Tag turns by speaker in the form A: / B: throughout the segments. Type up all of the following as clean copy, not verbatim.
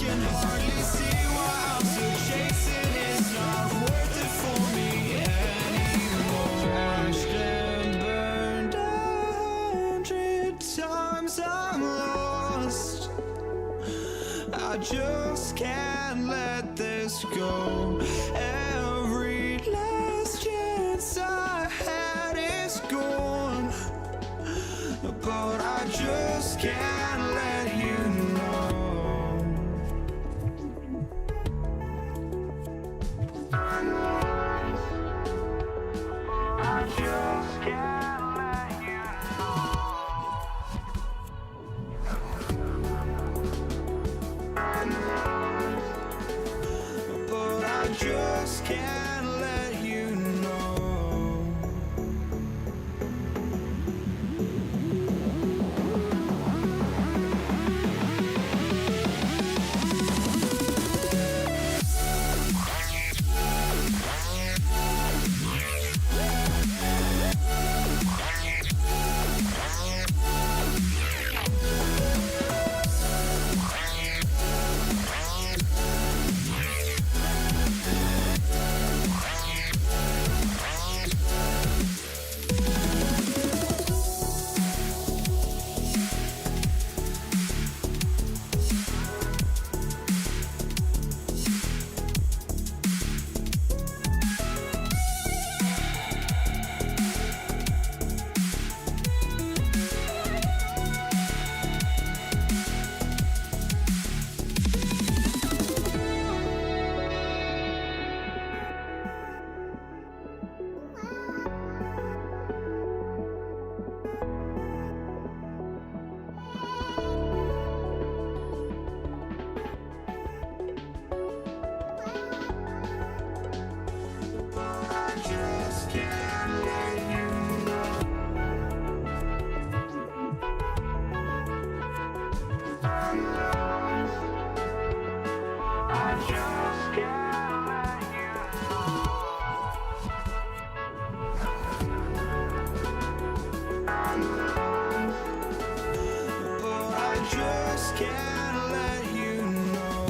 A: can hardly see why I'm still chasing. It's not worth it for me anymore. Crashed and burned 100 times, I'm lost. I just can't let this go. Every last chance I had is gone, but I just can't let you know. I just can't let you know. But I just can't let you know. just can't let you know.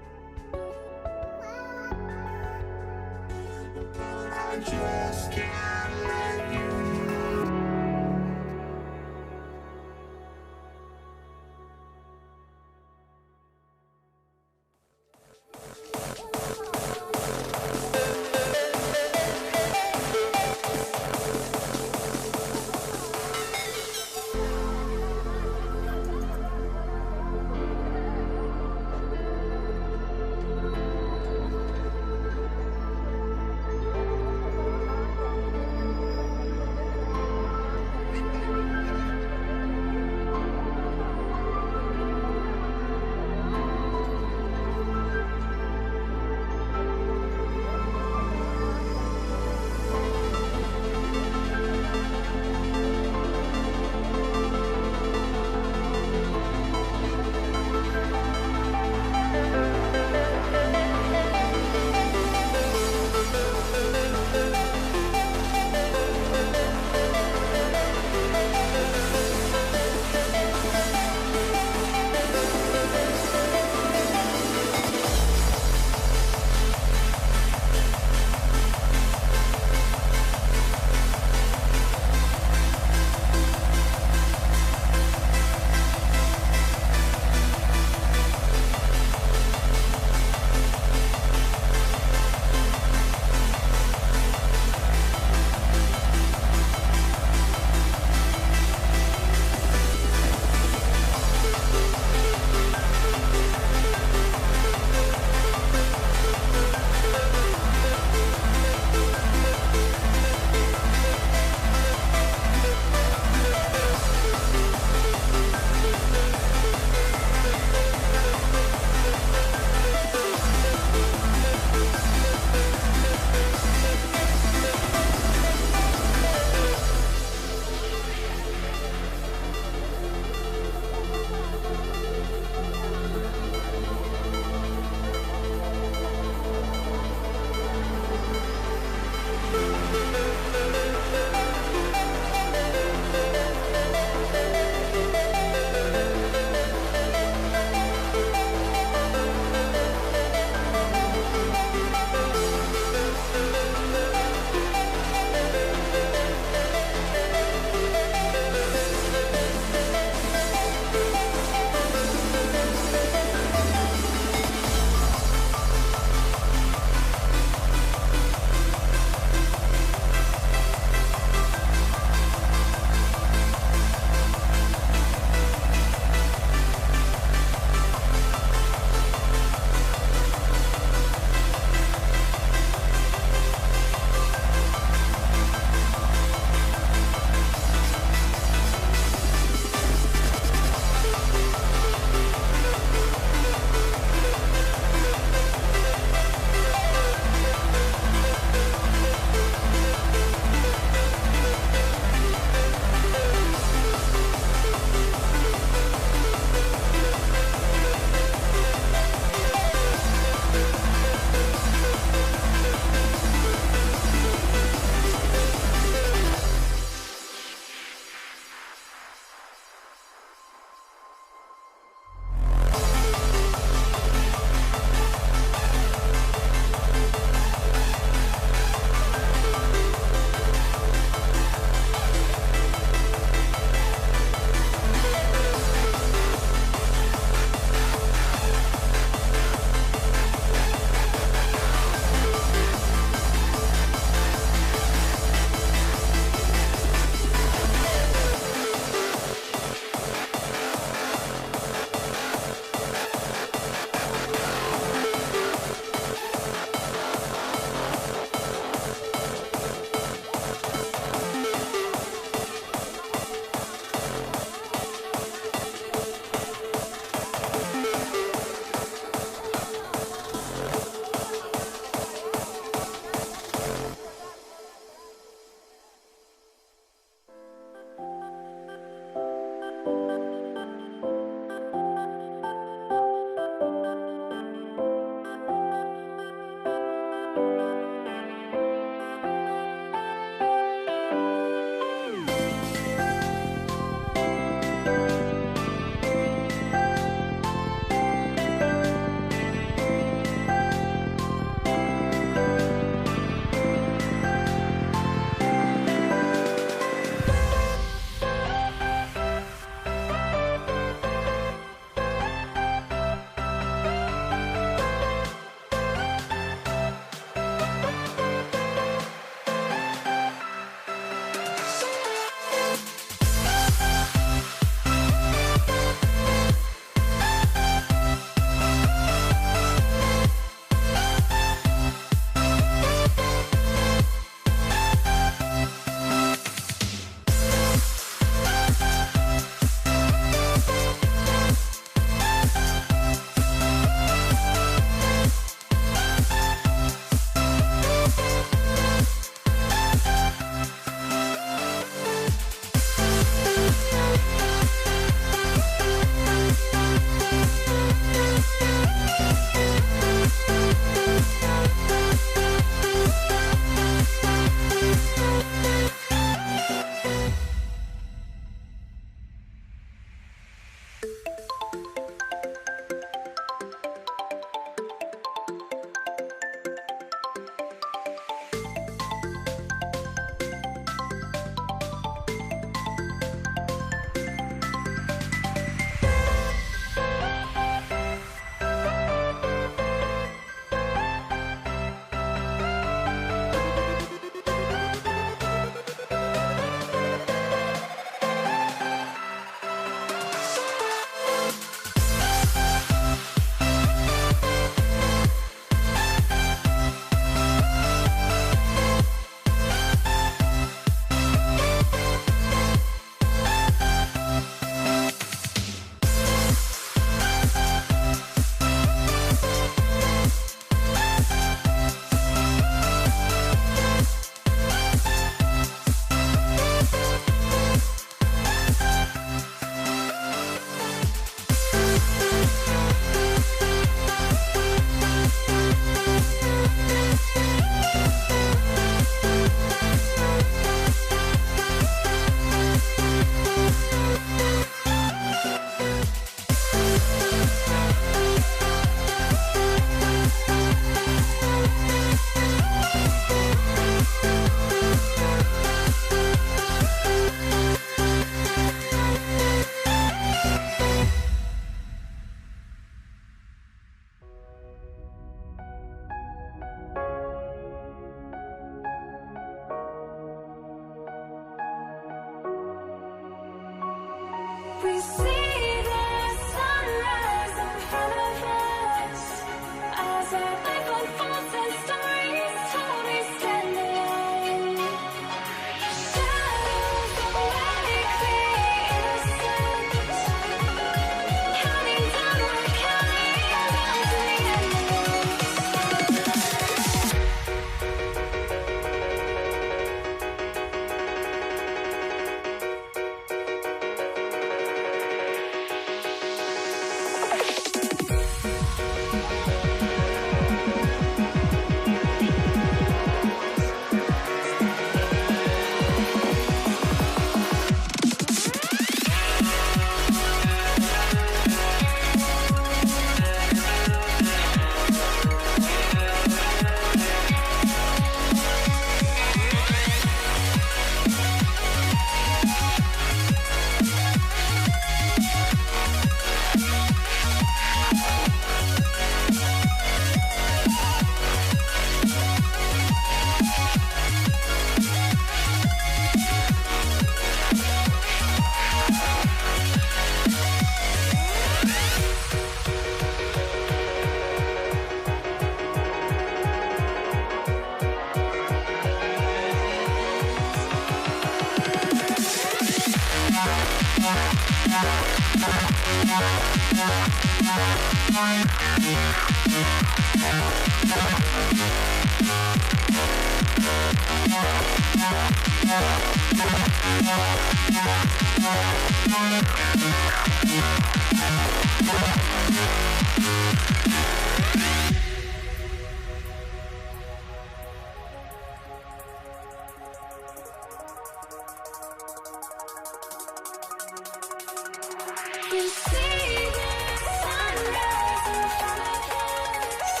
B: You see the sunrise in front of us.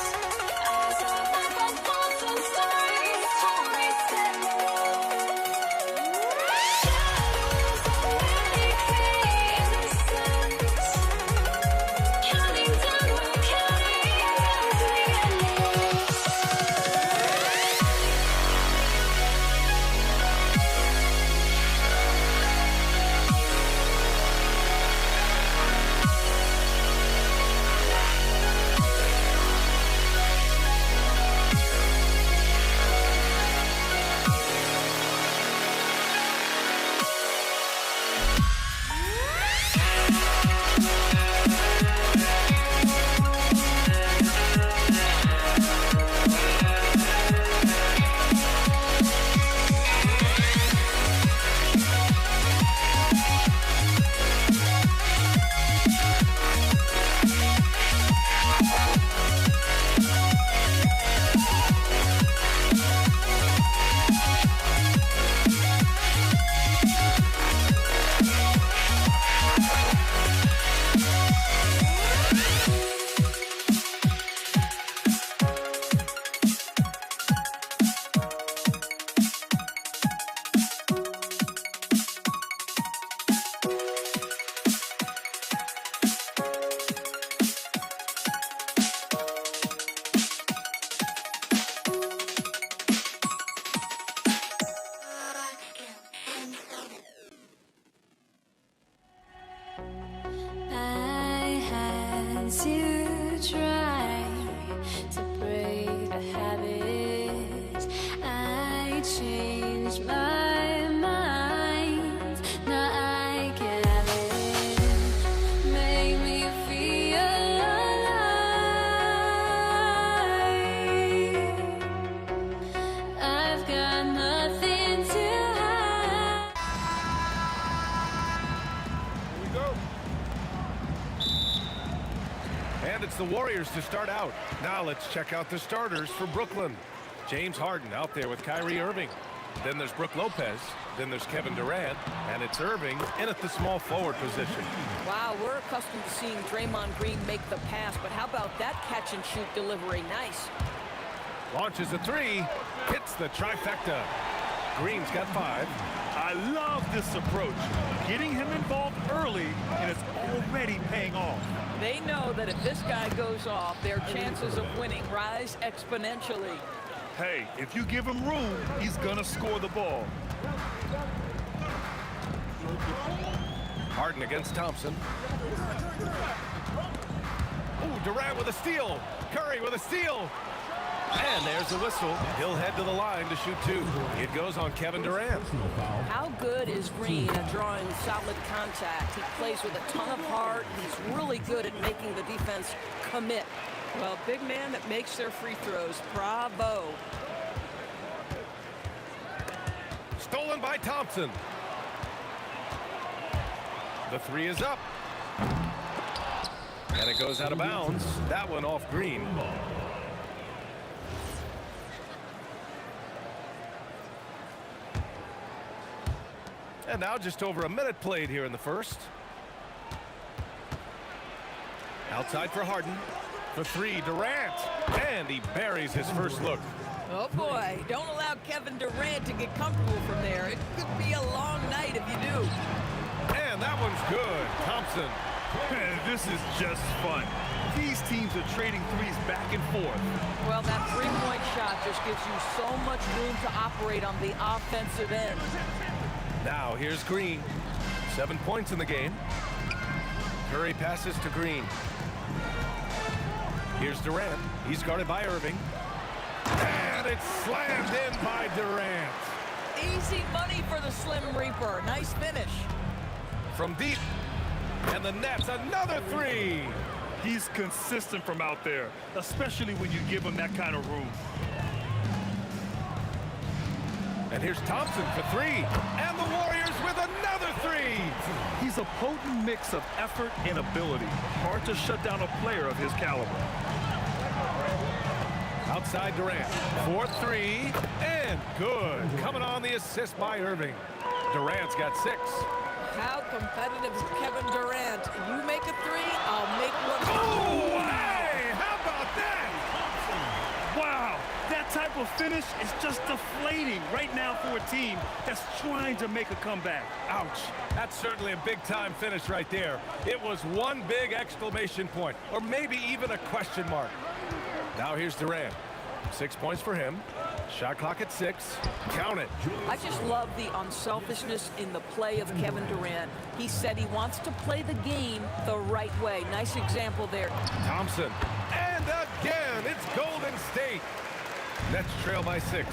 B: Eyes are like a thousand stories told shadows already create the sense. Counting down, we're counting down to the endless. I had to try to break a habit. I changed my mind. Now I get it. Make me feel alive. I've got nothing to hide.
C: Here we go. And it's the Warriors to start out. Now let's check out the starters for Brooklyn. James Harden out there with Kyrie Irving. Then there's Brook Lopez. Then there's Kevin Durant. And it's Irving in at the small forward position.
D: Wow, we're accustomed to seeing Draymond Green make the pass, but how about that catch-and-shoot delivery? Nice.
C: Launches a three. Hits the trifecta. Green's got 5.
E: I love this approach. Getting him involved early, and it's already paying off.
D: They know that if this guy goes off, their chances of winning rise exponentially.
E: Hey, if you give him room, he's gonna score the ball.
C: Harden against Thompson. Ooh, Durant with a steal. Curry with a steal. And there's the whistle. He'll head to the line to shoot 2. It goes on Kevin Durant.
D: How good is Green at drawing solid contact? He plays with a ton of heart. He's really good at making the defense commit. Well, big man that makes their free throws. Bravo.
C: Stolen by Thompson. The 3 is up. And it goes out of bounds. That one off Green. And now just over a minute played here in the first. Outside for Harden. For 3, Durant. And he buries his first look.
D: Oh, boy. Don't allow Kevin Durant to get comfortable from there. It could be a long night if you do.
C: And that one's good. Thompson.
E: Man, this is just fun. These teams are trading threes back and forth.
D: Well, that three-point shot just gives you so much room to operate on the offensive end.
C: Now here's Green. 7 points in the game. Curry passes to Green. Here's Durant. He's guarded by Irving. And it's slammed in by Durant.
D: Easy money for the Slim Reaper. Nice finish.
C: From deep. And the net's another three.
E: He's consistent from out there, especially when you give him that kind of room.
C: And here's Thompson for three. And the Warriors with another three.
E: He's a potent mix of effort and ability. Hard to shut down a player of his caliber.
C: Outside Durant. 4-3. And good. Coming on the assist by Irving. Durant's got 6.
D: How competitive is Kevin Durant? You make a three, I'll make one.
C: Oh, hey! How about that?
E: Wow, that type of finish is just deflating right now for a team that's trying to make a comeback.
C: Ouch. That's certainly a big-time finish right there. It was one big exclamation point, or maybe even a question mark. Now here's Durant. 6 points for him. Shot clock at 6. Count it.
D: I just love the unselfishness in the play of Kevin Durant. He said he wants to play the game the right way. Nice example there.
C: Thompson. And again, it's Golden State. Nets trail by 6.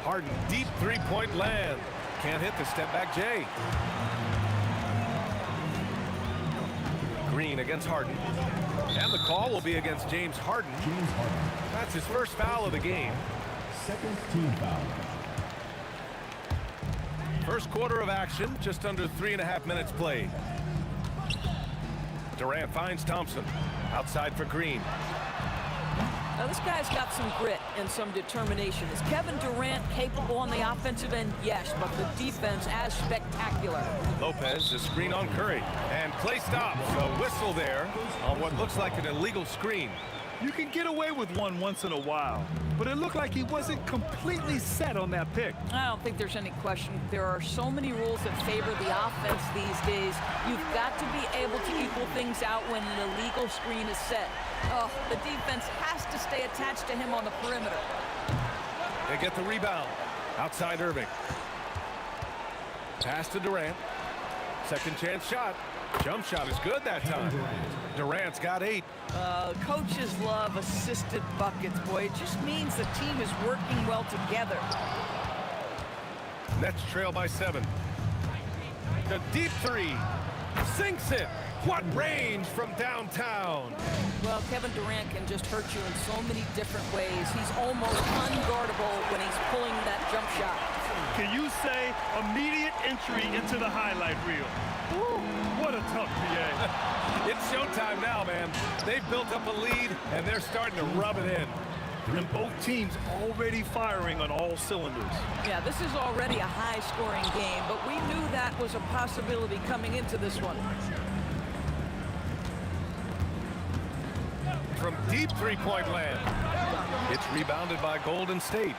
C: Harden, deep three-point land. Can't hit the step-back J. Green against Harden. And the call will be against James Harden. That's his first foul of the game.
F: Second team foul.
C: First quarter of action, just under 3.5 minutes played. Durant finds Thompson. Outside for Green.
D: Now, this guy's got some grit and some determination. Is Kevin Durant capable on the offensive end? Yes, but the defense as spectacular.
C: Lopez, the screen on Curry. And play stops. A whistle there on what looks like an illegal screen.
E: You can get away with one once in a while, but it looked like he wasn't completely set on that pick.
D: I don't think there's any question. There are so many rules that favor the offense these days. You've got to be able to equal things out when an illegal screen is set. Oh, the defense has to stay attached to him on the perimeter.
C: They get the rebound. Outside Irving. Pass to Durant. Second chance shot. Jump shot is good that time. Durant's got 8.
D: Coaches love assisted buckets, boy. It just means the team is working well together.
C: Nets trail by 7. The deep three. Sinks it. What range from downtown.
D: Well, Kevin Durant can just hurt you in so many different ways. He's almost unguardable when he's pulling that jump shot.
E: Can you say immediate entry into the highlight reel? Woo, what a tough PA.
C: It's showtime now, man. They've built up a lead, and they're starting to rub it in.
E: And both teams already firing on all cylinders.
D: Yeah, this is already a high-scoring game, but we knew that was a possibility coming into this one.
C: From deep three-point land. It's rebounded by Golden State.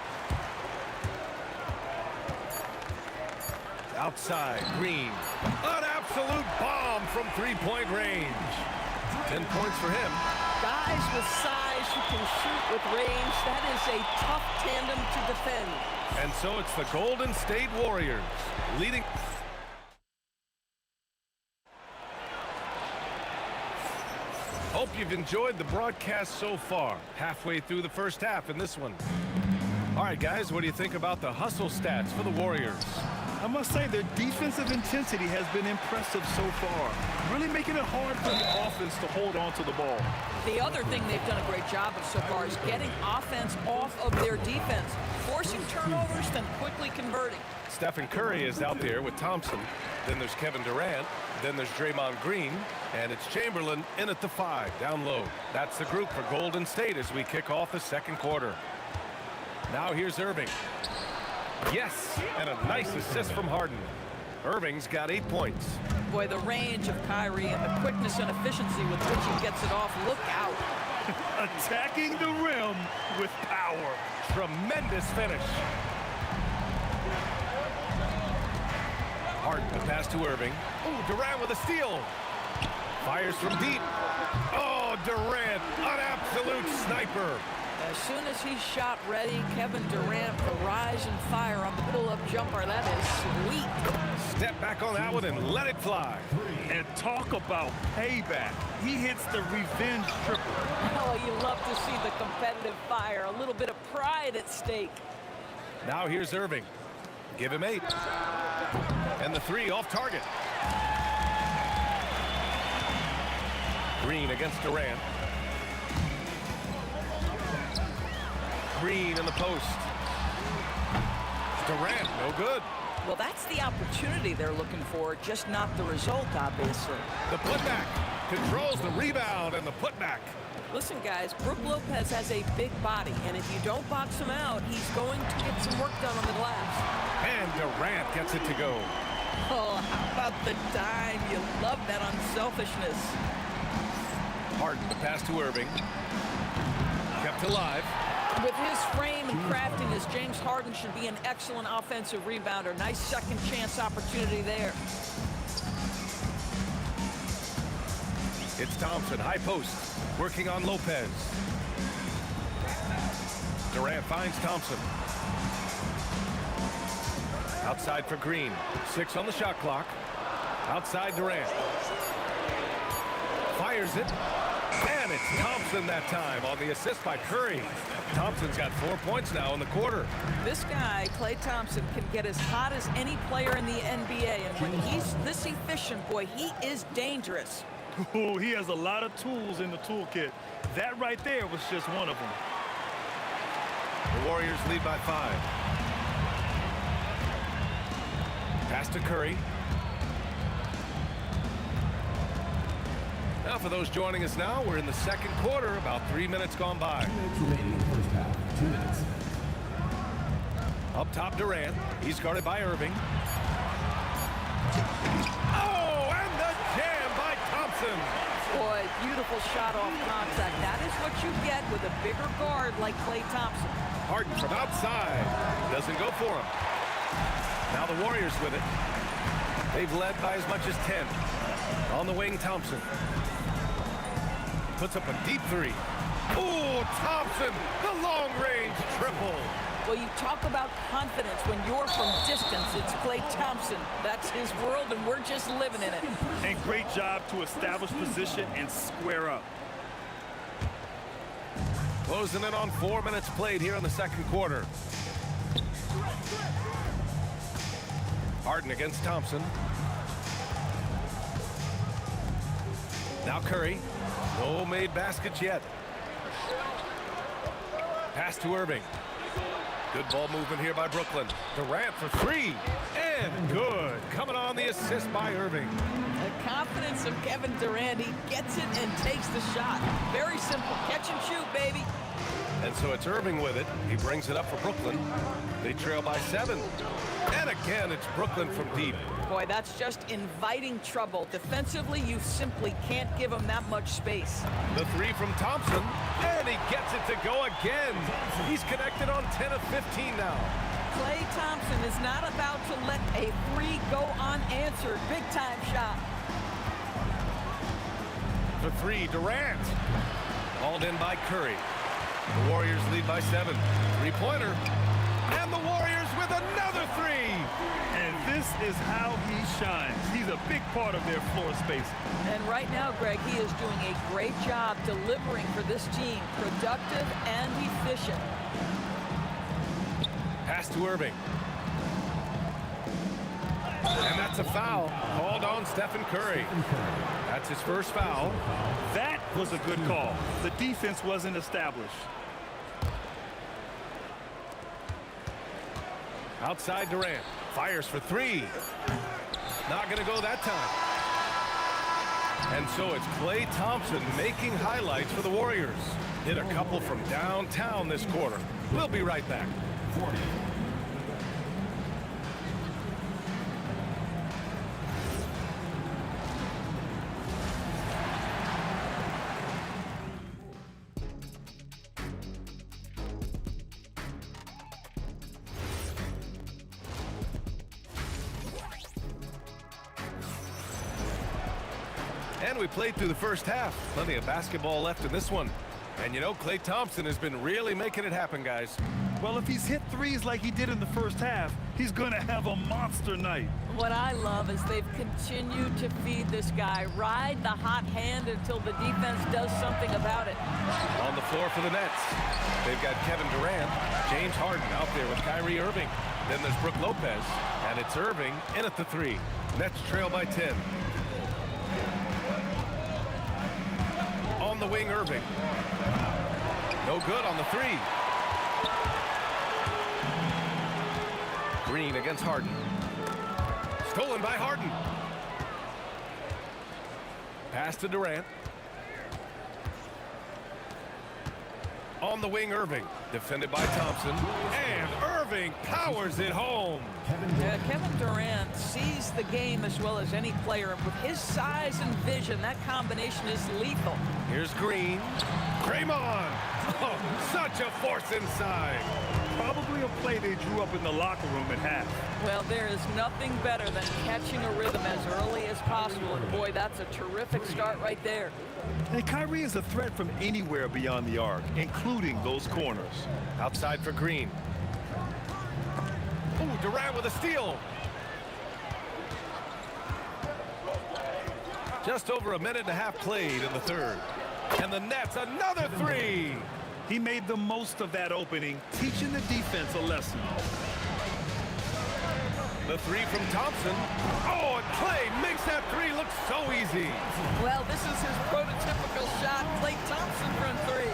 C: Outside, Green. An absolute bomb from three-point range. 10 points for him.
D: Guys with size who can shoot with range, that is a tough tandem to defend.
C: And so it's the Golden State Warriors leading. Hope you've enjoyed the broadcast so far. Halfway through the first half in this one. All right, guys, what do you think about the hustle stats for the Warriors?
E: I must say their defensive intensity has been impressive so far, really making it hard for the offense to hold on to the ball.
D: The other thing they've done a great job of so far is getting offense off of their defense, forcing turnovers, then quickly converting.
C: Stephen Curry is out there with Thompson. Then there's Kevin Durant. Then there's Draymond Green. And it's Chamberlain in at the 5, down low. That's the group for Golden State as we kick off the second quarter. Now here's Irving. Yes, and a nice assist from Harden. Irving's got 8 points.
D: Boy, the range of Kyrie and the quickness and efficiency with which he gets it off. Look out.
E: Attacking the rim with power.
C: Tremendous finish. Harden, the pass to Irving. Oh, Durant with a steal. Fires from deep. Oh, Durant, an absolute sniper.
D: As soon as he's shot ready, Kevin Durant will rise and fire on the pull-up jumper. That is sweet.
C: Step back on that one and let it fly.
E: And talk about payback. He hits the revenge triple.
D: Oh, you love to see the competitive fire. A little bit of pride at stake.
C: Now here's Irving. Give him 8. And the 3 off target. Green against Durant. Green in the post. Durant, no good.
D: Well, that's the opportunity they're looking for, just not the result, obviously.
C: The putback controls the rebound and the putback.
D: Listen, guys, Brook Lopez has a big body, and if you don't box him out, he's going to get some work done on the glass.
C: And Durant gets it to go.
D: Oh, how about the dime? You love that unselfishness.
C: Harden to pass to Irving. Kept alive.
D: With his frame and craftiness, James Harden should be an excellent offensive rebounder. Nice second chance opportunity there.
C: It's Thompson, high post, working on Lopez. Durant finds Thompson. Outside for Green. 6 on the shot clock. Outside Durant. Fires it. And it's Thompson that time on the assist by Curry. Thompson's got 4 points now in the quarter.
D: This guy, Klay Thompson, can get as hot as any player in the NBA. And when he's this efficient, boy, he is dangerous.
E: Oh, he has a lot of tools in the toolkit. That right there was just one of them.
C: The Warriors lead by 5. Pass to Curry. Now for those joining us now, we're in the second quarter, about 3 minutes gone by.
F: 2 minutes remaining in the first half. 2 minutes.
C: Up top Durant. He's guarded by Irving. Oh, and the jam by Thompson.
D: Boy, beautiful shot off contact. That is what you get with a bigger guard like Klay Thompson.
C: Harden from outside. Doesn't go for him. Now the Warriors with it. They've led by as much as 10. On the wing, Thompson. Puts up a deep 3. Oh, Thompson, the long-range triple.
D: Well, you talk about confidence when you're from distance. It's Klay Thompson. That's his world, and we're just living in it.
E: And great job to establish position and square up.
C: Closing in on 4 minutes played here in the second quarter. Harden against Thompson. Now Curry. No made baskets yet. Pass to Irving. Good ball movement here by Brooklyn. Durant for 3. And good. Coming on the assist by Irving.
D: The confidence of Kevin Durant. He gets it and takes the shot. Very simple. Catch and shoot, baby.
C: And so it's Irving with it. He brings it up for Brooklyn. They trail by 7. And again, it's Brooklyn from deep.
D: Boy, that's just inviting trouble. Defensively, you simply can't give him that much space.
C: The 3 from Thompson. And he gets it to go again. He's connected on 10 of 15 now.
D: Klay Thompson is not about to let a 3 go unanswered. Big time shot.
C: The 3, Durant. Hauled in by Curry. The Warriors lead by 7. 3-pointer. And the Warriors with another 3.
E: And this is how he shines. He's a big part of their floor space.
D: And right now, Greg, he is doing a great job delivering for this team. Productive and efficient.
C: Pass to Irving. And that's a foul called on Stephen Curry. That's his first foul.
E: That was a good call. The defense wasn't established.
C: Outside Durant. Fires for 3. Not going to go that time. And so it's Klay Thompson making highlights for the Warriors. Hit a couple from downtown this quarter. We'll be right back.
F: 40.
C: And we played through the first half. Plenty of basketball left in this one. And you know, Klay Thompson has been really making it happen, guys.
E: Well, if he's hit threes like he did in the first half, he's going to have a monster night.
D: What I love is they've continued to feed this guy, ride the hot hand until the defense does something about it.
C: On the floor for the Nets, they've got Kevin Durant, James Harden out there with Kyrie Irving. Then there's Brook Lopez, and it's Irving in at the three. Nets trail by 10. On the wing, Irving. No good on the three. Green against Harden. Stolen by Harden. Pass to Durant. On the wing, Irving. Defended by Thompson. And Irving powers it home.
D: Kevin Durant sees the game as well as any player. With his size and vision, that combination is lethal.
C: Here's Green. Draymond. Oh, such a force inside.
E: Probably a play they drew up in the locker room at half.
D: Well, there is nothing better than catching a rhythm as early as possible. And boy, that's a terrific start right there.
E: And Kyrie is a threat from anywhere beyond the arc, including those corners.
C: Outside for Green. Ooh, Durant with a steal. Just over a minute and a half played in the third. And the Nets, another three.
E: He made the most of that opening, teaching the defense a lesson.
C: The three from Thompson. Oh, and Clay makes that three look so easy.
D: Well, this is his prototypical shot. Klay Thompson from three.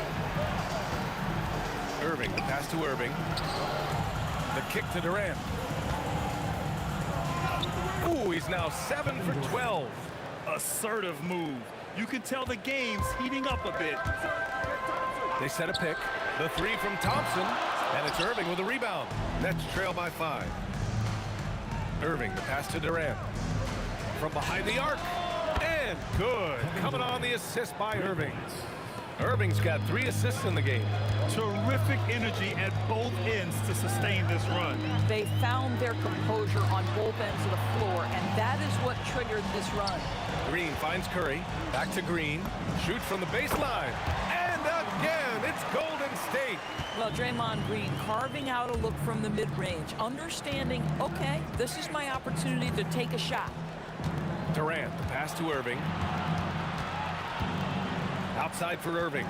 C: Irving, the pass to Irving. The kick to Durant. Ooh, he's now 7 for 12.
E: Assertive move. You can tell the game's heating up a bit.
C: They set a pick. The three from Thompson. And it's Irving with a rebound. Nets trail by 5. Irving, the pass to Durant. From behind the arc. And good. Coming on the assist by Irving. Irving's got 3 assists in the game.
E: Terrific energy at both ends to sustain this run.
D: They found their composure on both ends of the floor, and that is what triggered this run.
C: Green finds Curry. Back to Green. Shoots from the baseline. And again, it's Golden State.
D: Well, Draymond Green carving out a look from the mid-range, understanding, okay, this is my opportunity to take a shot.
C: Durant, the pass to Irving. Outside for Irving.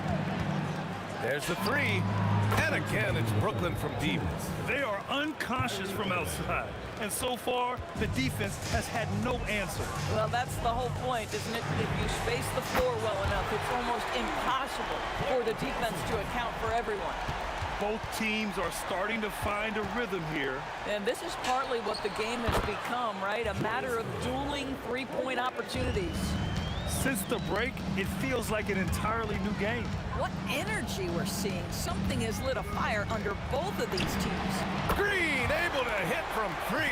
C: There's the three. And again, it's Brooklyn from deep.
E: They are uncautious from outside. And so far, the defense has had no answer.
D: Well, that's the whole point, isn't it? If you space the floor well enough, it's almost impossible for the defense to account for everyone.
E: Both teams are starting to find a rhythm here.
D: And this is partly what the game has become, right? A matter of dueling three-point opportunities.
E: Since the break, it feels like an entirely new game.
D: What energy we're seeing. Something has lit a fire under both of these teams.
C: Green able to hit from 3.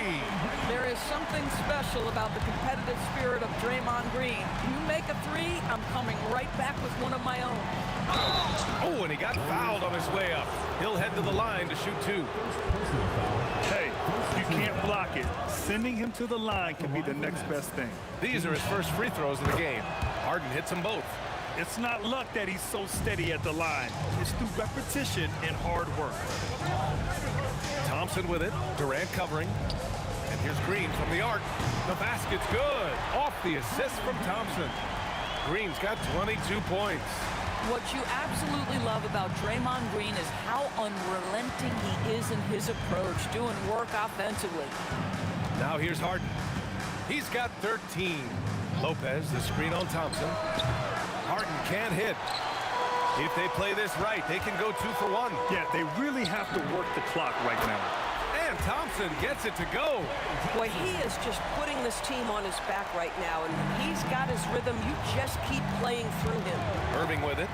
D: There is something special about the competitive spirit of Draymond Green. You make a three, I'm coming right back with one of my own.
C: Oh, and he got fouled on his way up. He'll head to the line to shoot 2.
E: Hey, you can't block it. Sending him to the line can be the next best thing.
C: These are his first free throws of the game. Harden hits them both.
E: It's not luck that he's so steady at the line. It's through repetition and hard work.
C: Thompson with it. Durant covering. And here's Green from the arc. The basket's good. Off the assist from Thompson. Green's got 22 points.
D: What you absolutely love about Draymond Green is how unrelenting he is in his approach, doing work offensively.
C: Now here's Harden. He's got 13. Lopez, the screen on Thompson. Harden can't hit. If they play this right, they can go 2 for 1.
E: Yeah, they really have to work the clock right now.
C: And Thompson gets it to go.
D: Boy, he is just putting this team on his back right now, and he's got his rhythm. You just keep playing through him.
C: Irving with it.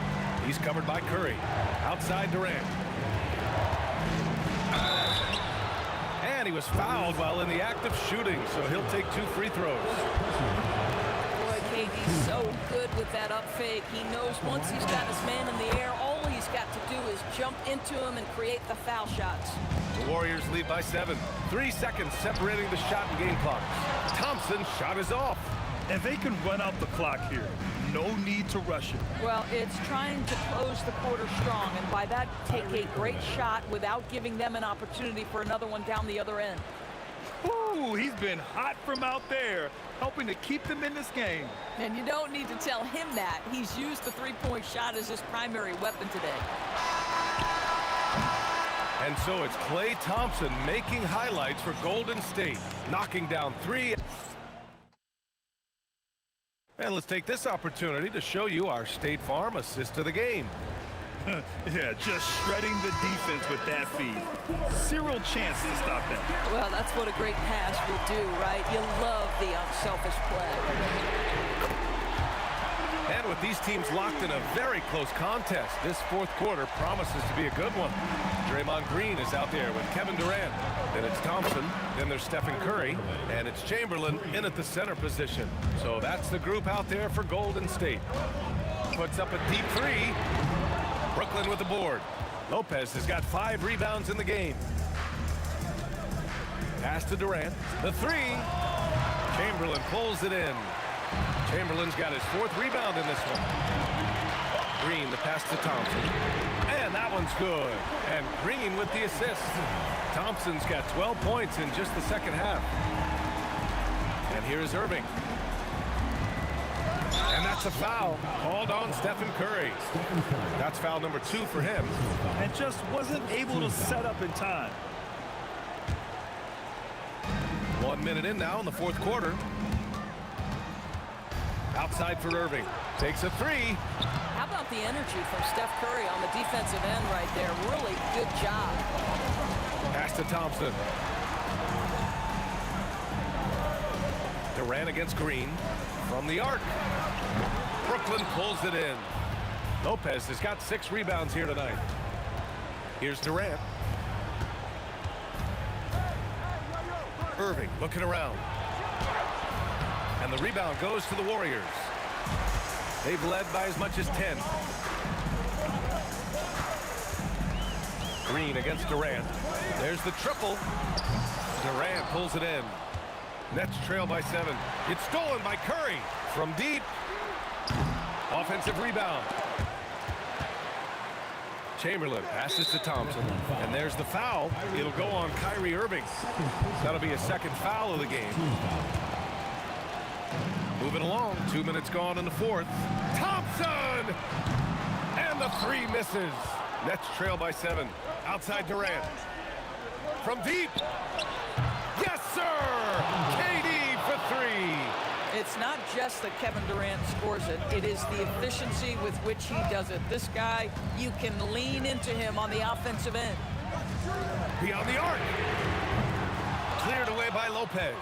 C: He's covered by Curry. Outside Durant. And he was fouled while in the act of shooting, so he'll take 2 free throws.
D: Boy, KD's so good with that up fake. He knows once he's got his man in the air, all he's got to do is jump into him and create the foul shots.
C: The Warriors lead by 7. 3 seconds separating the shot and game clock. Thompson's shot is off.
E: And they can run out the clock here. No need to rush it.
D: Well, it's trying to close the quarter strong, and by that, take a great shot without giving them an opportunity for another one down the other end.
E: Ooh, he's been hot from out there, helping to keep them in this game.
D: And you don't need to tell him that. He's used the three-point shot as his primary weapon today.
C: And so it's Klay Thompson making highlights for Golden State, knocking down 3. And let's take this opportunity to show you our State Farm assist of the game.
E: Yeah, just shredding the defense with that feed. Zero chance to stop that.
D: Well, that's what a great pass will do, right? You love the unselfish play.
C: And with these teams locked in a very close contest, this fourth quarter promises to be a good one. Draymond Green is out there with Kevin Durant. Then it's Thompson. Then there's Stephen Curry. And it's Chamberlain in at the center position. So that's the group out there for Golden State. Puts up a deep three. Brooklyn with the board. Lopez has got 5 rebounds in the game. Pass to Durant. The three. Chamberlain pulls it in. Chamberlain's got his 4th rebound in this one. Green, the pass to Thompson. And that one's good. And Green with the assist. Thompson's got 12 points in just the second half. And here's Irving. And that's a foul called on Stephen Curry. That's foul number 2 for him.
E: And just wasn't able to set up in time.
C: 1 minute in now in the fourth quarter. Outside for Irving. Takes a three.
D: How about the energy from Steph Curry on the defensive end right there? Really good job.
C: Pass to Thompson. Durant against Green. From the arc. Brooklyn pulls it in. Lopez has got 6 rebounds here tonight. Here's Durant. Irving looking around. And the rebound goes to the Warriors. They've led by as much as 10. Green against Durant. There's the triple. Durant pulls it in. Nets trail by 7. It's stolen by Curry from deep. Offensive rebound. Chamberlain passes to Thompson. And there's the foul. It'll go on Kyrie Irving. That'll be a second foul of the game. Moving along. 2 minutes gone in the fourth. Thompson! And the three misses. Nets trail by 7. Outside Durant. From deep. Yes, sir! KD for 3.
D: It's not just that Kevin Durant scores it. It is the efficiency with which he does it. This guy, you can lean into him on the offensive end.
C: Beyond the arc. Cleared away by Lopez.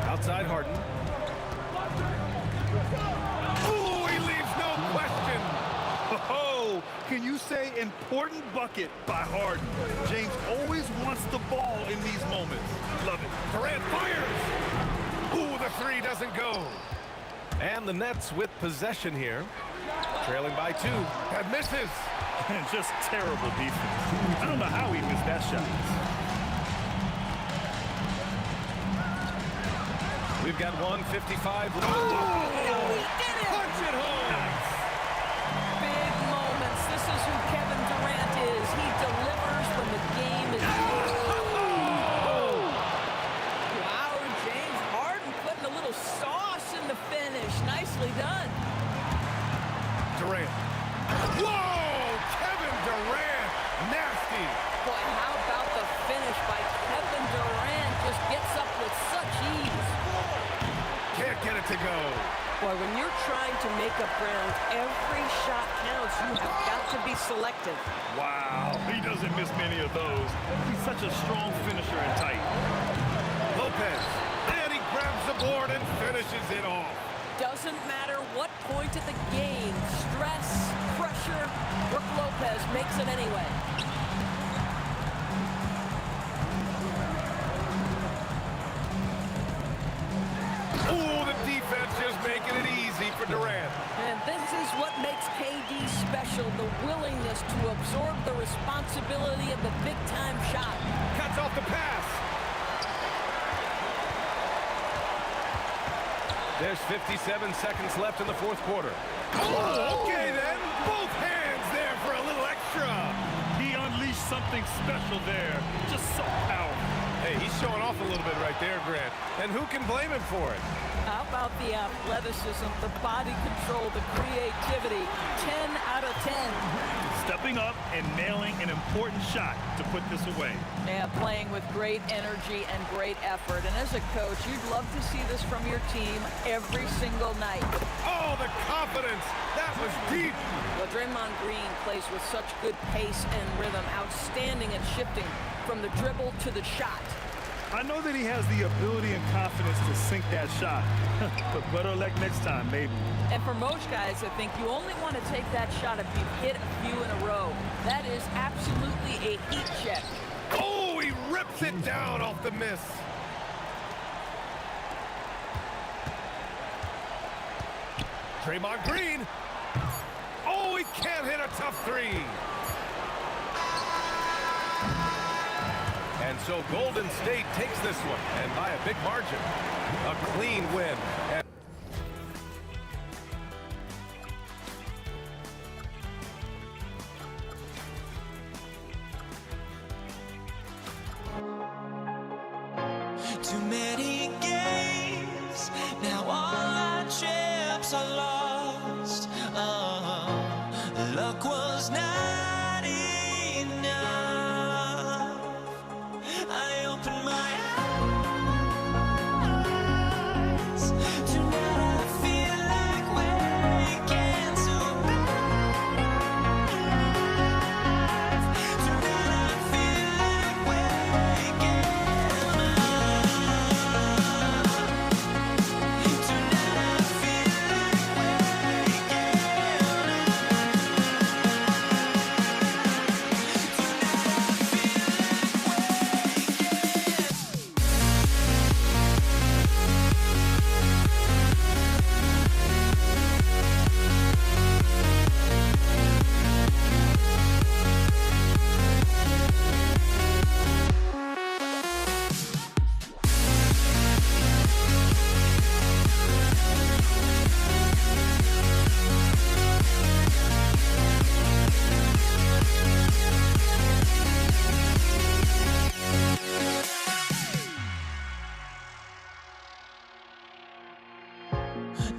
C: Outside Harden. Ooh, he leaves no question.
E: Oh, can you say important bucket by Harden? James always wants the ball in these moments. Love it.
C: Durant fires. Ooh, the three doesn't go. And the Nets with possession here. Trailing by 2. And misses.
E: And just terrible defense. I don't know how he missed that shot.
C: We've got 1:55 left.
D: Oh, he did it!
C: Punch it home.
D: Big moments. This is who Kevin Durant is. He delivers when the game is over. Wow, James Harden putting a little sauce in the finish. Nicely done.
C: Durant. Whoa! Kevin Durant. Nasty.
D: Boy, how about the finish by Kevin Durant? Just gets up with such ease.
C: Can't get it to go.
D: Boy, when you're trying to make up ground, every shot counts. You have got to be selective.
E: Wow, he doesn't miss many of those. He's such a strong finisher and tight.
C: Lopez. And he grabs the board and finishes it off.
D: Doesn't matter what point of the game, stress, pressure, Brook Lopez makes it anyway.
C: Ooh, the defense just making it easy for Durant.
D: And this is what makes KD special, the willingness to absorb the responsibility of the big-time shot.
C: Cuts off the pass. There's 57 seconds left in the fourth quarter.
E: Oh, okay then. Both hands there for a little extra. He unleashed something special there. Just so powerful.
C: Hey, he's showing off a little bit right there, Grant. And who can blame him for it?
D: How about the athleticism, the body control, the creativity? 10 out of 10.
E: Stepping up and nailing an important shot to put this away.
D: Yeah, playing with great energy and great effort. And as a coach, you'd love to see this from your team every single night.
C: Oh, the confidence. That was deep.
D: Well, Draymond Green plays with such good pace and rhythm, outstanding at shifting from the dribble to the shot.
E: I know that he has the ability and confidence to sink that shot, but better luck next time, maybe.
D: And for most guys, I think you only want to take that shot if you've hit a few in a row. That is absolutely a heat check.
C: Oh, he rips it down off the miss. Draymond Green. Oh, he can't hit a tough three. And so Golden State takes this one, and by a big margin. A clean win. And
A: Too many games, now all our chips are lost. Luck was not enough. I opened my eyes. Tonight I feel like waking to life. Tonight I feel like waking up. Tonight I feel like waking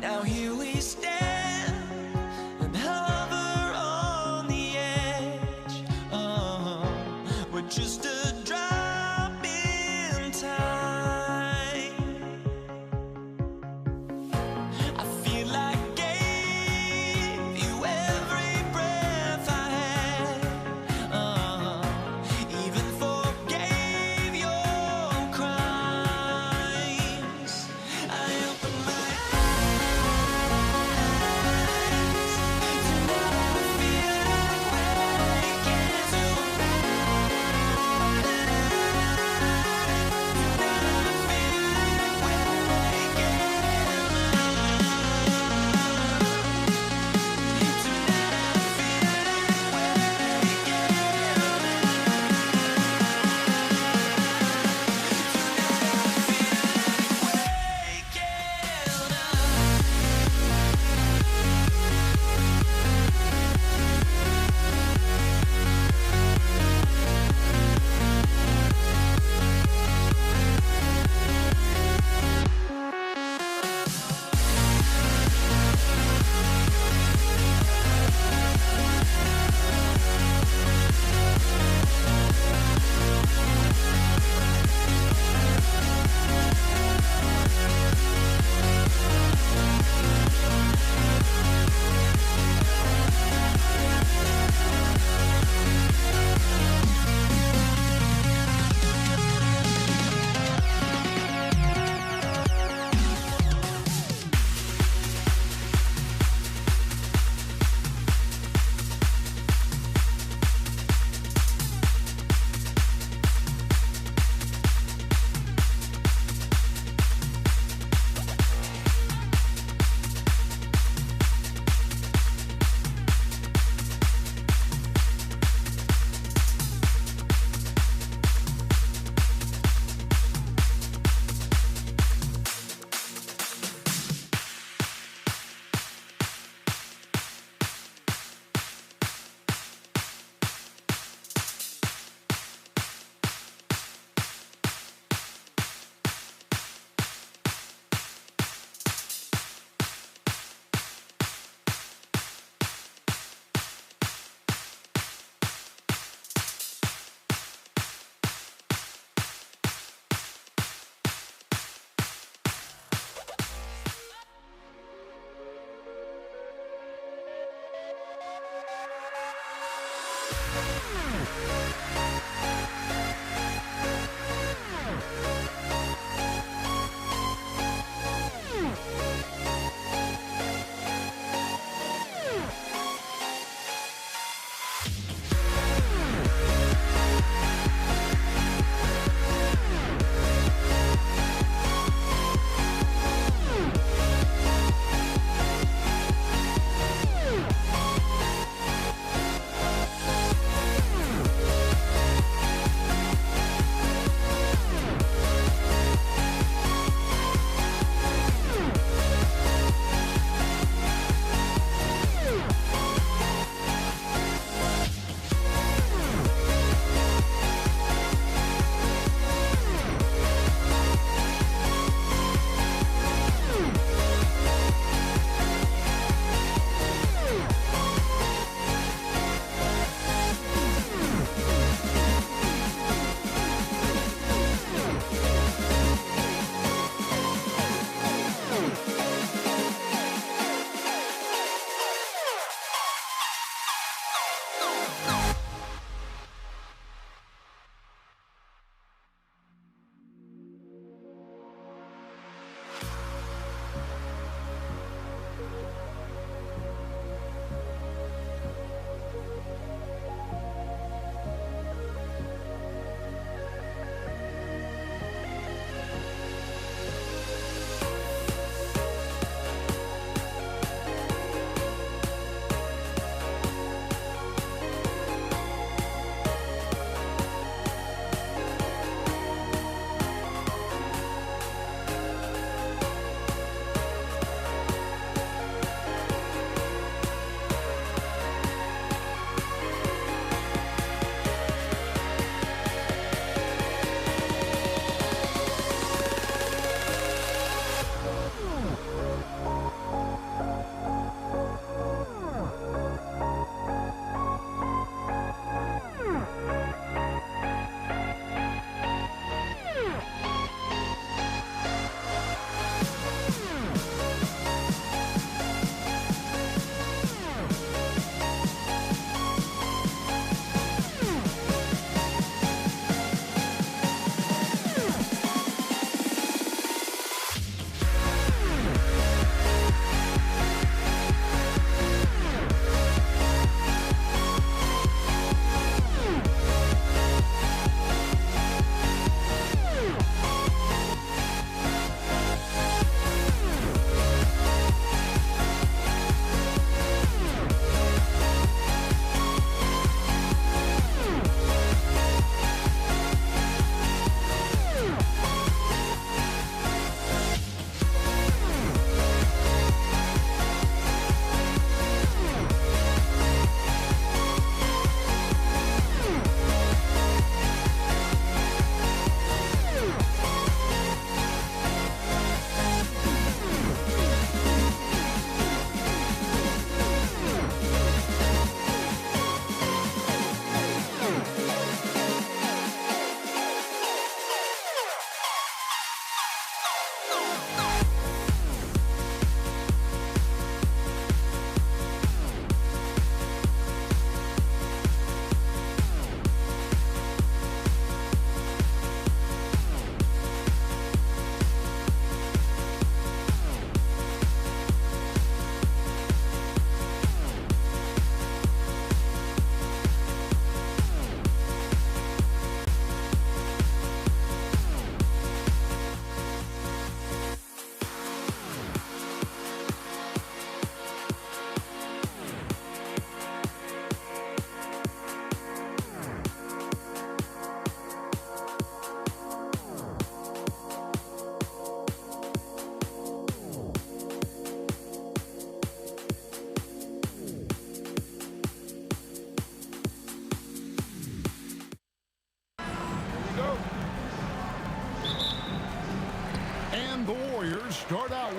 A: Now here we stand and hover on the edge. We're just a drop in time. I feel like I gave you every breath I had. Even forgave your crimes. I opened my eyes.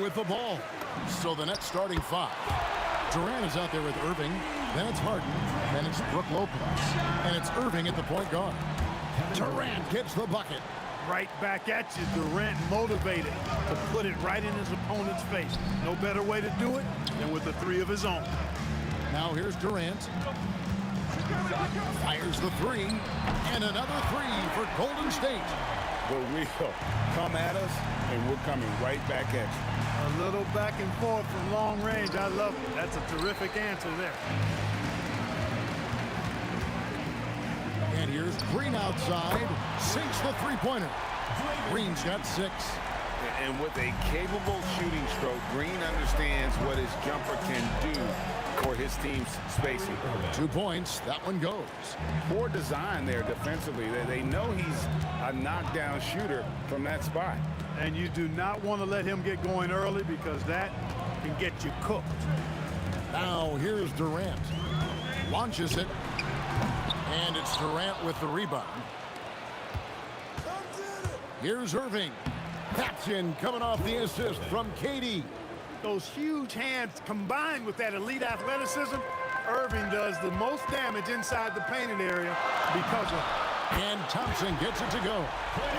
G: with the ball. So the next starting five. Durant is out there with Irving. Then it's Harden. Then it's Brook Lopez. And it's Irving at the point guard. Durant gets the bucket.
E: Right back at you, Durant motivated to put it right in his opponent's face. No better way to do it than with a three of his own.
G: Now here's Durant. Fires the three. And another three for Golden State.
H: The wheel come at us, and we're coming right back at you.
E: A little back and forth from long range. I love it. That's a terrific answer there.
G: And here's Green outside. Sinks the three-pointer. Green's got 6.
H: And with a capable shooting stroke, Green understands what his jumper can do for his team's spacing.
G: 2 points. That one goes.
H: Poor design there defensively. They know he's a knockdown shooter from that spot.
E: And you do not want to let him get going early because that can get you cooked.
G: Now here's Durant. Launches it. And it's Durant with the rebound. Here's Irving. Captain coming off the assist from KD.
E: Those huge hands combined with that elite athleticism, Irving does the most damage inside the painted area because of it.
G: And Thompson gets it to go.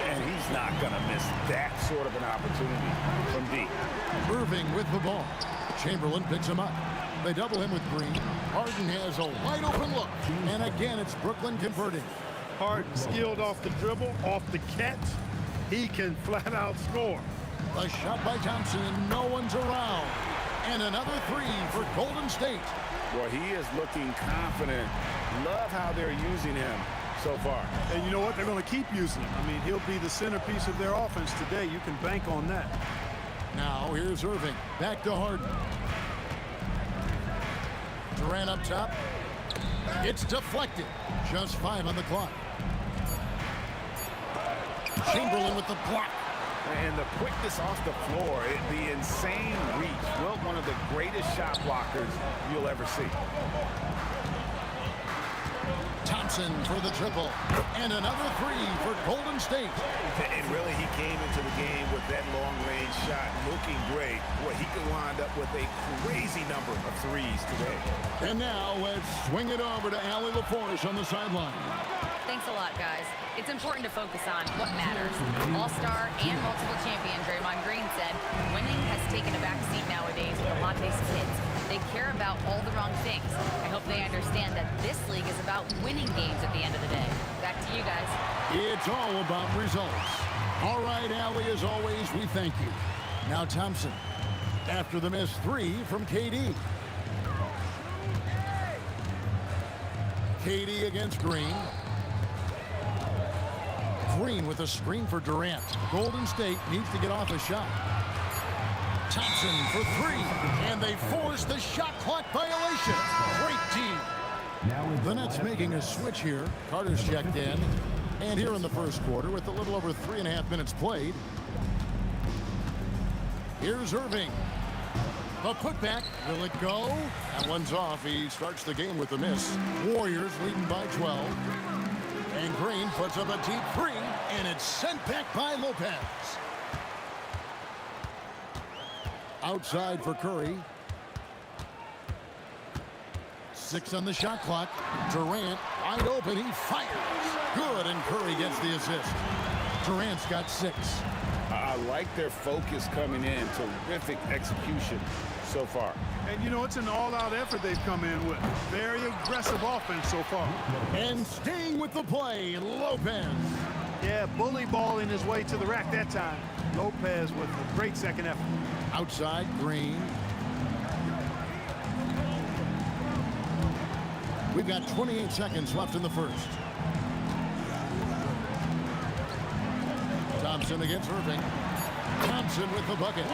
H: And he's not going to miss that sort of an opportunity from deep.
G: Irving with the ball. Chamberlain picks him up. They double him with Green. Harden has a wide open look. And again, it's Brooklyn converting.
E: Harden skilled off the dribble, off the catch. He can flat out score.
G: A shot by Thompson, and no one's around. And another three for Golden State.
H: Well, he is looking confident. Love how they're using him so far.
E: And you know what? They're going to keep using him. I mean, he'll be the centerpiece of their offense today. You can bank on that.
G: Now here's Irving. Back to Harden. Durant up top. It's deflected. Just 5 on the clock. Chamberlain with the block.
H: And the quickness off the floor, the insane reach. Well, one of the greatest shot blockers you'll ever see.
G: Thompson for the triple. And another three for Golden State.
H: And really, he came into the game with that long-range shot looking great. Well, he could wind up with a crazy number of threes today.
G: And now let's swing it over to Allie LaForce on the sideline.
I: Thanks a lot, guys. It's important to focus on what matters. All-star and multiple champion Draymond Green said, winning has taken a backseat nowadays with the Montes kids. They care about all the wrong things. I hope they understand that this league is about winning games at the end of the day. Back to you guys.
G: It's all about results. All right, Allie, as always, we thank you. Now Thompson, after the missed three from KD. KD against Green. Green with a screen for Durant. Golden State needs to get off a shot. Thompson for three. And they force the shot clock violation. Great team. The Nets making a switch here. Carter's checked in. And here in the first quarter with a little over 3.5 minutes played. Here's Irving. The putback. Will it go? That one's off. He starts the game with a miss. Warriors leading by 12. And Green puts up a deep three, and it's sent back by Lopez. Outside for Curry. 6 on the shot clock. Durant wide open. He fires. Good, and Curry gets the assist. Durant's got 6.
H: I like their focus coming in. Terrific execution so far.
E: And, you know, it's an all-out effort they've come in with. Very aggressive offense so far.
G: And staying with the play, Lopez.
E: Yeah, bully balling his way to the rack that time. Lopez with a great second effort.
G: Outside, Green. We've got 28 seconds left in the first. Thompson against Irving. Thompson with the bucket.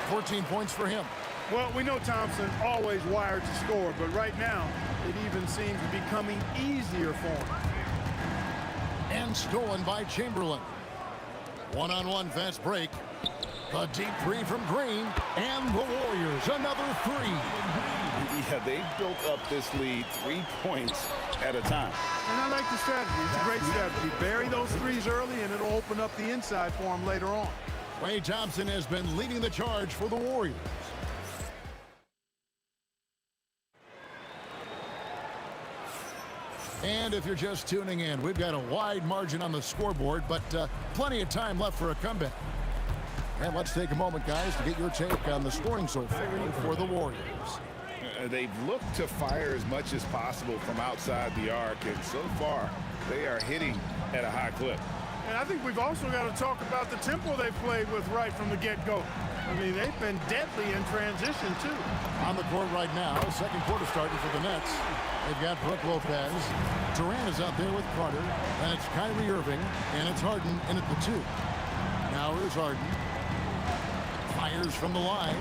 G: 14 points for him.
E: Well, we know Thompson always wired to score, but right now it even seems to be becoming easier for him.
G: And stolen by Chamberlain. One-on-one fast break. A deep three from Green. And the Warriors, another three.
H: Yeah, they've built up this lead 3 points at a time.
E: And I like the strategy. It's a great strategy. Bury those threes early, and it'll open up the inside for them later on.
G: Klay Thompson has been leading the charge for the Warriors. And if you're just tuning in, we've got a wide margin on the scoreboard, but plenty of time left for a comeback. And let's take a moment, guys, to get your take on the scoring so far for the Warriors.
H: They've looked to fire as much as possible from outside the arc, and so far they are hitting at a high clip.
J: And I think we've also got to talk about the tempo they played with right from the get-go. I mean, they've been deadly in transition, too.
G: On the court right now, second quarter starting for the Nets. They've got Brook Lopez. Durant is out there with Carter. And it's Kyrie Irving. And it's Harden in at the 2. Now here's Harden. Fires from the line.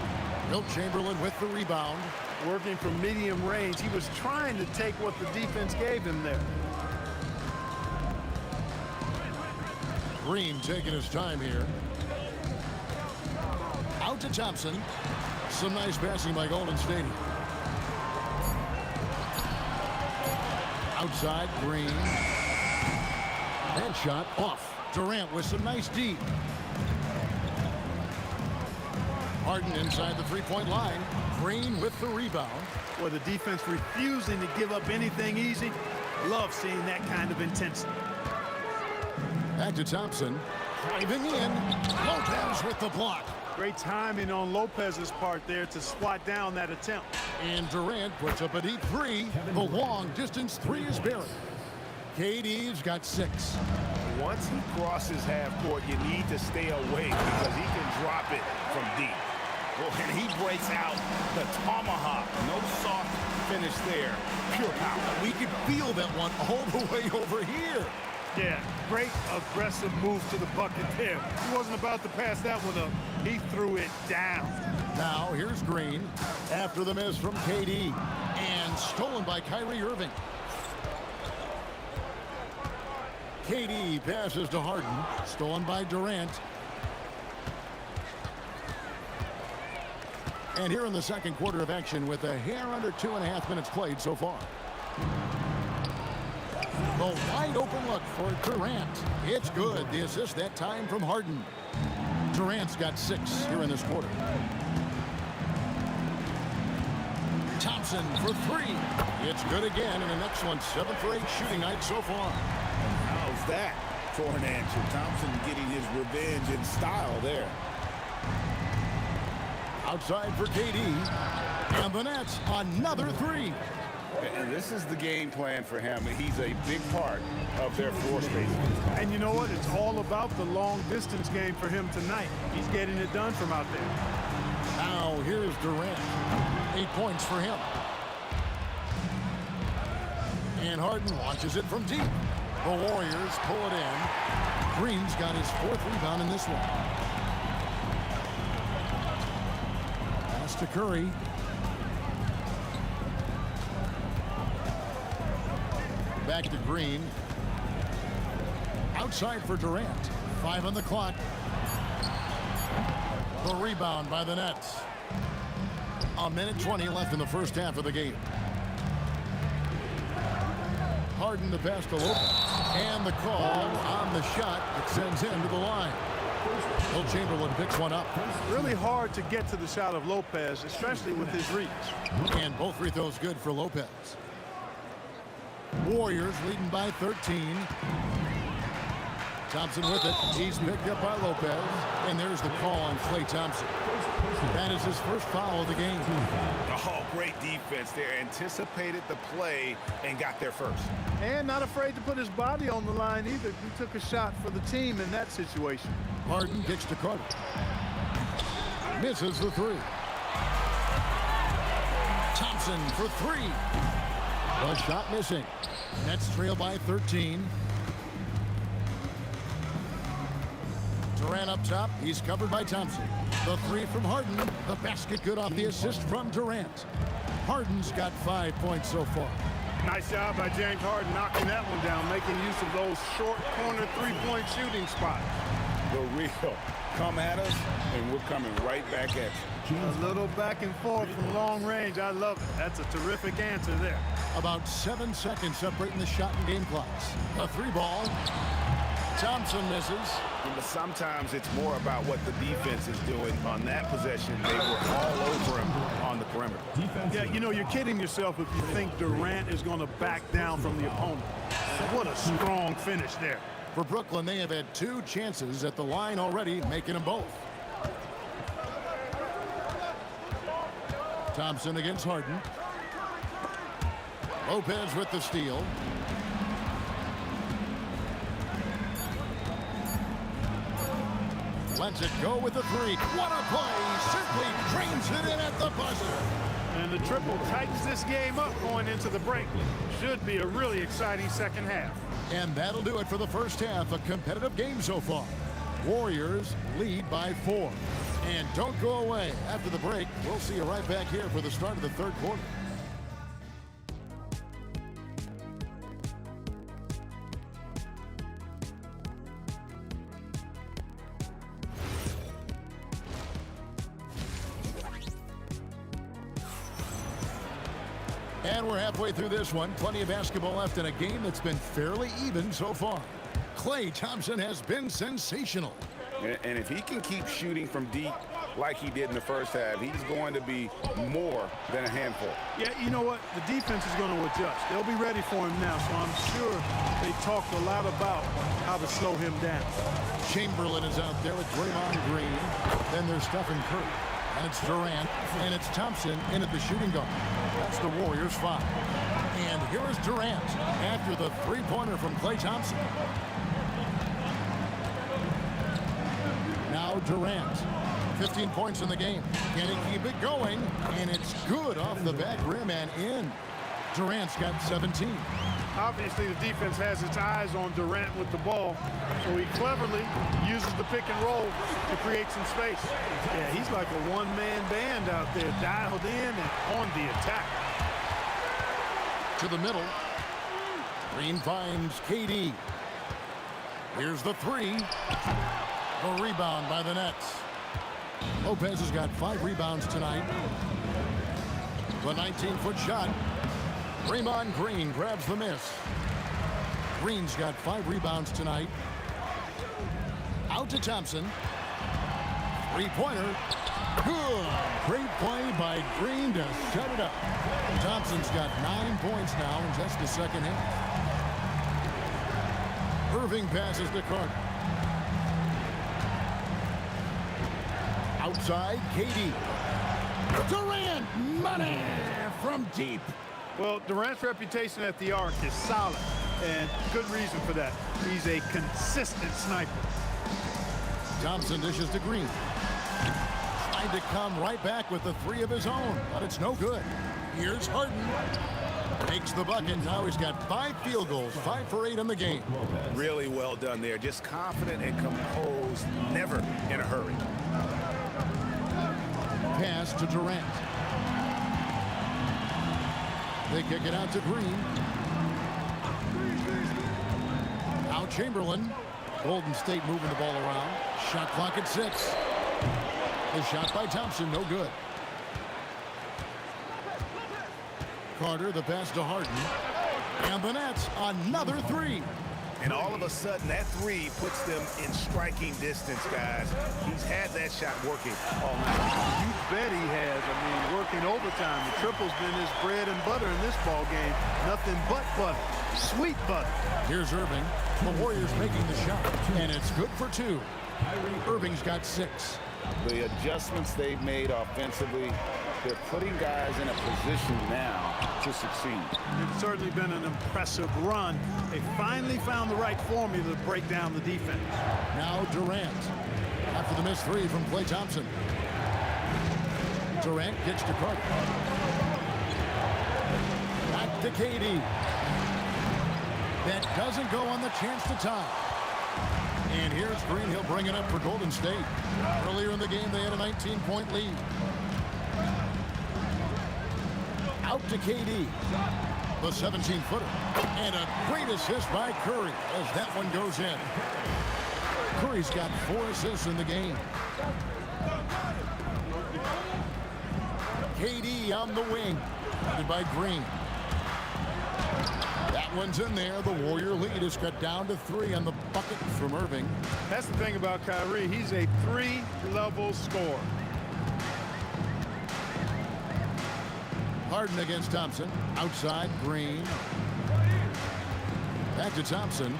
G: Wilt Chamberlain with the rebound.
J: Working from medium range. He was trying to take what the defense gave him there.
G: Green taking his time here. Out to Thompson. Some nice passing by Golden State. Outside, Green. That shot off. Durant with some nice D. Harden inside the three-point line. Green with the rebound.
J: With the defense refusing to give up anything easy. Love seeing that kind of intensity.
G: Back to Thompson. Driving in. Lopez with the block.
J: Great timing on Lopez's part there to swat down that attempt.
G: And Durant puts up a deep 3. The long-distance 3 is buried. KD's got 6.
H: Once he crosses half court, you need to stay away because he can drop it from deep. Well, and he breaks out the tomahawk. No soft finish there. Pure power.
G: We could feel that one all the way over here.
J: Yeah, great aggressive move to the bucket there. He wasn't about to pass that one up. He threw it down.
G: Now here's Green after the miss from KD. And stolen by Kyrie Irving. KD passes to Harden. Stolen by Durant. And here in the second quarter of action with a hair under 2.5 minutes played so far. The wide open look for Durant. It's good. The assist that time from Harden. Durant's got 6 here in this quarter. Thompson for 3. It's good again, and an excellent 7 for 8 shooting night so far.
H: How's that for an answer? Thompson getting his revenge in style there.
G: Outside for KD. And the Nets, another 3.
H: And this is the game plan for him. He's a big part of their floor space.
J: And you know what? It's all about the long distance game for him tonight. He's getting it done from out there.
G: Now here's Durant. 8 points for him. And Harden launches it from deep. The Warriors pull it in. Green's got his 4th rebound in this one. Pass to Curry. Back to Green. Outside for Durant. 5 on the clock. The rebound by the Nets. 1:20 left in the first half of the game. Harden the pass to Lopez. And the call on the shot that sends him to the line. Wilt Chamberlain picks one up.
J: Really hard to get to the shot of Lopez, especially with his reach.
G: And both free throws good for Lopez. Warriors leading by 13. Thompson with it. He's picked up by Lopez. And there's the call on Klay Thompson. That is his first foul of the game.
H: Oh, great defense there. Anticipated the play and got there first.
J: And not afraid to put his body on the line either. He took a shot for the team in that situation.
G: Harden kicks to Carter. Misses the 3. Thompson for 3. The shot missing. Nets trail by 13. Durant up top. He's covered by Thompson. The 3 from Harden. The basket good off the assist from Durant. Harden's got 5 points so far.
J: Nice job by James Harden knocking that one down, making use of those short corner three-point shooting spots.
H: The real. Come at us, and we're coming right back at you.
J: A little back and forth from long range. I love it. That's a terrific answer there.
G: About 7 seconds separating the shot and game clocks. A 3 ball. Thompson misses.
H: But sometimes it's more about what the defense is doing. On that possession, they were all over him on the perimeter.
J: Yeah, you know, you're kidding yourself if you think Durant is going to back down from the opponent. What a strong finish there.
G: For Brooklyn, they have had 2 chances at the line already, making them both. Thompson against Harden. Lopez with the steal. Lets it go with the 3. What a play! Simply drains it in at the buzzer.
J: And the triple tightens this game up going into the break. Should be a really exciting second half.
G: And that'll do it for the first half. A competitive game so far. Warriors lead by 4. And don't go away. After the break, we'll see you right back here for the start of the third quarter. And we're halfway through this one. Plenty of basketball left in a game that's been fairly even so far. Klay Thompson has been sensational.
H: And if he can keep shooting from deep like he did in the first half, he's going to be more than a handful.
J: Yeah, you know what? The defense is going to adjust. They'll be ready for him now, so I'm sure they talked a lot about how to slow him down.
G: Chamberlain is out there with Draymond Green. Then there's Stephen Curry. And it's Durant. And it's Thompson in at the shooting guard. That's the Warriors 5. And here is Durant after the 3-pointer from Klay Thompson. Now Durant. 15 points in the game. Can he keep it going? And it's good off the back rim and in. Durant's got 17.
J: Obviously, the defense has its eyes on Durant with the ball, so he cleverly uses the pick and roll to create some space. Yeah, he's like a one-man band out there, dialed in and on the attack.
G: To the middle. Green finds KD. Here's the 3. The rebound by the Nets. Lopez has got 5 rebounds tonight. The 19-foot shot. Draymond Green grabs the miss. Green's got 5 rebounds tonight. Out to Thompson. 3-pointer. Good. Great play by Green to shut it up. Thompson's got 9 points now in just the second half. Irving passes to Carter. Outside, KD. Durant, money from deep.
J: Well, Durant's reputation at the arc is solid, and good reason for that. He's a consistent sniper.
G: Thompson dishes to Green. Tried to come right back with the 3 of his own, but it's no good. Here's Harden. Makes the bucket. Now he's got 5 field goals, 5 for 8 in the game.
H: Really well done there. Just confident and composed, never in a hurry.
G: Pass to Durant. They kick it out to Green. Now Chamberlain. Golden State moving the ball around. Shot clock at 6. The shot by Thompson, no good. Carter, the pass to Harden. And the Nets, another 3.
H: And all of a sudden, that 3 puts them in striking distance, guys. He's had that shot working all night.
J: You bet he has. I mean, working overtime. The triple's been his bread and butter in this ball game. Nothing but butter. Sweet butter.
G: Here's Irving. The Warriors making the shot. And it's good for 2. Irving's got 6.
H: The adjustments they've made offensively, they're putting guys in a position now to succeed.
J: It's certainly been an impressive run. They finally found the right formula to break down the defense.
G: Now Durant. After the missed 3 from Klay Thompson. Durant gets to Carter. Back to KD. That doesn't go on the chance to tie. And here's Green. He'll bring it up for Golden State. Earlier in the game, they had a 19-point lead. Out to KD. The 17-footer. And a great assist by Curry as that one goes in. Curry's got 4 assists in the game. KD on the wing. Guarded by Green. That one's in there. The Warrior lead is cut down to 3 on the bucket from Irving.
J: That's the thing about Kyrie. He's a 3-level scorer.
G: Harden against Thompson. Outside, Green. Back to Thompson.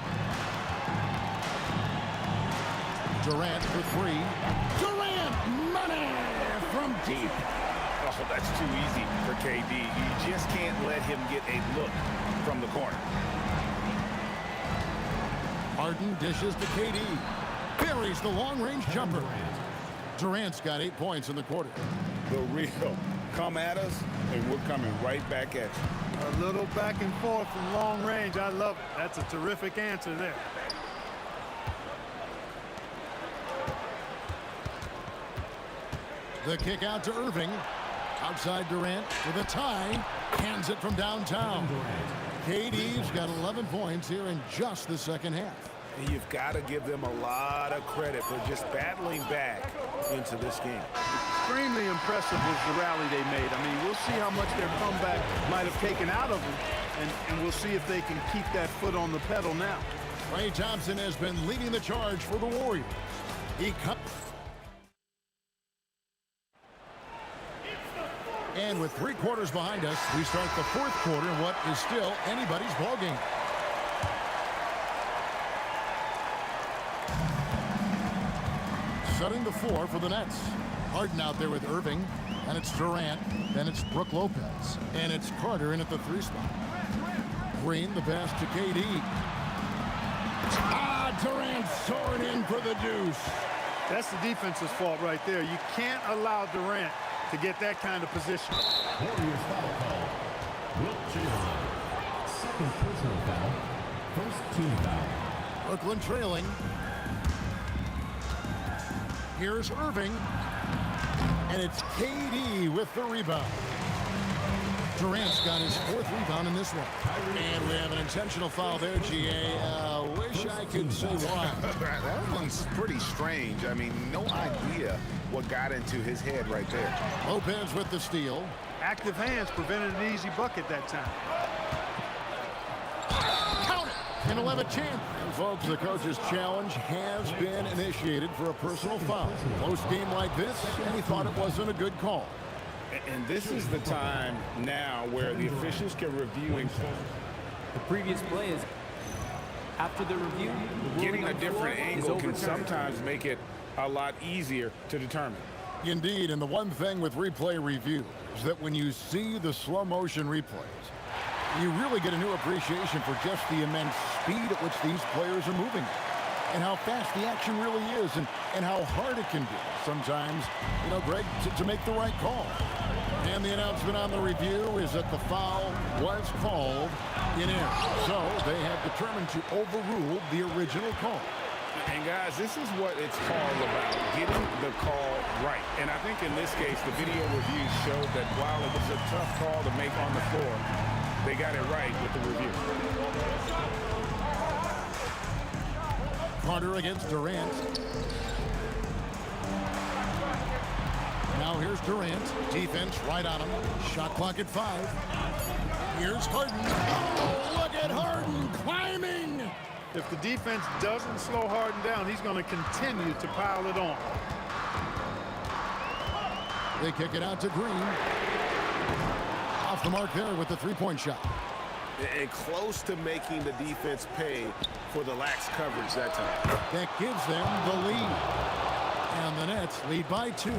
G: Durant for 3. Durant, money from deep.
H: Oh, that's too easy for KD. You just can't let him get a look from the corner.
G: Harden dishes to KD. Buries the long-range jumper. Durant's got 8 points in the quarter.
H: The real come at us, and we're coming right back at you.
J: A little back and forth from long range. I love it. That's a terrific answer there.
G: The kick out to Irving. Outside Durant with a tie. Hands it from downtown. KD's got 11 points here in just the second half.
H: And you've got to give them a lot of credit for just battling back into this game.
J: Extremely impressive was the rally they made. I mean, we'll see how much their comeback might have taken out of them, and we'll see if they can keep that foot on the pedal now.
G: Klay Thompson has been leading the charge for the Warriors. He cut. And with 3 quarters behind us, we start the 4th quarter in what is still anybody's ballgame. Setting the floor for the Nets. Harden out there with Irving, and it's Durant, then it's Brook Lopez, and it's Carter in at the 3 spot. Green, the pass to KD. Durant soaring in for the deuce.
J: That's the defense's fault right there. You can't allow Durant to get that kind of position.
F: Warriors foul call. Wilt Chamberlain. Second personal foul. First team foul.
G: Brooklyn trailing. Here's Irving. And it's KD with the rebound. Durant's got his 4th rebound in this one. And we have an intentional foul there, GA. Wish I could say why.
H: That one's pretty strange. I mean, no idea what got into his head right there.
G: Lopez with the steal.
J: Active hands prevented an easy bucket that time.
G: Count it! And he'll have a chance. And folks, the coach's challenge has been initiated for a personal foul. Close game like this, and he thought it wasn't a good call.
H: And this is the time now where the officials can review.
K: The previous play is after the review.
H: Getting a different angle can sometimes make it a lot easier to determine.
G: Indeed, and the one thing with replay review is that when you see the slow motion replays, you really get a new appreciation for just the immense speed at which these players are moving and how fast the action really is and how hard it can be sometimes, you know, Greg, to make the right call. And the announcement on the review is that the foul was called in air. So they have determined to overrule the original call.
H: And guys, this is what it's all about, getting the call right. And I think in this case, the video review showed that while it was a tough call to make on the floor, they got it right with the review.
G: Carter against Durant. Now here's Durant. Defense right on him. Shot clock at 5. Here's Harden. Oh, look at Harden climbing.
J: If the defense doesn't slow Harden down, he's going to continue to pile it on.
G: They kick it out to Green. Off the mark there with the 3-point shot.
H: And close to making the defense pay for the lax coverage that time.
G: That gives them the lead. And the Nets lead by 2.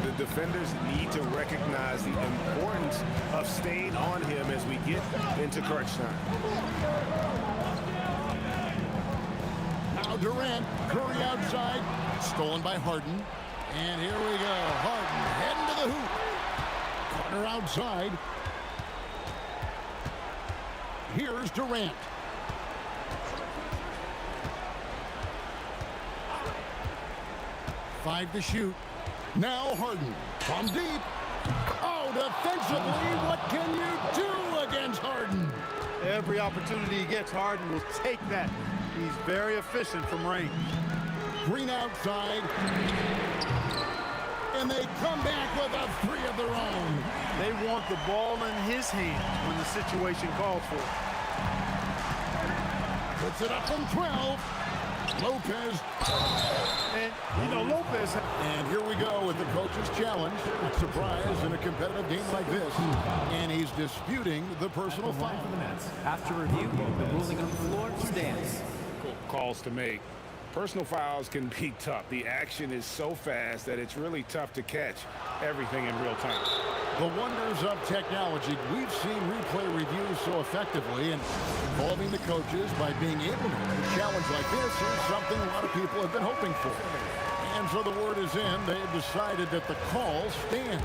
H: The defenders need to recognize the importance of staying on him as we get into crunch time.
G: Now Durant, Curry outside, stolen by Harden. And here we go. Harden heading to the hoop. Carter outside. Here's Durant. Five to shoot. Now Harden from deep. Oh, defensively, what can you do against Harden?
J: Every opportunity he gets, Harden will take that. He's very efficient from range.
G: Green outside. And they come back with a 3 of their own.
J: They want the ball in his hand when the situation calls for it.
G: Puts it up from 12. Lopez.
J: And, you know, Lopez.
G: And here we go with the coach's challenge. Not surprise in a competitive game like this. And he's disputing the personal foul.
K: For the Nets. After review, the ruling on the floor stands.
H: Calls to make. Personal fouls can be tough. The action is so fast that it's really tough to catch everything in real time.
G: The wonders of technology. We've seen replay reviews so effectively, and involving the coaches by being able to win a challenge like this is something a lot of people have been hoping for. And so the word is in. They have decided that the call stands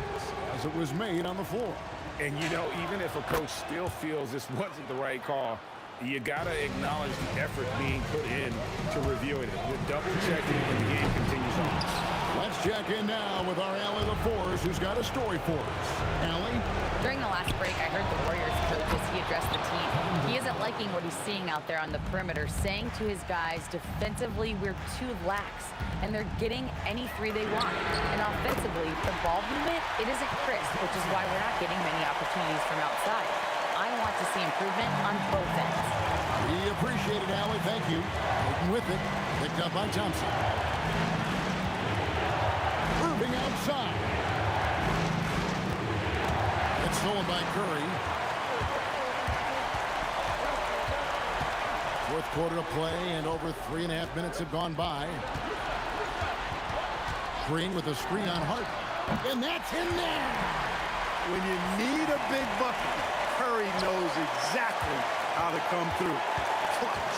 G: as it was made on the floor.
H: And, you know, even if a coach still feels this wasn't the right call, you got to acknowledge the effort being put in to reviewing it. You're double-checking when the game continues on.
G: Let's check in now with our Allie LaForce, who's got a story for us. Allie?
I: During the last break, I heard the Warriors coach as he addressed the team. He isn't liking what he's seeing out there on the perimeter, saying to his guys, defensively, we're too lax, and they're getting any three they want. And offensively, the ball movement, it isn't crisp, which is why we're not getting many opportunities from outside. I want to see improvement on both ends.
G: We appreciate it, Allie. Thank you. Taking with it. Picked up by Thompson. Irving outside. It's stolen by Curry. Fourth quarter of play, and over 3.5 minutes have gone by. Green with a screen on Hart. And that's in there!
E: When you need a big bucket, Curry knows exactly how to come through. Clutch.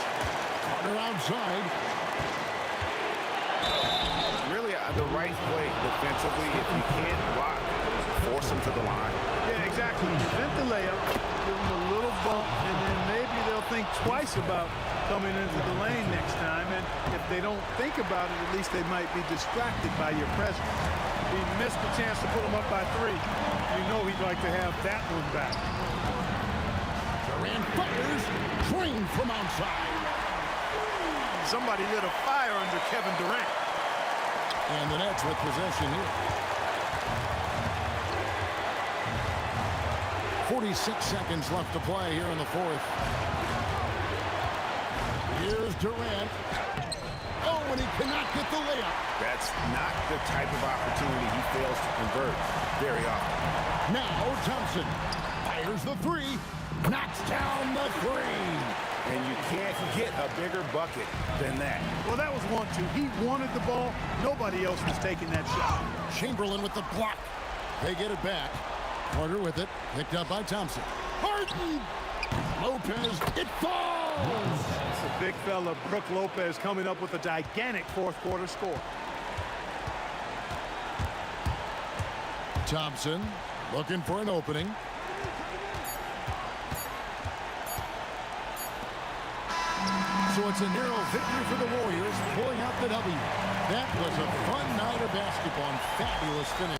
G: Carter outside.
H: Really, the right play defensively. If you can't block, force him to the line.
E: Yeah, exactly. Prevent the layup, give them a little bump, and then maybe they'll think twice about coming into the lane next time. And if they don't think about it, at least they might be distracted by your presence. He missed the chance to put them up by 3. You know he'd like to have that one back.
G: Durant fires. Green from outside.
E: Somebody lit a fire under Kevin Durant.
G: And the Nets with possession here. 46 seconds left to play here in the fourth. Here's Durant. Oh, and he cannot get the layup.
H: That's not the type of opportunity he fails to convert very often.
G: Now Thompson fires the 3. Knocks down the 3.
H: And you can't get a bigger bucket than that.
E: Well, that was 1-2. He wanted the ball. Nobody else was taking that shot.
G: Chamberlain with the block. They get it back. Carter with it. Picked up by Thompson. Harden. Lopez. It falls.
E: It's a big fella, Brook Lopez, coming up with a gigantic fourth quarter score.
G: Thompson looking for an opening. So it's a narrow victory for the Warriors, pulling out the W. That was a fun night of basketball and fabulous finish.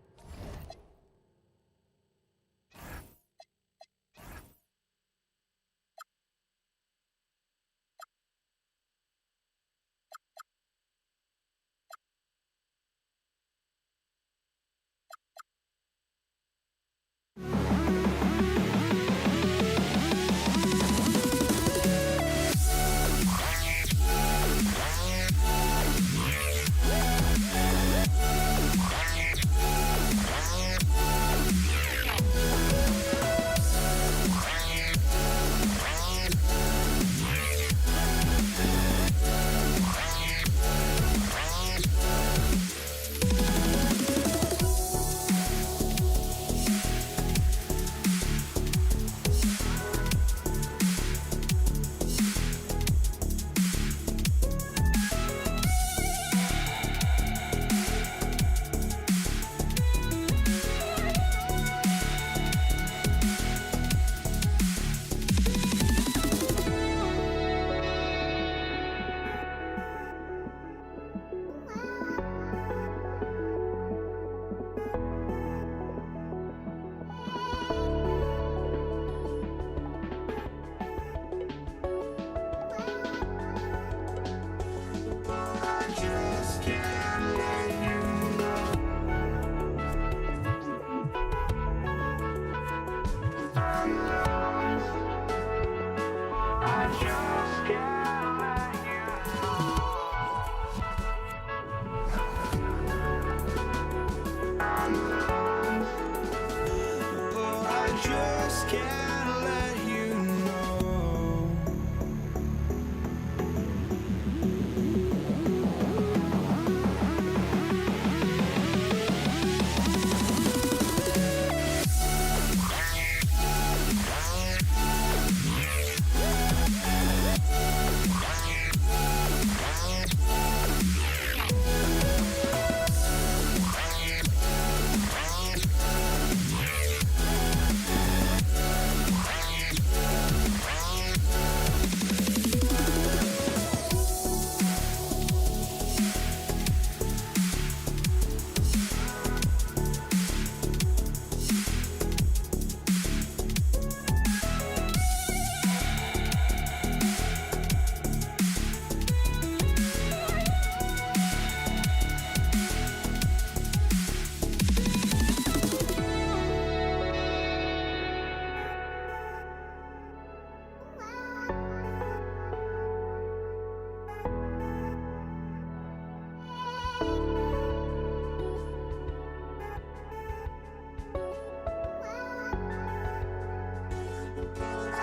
A: I just can't just can't let you know.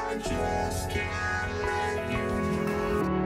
A: I just can't let you know.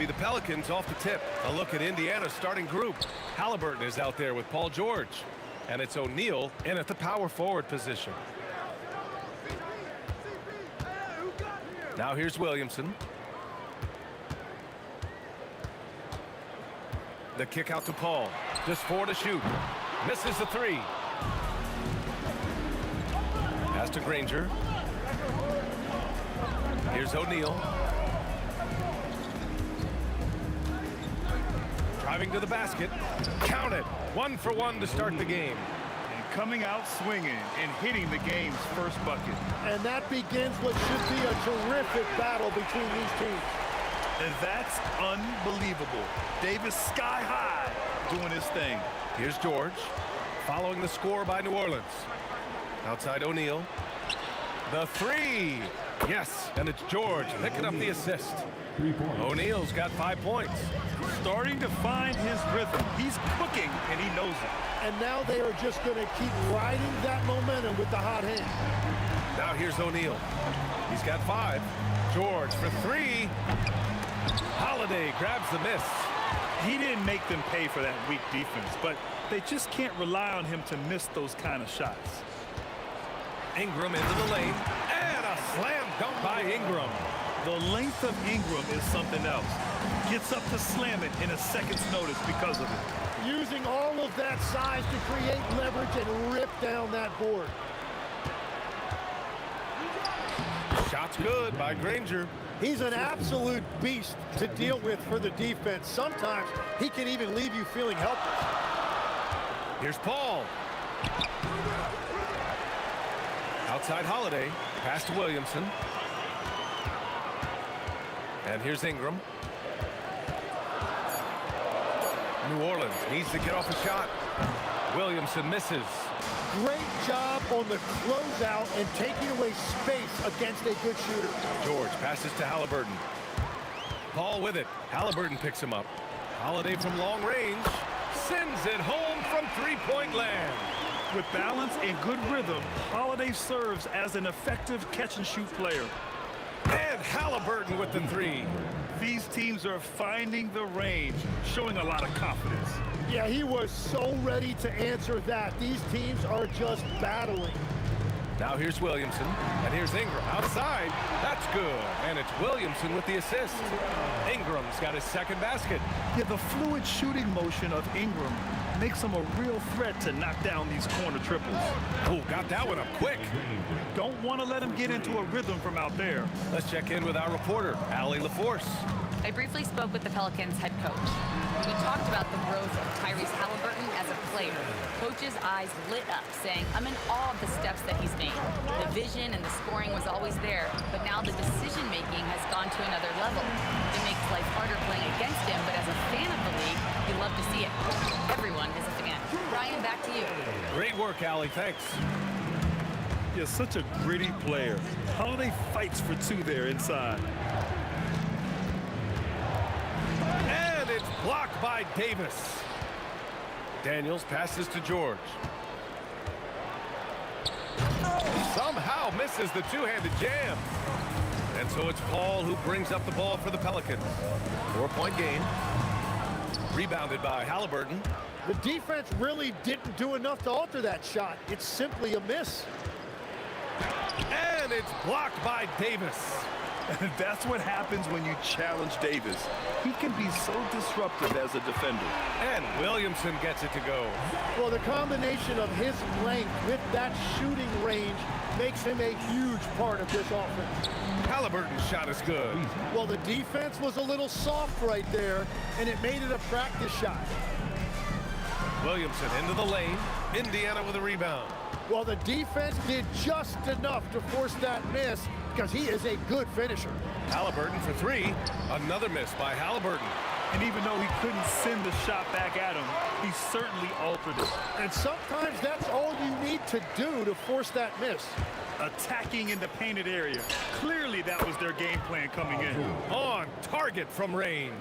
C: be the Pelicans off the tip. A look at Indiana's starting group. Halliburton is out there with Paul George. And it's O'Neal in at the power forward position. Now here's Williamson. The kick out to Paul. Just 4 to shoot. Misses the 3. Pass to Granger. Here's O'Neal. Driving to the basket. Count it. 1 for 1 to start the game.
H: And coming out swinging and hitting the game's first bucket.
G: And that begins what should be a terrific battle between these teams.
H: And that's unbelievable. Davis sky high doing his thing.
C: Here's George. Following the score by New Orleans. Outside O'Neal. The 3. Yes, and it's George picking up the assist. O'Neal's got 5 points.
H: Starting to find his rhythm. He's cooking, and he knows it.
G: And now they are just going to keep riding that momentum with the hot hand.
C: Now here's O'Neal. He's got 5. George for 3. Holiday grabs the miss.
H: He didn't make them pay for that weak defense, but they just can't rely on him to miss those kind of shots.
C: Ingram into the lane, and a slam dunk by Ingram.
H: The length of Ingram is something else. Gets up to slam it in a second's notice because of it.
G: Using all of that size to create leverage and rip down that board.
C: Shot's good by Granger.
G: He's an absolute beast to deal with for the defense. Sometimes he can even leave you feeling helpless.
C: Here's Paul. Outside Holiday. Pass to Williamson. And here's Ingram. New Orleans needs to get off a shot. Williamson misses.
G: Great job on the closeout and taking away space against a good shooter.
C: George passes to Halliburton. Paul with it. Halliburton picks him up. Holiday from long range. Sends it home from three-point land.
H: With balance and good rhythm, Holiday serves as an effective catch-and-shoot player.
C: And Halliburton with the 3.
H: These teams are finding the range, showing a lot of confidence.
G: Yeah, he was so ready to answer that. These teams are just battling.
C: Now here's Williamson, and here's Ingram outside. That's good, and it's Williamson with the assist. Ingram's got his second basket.
H: Yeah, the fluid shooting motion of Ingram makes him a real threat to knock down these corner triples.
C: Oh, got that one up quick.
H: Don't want to let him get into a rhythm from out there.
C: Let's check in with our reporter, Allie LaForce.
I: I briefly spoke with the Pelicans head coach. We talked about the growth of Tyrese Halliburton as a player. Coach's eyes lit up, saying, I'm in awe of the steps that he's made. The vision and the scoring was always there, but now the decision-making has gone to another level. It makes life harder playing against him, but as a fan of the league, you love to see it. Everyone is a fan. Brian, back to you.
C: Great work, Allie. Thanks.
H: Yeah, such a gritty player. Holiday fights for 2 there inside.
C: And it's blocked by Davis. Daniels passes to George. Somehow misses the two-handed jam. And so it's Paul who brings up the ball for the Pelicans. 4-point game. Rebounded by Halliburton.
G: The defense really didn't do enough to alter that shot. It's simply a miss.
C: And it's blocked by Davis.
H: That's what happens when you challenge Davis. He can be so disruptive as a defender.
C: And Williamson gets it to go.
G: Well, the combination of his length with that shooting range makes him a huge part of this offense.
C: Halliburton's shot is good.
G: Well, the defense was a little soft right there, and it made it a practice shot.
C: Williamson into the lane. Indiana with a rebound.
G: Well, the defense did just enough to force that miss because he is a good finisher.
C: Halliburton for 3. Another miss by Halliburton.
H: And even though he couldn't send the shot back at him, he certainly altered it.
G: And sometimes that's all you need to do to force that miss.
H: Attacking in the painted area. Clearly that was their game plan coming in.
C: On target from range.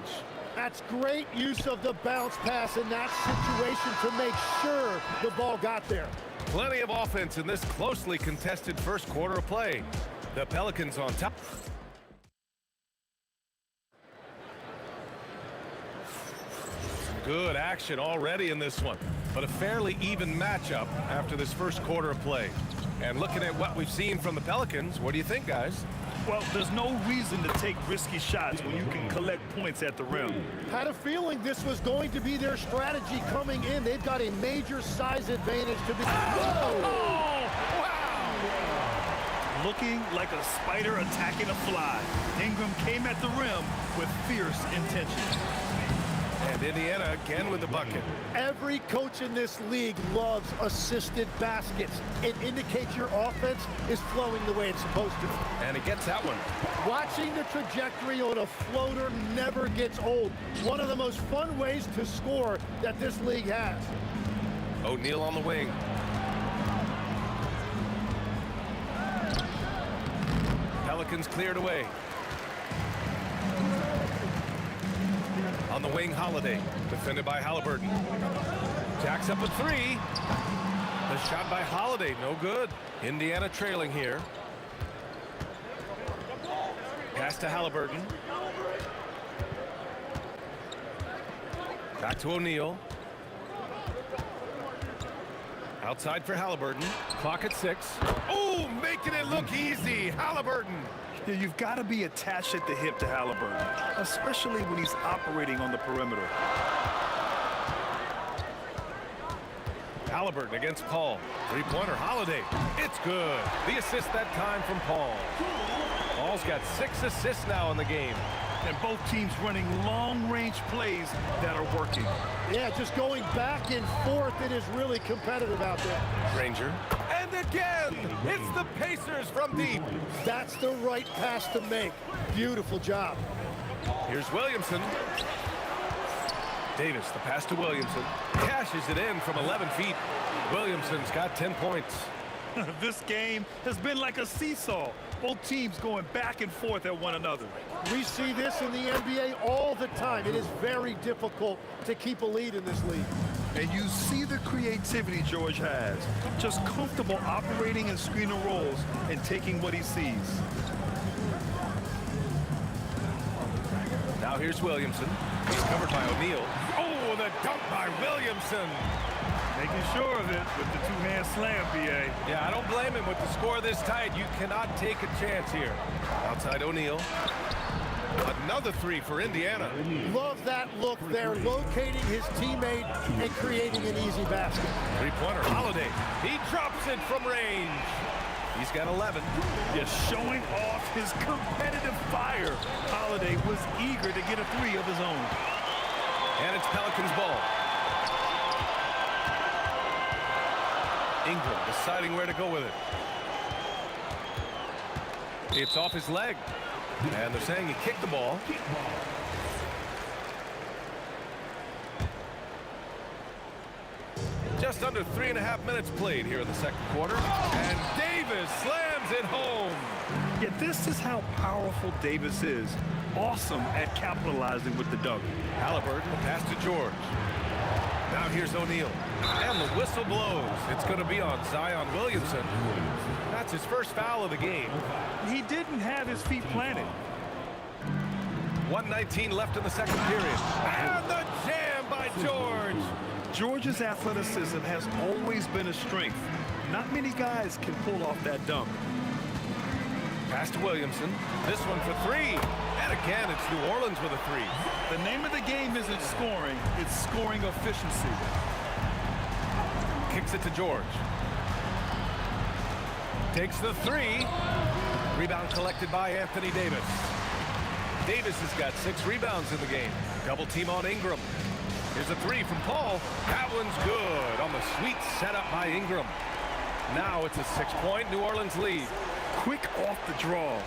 G: That's great use of the bounce pass in that situation to make sure the ball got there.
C: Plenty of offense in this closely contested first quarter of play. The Pelicans on top. good action already in this one, but a fairly even matchup after this first quarter of play. And looking at what we've seen from the Pelicans, what do you think, guys?
H: Well, there's no reason to take risky shots when you can collect points at the rim.
G: Had a feeling this was going to be their strategy coming in. They've got a major size advantage to be. Whoa!
H: Oh, wow! Looking like a spider attacking a fly. Ingram came at the rim with fierce intention.
C: And Indiana again with the bucket.
G: Every coach in this league loves assisted baskets. It indicates your offense is flowing the way it's supposed to.
C: And he gets that one.
G: Watching the trajectory on a floater never gets old. One of the most fun ways to score that this league has.
C: O'Neal on the wing. Pelicans cleared away. On the wing, Holiday, defended by Halliburton. Jacks up a three. The shot by Holiday, no good. Indiana trailing here. Pass to Halliburton. Back to O'Neal. Outside for Halliburton. Clock at 6. Oh, making it look easy. Halliburton.
H: Yeah, you've got to be attached at the hip to Halliburton, especially when he's operating on the perimeter.
C: Halliburton against Paul. Three-pointer, Holiday. It's good. The assist that time from Paul. Paul's got 6 assists now in the game.
H: And both teams running long-range plays that are working.
G: Yeah, just going back and forth. It is really competitive out there.
C: Granger. And again, it's the Pacers from deep.
G: That's the right pass to make. Beautiful job.
C: Here's Williamson. Davis, the pass to Williamson. Cashes it in from 11 feet. Williamson's got 10 points.
H: This game has been like a seesaw. Both teams going back and forth at one another.
G: We see this in the NBA all the time. It is very difficult to keep a lead in this league.
H: And you see the creativity George has. Just comfortable operating in screen and rolls and taking what he sees.
C: Now here's Williamson. He's covered by O'Neal. Oh, the dunk by Williamson.
H: Making sure of it with the two-hand slam, B.A.
C: Yeah, I don't blame him with the score this tight. You cannot take a chance here. Outside O'Neal. Another three for Indiana.
G: Love that look there, locating his teammate and creating an easy basket.
C: Three-pointer, Holiday. He drops it from range. He's got 11.
H: Just showing off his competitive fire. Holiday was eager to get a three of his own.
C: And it's Pelicans ball. Ingram deciding where to go with it. It's off his leg. And they're saying he kicked the ball. Just under 3.5 minutes played here in the second quarter. And Davis slams it home.
H: Yeah, this is how powerful Davis is. Awesome at capitalizing with the dunk.
C: Halliburton, the pass to George. Now here's O'Neal. And the whistle blows. It's going to be on Zion Williamson. That's his first foul of the game.
H: He didn't have his feet planted.
C: 1:19 left in the second period. And the jam by George.
H: George's athleticism has always been a strength. Not many guys can pull off that dunk.
C: Pass to Williamson. This one for three. And again, it's New Orleans with a three.
H: The name of the game isn't scoring, it's scoring efficiency.
C: Kicks it to George. Takes the three. Rebound collected by Anthony Davis. Davis has got 6 rebounds in the game. Double team on Ingram. Here's a three from Paul. That one's good on the sweet setup by Ingram. Now it's a 6-point New Orleans lead.
H: Quick off the draw.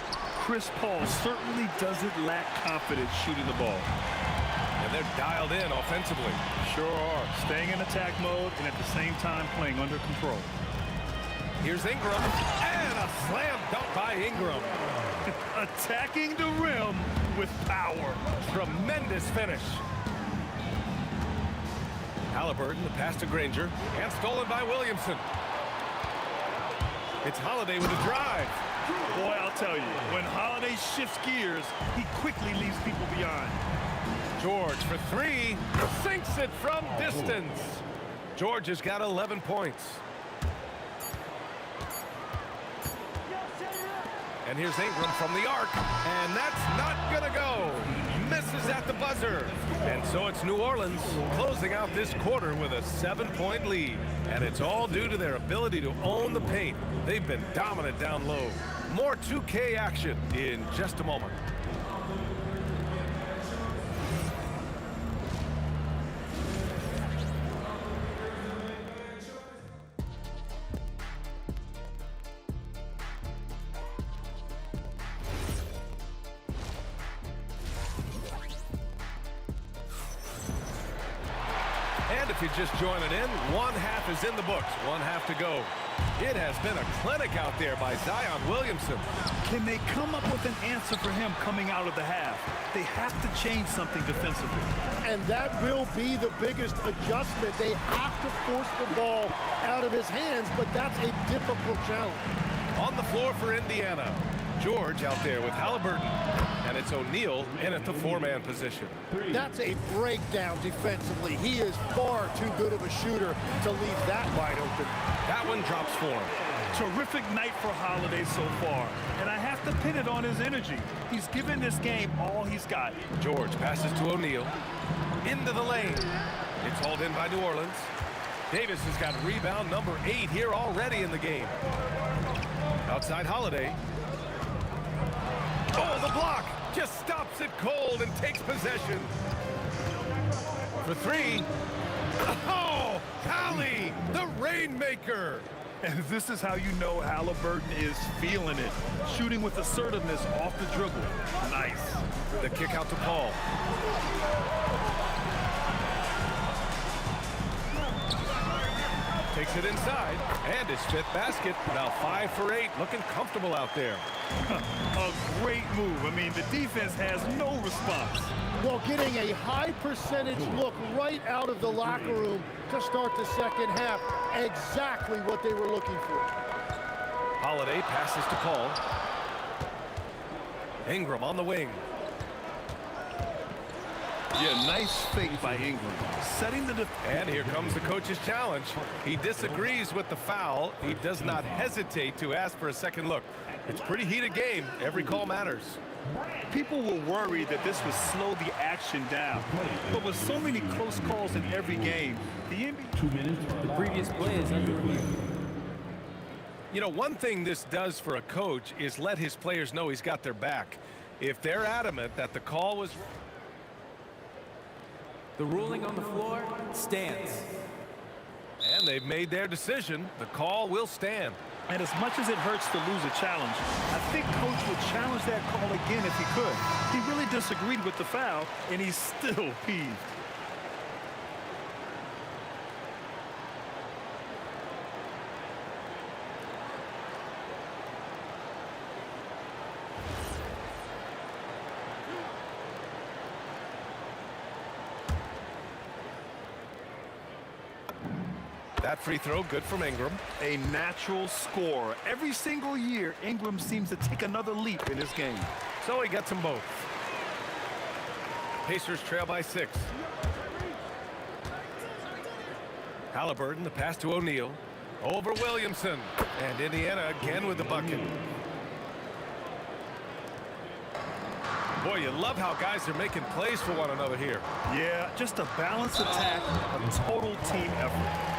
H: Chris Paul certainly doesn't lack confidence shooting the ball.
C: And they're dialed in offensively.
H: Sure are. Staying in attack mode and at the same time playing under control.
C: Here's Ingram. And a slam dunk by Ingram.
H: Attacking the rim with power.
C: Tremendous finish. Halliburton, the pass to Granger. And stolen by Williamson. It's Holiday with a drive.
H: Boy, I'll tell you, when Holiday shifts gears, he quickly leaves people behind.
C: George for three. Sinks it from distance. George has got 11 points. And here's Ingram from the arc. And that's not going to go. Misses at the buzzer. And so it's New Orleans closing out this quarter with a 7-point lead. And it's all due to their ability to own the paint. They've been dominant down low. More 2K action in just a moment. And if you're just joining in, one half is in the books, one half to go. It has been a clinic out there by Zion Williamson.
E: Can they come up with an answer for him coming out of the half? They have to change something defensively.
G: And that will be the biggest adjustment. They have to force the ball out of his hands, but that's a difficult challenge.
C: On the floor for Indiana, George out there with Halliburton. And it's O'Neal in at the four-man position.
G: That's a breakdown defensively. He is far too good of a shooter to leave that wide open.
C: That one drops for him.
E: Terrific night for Holiday so far, and I have to pin it on his energy. He's given this game all he's got.
C: George passes to O'Neal. Into the lane. It's hauled in by New Orleans. Davis has got rebound number 8 here already in the game. Outside Holiday. Oh, the block just stops it cold and takes possession. For three. Oh, Hallie, the Rainmaker.
E: And this is how you know Halliburton is feeling it. Shooting with assertiveness off the dribble. Nice.
C: The kick out to Paul. Takes it inside, and his 5th basket. Now 5 for 8, looking comfortable out there.
E: A great move. I mean, the defense has no response.
G: Well, getting a high percentage look right out of the locker room to start the second half. Exactly what they were looking for.
C: Holiday passes to Paul. Ingram on the wing.
E: Yeah, nice fake by Ingram. Setting the
C: and here comes the coach's challenge. He disagrees with the foul. He does not hesitate to ask for a second look. It's a pretty heated game. Every call matters.
E: People were worried that this would slow the action down. But with so many close calls in every game, the NBA...
F: 2 minutes.
K: The previous play is under review.
C: You know, one thing this does for a coach is let his players know he's got their back. If they're adamant that the call was...
K: The ruling on the floor stands.
C: And they've made their decision. The call will stand.
E: And as much as it hurts to lose a challenge, I think Coach would challenge that call again if he could. He really disagreed with the foul, and he's still peeved.
C: That free throw, good from Ingram.
E: A natural scorer. Every single year, Ingram seems to take another leap in his game.
C: So he gets them both. Pacers trail by 6. Halliburton, the pass to O'Neal. Over Williamson. And Indiana again with the bucket. Boy, you love how guys are making plays for one another here.
E: Yeah, just a balanced attack, a total team effort.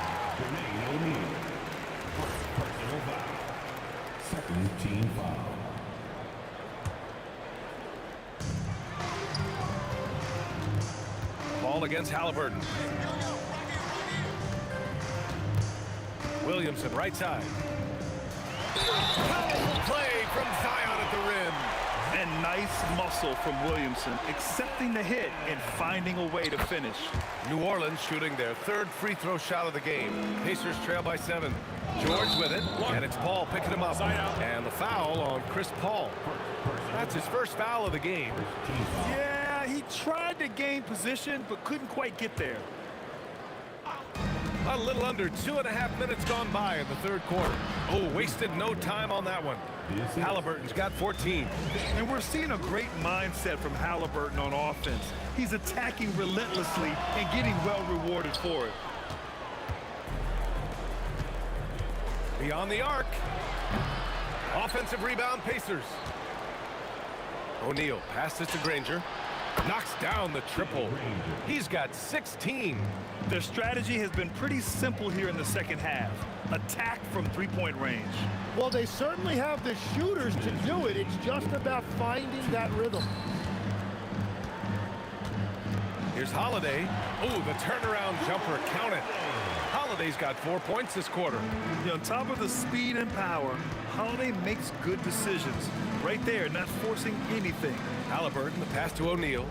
F: Personal foul. Second team foul.
C: Ball against Halliburton. Williamson, right side. Powerful play from Zion at the rim.
E: And nice muscle from Williamson, accepting the hit and finding a way to finish.
C: New Orleans shooting their 3rd free throw shot of the game. Pacers trail by 7. George with it, and it's Paul picking him up. And the foul on Chris Paul. That's his first foul of the game.
E: Yeah, he tried to gain position, but couldn't quite get there.
C: A little under 2.5 minutes gone by in the third quarter. Oh, wasted no time on that one. Halliburton's got 14.
L: And we're seeing a great mindset from Halliburton on offense. He's attacking relentlessly and getting well rewarded for it.
C: Beyond the arc. Offensive rebound, Pacers. O'Neal passes it to Granger. Knocks down the triple. He's got 16.
L: Their strategy has been pretty simple here in the second half. Attack from three-point range.
G: Well, they certainly have the shooters to do it. It's just about finding that rhythm.
C: Here's Holiday. Oh, the turnaround jumper, count it. Holiday's got 4 points this quarter.
L: On top of the speed and power, Holiday makes good decisions. Right there, not forcing anything.
C: Halliburton, the pass to O'Neal.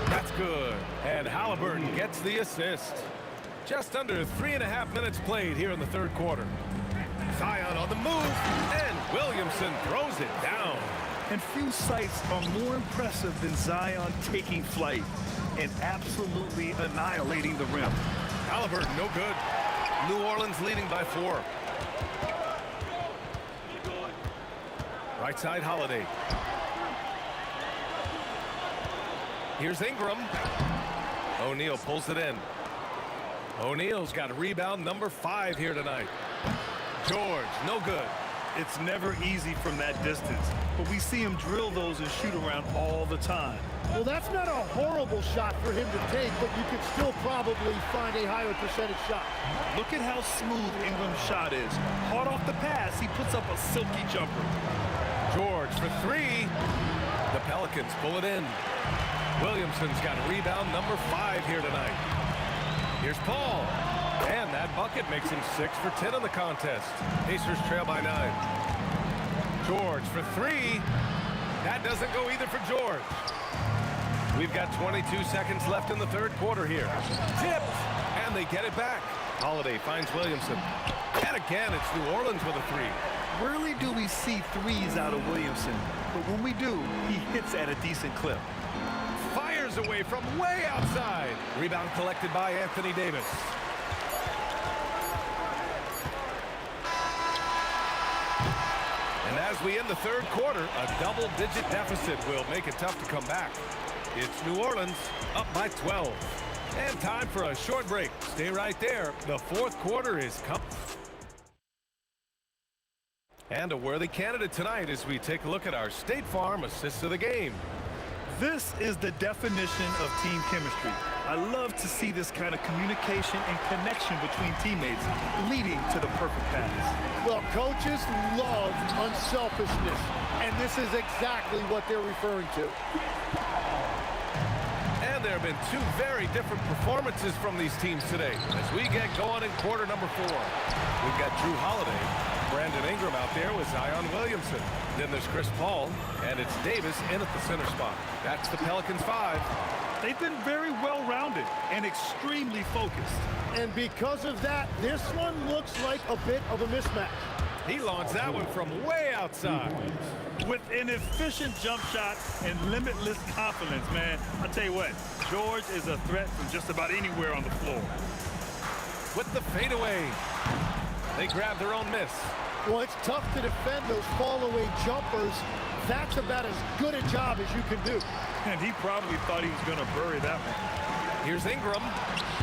C: That's good. And Halliburton gets the assist. Just under 3.5 minutes played here in the third quarter. Zion on the move, and Williamson throws it down.
L: And few sights are more impressive than Zion taking flight and absolutely annihilating the rim.
C: Halliburton, no good. New Orleans leading by 4. Right side, Holiday. Here's Ingram. O'Neal pulls it in. O'Neal's got a rebound number 5 here tonight. George, no good.
L: It's never easy from that distance, but we see him drill those and shoot around all the time.
G: Well, that's not a horrible shot for him to take, but you could still probably find a higher percentage shot.
L: Look at how smooth Ingram's shot is. Hard off the pass, he puts up a silky jumper.
C: George for 3. The Pelicans pull it in. Williamson's got a rebound number 5 here tonight. Here's Paul. And that bucket makes him 6 for 10 in the contest. Pacers trail by 9. George for 3. That doesn't go either for George. We've got 22 seconds left in the third quarter here. Tipped, and they get it back. Holiday finds Williamson. And again, it's New Orleans with a 3.
L: Rarely do we see threes out of Williamson, but when we do, he hits at a decent clip.
C: Fires away from way outside. Rebound collected by Anthony Davis. And as we end the third quarter, a double-digit deficit will make it tough to come back. It's New Orleans up by 12. And time for a short break. Stay right there. The fourth quarter is coming. And a worthy candidate tonight as we take a look at our State Farm assist of the game.
L: This is the definition of team chemistry. I love to see this kind of communication and connection between teammates leading to the perfect pass.
G: Well, coaches love unselfishness, and this is exactly what they're referring to.
C: And there have been 2 very different performances from these teams today as we get going in quarter number 4. We've got Drew Holiday, Brandon Ingram out there with Zion Williamson. Then there's Chris Paul, and it's Davis in at the center spot. That's the Pelicans 5.
L: They've been very well-rounded and extremely focused.
G: And because of that, this one looks like a bit of a mismatch.
C: He launched that one from way outside.
L: With an efficient jump shot and limitless confidence, man. I'll tell you what, George is a threat from just about anywhere on the floor.
C: With the fadeaway. They grab their own miss.
G: Well, it's tough to defend those fall-away jumpers. That's about as good a job as you can do.
L: And he probably thought he was going to bury that one.
C: Here's Ingram.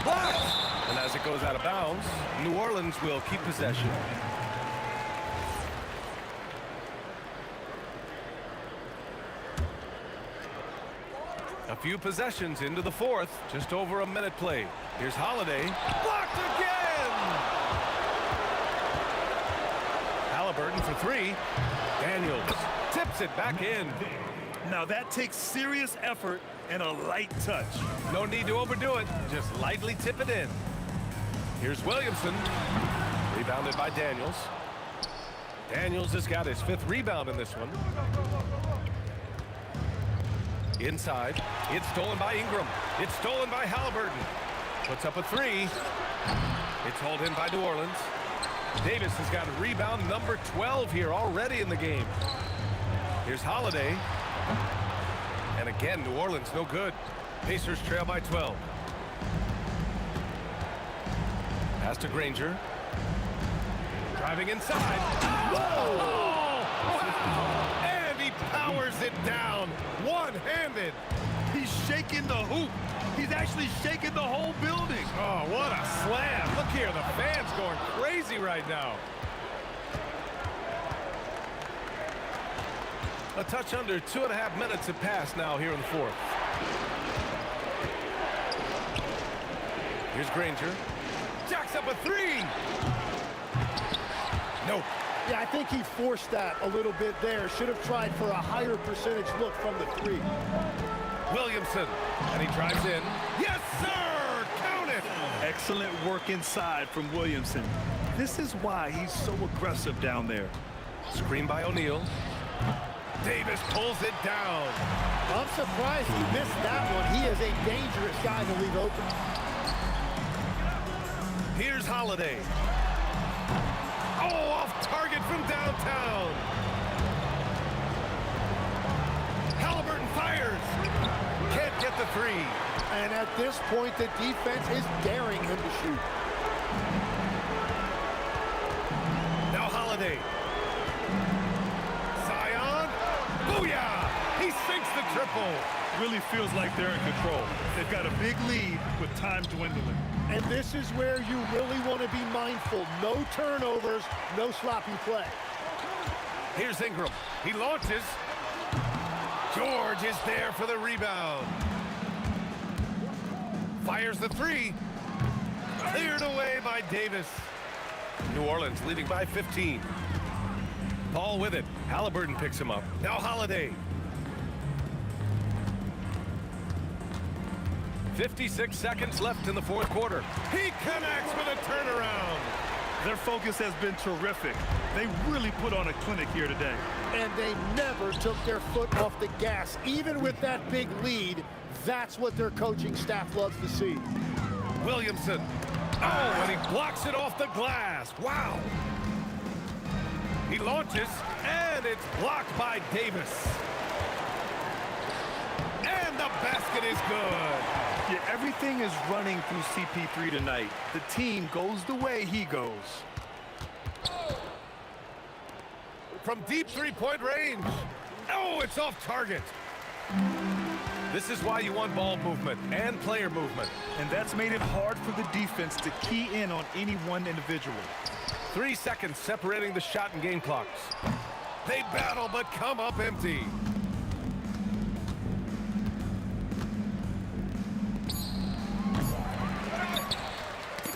C: Blocked! And as it goes out of bounds, New Orleans will keep possession. A few possessions into the fourth. Just over a minute played. Here's Holiday. Blocked again! Halliburton for 3. Daniels tips it back in.
L: Now that takes serious effort and a light touch.
C: No need to overdo it. Just lightly tip it in. Here's Williamson. Rebounded by Daniels. Daniels has got his 5th rebound in this one. Inside. It's stolen by Ingram. It's stolen by Halliburton. Puts up a 3. It's hauled in by New Orleans. Davis has got a rebound number 12 here already in the game. Here's Holiday. And again, New Orleans no good. Pacers trail by 12. Pass to Granger. Driving inside.
G: Whoa!
C: And he powers it down. One-handed.
L: He's shaking the hoop. He's actually shaking the whole building.
C: Oh, what a slam. Look here, the fans going crazy right now. A touch under 2.5 minutes have passed now here in the fourth. Here's Granger. Jacks up a three. Nope.
G: Yeah, I think he forced that a little bit there. Should have tried for a higher percentage look from the three.
C: Williamson. And he drives in. Yes, sir! Count it!
L: Excellent work inside from Williamson. This is why he's so aggressive down there.
C: Screen by O'Neal. Davis pulls it down.
G: I'm surprised he missed that one. He is a dangerous guy to leave open.
C: Here's Holiday. Oh, off target from downtown. Halliburton fires. Can't get the three.
G: And at this point, the defense is daring him to shoot.
C: Now Holiday. Zion. Booyah! He sinks the triple.
L: Really feels like they're in control. They've got a big lead with time dwindling.
G: And this is where you really want to be mindful. No turnovers, no sloppy play.
C: Here's Ingram. He launches. George is there for the rebound. Fires the three. Cleared away by Davis. New Orleans leading by 15. Ball with it. Halliburton picks him up. Now Holiday. 56 seconds left in the fourth quarter. He connects with a turnaround.
L: Their focus has been terrific. They really put on a clinic here today.
G: And they never took their foot off the gas. Even with that big lead, that's what their coaching staff loves to see.
C: Williamson. Oh, and he blocks it off the glass. Wow. He launches, and it's blocked by Davis. And the basket is good.
L: Yeah, everything is running through CP3 tonight. The team goes the way he goes.
C: From deep three-point range. Oh, it's off target. This is why you want ball movement and player movement.
L: And that's made it hard for the defense to key in on any one individual.
C: 3 seconds separating the shot and game clocks. They battle but come up empty.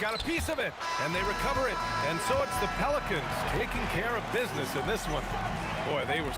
C: Got a piece of it, and they recover it. And so it's the Pelicans taking care of business in this one. Boy, they were...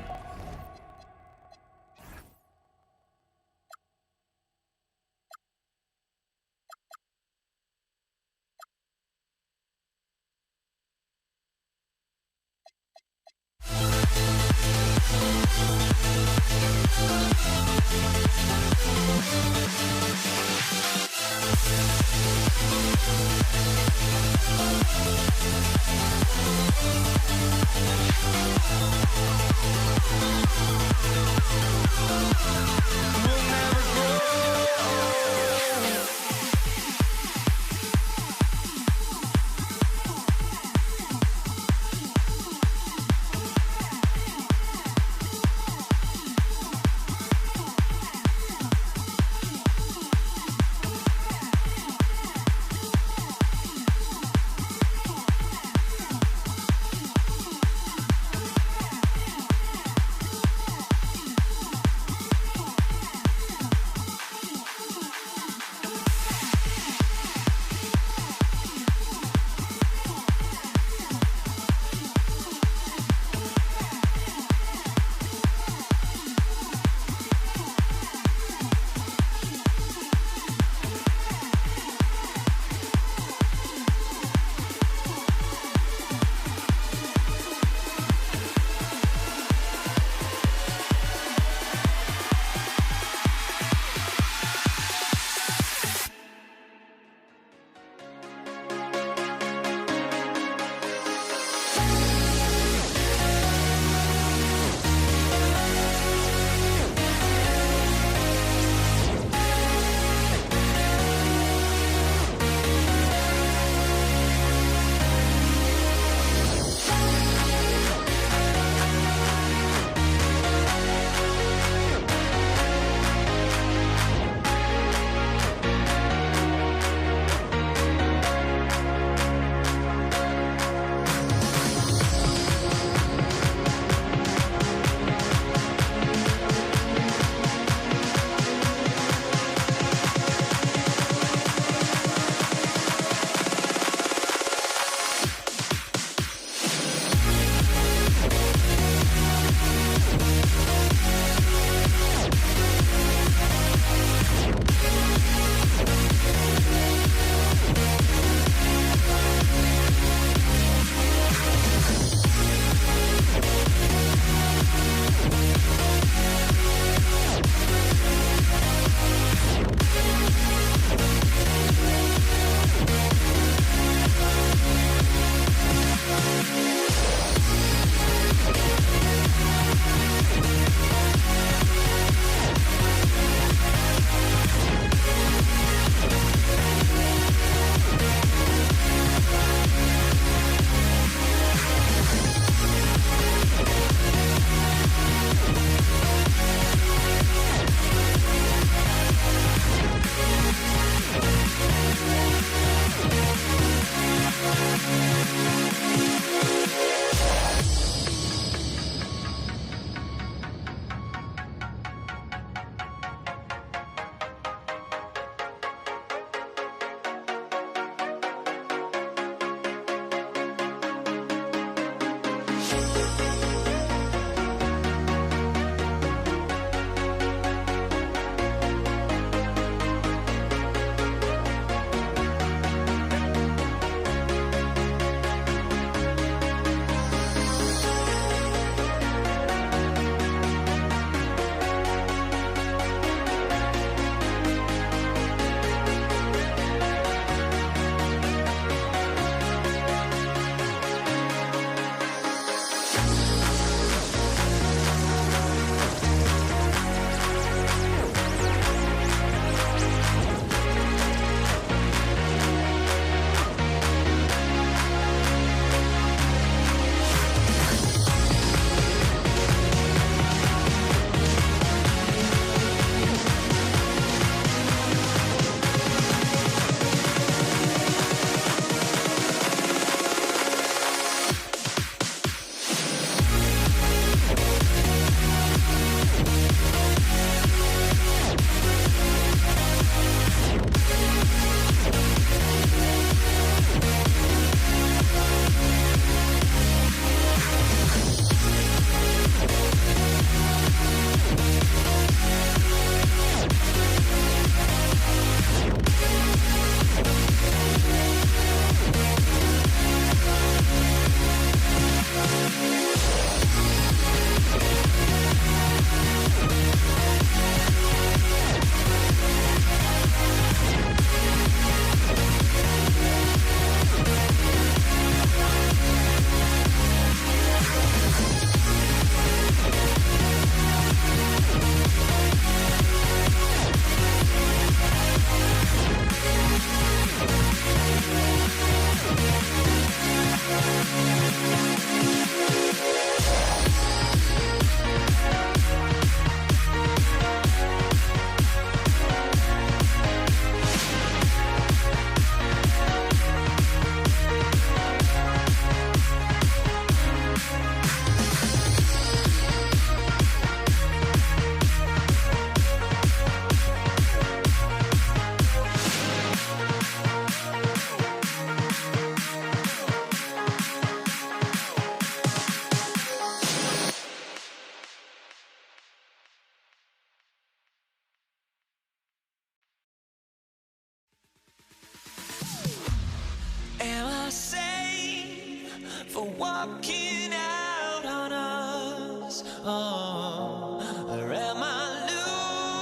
A: were walking out on us. Oh, or am I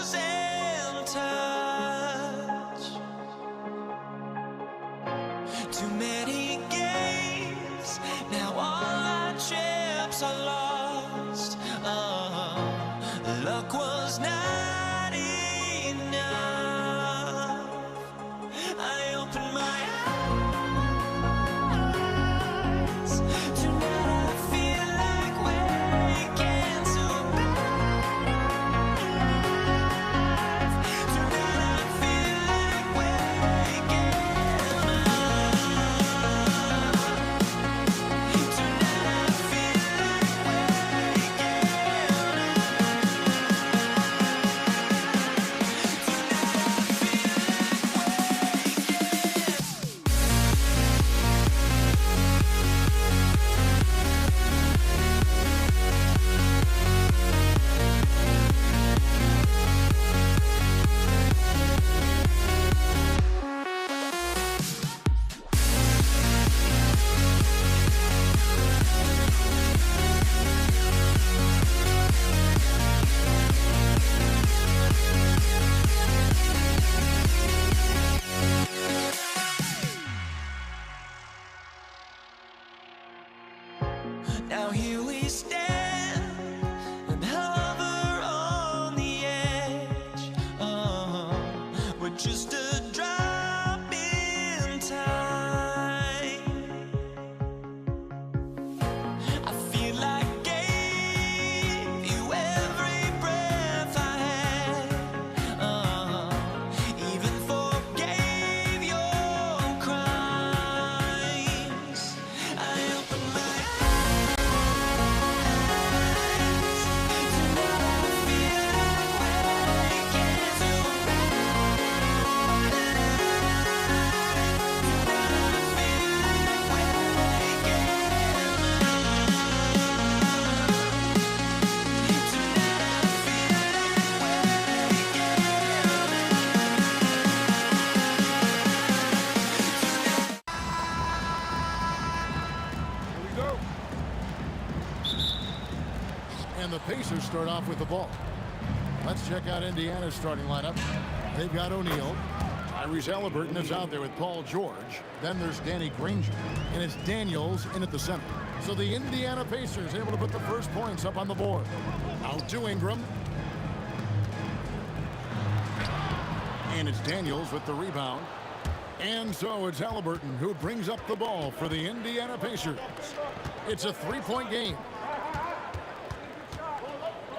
A: losing touch? Too many games, now all our chips are lost. Oh, luck was not enough. I opened my eyes. Tonight I feel like waking to a better life. Tonight I feel like waking up. Tonight I feel like waking Now here we stand and hover on the edge. Oh, we're just a drop in time. I feel like gave you every breath I had. Even forgave your crimes. I opened my
G: And the Pacers start off with the ball. Let's check out Indiana's starting lineup. They've got O'Neal. Tyrese Halliburton is out there with Paul George. Then there's Danny Granger. And it's Daniels in at the center. So the Indiana Pacers able to put the first points up on the board. Out to Ingram. And it's Daniels with the rebound. And so it's Halliburton who brings up the ball for the Indiana Pacers. It's a three-point game.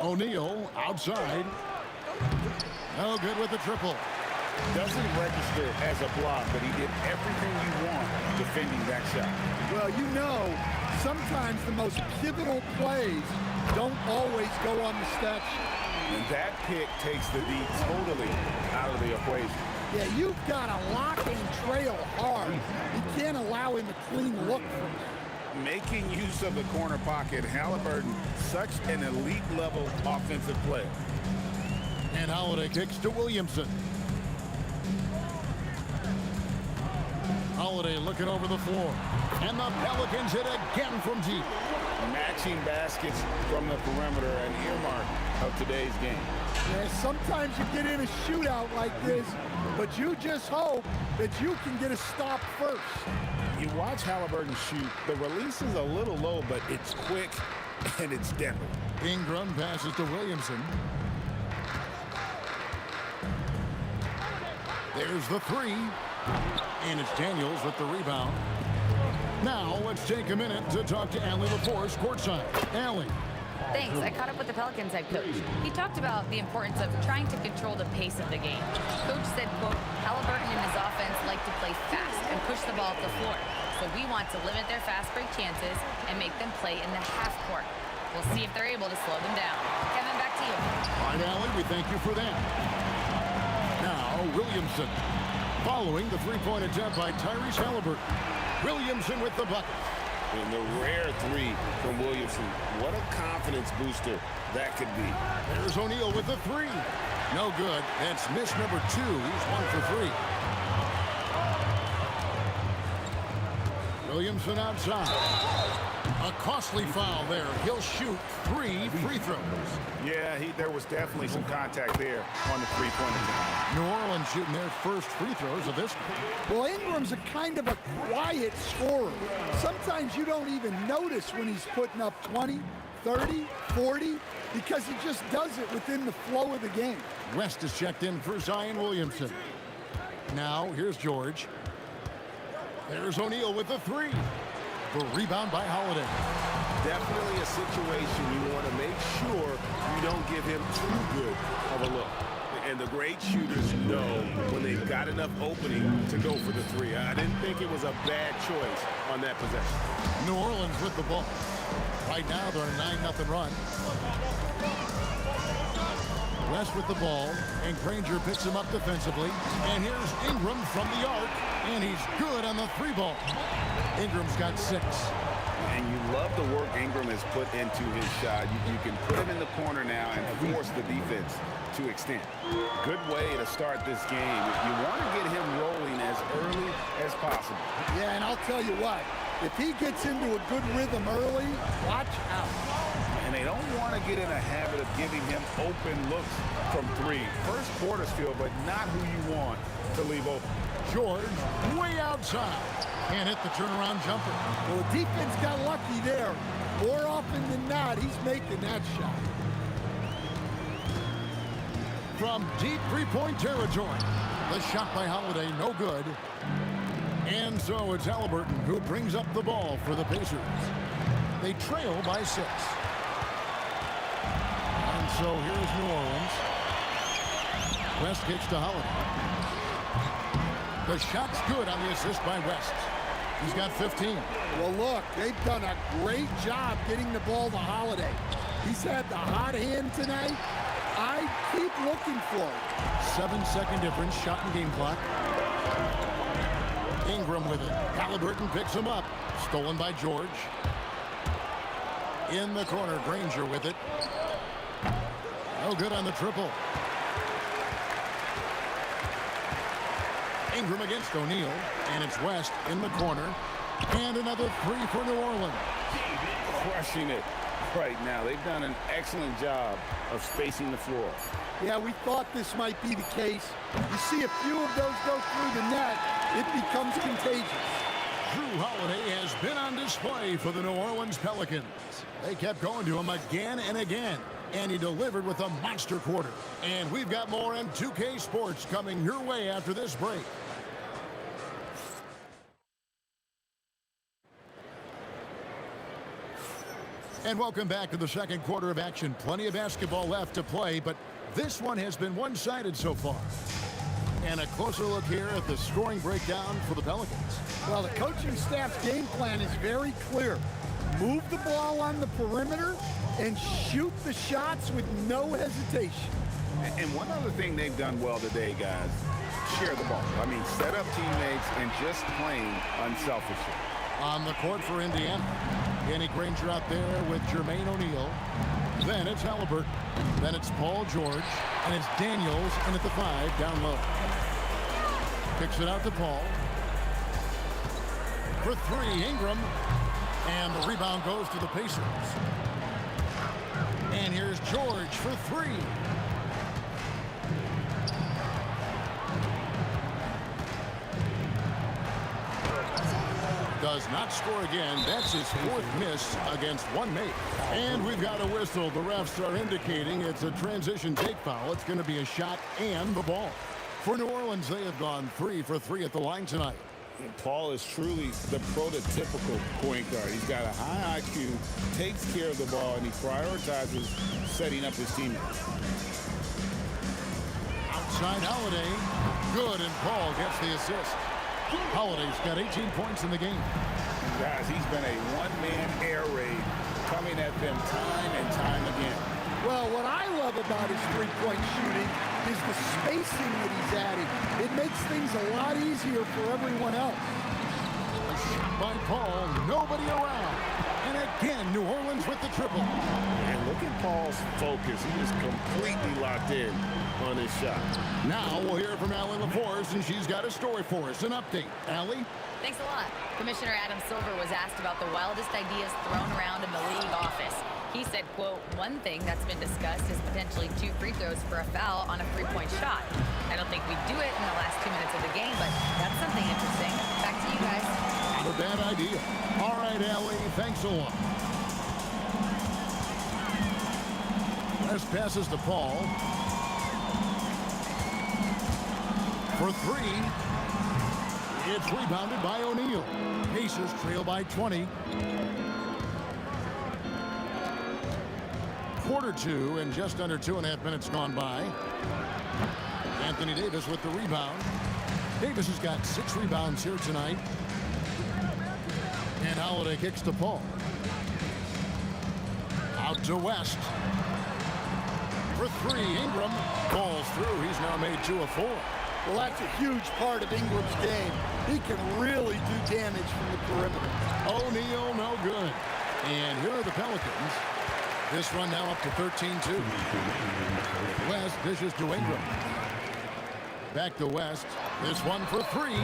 G: O'Neal outside. No good with the triple.
H: Doesn't register as a block, but he did everything you want defending that shot.
E: Well, you know, sometimes the most pivotal plays don't always go on the stat sheet.
H: And that pick takes the D totally out of the equation.
E: Yeah, you've got to lock and trail hard. You can't allow him a clean look from that.
H: Making use of the corner pocket, Halliburton, such an elite-level offensive player.
G: And Holiday kicks to Williamson. Holiday looking over the floor. And the Pelicans hit again from deep.
H: Matching baskets from the perimeter, an earmark of today's game.
E: Yeah, sometimes you get in a shootout like this, but you just hope that you can get a stop first.
H: You watch Halliburton shoot. The release is a little low, but it's quick and it's deadly.
G: Ingram passes to Williamson. There's the three. And it's Daniels with the rebound. Now let's take a minute to talk to Allie LaForce courtside. Allie.
I: Thanks. I caught up with the Pelicans head coach. He talked about the importance of trying to control the pace of the game. Coach said, quote, Halliburton and his offense like to play fast and push the ball up the floor. So we want to limit their fast break chances and make them play in the half court. We'll see if they're able to slow them down. Kevin, back to you.
G: All right, Allie, we thank you for that. Now, Williamson. Following the three-point attempt by Tyrese Halliburton. Williamson with the bucket.
H: And the rare three from Williamson. What a confidence booster that could be.
G: There's O'Neal with the three. No good. That's miss number 2. He's 1 for 3. Williamson outside. A costly foul there. He'll shoot 3 free throws.
H: Yeah, there was definitely some contact there on the three-pointer.
G: New Orleans shooting their first free throws of this game.
M: Well, Ingram's a kind of a quiet scorer. Sometimes you don't even notice when he's putting up 20, 30, 40, because he just does it within the flow of the game.
G: West is checked in for Zion Williamson. Now, here's George. There's O'Neal with the 3. The rebound by Holiday.
H: Definitely a situation you want to make sure you don't give him too good of a look. And the great shooters know when they've got enough opening to go for the 3. I didn't think it was a bad choice on that possession.
G: New Orleans with the ball. Right now, they're on a 9-0 run. West with the ball, and Granger picks him up defensively. And here's Ingram from the arc, and he's good on the 3-ball. Ingram's got 6.
H: And you love the work Ingram has put into his shot. You can put him in the corner now and force the defense to extend. Good way to start this game. You want to get him rolling as early as possible.
M: Yeah, and I'll tell you what, if he gets into a good rhythm early, watch out.
H: And they don't want to get in a habit of giving him open looks from 3. First quarter still, but not who you want to leave open.
G: George way outside and hit the turnaround jumper.
M: Well, the defense got lucky there. More often than not, he's making that shot.
G: From deep three-point territory, the shot by Holiday, no good. And so it's Halliburton who brings up the ball for the Pacers. They trail by 6. And so here's New Orleans. West kicks to Holiday. The shot's good on the assist by West. He's got 15.
M: Well, look, they've done a great job getting the ball to Holiday. He's had the hot hand tonight. I keep looking for it.
G: 7-second difference, shot and game clock. Ingram with it. Halliburton picks him up. Stolen by George. In the corner, Granger with it. No good on the triple. Ingram against O'Neal, and it's West in the corner. And another 3 for New Orleans.
H: Crushing it right now. They've done an excellent job of spacing the floor.
M: Yeah, we thought this might be the case. You see a few of those go through the net, it becomes contagious.
G: Drew Holiday has been on display for the New Orleans Pelicans. They kept going to him again and again, and he delivered with a monster quarter. And we've got more on 2K Sports coming your way after this break. And welcome back to the second quarter of action. Plenty of basketball left to play, but this one has been one-sided so far. And a closer look here at the scoring breakdown for the Pelicans.
M: Well, the coaching staff's game plan is very clear. Move the ball on the perimeter and shoot the shots with no hesitation.
H: And one other thing they've done well today, guys, share the ball. I mean, set up teammates and just playing unselfishly.
G: On the court for Indiana. Danny Granger out there with Jermaine O'Neal. Then it's Halliburton. Then it's Paul George. And it's Daniels in at the 5 down low. Kicks it out to Paul. For 3, Ingram. And the rebound goes to the Pacers. And here's George for 3. Does not score again. That's his 4th miss against one mate. And we've got a whistle. The refs are indicating it's a transition take foul. It's going to be a shot and the ball. For New Orleans, they have gone 3 for 3 at the line tonight.
H: And Paul is truly the prototypical point guard. He's got a high IQ, takes care of the ball, and he prioritizes setting up his teammates.
G: Outside Holiday. Good, and Paul gets the assist. Holiday's got 18 points in the game.
H: Guys, he's been a one-man air raid coming at them time and time again.
M: Well, what I love about his three-point shooting is the spacing that he's adding. It makes things a lot easier for everyone else.
G: A shot by Paul, nobody around. And again, New Orleans with the triple.
H: And look at Paul's focus. He is completely locked in on his shot.
G: Now we'll hear from Allie LaForce, and she's got a story for us. An update. Allie?
I: Thanks a lot. Commissioner Adam Silver was asked about the wildest ideas thrown around in the league office. He said, quote, one thing that's been discussed is potentially 2 free throws for a foul on a 3-point shot. I don't think we'd do it in the last 2 minutes of the game, but that's something interesting. Back to you guys.
G: Not a bad idea. All right, Allie, thanks a lot. West passes to Paul. For 3. It's rebounded by O'Neal. Pacers trail by 20. Quarter 2 and just under 2.5 minutes gone by. Anthony Davis with the rebound. Davis has got 6 rebounds here tonight. And Holiday kicks to Paul. Out to West. For 3, Ingram falls through. He's now made 2 of 4.
M: Well, that's a huge part of Ingram's game. He can really do damage from the perimeter.
G: O'Neal, no good. And here are the Pelicans. This run now up to 13-2. West dishes to Ingram. Back to West. This one for 3.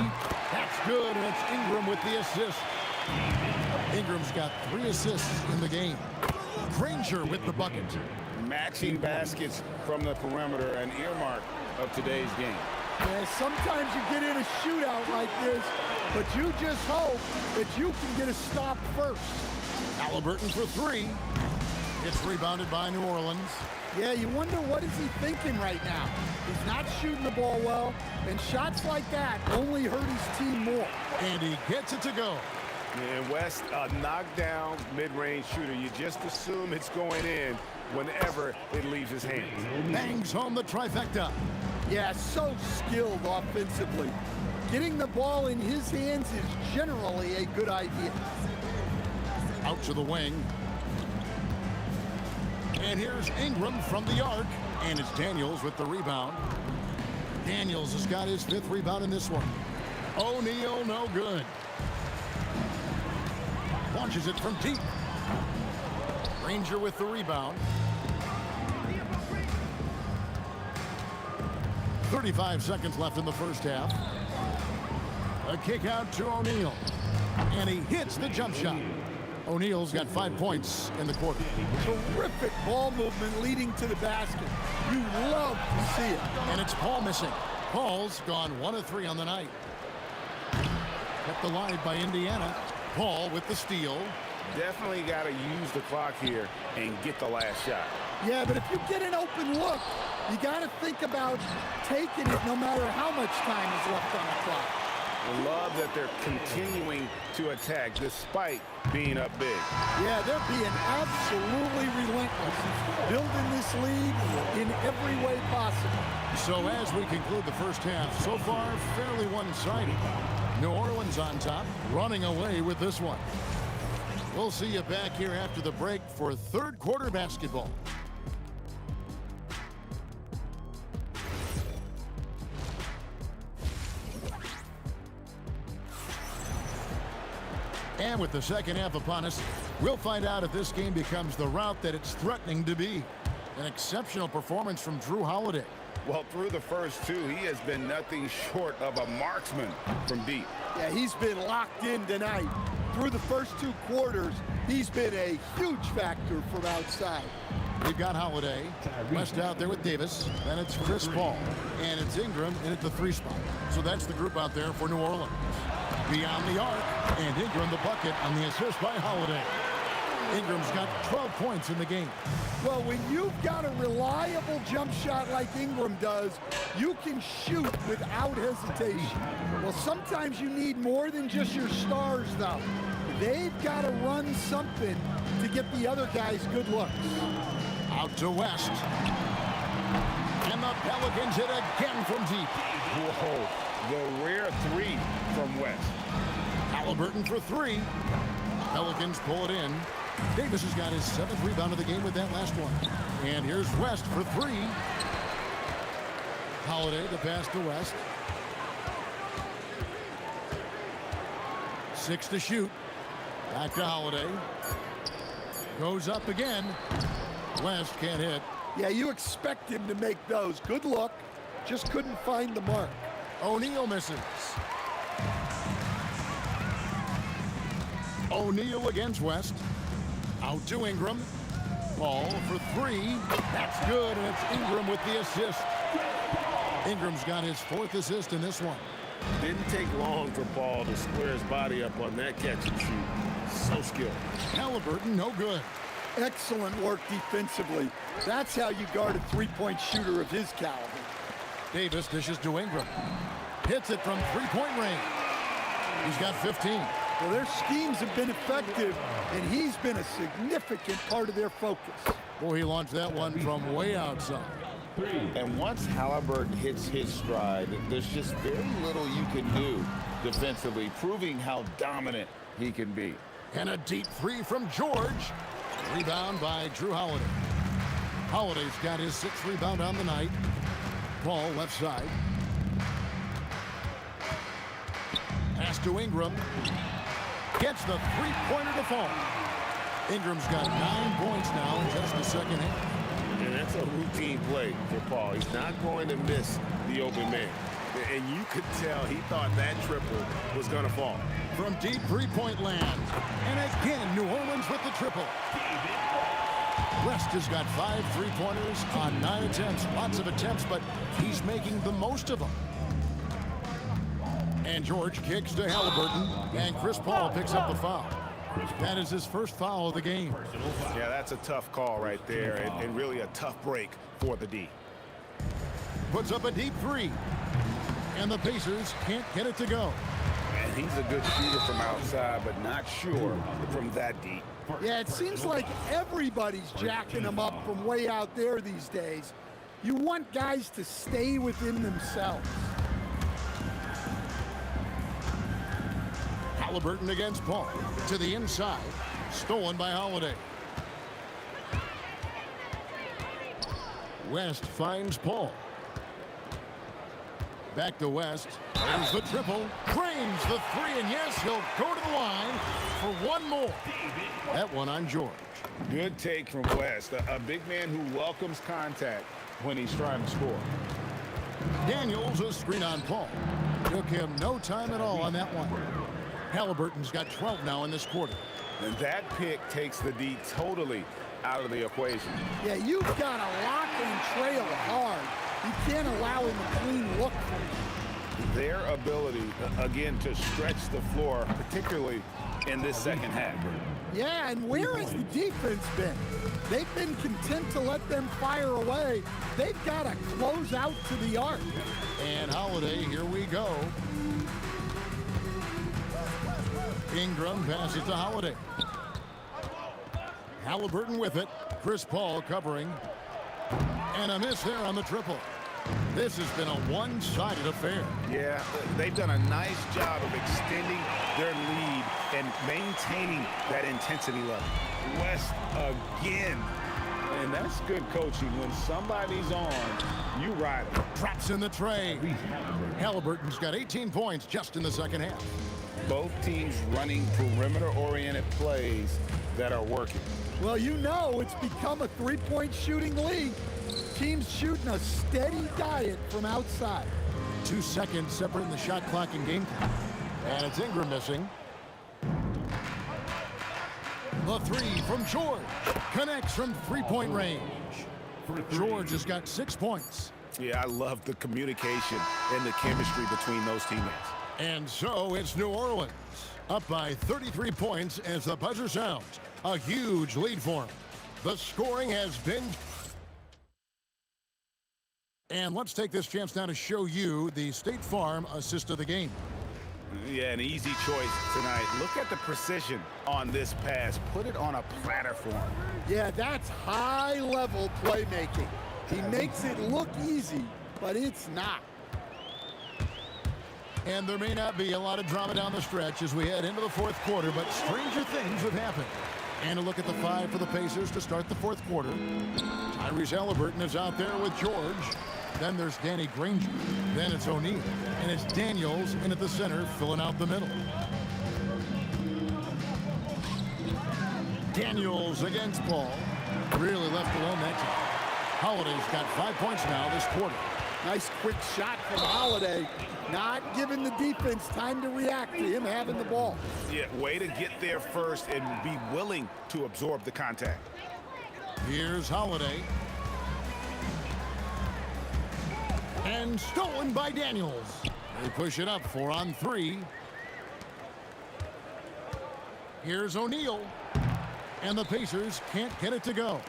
G: That's good, and it's Ingram with the assist. Ingram's got 3 assists in the game. Granger with the bucket.
H: Matching baskets from the perimeter, an earmark of today's game.
M: Yeah, sometimes you get in a shootout like this, but you just hope that you can get a stop first.
G: Halliburton for 3. It's rebounded by New Orleans.
M: Yeah, you wonder what is he thinking right now. He's not shooting the ball well, and shots like that only hurt his team more.
G: And he gets it to go.
H: And West, a knockdown mid-range shooter. You just assume it's going in whenever it leaves his hands.
G: Bangs home the trifecta.
M: Yeah, so skilled offensively. Getting the ball in his hands is generally a good idea.
G: Out to the wing. And here's Ingram from the arc. And it's Daniels with the rebound. Daniels has got his 5th rebound in this one. O'Neal, no good. Launches it from deep. Granger with the rebound. 35 seconds left in the first half. A kick out to O'Neal. And he hits the jump shot. O'Neal's got 5 points in the quarter.
M: Terrific ball movement leading to the basket. You love to see it.
G: And it's Paul missing. Paul's gone 1 of 3 on the night. Kept alive by Indiana. Paul with the steal.
H: Definitely got to use the clock here and get the last shot.
M: Yeah, but if you get an open look, you got to think about taking it no matter how much time is left on the clock.
H: I love that they're continuing to attack despite being up big.
M: Yeah, they're being absolutely relentless, building this lead in every way possible.
G: So as we conclude the first half, so far fairly one-sided. New Orleans on top, running away with this one. We'll see you back here after the break for 3rd quarter basketball. And with the second half upon us, we'll find out if this game becomes the route that it's threatening to be. An exceptional performance from Drew Holiday.
H: Well, through the first 2, he has been nothing short of a marksman from deep.
M: Yeah, he's been locked in tonight. Through the first 2 quarters, he's been a huge factor from outside.
G: We've got Holiday. West out there with Davis. Then it's Chris Paul. And it's Ingram in at the 3 spot. So that's the group out there for New Orleans. Beyond the arc, and Ingram the bucket on the assist by Holiday. Ingram's got 12 points in the game.
M: Well, when you've got a reliable jump shot like Ingram does, you can shoot without hesitation. Well, sometimes you need more than just your stars, though. They've got to run something to get the other guys good looks.
G: Out to West. And the Pelicans hit again from deep.
H: Whoa, the rare 3 from West.
G: Halliburton for 3. Pelicans pull it in. Davis has got his 7th rebound of the game with that last one. And here's West for 3. Holiday the pass to West. 6 to shoot. Back to Holiday. Goes up again. West can't hit.
M: Yeah, you expect him to make those. Good luck. Just couldn't find the mark.
G: O'Neal misses. O'Neal against West. Out to Ingram. Paul for three. That's good, and it's Ingram with the assist. Ingram's got his 4th assist in this one.
H: Didn't take long for Paul to square his body up on that catch and shoot. So skilled.
G: Halliburton, no good.
M: Excellent work defensively. That's how you guard a three-point shooter of his caliber.
G: Davis dishes to Ingram. Hits it from three-point range. He's got 15.
M: Well, their schemes have been effective, and he's been a significant part of their focus.
G: Boy, he launched that one from way outside.
H: And once Halliburton hits his stride, there's just very little you can do defensively, proving how dominant he can be.
G: And a deep three from George. Rebound by Drew Holiday. Holiday's got his 6th rebound on the night. Paul left side. Pass to Ingram. Gets the three-pointer to fall. Ingram's got 9 points now in just the second half.
H: And that's a routine play for Paul. He's not going to miss the open man. And you could tell he thought that triple was going to fall.
G: From deep three-point land. And again, New Orleans with the triple. West has got 5 three-pointers on 9 attempts. Lots of attempts, but he's making the most of them. And George kicks to Halliburton, and Chris Paul picks up the foul. That is his first foul of the game.
H: Yeah, that's a tough call right there, and really a tough break for the D.
G: Puts up a deep three, and the Pacers can't get it to go.
H: And he's a good shooter from outside, but not sure from that deep.
M: Yeah, it seems like everybody's jacking them up from way out there these days. You want guys to stay within themselves.
G: Halliburton against Paul. To the inside. Stolen by Holiday. West finds Paul. Back to West. There's the triple. Drains the three, and yes, he'll go to the line for one more. That one on George.
H: Good take from West. A big man who welcomes contact when he's trying to score.
G: Daniels a screen on Paul. Took him no time at all on that one. Halliburton's got 12 now in this quarter.
H: And that pick takes the D totally out of the equation.
M: Yeah, you've got to lock and trail hard. You can't allow him a clean look.
H: Their ability, again, to stretch the floor, particularly in this second half.
M: Yeah, and where has the defense been? They've been content to let them fire away. They've got to close out to the arc.
G: And Holiday, here we go. Ingram passes to Holiday. Halliburton with it. Chris Paul covering. And a miss there on the triple. This has been a one-sided affair.
H: Yeah, they've done a nice job of extending their lead and maintaining that intensity level. West again. And that's good coaching. When somebody's on, you ride them.
G: Traps in the tray. Halliburton's got 18 points just in the second half.
H: Both teams running perimeter-oriented plays that are working.
M: Well, you know it's become a three-point shooting league. Teams shooting a steady diet from outside.
G: 2 seconds separating the shot clock and game clock. And it's Ingram missing. The three from George. Connects from three-point range. George has got 6 points.
H: Yeah, I love the communication and the chemistry between those teammates.
G: And so it's New Orleans. Up by 33 points as the buzzer sounds. A huge lead for them. The scoring has been... And let's take this chance now to show you the State Farm assist of the game.
H: Yeah, an easy choice tonight. Look at the precision on this pass. Put it on a platter for him.
M: Yeah, that's high-level playmaking. He makes it look easy, but it's not.
G: And there may not be a lot of drama down the stretch as we head into the fourth quarter, but stranger things have happened. And a look at the five for the Pacers to start the fourth quarter. Tyrese Halliburton is out there with George. Then there's Danny Granger. Then it's O'Neal. And it's Daniels in at the center, filling out the middle. Daniels against Paul. Really left alone that time. Holiday's got 5 points now this quarter.
M: Nice quick shot from Holiday. Not giving the defense time to react to him having the ball.
H: Yeah, way to get there first and be willing to absorb the contact.
G: Here's Holiday. And stolen by Daniels. They push it up 4-on-3. Here's O'Neal. And the Pacers can't get it to go.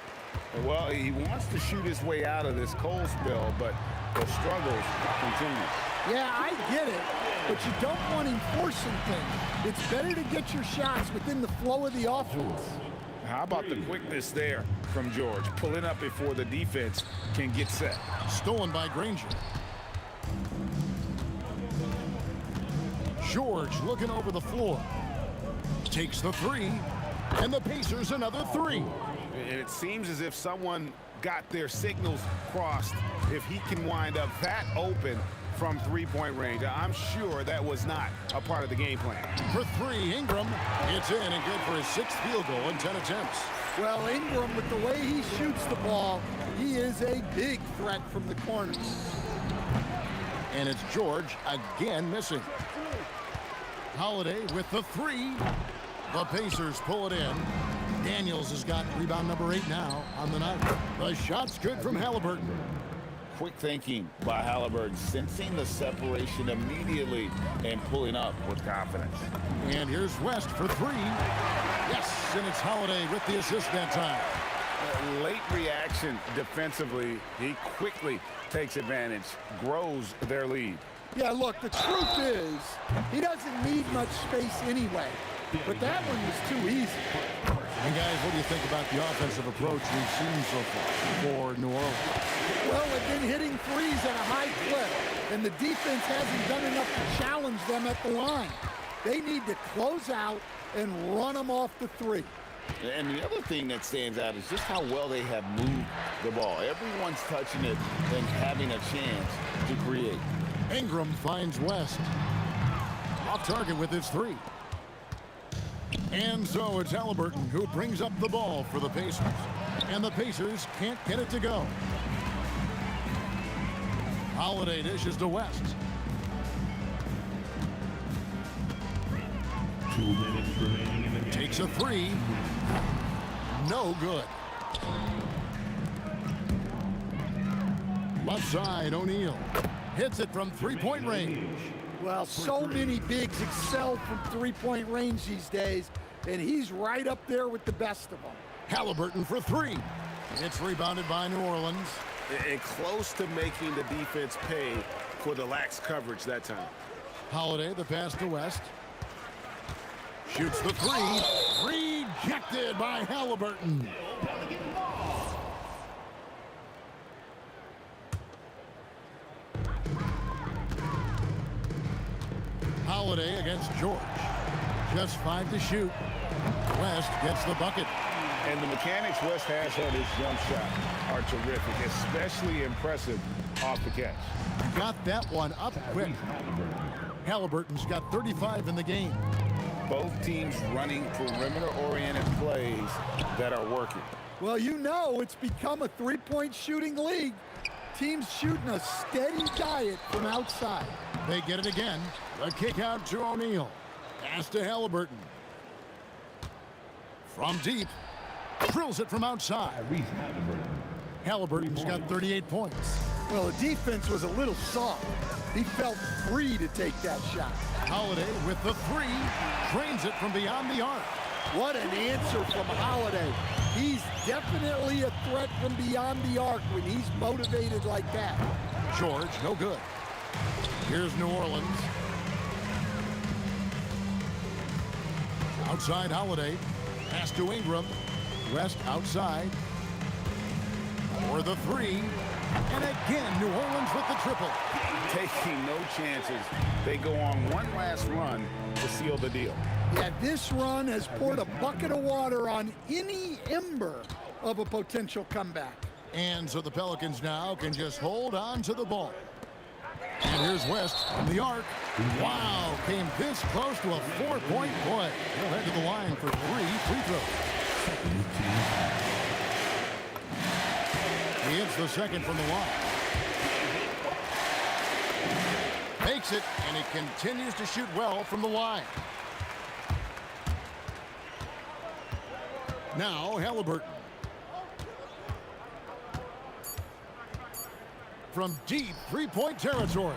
H: Well, he wants to shoot his way out of this cold spell, but the struggles continue.
M: Yeah, I get it, but you don't want him forcing things. It's better to get your shots within the flow of the offense.
H: How about the quickness there from George, pulling up before the defense can get set.
G: Stolen by Granger. George looking over the floor. Takes the three, and the Pacers another three.
H: And it seems as if someone got their signals crossed. If he can wind up that open from three-point range, I'm sure that was not a part of the game plan.
G: For three, Ingram. It's in and good for his 6th field goal in 10 attempts.
M: Well, Ingram, with the way he shoots the ball, he is a big threat from the corner.
G: And it's George again missing. Holiday with the three. The Pacers pull it in. Daniels has got rebound number 8 now on the night. The shot's good from Halliburton.
H: Quick thinking by Halliburton, sensing the separation immediately and pulling up with confidence.
G: And here's West for three. Yes, and it's Holiday with the assist that time.
H: Late reaction defensively. He quickly takes advantage, grows their lead.
M: Yeah, look, the truth is, he doesn't need much space anyway. But that one was too easy.
G: And guys, what do you think about the offensive approach we've seen so far for New Orleans?
M: Well, they've been hitting threes at a high clip, and the defense hasn't done enough to challenge them at the line. They need to close out and run them off the three.
H: And the other thing that stands out is just how well they have moved the ball. Everyone's touching it and having a chance to create.
G: Ingram finds West. Off target with his three. And so it's Halliburton who brings up the ball for the Pacers. And the Pacers can't get it to go. Holiday dishes to West.
F: 2 minutes remaining in the game.
G: Takes a three. No good. Left side, O'Neal. Hits it from three-point range.
M: Well, so many bigs excel from three-point range these days, and he's right up there with the best of them.
G: Halliburton for three. It's rebounded by New Orleans.
H: And close to making the defense pay for the lax coverage that time.
G: Holiday, the pass to West. Shoots the three. Rejected by Halliburton. Holiday against George. Just 5 to shoot. West gets the bucket.
H: And the mechanics West has on his jump shot are terrific, especially impressive off the catch.
G: Got that one up quick. Halliburton's got 35 in the game.
H: Both teams running perimeter-oriented plays that are working.
M: Well, you know it's become a three-point shooting league. Teams shooting a steady diet from outside.
G: They get it again. A kick out to O'Neal. Pass to Halliburton. From deep. Drills it from outside. Halliburton's got 38 points.
M: Well, the defense was a little soft. He felt free to take that shot.
G: Holiday with the three. Drains it from beyond the arc.
M: What an answer from Holiday. He's definitely a threat from beyond the arc when he's motivated like that.
G: George, no good. Here's New Orleans. Outside Holiday. Pass to Ingram. West outside. For the three. And again, New Orleans with the triple.
H: Taking no chances. They go on one last run to seal the deal.
M: Yeah, this run has poured a bucket of water on any ember of a potential comeback.
G: And so the Pelicans now can just hold on to the ball. And here's West from the arc. Wow, came this close to a 4-point play. He'll head to the line for 3 free throws. He hits the second from the line. Makes it, and he continues to shoot well from the line. Now, Halliburton. From deep three-point territory.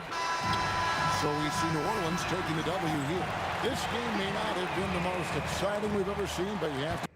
G: So we see New Orleans taking the W here. This game may not have been the most exciting we've ever seen, but you have to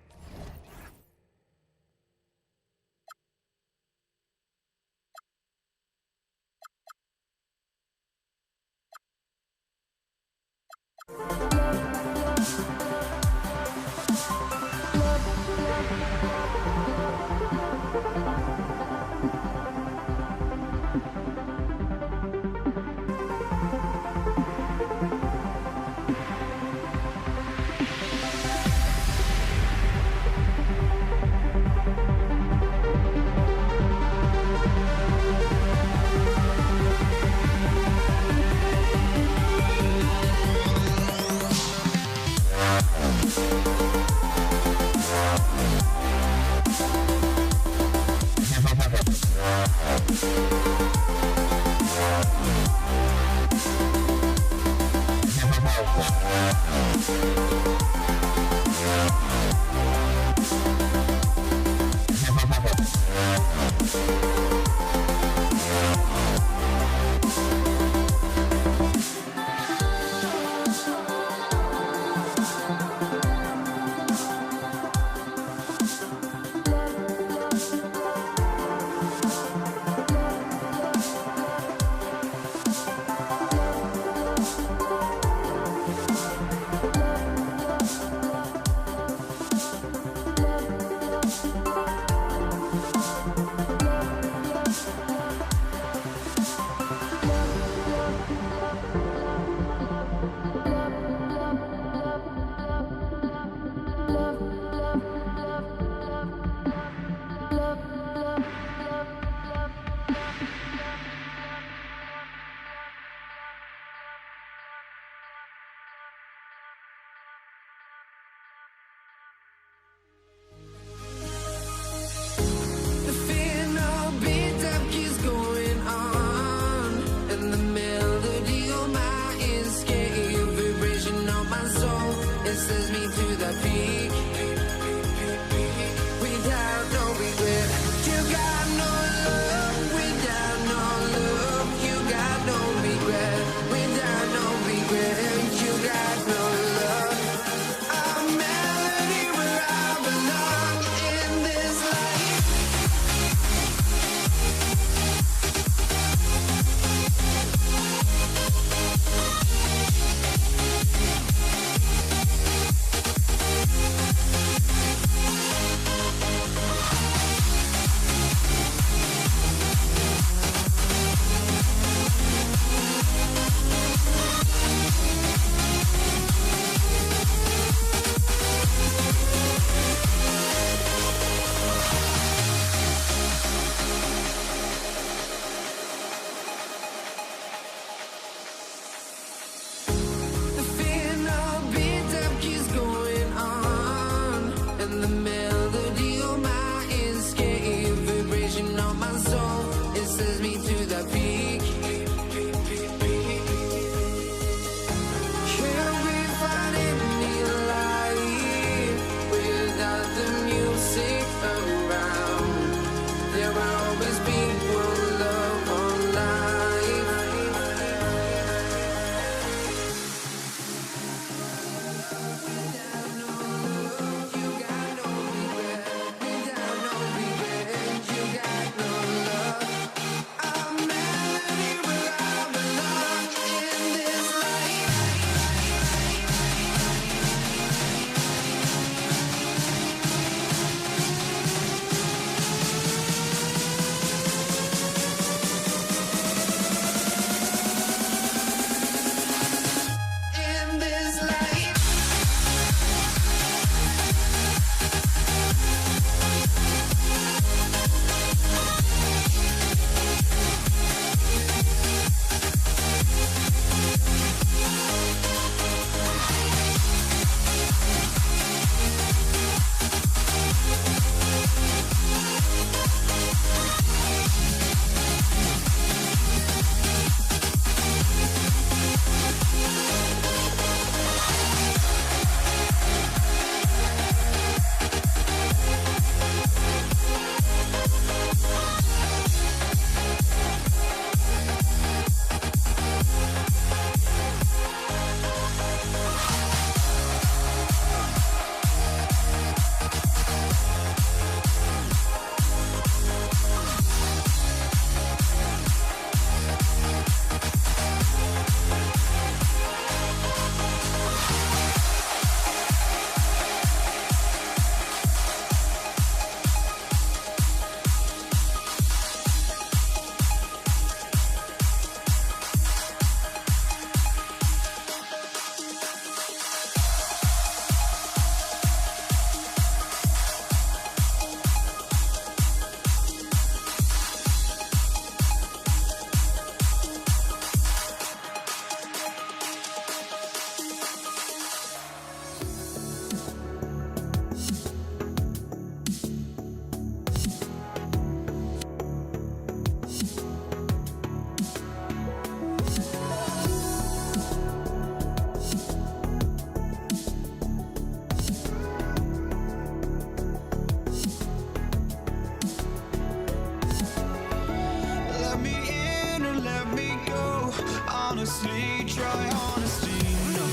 A: honestly, try honesty. No,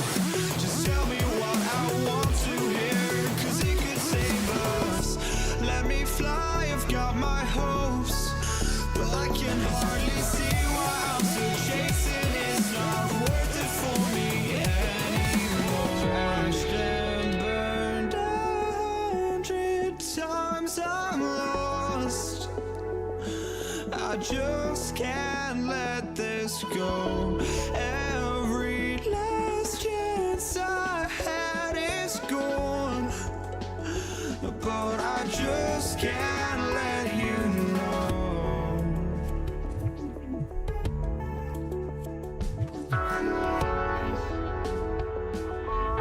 A: just tell me what I want to hear, 'cause it could save us. Let me fly, I've got my hopes, but I can hardly see why I'm still chasing. It's not worth it for me anymore. Crashed and burned 100 times, I'm lost. I just can't let this go. Every last chance I had is gone, but I just can't let you know.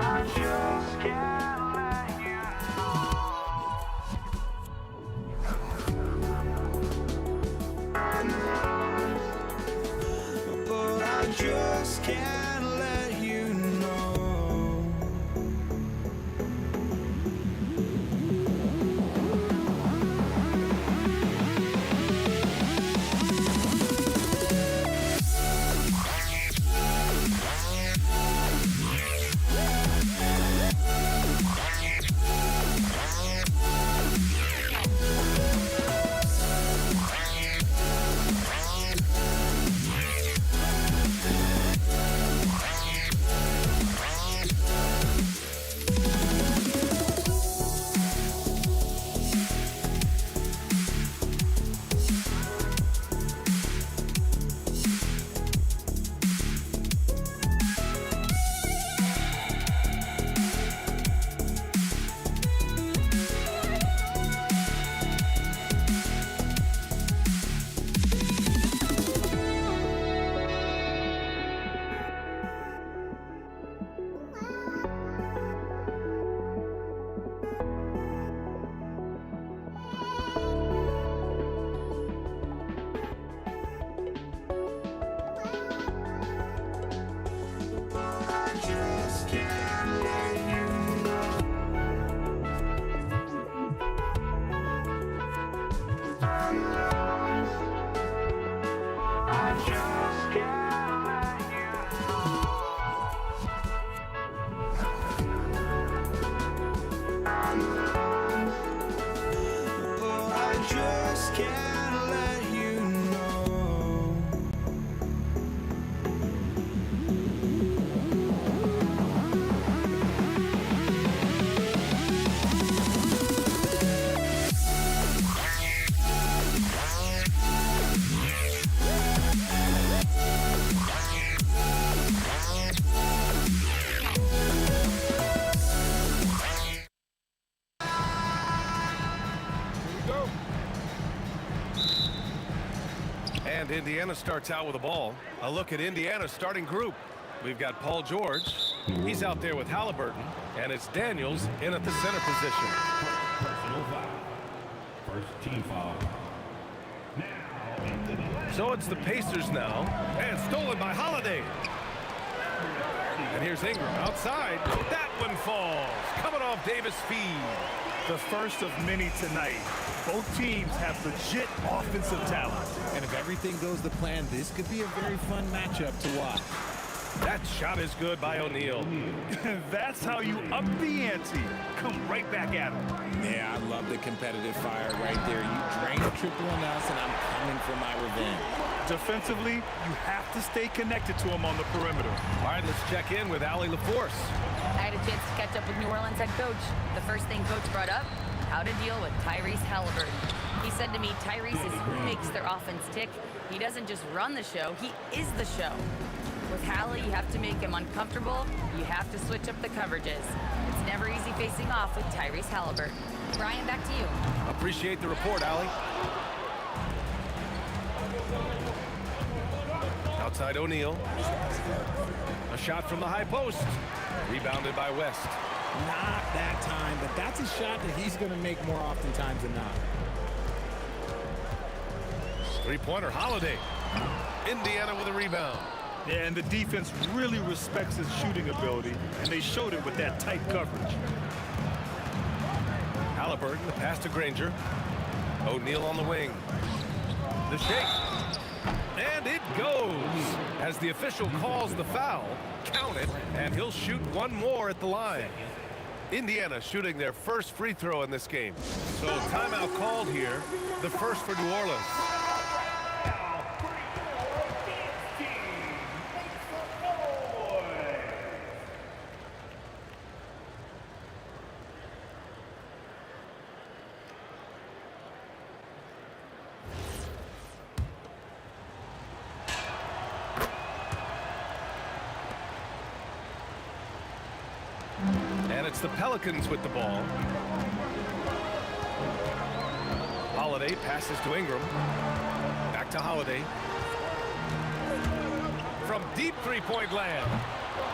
A: I just can't let you know. But I just can't let you know.
C: And Indiana starts out with the ball. A look at Indiana's starting group. We've got Paul George. He's out there with Halliburton. And it's Daniels in at the center position.
F: Personal foul. First team foul.
C: So it's the Pacers now. And stolen by Holiday. And here's Ingram outside. That one falls. Coming off Davis' feed.
L: The first of many tonight. Both teams have legit offensive talent.
N: And if everything goes to plan, this could be a very fun matchup to watch.
C: That shot is good by O'Neal.
L: That's how you up the ante. Come right back at him.
N: Yeah, I love the competitive fire right there. You drain a triple on us, and I'm coming for my revenge.
L: Defensively, you have to stay connected to him on the perimeter.
C: All right, let's check in with Allie LaForce.
I: I had a chance to catch up with New Orleans head coach. The first thing coach brought up, how to deal with Tyrese Halliburton. He said to me, Tyrese is who makes their offense tick. He doesn't just run the show, he is the show. With Hallie, you have to make him uncomfortable. You have to switch up the coverages. It's never easy facing off with Tyrese Halliburton. Brian, back to you.
C: Appreciate the report, Allie. Outside O'Neal. A shot from the high post. Rebounded by West.
N: Not that time, but that's a shot that he's going to make more oftentimes than not.
C: Three-pointer, Holiday. Indiana with a rebound.
L: Yeah, and the defense really respects his shooting ability, and they showed it with that tight coverage.
C: Halliburton, the pass to Granger. O'Neal on the wing. The shake. And it goes. As the official calls the foul, count it, and he'll shoot one more at the line. Indiana shooting their first free throw in this game. So timeout called here, the first for New Orleans. And it's the Pelicans with the ball. Holiday passes to Ingram. Back to Holiday. From deep three-point land.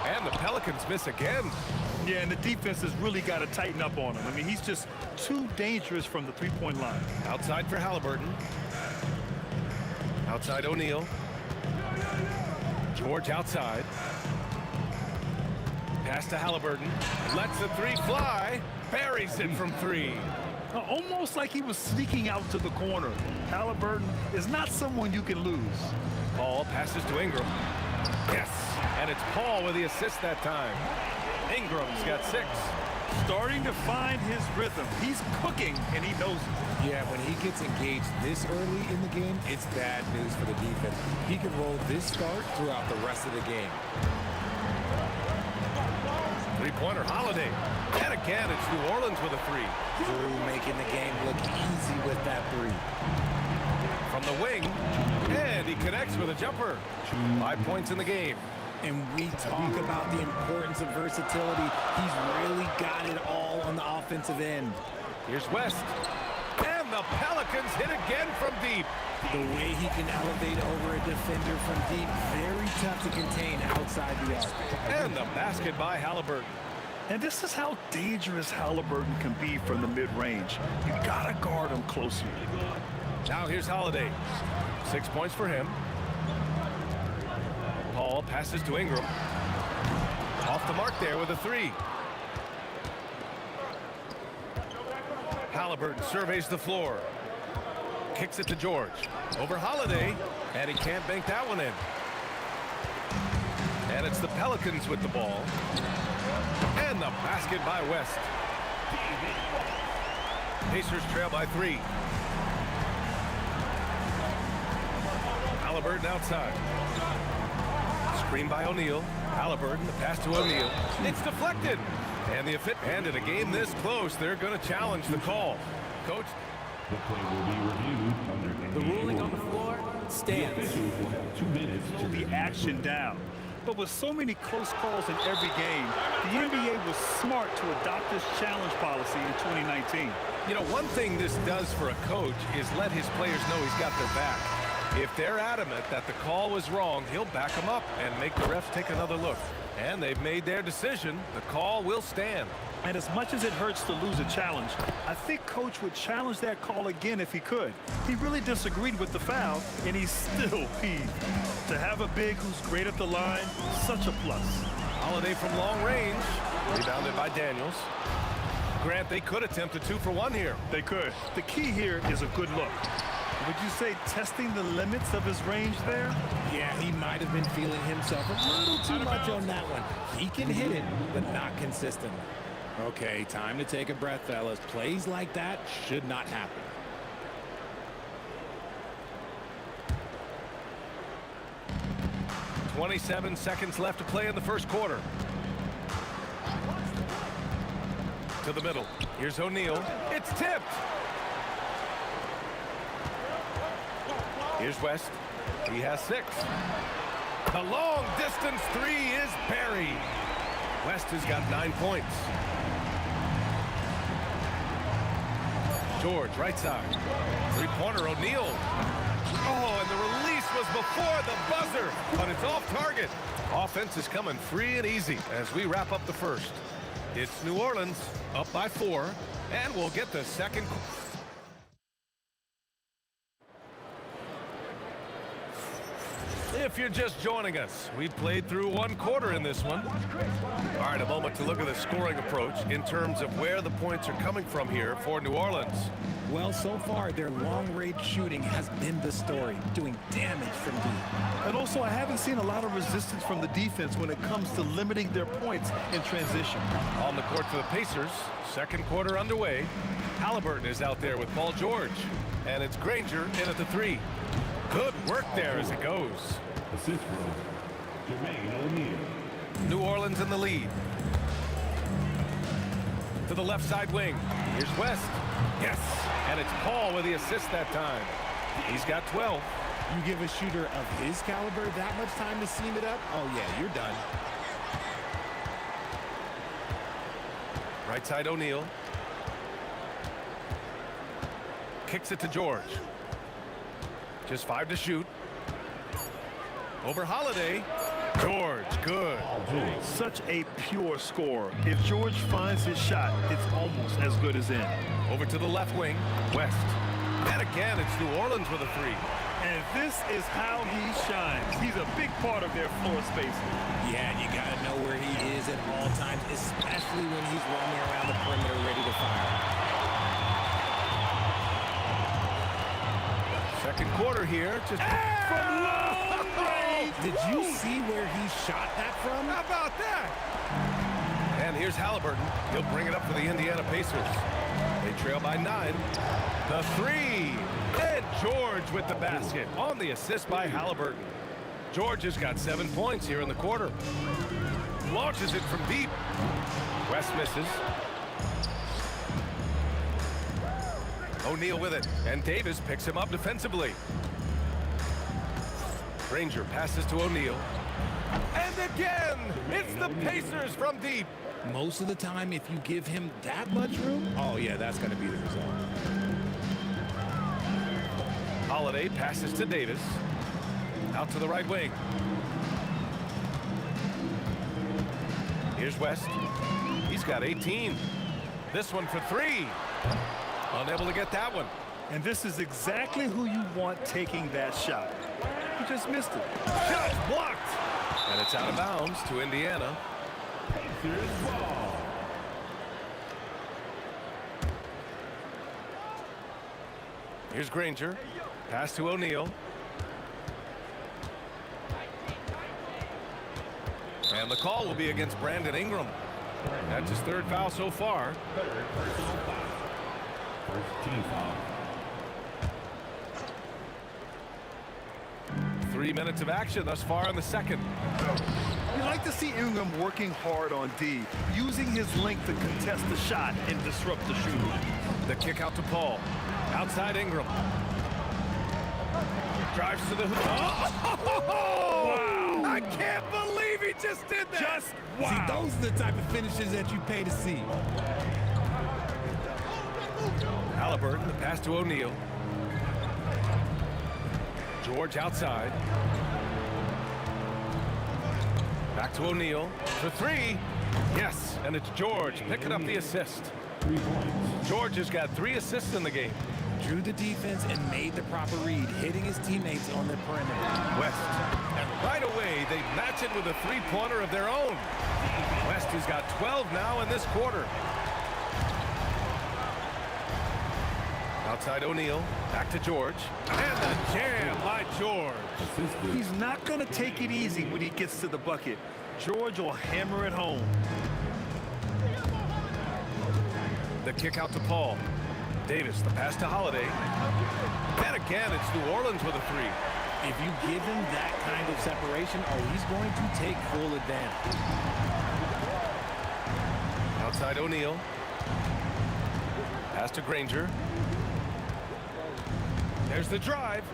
C: And the Pelicans miss again.
L: Yeah, and the defense has really got to tighten up on him. I mean, he's just too dangerous from the three-point line.
C: Outside for Halliburton. Outside O'Neal. George outside. Pass to Halliburton. Lets the three fly. Buries it from three.
L: Almost like he was sneaking out to the corner. Halliburton is not someone you can lose.
C: Paul passes to Ingram. Yes, and it's Paul with the assist that time. Ingram's got 6.
L: Starting to find his rhythm. He's cooking, and he knows it.
N: Yeah, when he gets engaged this early in the game, it's bad news for the defense. He can roll this start throughout the rest of the game.
C: Three-pointer, Holiday. And again, it's New Orleans with a 3.
N: Drew making the game look easy with that 3.
C: From the wing, and he connects with a jumper. 5 points in the game.
N: And we talk about the importance of versatility. He's really got it all on the offensive end.
C: Here's West. And the Pelicans hit again from deep.
N: The way he can elevate over a defender from deep, very tough to contain outside the arc.
C: And the basket by Halliburton.
L: And this is how dangerous Halliburton can be from the mid-range. You gotta guard him closely.
C: Now here's Holiday. 6 points for him. Paul passes to Ingram. Off the mark there with a 3. Halliburton surveys the floor. Kicks it to George. Over Holiday. And he can't bank that one in. And it's the Pelicans with the ball. And the basket by West. Pacers trail by 3. Halliburton outside. Screen by O'Neal. Halliburton, the pass to O'Neal. It's deflected. And the fit. And in a game this close, they're going to challenge the call. Coach.
F: The play will be reviewed under
K: The ruling on the floor stands.
F: The officials will have 2 minutes to
L: Slow the action down. But with so many close calls in every game, the NBA was smart to adopt this challenge policy in 2019.
C: You know, one thing this does for a coach is let his players know he's got their back. If they're adamant that the call was wrong, he'll back them up and make the refs take another look. And they've made their decision. The call will stand.
L: And as much as it hurts to lose a challenge, I think Coach would challenge that call again if he could. He really disagreed with the foul, and he's still peeved. To have a big who's great at the line, such a plus.
C: Holiday from long range. Rebounded by Daniels. Grant, they could attempt a 2 for 1 here.
L: They could. The key here is a good look. Would you say testing the limits of his range there?
N: Yeah, he might have been feeling himself a little too much on that one. He can hit it, but not consistent. Okay, time to take a breath, fellas. Plays like that should not happen.
C: .27 seconds left to play in the first quarter. To the middle. Here's O'Neal. It's tipped. Here's West. He has 6. The long distance 3 is buried. West has got 9 points. George, right side. Three-pointer, O'Neal. Oh, and the release was before the buzzer, but it's off target. Offense is coming free and easy as we wrap up the first. It's New Orleans up by 4, and we'll get the second. If you're just joining us, we played through 1 quarter in this one. All right, a moment to look at the scoring approach in terms of where the points are coming from here for New Orleans.
N: Well, so far, their long-range shooting has been the story, doing damage from deep.
L: And those Also, I haven't seen a lot of resistance from the defense when it comes to limiting their points in transition.
C: On the court for the Pacers. Second quarter underway. Halliburton is out there with Paul George. And it's Granger in at the three. Good work there as it goes.
F: Assist from Jermaine O'Neal.
C: New Orleans in the lead. To the left side wing. Here's West. Yes. And it's Paul with the assist that time. He's got 12.
N: You give a shooter of his caliber that much time to seam it up? Oh, yeah, you're done.
C: Right side O'Neal. Kicks it to George. Just 5 to shoot. Over Holiday. George, good.
L: Such a pure scorer. If George finds his shot, it's almost as good as in.
C: Over to the left wing. West. And again, it's New Orleans with a three.
L: And this is how he shines. He's a big part of their floor space.
N: Yeah, and you got to know where he is at all times, especially when he's roaming around the perimeter ready to fire.
C: Second quarter here. Just from long range.
N: Did you see where he shot that from?
C: How about that? And here's Halliburton. He'll bring it up for the Indiana Pacers. They trail by 9. The three. And George with the basket on the assist by Halliburton. George has got 7 points here in the quarter. Launches it from deep. West misses. O'Neal with it. And Davis picks him up defensively. Granger passes to O'Neal. And again, it's the Pacers from deep.
N: Most of the time, if you give him that much room, oh, yeah, that's going to be the result.
C: Holiday passes to Davis. Out to the right wing. Here's West. He's got 18. This one for 3. Unable to get that one.
L: And this is exactly who you want taking that shot. He just missed it.
C: Shot blocked. And it's out of bounds to Indiana.
F: Pacers ball.
C: Here's Granger. Pass to O'Neal. And the call will be against Brandon Ingram. That's his 3rd foul so far.
F: 3rd personal foul. First team foul.
C: 3 minutes of action thus far in the second.
L: You like to see Ingram working hard on D, using his length to contest the shot and disrupt the shooter.
C: The kick out to Paul. Outside Ingram. Drives to the hoop. Oh! Wow! I can't believe he just did that.
L: Just wow.
N: See, those are the type of finishes that you pay to see.
C: Halliburton, the pass to O'Neal. George outside. Back to O'Neal for 3. Yes, and it's George picking up the assist.
F: 3 points.
C: George has got 3 assists in the game.
N: Drew the defense and made the proper read, hitting his teammates on the perimeter.
C: West. And right away, they match it with a 3-pointer of their own. West has got 12 now in this quarter. Outside O'Neal. Back to George. And the jam by George.
L: He's not going to take it easy when he gets to the bucket. George will hammer it home.
C: The kick out to Paul. Davis, the pass to Holiday. And again, it's New Orleans with a 3.
N: If you give him that kind of separation, oh, he's going to take full advantage.
C: Outside O'Neal. Pass to Granger. There's the drive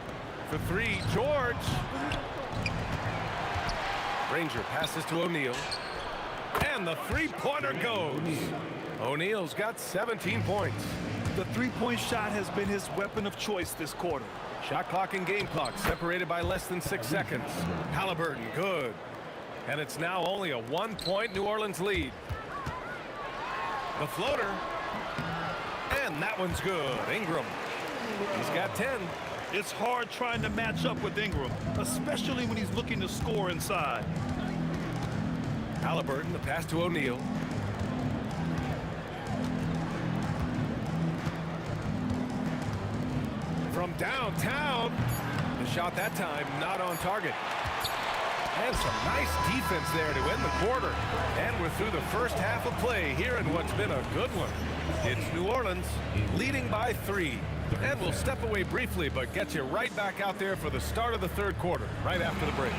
C: for 3. George. Granger passes to O'Neal. And the 3-pointer goes. O'Neal's got 17 points.
L: The 3-point shot has been his weapon of choice this quarter.
C: Shot clock and game clock separated by less than 6 seconds. Halliburton, good. And it's now only a 1-point New Orleans lead. The floater. And that one's good. Ingram. He's got 10.
L: It's hard trying to match up with Ingram, especially when he's looking to score inside.
C: Halliburton, the pass to O'Neal. From downtown, The shot that time not on target. And some nice defense there to end the quarter. And we're through the first half of play here in what's been a good one. It's New Orleans leading by 3. And we'll step away briefly, but get you right back out there for the start of the third quarter, right after the break.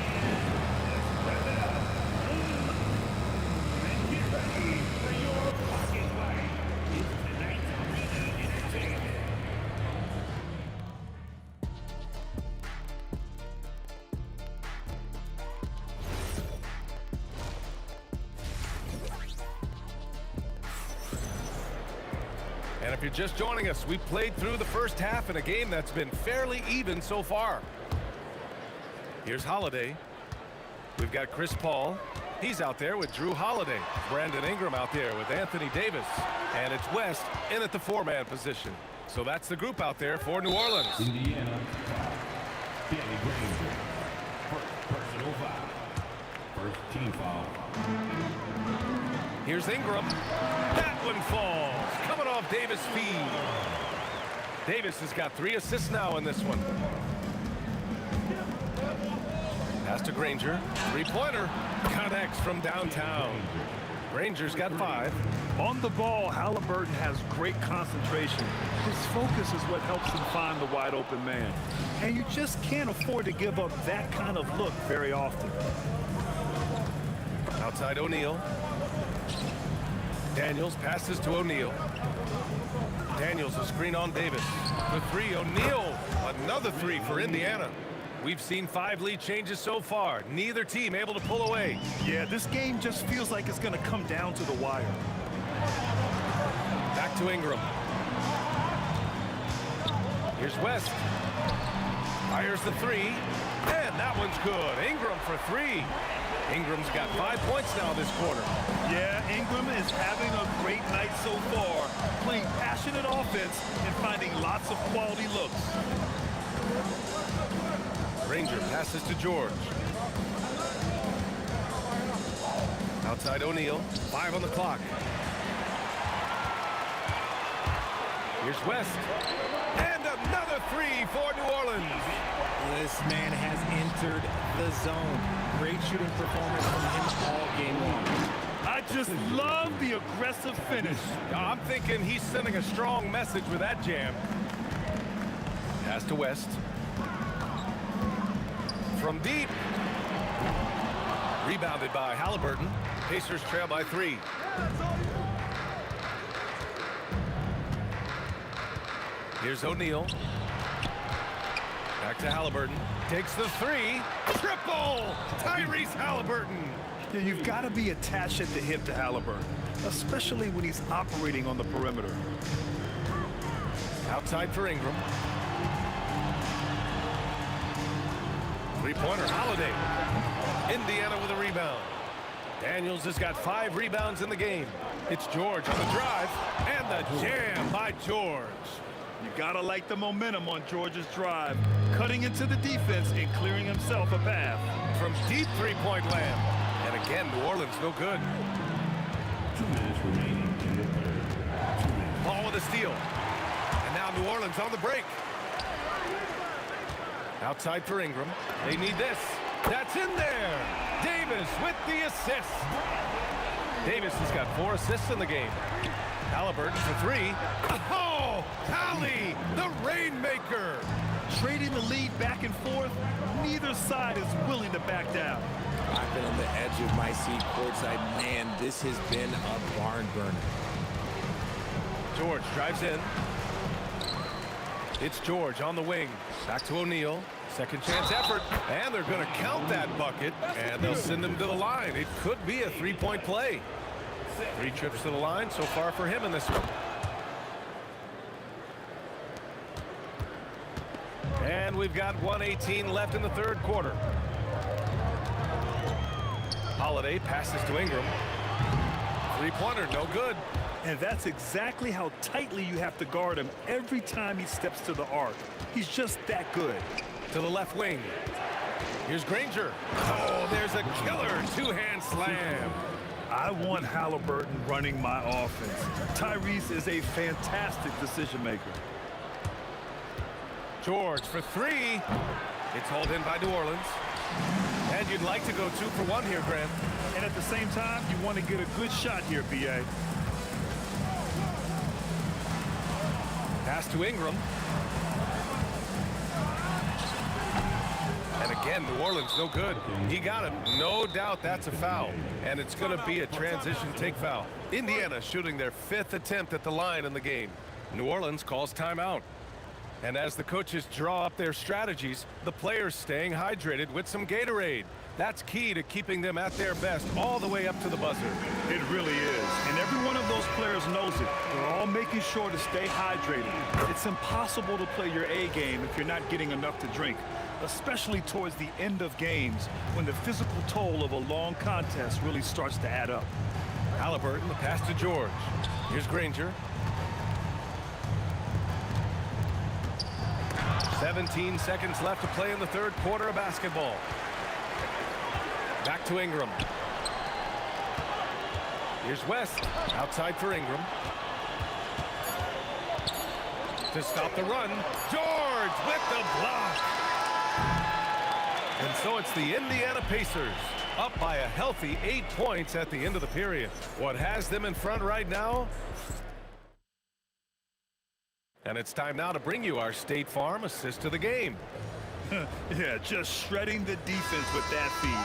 C: And if you're just joining us, we played through the first half in a game that's been fairly even so far. Here's Holiday. We've got Chris Paul. He's out there with Drew Holiday. Brandon Ingram out there with Anthony Davis. And it's West in at the 4-man position. So that's the group out there for New Orleans.
F: Indiana, Danny Granger. Personal foul. First team foul.
C: Here's Ingram. That one falls. Coming off Davis' feed. Davis has got 3 assists now in this one. Pass to Granger. 3-pointer. Connects from downtown. Granger's got 5.
L: On the ball, Halliburton has great concentration. His focus is what helps him find the wide open man. And you just can't afford to give up that kind of look very often.
C: Outside O'Neal. Daniels passes to O'Neal. Daniels a screen on Davis. The 3, O'Neal. Another 3 for Indiana. We've seen 5 lead changes so far. Neither team able to pull away.
L: Yeah, this game just feels like it's going to come down to the wire.
C: Back to Ingram. Here's West. Fires the 3. And that one's good. Ingram for 3. Ingram's got 5 points now this quarter.
L: Yeah, Ingram is having a great night so far, playing passionate offense and finding lots of quality looks.
C: Granger passes to George. Outside O'Neal. 5 on the clock. Here's West. And another 3 for New Orleans.
N: This man has entered the zone. Great shooting performance from him all game long.
L: I just love the aggressive finish.
C: I'm thinking he's sending a strong message with that jam. Pass to West. From deep. Rebounded by Halliburton. Pacers trail by 3. Here's O'Neal. Back to Halliburton. Takes the 3. Triple! Tyrese Halliburton.
L: Yeah, you've got to be attached at the hip to Halliburton, especially when he's operating on the perimeter.
C: Outside for Ingram. 3-pointer, Holiday. Indiana with a rebound. Daniels has got 5 rebounds in the game. It's George on the drive, and the jam by George.
L: You gotta like the momentum on George's drive, cutting into the defense and clearing himself a path.
C: From deep 3-point land. And again, New Orleans no good.
F: 2 minutes remaining in the third. 2 minutes.
C: Ball with a steal. And now New Orleans on the break. Outside for Ingram. They need this. That's in there. Davis with the assist. Davis has got 4 assists in the game. Halliburton for 3. Oh, Hallie, the rainmaker.
L: Trading the lead back and forth, neither side is willing to back down.
N: I've been on the edge of my seat courtside. Man, this has been a barn burner.
C: George drives in. It's George on the wing. Back to O'Neal. Second chance effort. And they're going to count that bucket. And they'll send him to the line. It could be a 3-point play. 3 trips to the line so far for him in this one. And we've got 1:18 left in the third quarter. Holiday passes to Ingram. 3-pointer, no good.
L: And that's exactly how tightly you have to guard him every time he steps to the arc. He's just that good.
C: To the left wing. Here's Granger. Oh, there's a killer 2-hand slam.
L: I want Halliburton running my offense. Tyrese is a fantastic decision maker.
C: George for 3. It's hauled in by New Orleans. And you'd like to go 2 for 1 here, Grant.
L: And at the same time, you want to get a good shot here, B.A.
C: Pass to Ingram. And again, New Orleans no good. He got him. No doubt that's a foul. And it's going to be a transition take foul. Indiana shooting their 5th attempt at the line in the game. New Orleans calls timeout. And as the coaches draw up their strategies, the players staying hydrated with some Gatorade. That's key to keeping them at their best all the way up to the buzzer.
L: It really is. And every one of those players knows it. They're all making sure to stay hydrated. It's impossible to play your A game if you're not getting enough to drink, especially towards the end of games when the physical toll of a long contest really starts to add up.
C: Halliburton, the pass to George. Here's Granger. 17 seconds left to play in the 3rd quarter of basketball. Back to Ingram. Here's West. Outside for Ingram. To stop the run. George with the block. And so it's the Indiana Pacers up by a healthy 8 points at the end of the period. What has them in front right now? And it's time now to bring you our State Farm assist of the game.
L: Yeah, just shredding the defense with that feed.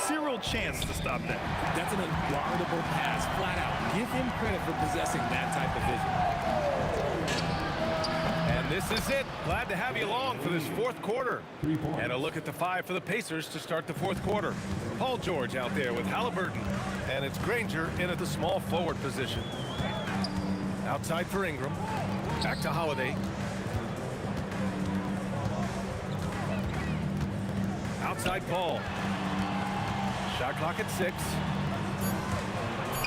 L: Zero chance to stop that.
N: That's an unguardable pass, flat out. Give him credit for possessing that type of vision.
C: And this is it. Glad to have you along for this 4th quarter. And a look at the 5 for the Pacers to start the 4th quarter. Paul George out there with Halliburton. And it's Granger in at the small forward position. Outside for Ingram. Back to Holiday. Outside Paul. Shot clock at 6.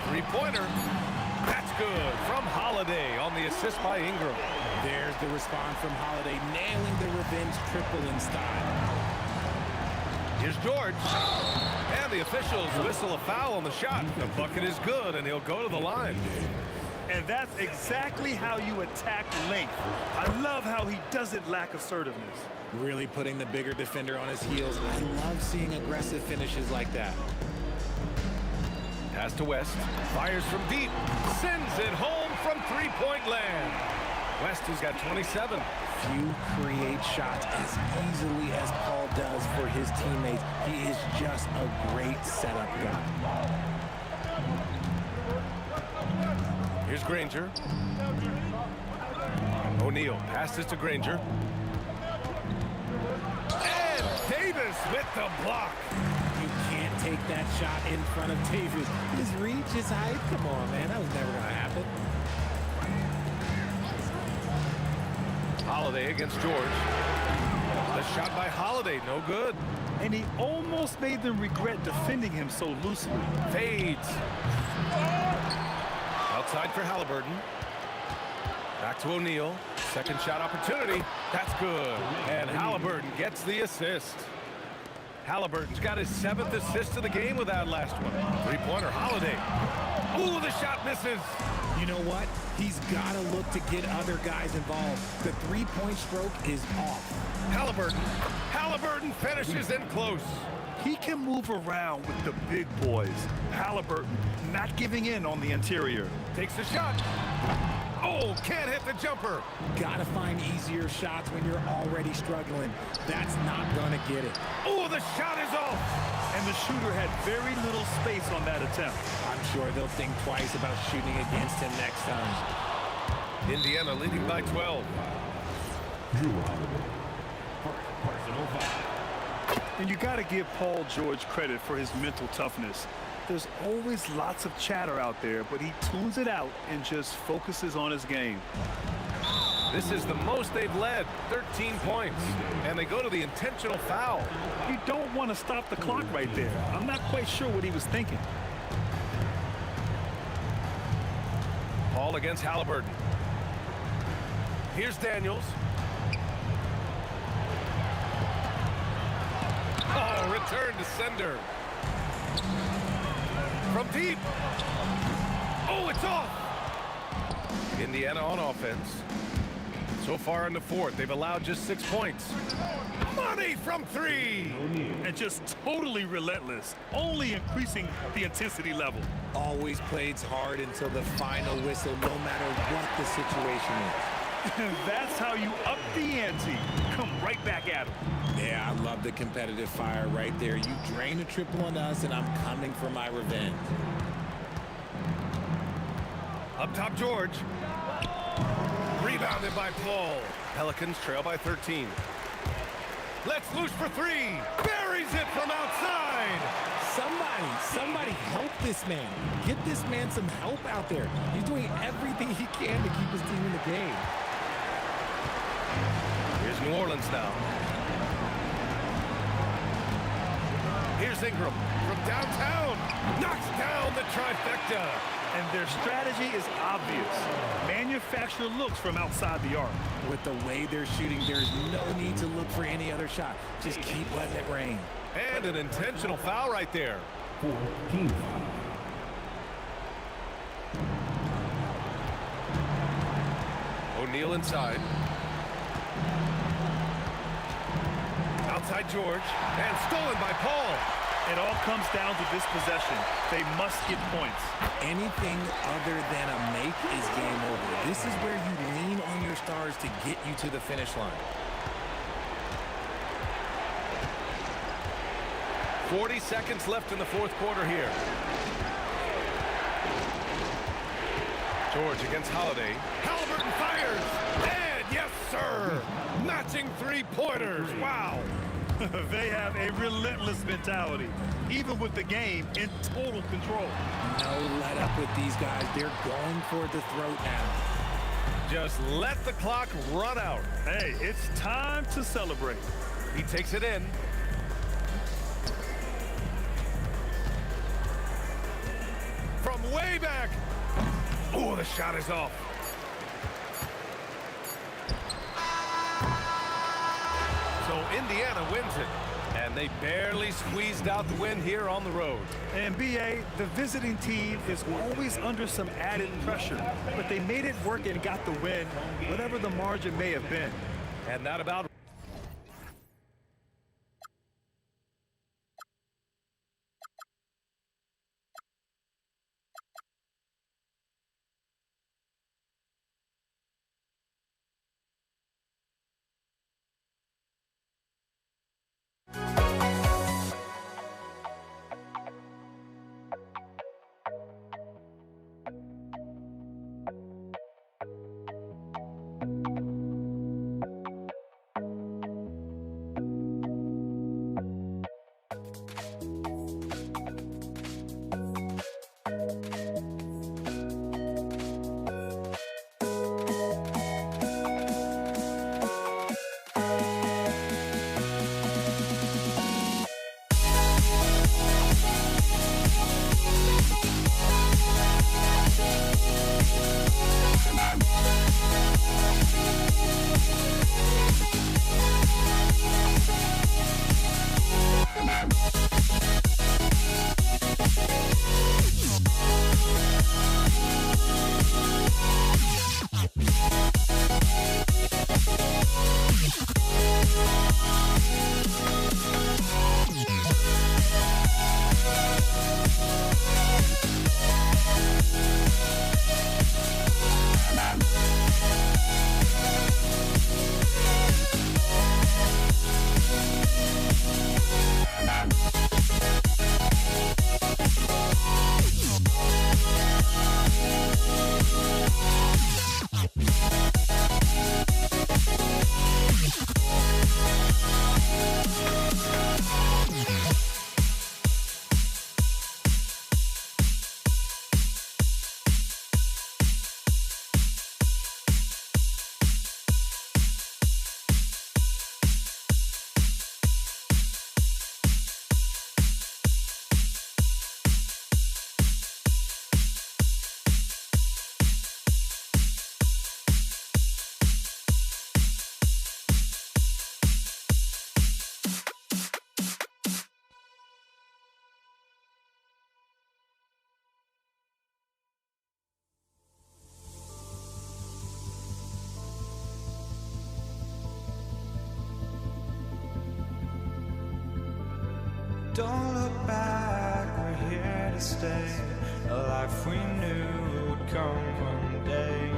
C: 3-pointer. That's good from Holiday on the assist by Ingram.
N: There's the response from Holiday, nailing the revenge triple in style.
C: Here's George. And the officials whistle a foul on the shot. The bucket is good, and he'll go to the line.
L: And that's exactly how you attack length. I love how he doesn't lack assertiveness.
N: Really putting the bigger defender on his heels. I love seeing aggressive finishes like that.
C: Pass to West. Fires from deep. Sends it home from 3-point land. West has got 27.
N: Few create shots as easily as Paul does for his teammates. He is just a great setup guy.
C: Here's Granger. O'Neal passes to Granger. And Davis with the block.
N: You can't take that shot in front of Davis. His reach, his height. Come on, man. That was never going to happen.
C: Holiday against George. The shot by Holiday, no good.
L: And he almost made them regret defending him so loosely.
C: Fades. Outside for Halliburton. Back to O'Neal. Second shot opportunity. That's good. And Halliburton gets the assist. Halliburton's got his 7th assist of the game with that last one. 3-pointer Holiday. Ooh, the shot misses.
N: You know what? He's got to look to get other guys involved. The 3-point stroke is off.
C: Halliburton finishes in close.
L: He can move around with the big boys. Halliburton not giving in on the interior.
C: Takes the shot. Oh, can't hit the jumper.
N: Got to find easier shots when you're already struggling. That's not going to get it.
C: Oh, the shot is off.
L: And the shooter had very little space on that attempt.
N: I'm sure they'll think twice about shooting against him next time.
C: Indiana leading by 12.
F: Personal foul.
L: And you got to give Paul George credit for his mental toughness. There's always lots of chatter out there, but he tunes it out and just focuses on his game.
C: This is the most they've led, 13 points. And they go to the intentional foul.
L: You don't want to stop the clock right there. I'm not quite sure what he was thinking.
C: Paul against Halliburton. Here's Daniels. Oh, return to sender. From deep. Oh, it's off. Indiana on offense. So far in the fourth, they've allowed just 6 points. Money from three!
L: And just totally relentless, only increasing the intensity level.
N: Always plays hard until the final whistle, no matter what the situation is.
L: That's how you up the ante. Come right back at him.
N: Yeah, I love the competitive fire right there. You drain a triple on us, and I'm coming for my revenge.
C: Up top, George. Rebounded by Paul. Pelicans trail by 13. Let's loose for three. Buries it from outside.
N: Somebody help this man. Get this man some help out there. He's doing everything he can to keep his team in the game.
C: Here's New Orleans now. Here's Ingram from downtown. Knocks down the trifecta.
L: And their strategy is obvious. Manufacture looks from outside the arc.
N: With the way they're shooting, there's no need to look for any other shot. Just keep letting it rain.
C: And an intentional foul right there.
F: 14 foul.
C: O'Neal inside. Outside George. And stolen by Paul.
L: It all comes down to this possession. They must get points.
N: Anything other than a make is game over. This is where you lean on your stars to get you to the finish line.
C: 40 seconds left in the fourth quarter here. George against Holiday. Halliburton fires. And yes, sir. Matching three-pointers. Wow.
L: They have a relentless mentality, even with the game in total control.
N: No let up with these guys. They're going for the throat now.
C: Just let the clock run out.
L: Hey, it's time to celebrate.
C: He takes it in. From way back. Oh, the shot is off. So Indiana wins it, and they barely squeezed out the win here on the road.
L: And BA, the visiting team is always under some added pressure, but they made it work and got the win, whatever the margin may have been.
C: And that about
A: Don't look back, we're here to stay. A life we knew would come one day.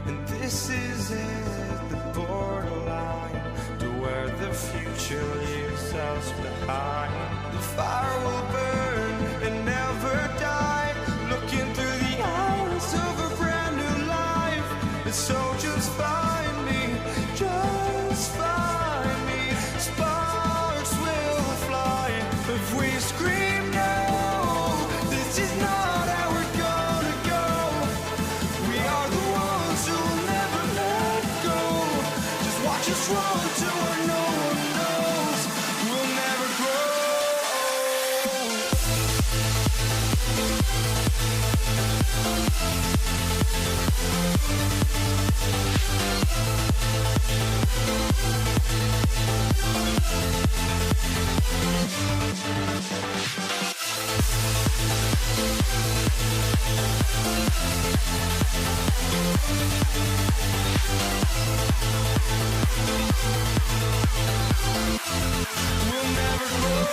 A: And this is it, the borderline to where the future leaves us behind. The fire will burn and never die, looking through the eyes of a brand new life. And so just find me, just find me. Sparks will fly if we scream no. This is not how we're gonna go. We are the ones who will never let go. Just watch us run to where no one knows. We'll never grow. We'll never grow.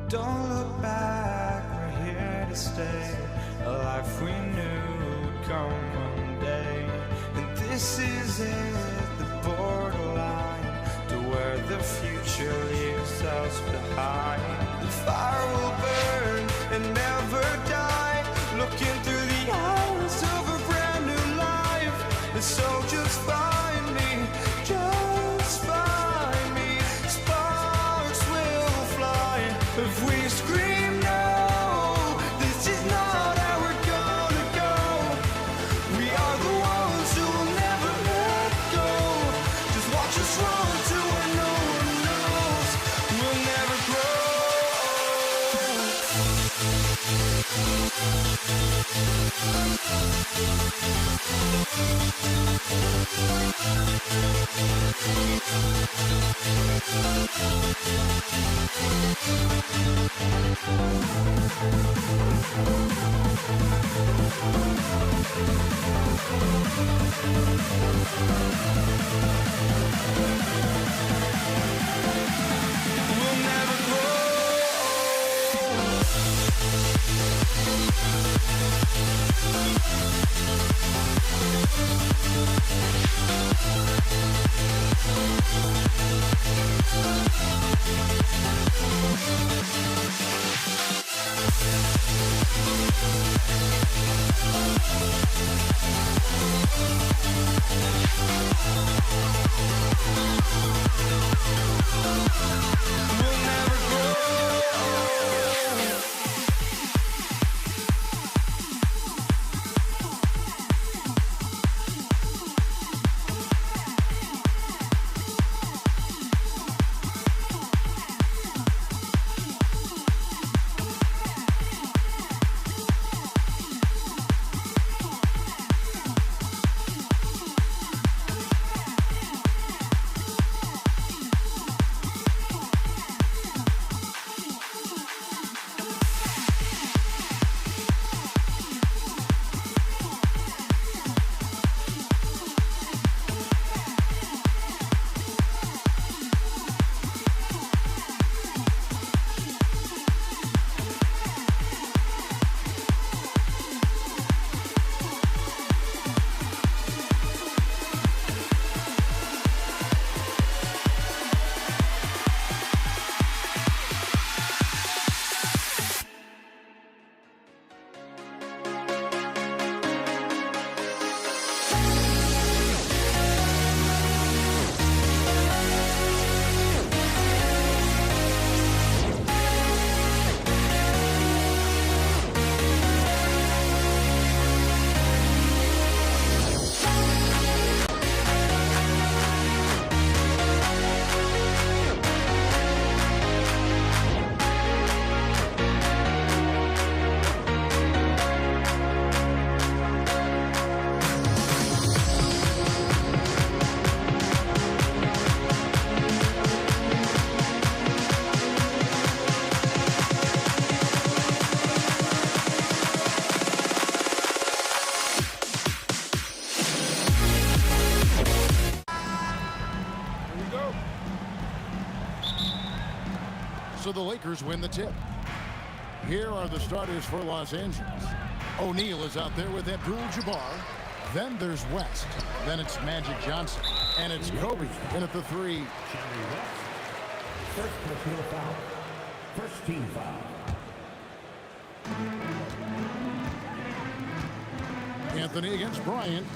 A: Don't look back, we're here to stay. A life we knew would come one day. And this is it, the borderline to where the future leaves us behind. The fire will burn and never die, looking through the eyes of a brand new life. And so just find me, just find me. Sparks will fly if we scream no. This is not how we're gonna go. We are the ones who will never let go. Just watch us run to where no one knows. We'll never grow. We'll never grow. We'll never grow.
G: so the Lakers win the tip. Here are the starters for Los Angeles. O'Neal is out there with Abdul-Jabbar. Then there's West. Then it's Magic Johnson. And it's Kobe in at the 3.
F: First personal foul. First team foul.
G: Anthony against Bryant.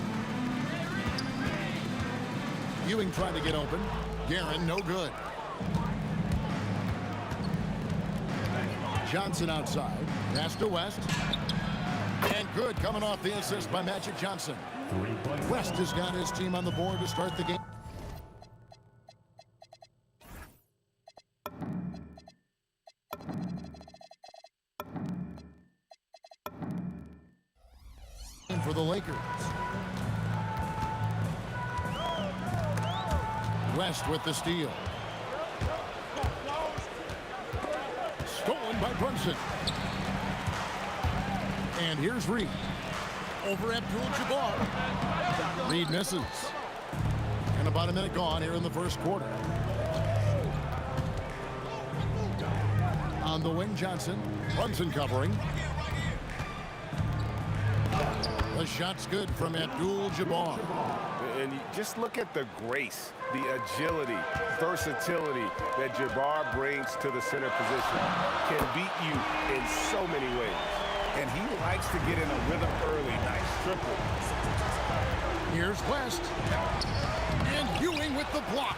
G: Ewing tried to get open. Guerin, no good. Johnson outside. Pass to West. And good, coming off the assist by Magic Johnson. West has got his team on the board to start the game. For the Lakers. West with the steal. Stolen by Brunson. And here's Reed. Over Abdul-Jabbar. Reed misses. And about a minute gone here in the first quarter. On the wing, Johnson. Brunson covering. The shot's good from Abdul-Jabbar.
H: And you just look at the grace, the agility, versatility that Jabbar brings to the center position. Can beat you in so many ways. And he likes to get in a rhythm early. Nice triple.
G: Here's West. And Ewing with the block.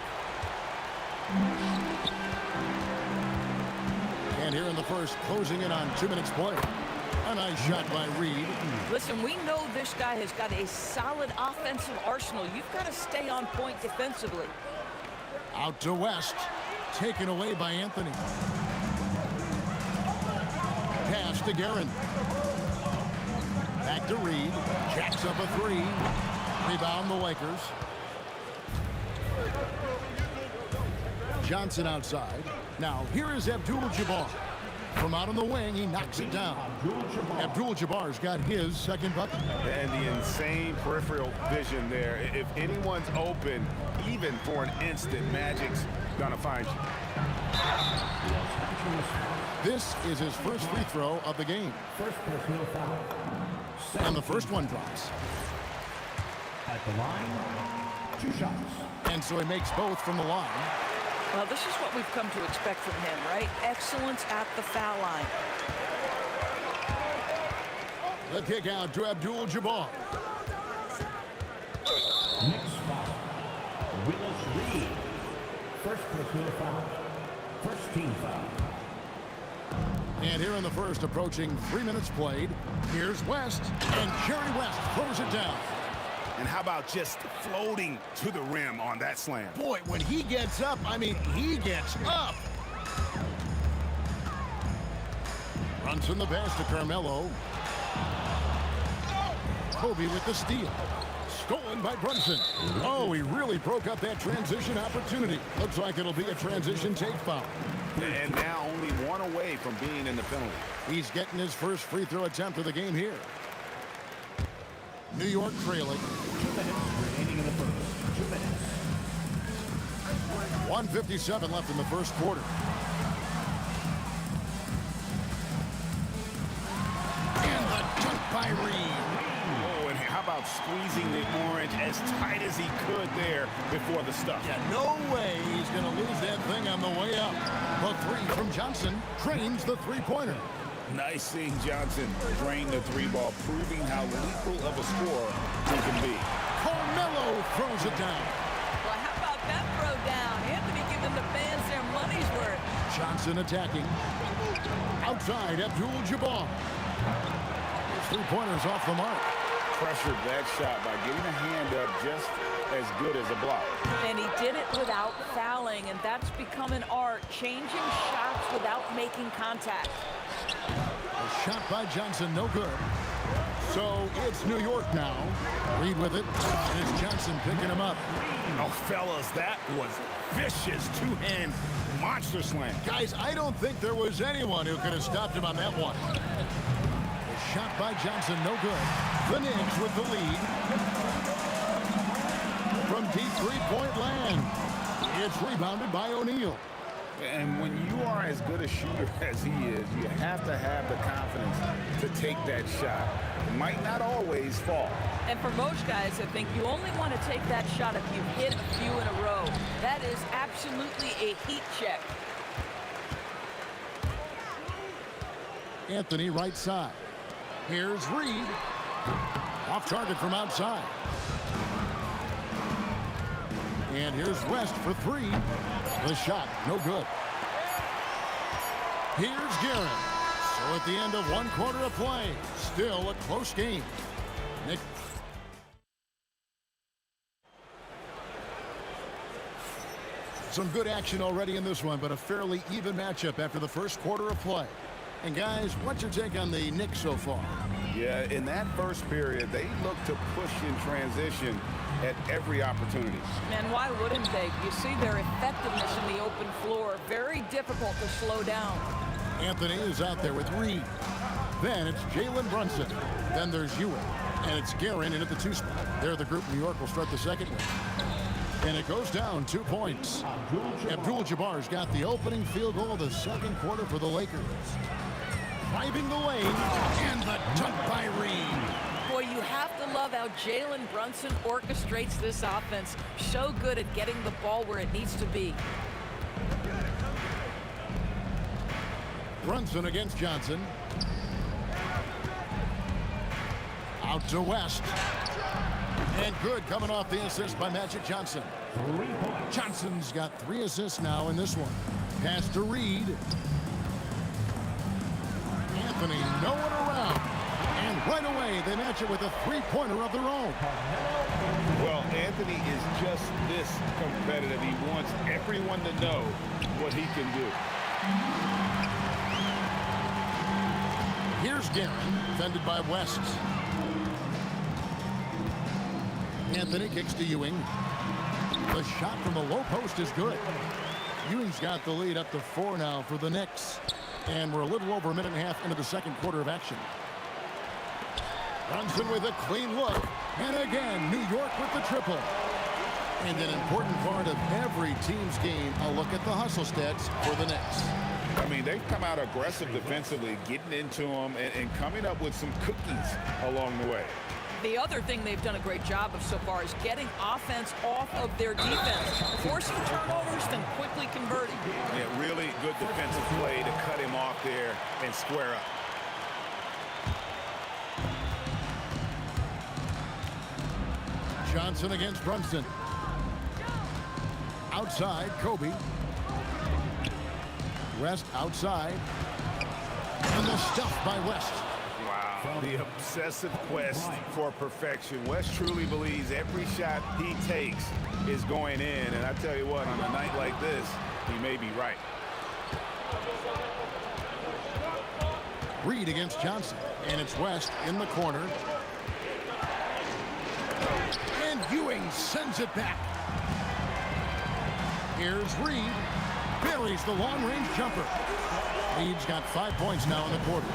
G: And here in the first, closing in on 2 minutes play. A nice shot by Reed.
D: Listen, we know this guy has got a solid offensive arsenal. You've got to stay on point defensively.
G: Out to West. Taken away by Anthony. Pass to Guerin. Back to Reed. Jacks up a 3. Rebound the Lakers. Johnson outside. Now here is Abdul-Jabbar. From out on the wing, he knocks it down. Abdul-Jabbar's got his second bucket.
H: And the insane peripheral vision there. If anyone's open, even for an instant, Magic's gonna find you.
G: This is his first free throw of the game.
F: First personal foul.
G: And the first one drops.
F: At the line, 2 shots.
G: And so he makes both from the line.
D: Well, this is what we've come to expect from him, right? Excellence at the foul line.
G: The kick out to Abdul-Jabbar.
F: Next foul. Willis Reed. First personal foul. First team foul.
G: And here in the first, approaching 3 minutes played, here's West. And Jerry West throws it down.
H: And how about just floating to the rim on that slam?
G: Boy, when he gets up, I mean, he gets up. Brunson the pass to Carmelo. Kobe with the steal. Stolen by Brunson. Oh, he really broke up that transition opportunity. Looks like it'll be a transition take foul.
H: And now only one away from being in the penalty.
G: He's getting his first free throw attempt of the game here. New York trailing.
F: 2 minutes remaining in the first. 2 minutes.
G: 1:57 left in the first quarter. And the dunk by Reed.
H: Oh, and how about squeezing the orange as tight as he could there before the stuff?
G: Yeah, no way he's going to lose that thing on the way up. The 3 from Johnson drains the three-pointer.
H: Nice seeing Johnson drain the 3-ball, proving how lethal of a scorer he can be.
G: Carmelo throws it down.
D: Well, how about that throw down? Anthony giving the fans their money's worth.
G: Johnson attacking. Outside, Abdul-Jabbar. His three-pointer's off the mark.
H: Pressured that shot by getting a hand up just as good as a block.
D: And he did it without fouling, and that's become an art, changing shots without making contact.
G: A shot by Johnson, no good. So it's New York now. Reed with it, and it's Johnson picking him up.
H: Oh, fellas, that was vicious two-hand monster slam.
G: Guys, I don't think there was anyone who could have stopped him on that one. A shot by Johnson, no good. The Knicks with the lead. From deep three-point land. It's rebounded by O'Neal.
H: And when you are as good a shooter as he is, you have to have the confidence to take that shot. It might not always fall.
D: And for most guys, I think you only want to take that shot if you hit a few in a row. That is absolutely a heat check.
G: Anthony right side. Here's Reed. Off target from outside. And here's West for three. The shot, no good. Here's Guerin. So at the end of one quarter of play, still a close game. Nick. Some good action already in this one, but a fairly even matchup after the first quarter of play. And guys, what's your take on the Knicks so far?
H: Yeah, in that first period, they look to push in transition at every opportunity.
D: And why wouldn't they? You see their effectiveness in the open floor. Very difficult to slow down.
G: Anthony is out there with Reed. Then it's Jalen Brunson. Then there's Ewing. And it's Guerin in at the 2 spot. There the group New York will start the second one. And it goes down 2 points. Abdul-Jabbar's got the opening field goal of the second quarter for the Lakers. Driving the lane, and the dunk by Reed.
D: Boy, you have to love how Jalen Brunson orchestrates this offense. So good at getting the ball where it needs to be.
G: Brunson against Johnson. Out to West. And good coming off the assist by Magic Johnson. Johnson's got 3 assists now in this one. Pass to Reed. Anthony, no one around. And right away, they match it with a 3-pointer of their own.
H: Well, Anthony is just this competitive. He wants everyone to know what he can do.
G: Here's Guerin, defended by West. Anthony kicks to Ewing. The shot from the low post is good. Ewing's got the lead up to 4 now for the Knicks. And we're a little over a minute and a half into the second quarter of action. Brunson with a clean look. And again, New York with the triple. And an important part of every team's game, a look at the hustle stats for the Knicks.
H: I mean, they've come out aggressive defensively, getting into them and coming up with some cookies along the way.
D: The other thing they've done a great job of so far is getting offense off of their defense, forcing turnovers, then quickly converting.
H: Yeah, really good defensive play to cut him off there and square up.
G: Johnson against Brunson. Outside, Kobe. West outside. And the stuff by West.
H: Wow, the obsessive quest for perfection. West truly believes every shot he takes is going in. And I tell you what, on a night like this, he may be right.
G: Reed against Johnson. And it's West in the corner. And Ewing sends it back. Here's Reed. Buries the long-range jumper. Reed's got 5 points now in the quarter.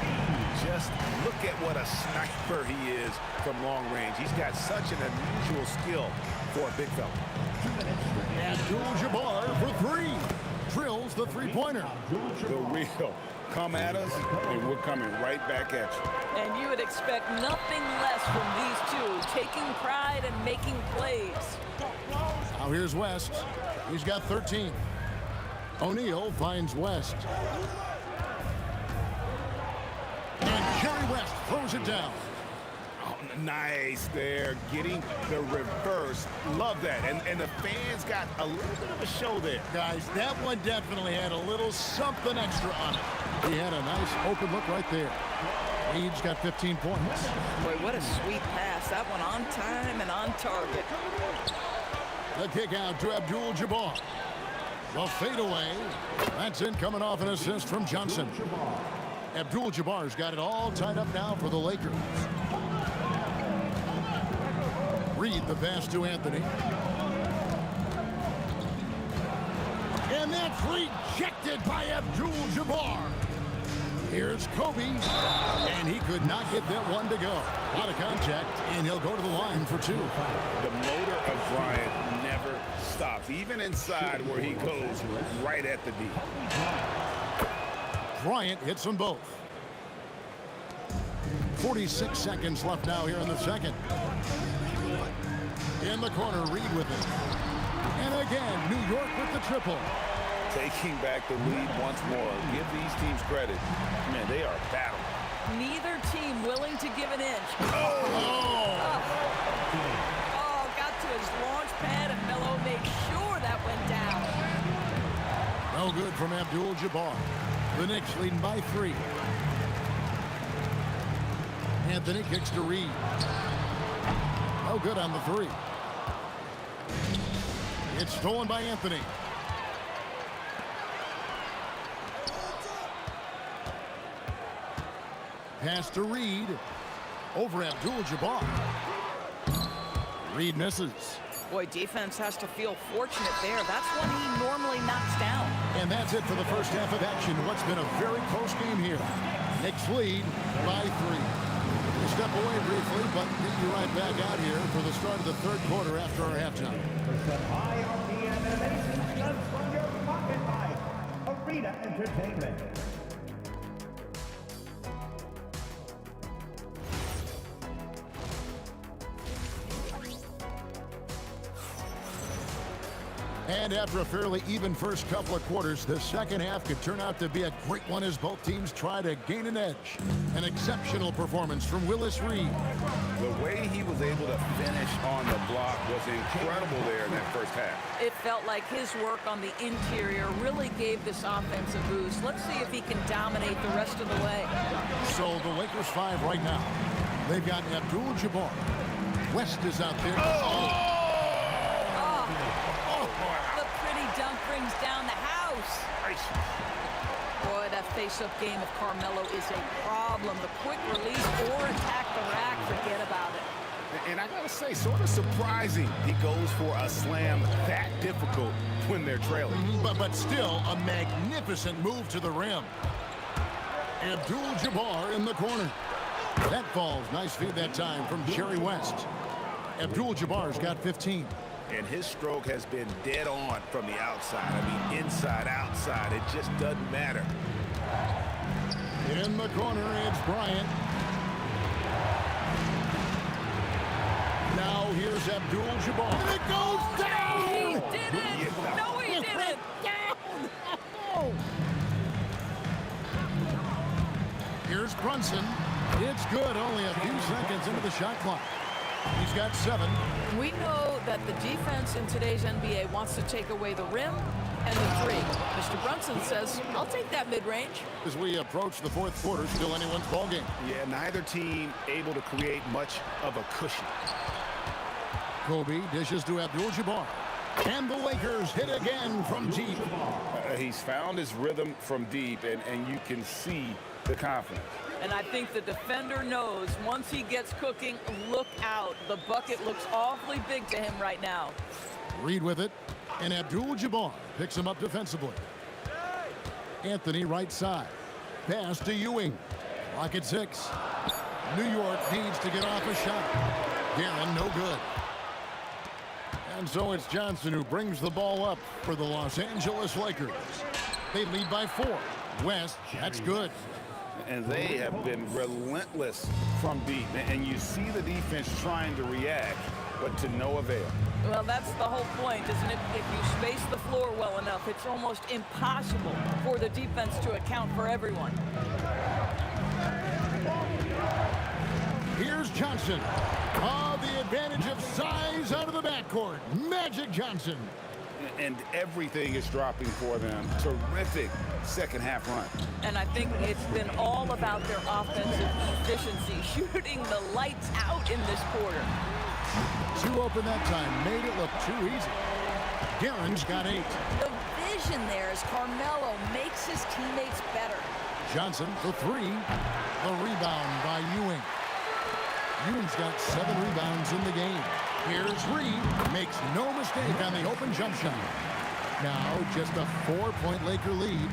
H: Just look at what a sniper he is from long range. He's got such an unusual skill for a big fella.
G: Abdul-Jabbar for 3. Drills the 3-pointer.
H: The real. Come at us, and we're coming right back at you.
D: And you would expect nothing less from these two, taking pride and making plays.
G: Now here's West. He's got 13. O'Neal finds West. And Jerry West throws it down.
H: Oh, nice there, getting the reverse. Love that. And the fans got a little bit of a show there.
G: Guys, that one definitely had a little something extra on it. He had a nice open look right there. Reed's got 15 points.
D: Boy, what a sweet pass. That one on time and on target.
G: The kick out to Abdul-Jabbar. The fadeaway. That's in, coming off an assist from Johnson. Abdul-Jabbar's got it all tied up now for the Lakers. Reed the pass to Anthony. And that's rejected by Abdul-Jabbar. Here's Kobe. And he could not get that one to go. Out of contact, and he'll go to the line for 2.
H: The motor of Bryant never stops. stops, even inside where he goes right at the D.
G: Bryant hits them both. 46 seconds left now here in the second. In the corner, Reed with it. And again, New York with the triple.
H: Taking back the lead once more. Give these teams credit. Man, they are battling.
D: Neither team willing to give an inch.
G: Oh!
D: Got to his launch pad, and Melo made sure that went down.
G: No good from Abdul-Jabbar. The Knicks leading by 3. Anthony kicks to Reed. No good on the 3. It's stolen by Anthony. Pass to Reed. Over Abdul-Jabbar. Reed misses.
D: Boy, defense has to feel fortunate there. That's one he normally knocks down.
G: And that's it for the first half of action. What's been a very close game here. Knicks lead by 3. We'll step away briefly, but get you right back out here for the start of the third quarter after our halftime.
F: From your pocket by Arena Entertainment.
G: And after a fairly even first couple of quarters, the second half could turn out to be a great one as both teams try to gain an edge. An exceptional performance from Willis Reed.
H: The way he was able to finish on the block was incredible there in that first half.
D: It felt like his work on the interior really gave this offense a boost. Let's see if he can dominate the rest of the way.
G: So the Lakers 5 right now. They've got Abdul-Jabbar. West is out there.
D: The pretty dunk brings down the house. Boy, that face-up game of Carmelo is a problem. The quick release or attack the rack, forget about it.
H: And I gotta say, sort of surprising he goes for a slam that difficult when they're trailing.
G: But still a magnificent move to the rim. Abdul-Jabbar in the corner. That falls. Nice feed that time from Jerry West. Abdul-Jabbar's got 15.
H: And his stroke has been dead on from the outside. I mean, inside, outside, it just doesn't matter.
G: In the corner, it's Bryant. Now here's Abdul-Jabbar. And it goes down!
D: He did it! No, he didn't!
G: Oh. Here's Brunson. It's good, only a few seconds into the shot clock. He's got 7.
D: We know that the defense in today's NBA wants to take away the rim and the 3. Mr. Brunson says, I'll take that mid-range.
G: As we approach the fourth quarter, still anyone's ballgame.
H: Yeah, neither team able to create much of a cushion.
G: Kobe dishes to Abdul-Jabbar. And the Lakers hit again from deep.
H: He's found his rhythm from deep, and you can see the confidence.
D: And I think the defender knows once he gets cooking, look out. The bucket looks awfully big to him right now.
G: Reed with it, and Abdul-Jabbar picks him up defensively. Anthony right side. Pass to Ewing. Clock at 6. New York needs to get off a shot. Guerin, no good. And so it's Johnson who brings the ball up for the Los Angeles Lakers. They lead by 4. West, that's good.
H: And they have been relentless from deep. And you see the defense trying to react, but to no avail.
D: Well, that's the whole point, isn't it? If you space the floor well enough, it's almost impossible for the defense to account for everyone.
G: Here's Johnson. The advantage of size out of the backcourt. Magic Johnson.
H: And everything is dropping for them. Terrific second half run.
D: And I think it's been all about their offensive efficiency, shooting the lights out in this quarter.
G: 2 open that time, made it look too easy. Guerin's got 8.
D: The vision there as Carmelo makes his teammates better.
G: Johnson for 3. The rebound by Ewing. Ewing's got 7 rebounds in the game. Here's Reed, makes no mistake on the open jump shot. Now just a 4-point Laker lead.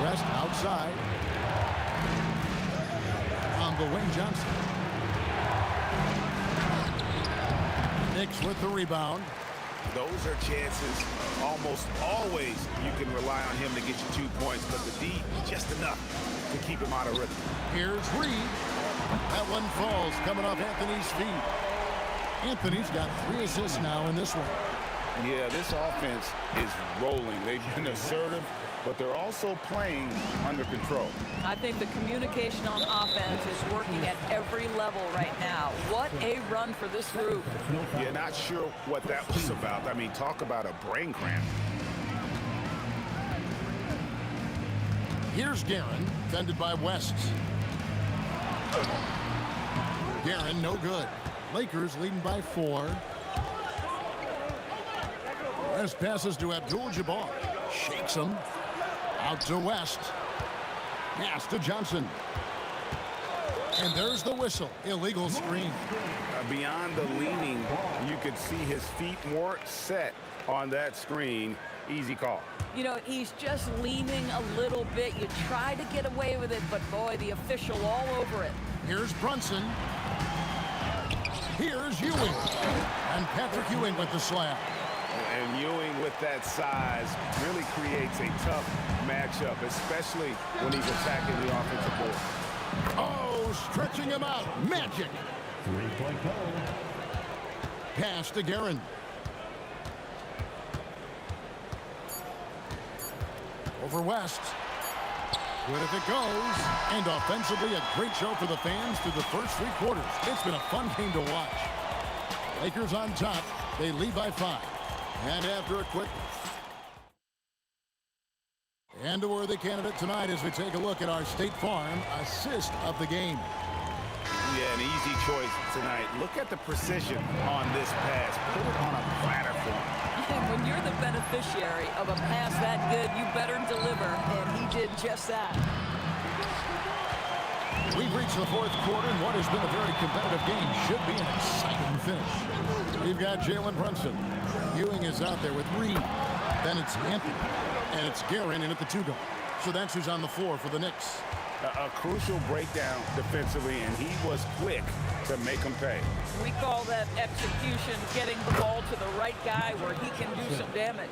G: West outside. On the wing, Johnson. Knicks with the rebound.
H: Those are chances almost always you can rely on him to get you 2 points, but the D, just enough to keep him out of rhythm.
G: Here's Reed. That one falls coming off Anthony's feet. Anthony's got 3 assists now in this one.
H: Yeah, this offense is rolling. They've been assertive, but they're also playing under control.
D: I think the communication on offense is working at every level right now. What a run for this group.
H: Yeah, not sure what that was about. I mean, talk about a brain cramp.
G: Here's Guerin, defended by West. Guerin, no good. Lakers leading by 4. West passes to Abdul-Jabbar. Shakes him. Out to West. Pass to Johnson. And there's the whistle. Illegal screen.
H: Beyond the leaning, you could see his feet more set on that screen. Easy call.
D: You know, he's just leaning a little bit. You try to get away with it, but boy, the official all over it.
G: Here's Brunson. Here's Ewing. And Patrick Ewing with the slap.
H: And Ewing with that size really creates a tough matchup, especially when he's attacking the offensive board.
G: Oh, stretching him out. Magic.
F: 3-point goal.
G: Pass to Guerin. Over West. Good if it goes. And offensively, a great show for the fans through the first 3 quarters. It's been a fun game to watch. Lakers on top. They lead by 5. And after a quick... And a worthy candidate tonight as we take a look at our State Farm assist of the game.
H: Yeah, an easy choice tonight. Look at the precision on this pass. Put it on a platter for him.
D: And when you're the beneficiary of a pass that good, you better deliver, and he did just that.
G: We've reached the 4th quarter, and what has been a very competitive game should be an exciting finish. We've got Jalen Brunson. Ewing is out there with Reed. Then it's Anthony. And it's Guerin in at the 2-guard. So that's who's on the floor for the Knicks.
H: A crucial breakdown defensively, and he was quick to make him pay.
D: We call that execution, getting the ball to the right guy where he can do some damage.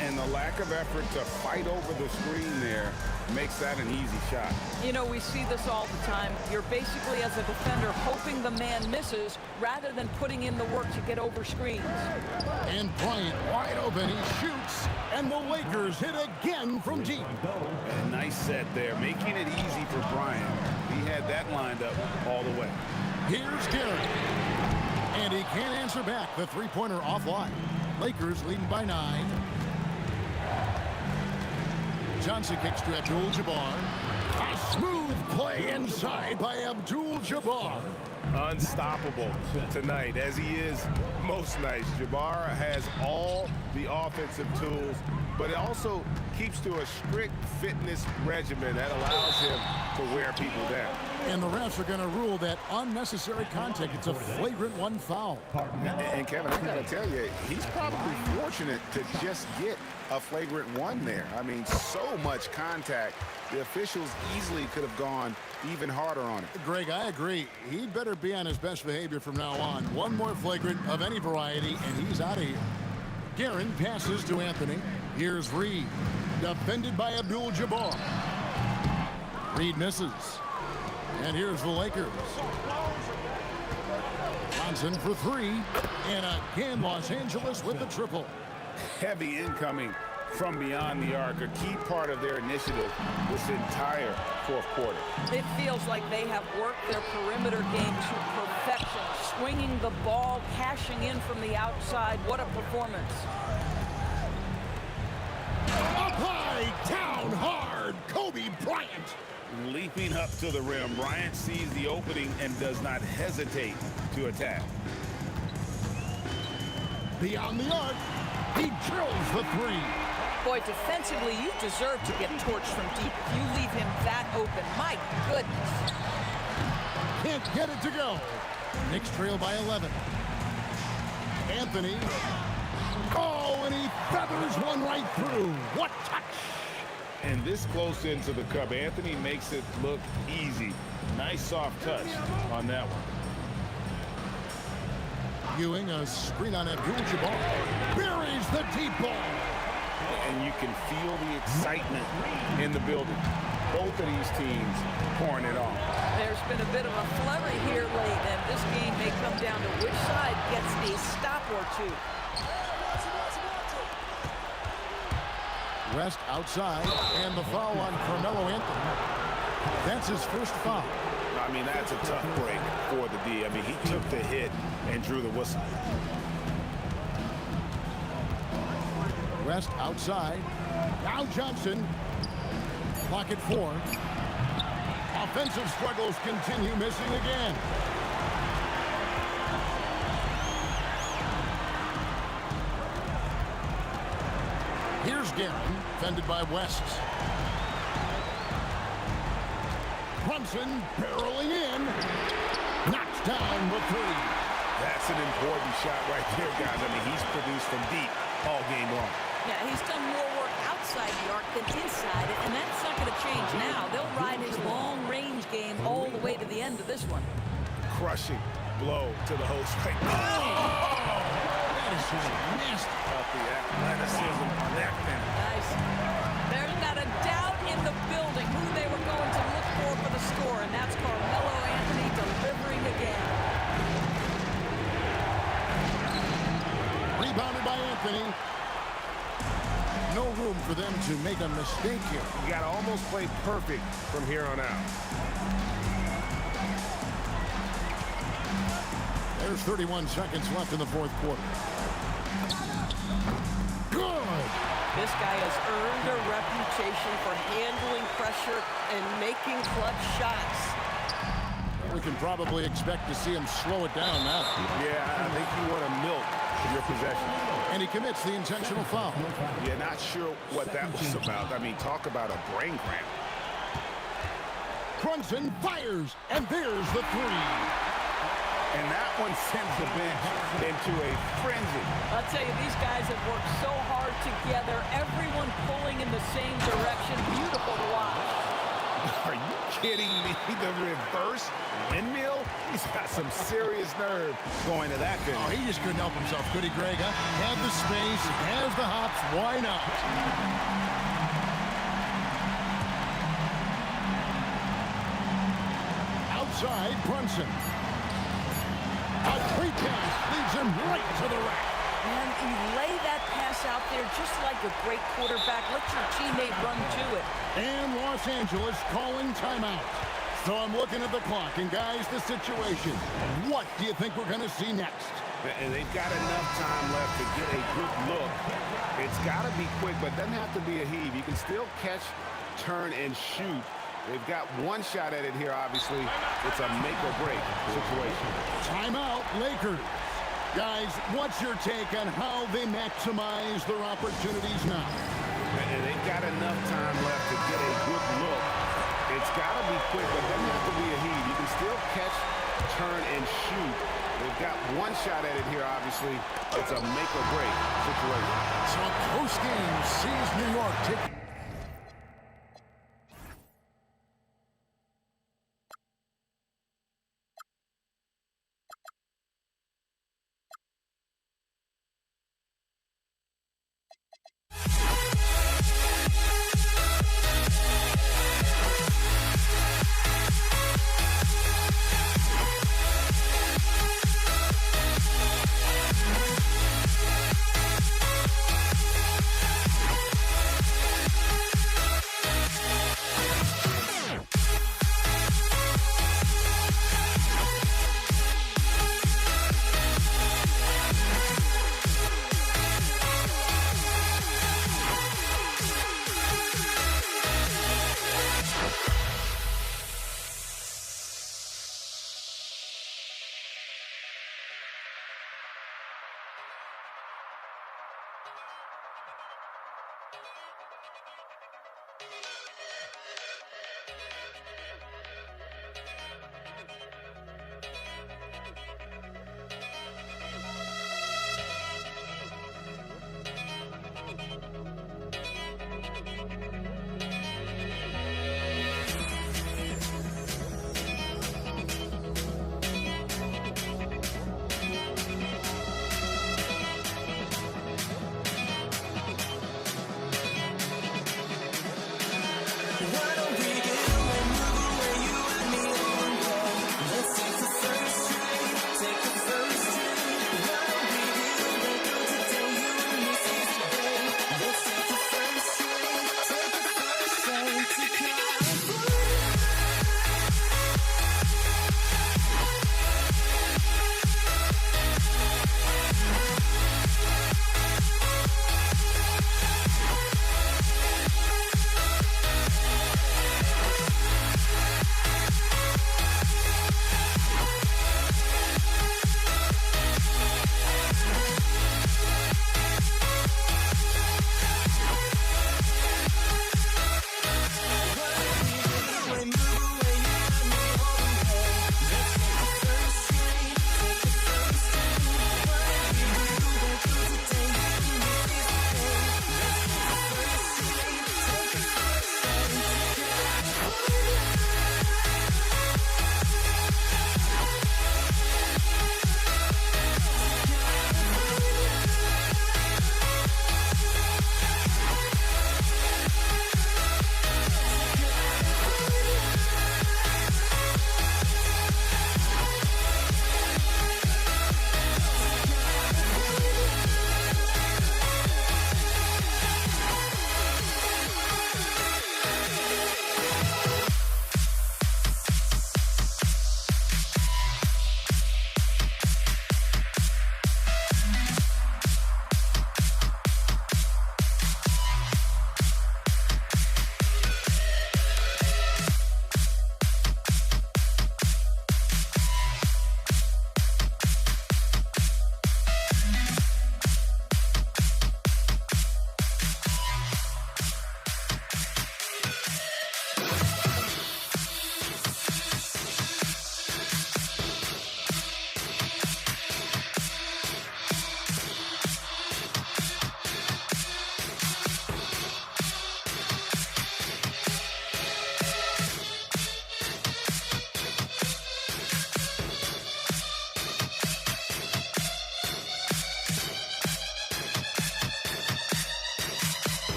H: And the lack of effort to fight over the screen there makes that an easy shot.
D: You know, we see this all the time. You're basically, as a defender, hoping the man misses rather than putting in the work to get over screens.
G: And Bryant wide open. He shoots, and the Lakers hit again from deep.
H: A nice set there, making it easy for Bryant. He had that lined up all the way.
G: Here's Guerin. And he can't answer back. The 3-pointer offline. Lakers leading by 9. Johnson kicks to Abdul-Jabbar. A smooth play inside by Abdul-Jabbar.
H: Unstoppable tonight, as he is most nights. Jabbar has all the offensive tools, but it also keeps to a strict fitness regimen that allows him to wear people down.
G: And the refs are going to rule that unnecessary contact. It's a flagrant 1 foul.
H: And Kevin, I gotta tell you, he's probably fortunate to just get a flagrant 1 there. I mean, so much contact. The officials easily could have gone even harder on it.
G: Greg, I agree. He'd better be on his best behavior from now on. One more flagrant of any variety, and he's out of here. Guerin passes to Anthony. Here's Reed. Defended by Abdul-Jabbar. Reed misses. And here's the Lakers. Johnson for 3. And again, Los Angeles with the triple.
H: Heavy incoming from beyond the arc, a key part of their initiative this entire 4th quarter.
D: It feels like they have worked their perimeter game to perfection, swinging the ball, cashing in from the outside. What a performance.
G: Up high, down hard, Kobe Bryant.
H: Leaping up to the rim, Bryant sees the opening and does not hesitate to attack.
G: Beyond the arc, he drills the 3.
D: Boy, defensively, you deserve to get torched from deep. If you leave him that open, my goodness.
G: Can't get it to go. Knicks trail by 11. Anthony. Oh, and he feathers one right through. What touch!
H: And this close into the cup, Anthony makes it look easy. Nice soft touch on that one.
G: Ewing, a screen on Abdul-Jabbar. Buries the deep ball.
H: And you can feel the excitement in the building. Both of these teams pouring it on.
D: There's been a bit of a flurry here late, and this game may come down to which side gets a stop or two.
G: West outside, and the foul on Carmelo Anthony. That's his first foul.
H: I mean, that's a tough break for the D. I mean, he took the hit and drew the whistle.
G: West outside. Now Johnson. Clock at 4. Offensive struggles continue, missing again. Here's Guerin, fended by West. Brunson barreling in. Knocks down the 3.
H: That's an important shot right there, guys. I mean, he's produced from deep all game long.
D: Yeah, he's done more work outside the arc than inside it, and that's not going to change now. They'll ride his long-range game all the way to the end of this one.
H: Crushing blow to the host right now.
G: That is just nasty.
H: The athleticism on that thing.
D: Nice. There's not a doubt in the building who they were going to look for the score, and that's Carmelo Anthony delivering again.
G: Rebounded by Anthony. No room for them to make a mistake here.
C: You got to almost play perfect from here on out.
G: There's 31 seconds left in the fourth quarter. Good.
D: This guy has earned a reputation for handling pressure and making clutch shots.
G: We can probably expect to see him slow it down now.
H: Yeah, I think you want to milk your possession.
G: And he commits the intentional foul.
H: Yeah, not sure what that was about. I mean, talk about a brain cramp.
G: Brunson fires, and there's the 3.
H: And that one sends the bench into a frenzy.
D: I'll tell you, these guys have worked so hard together, everyone pulling in the same direction. Beautiful to watch.
H: Are you kidding me? The reverse windmill? He's got some serious nerve going to that finish.
G: Oh, he just couldn't help himself, could he, Greg? Huh? Had the space, has the hops, why not? Outside, Brunson. A free pass leads him right to the rack.
D: And you lay that pass out there just like a great quarterback. Let your teammate run to it.
G: And Los Angeles calling timeout. So I'm looking at the clock, and guys, the situation. What do you think we're going to see next?
H: And they've got enough time left to get a good look. It's got to be quick, but it doesn't have to be a heave. You can still catch, turn, and shoot. They've got one shot at it here, obviously. It's a make-or-break situation.
G: Timeout, Lakers. Guys, what's your take on how they maximize their opportunities now?
H: And they've got enough time left to get a good look. It's got to be quick, but it doesn't have to be a heave. You can still catch, turn, and shoot. They've got one shot at it here, obviously. It's a make-or-break situation.
G: So a close game sees New York take...
A: Why don't we get away, move away, you and me on board? Let's take the first train, take the first train. Why don't we get away, go today, you and me seize the day. Let's take the first train, take the first train to California.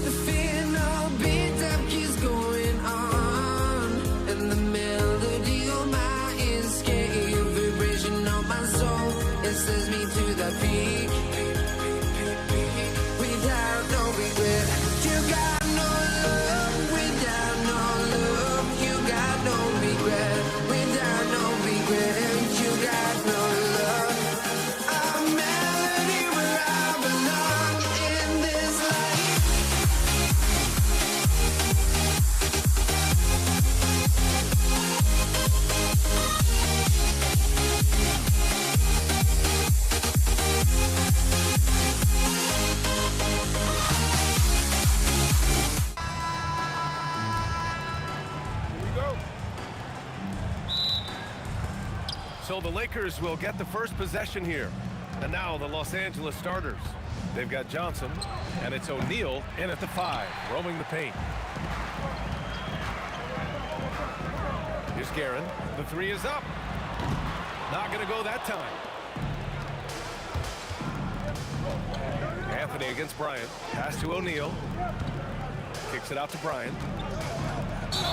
A: The fear no beat up keeps going on, and the melody on my ears getting a vibration on my soul. It sends me to the peak without no regret. You got no love without no love. You got no regret without no regret. You got no love. A melody where I belong in this life.
C: So the Lakers will get the first possession here. And now the Los Angeles starters. They've got Johnson, and it's O'Neal in at the 5, roaming the paint. Here's Guerin. The 3 is up. Not going to go that time. Anthony against Bryant. Pass to O'Neal. Kicks it out to Bryant.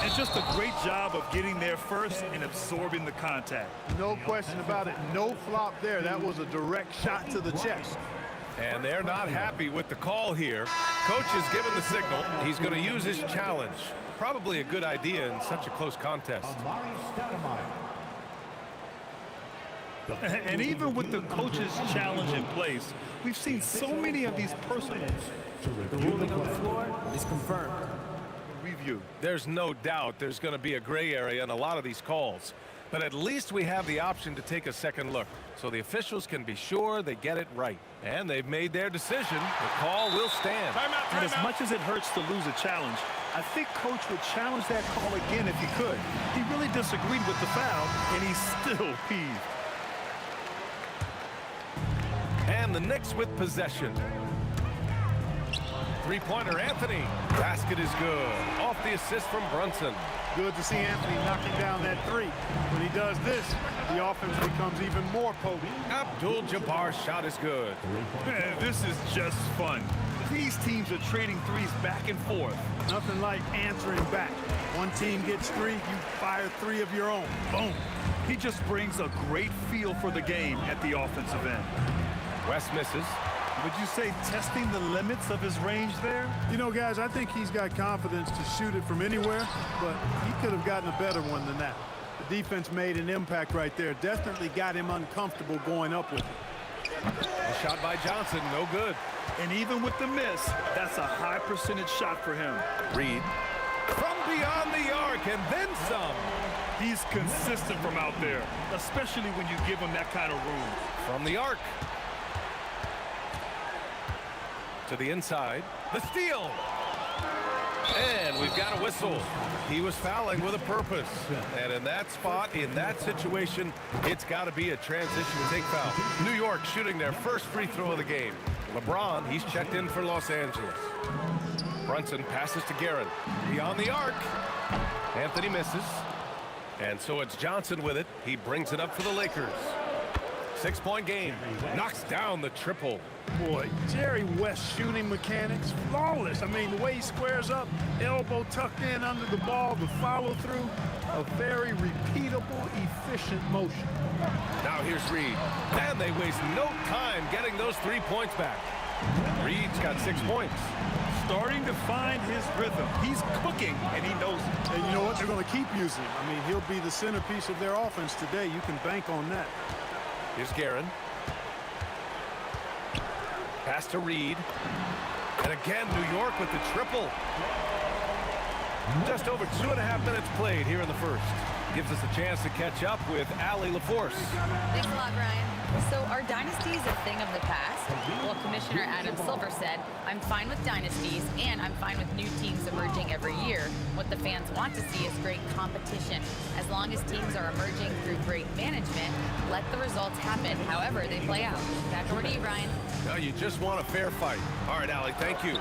L: And just a great job of getting there first and absorbing the contact.
E: No question about it. No flop there. That was a direct shot to the chest.
C: And they're not happy with the call here. Coach has given the signal. He's going to use his challenge. Probably a good idea in such a close contest.
L: And even with the coach's challenge in place, we've seen so many of these personals.
K: The ruling on the floor is confirmed.
L: Review.
C: There's no doubt there's going to be a gray area in a lot of these calls. But at least we have the option to take a second look, so the officials can be sure they get it right. And they've made their decision. The call will stand.
L: And as much as it hurts to lose a challenge, I think Coach would challenge that call again if he could. He really disagreed with the foul, and he's still peeved.
C: And the Knicks with possession. Three-pointer, Anthony. Basket is good. Off the assist from Brunson.
E: Good to see Anthony knocking down that 3. When he does this, the offense becomes even more potent.
C: Abdul-Jabbar's shot is good.
L: Man, this is just fun. These teams are trading threes back and forth.
E: Nothing like answering back. One team gets 3, you fire 3 of your own.
L: Boom. He just brings a great feel for the game at the offensive end.
C: West misses.
L: Would you say testing the limits of his range there?
E: You know, guys, I think he's got confidence to shoot it from anywhere, but he could have gotten a better one than that. The defense made an impact right there. Definitely got him uncomfortable going up with it.
C: A shot by Johnson, no good.
L: And even with the miss, that's a high percentage shot for him.
C: Reed from beyond the arc and then some.
L: He's consistent from out there, especially when you give him that kind of room.
C: From the arc. To the inside. The steal. And we've got a whistle. He was fouling with a purpose. And in that spot, in that situation, it's got to be a transition take foul. New York shooting their first free throw of the game. LeBron, he's checked in for Los Angeles. Brunson passes to Guerin. Beyond the arc. Anthony misses. And so it's Johnson with it. He brings it up for the Lakers. 6-point game. Knocks down the triple.
E: Boy, Jerry West shooting mechanics, flawless. I mean, the way he squares up, elbow tucked in under the ball, the follow through, a very repeatable, efficient motion.
C: Now here's Reed. And they waste no time getting those 3 points back. Reed's got 6 points.
L: Starting to find his rhythm. He's cooking, and he knows it.
E: And you know what? They're going to keep using him. I mean, he'll be the centerpiece of their offense today. You can bank on that.
C: Here's Guerin. Pass to Reed. And again, New York with the triple. Just over 2.5 minutes played here in the first. Gives us a chance to catch up with Allie LaForce.
I: Thanks a lot, Brian. So are dynasties a thing of the past? Well, Commissioner Adam Silver said, I'm fine with dynasties and I'm fine with new teams emerging every year. What the fans want to see is great competition. As long as teams are emerging through great management, let the results happen however they play out. Back over to you, Brian.
C: No, you just want a fair fight. All right, Allie, thank you.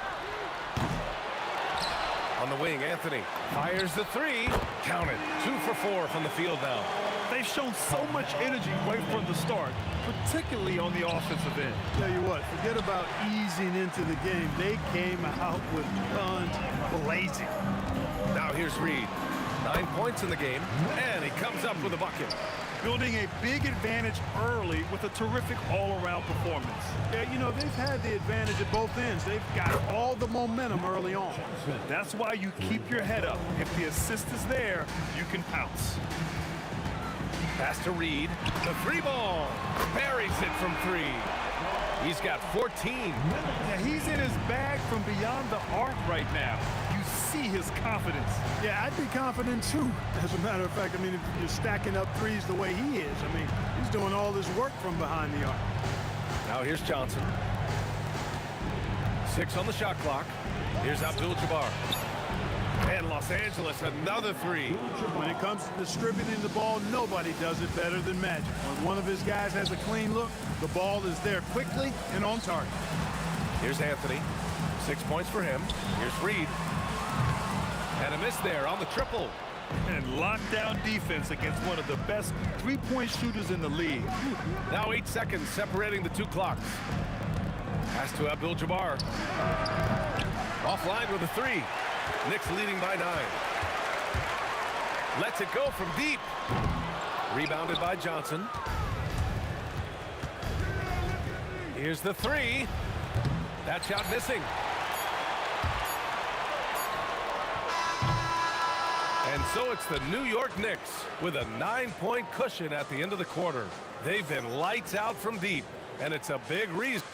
C: On the wing, Anthony fires the 3. Count it. 2 for 4 from the field now.
L: They've shown so much energy right from the start, particularly on the offensive end.
E: Tell you what, forget about easing into the game. They came out with guns blazing.
C: Now here's Reed. 9 points in the game, and he comes up with a bucket.
L: Building a big advantage early with a terrific all-around performance.
E: Yeah, you know, they've had the advantage at both ends. They've got all the momentum early on.
L: That's why you keep your head up. If the assist is there, you can pounce.
C: Pass to Reed. The 3 ball. Buries it from 3. He's got 14.
L: Yeah, he's in his bag from beyond the arc right now. You see his confidence.
E: Yeah, I'd be confident too. As a matter of fact, I mean, if you're stacking up threes the way he is, I mean, he's doing all this work from behind the arc.
C: Now here's Johnson. 6 on the shot clock. Here's Abdul-Jabbar. And Los Angeles, another 3.
E: When it comes to distributing the ball, nobody does it better than Magic. When one of his guys has a clean look, the ball is there quickly and on target.
C: Here's Anthony. 6 points for him. Here's Reed. And a miss there on the triple.
L: And lockdown defense against one of the best three-point shooters in the league.
C: Now 8 seconds separating the 2 clocks. Pass to Abdul-Jabbar. Offline with a 3. Knicks leading by 9. Lets it go from deep. Rebounded by Johnson. Here's the 3. That shot missing. And so it's the New York Knicks with a 9-point cushion at the end of the quarter. They've been lights out from deep, and it's a big reason.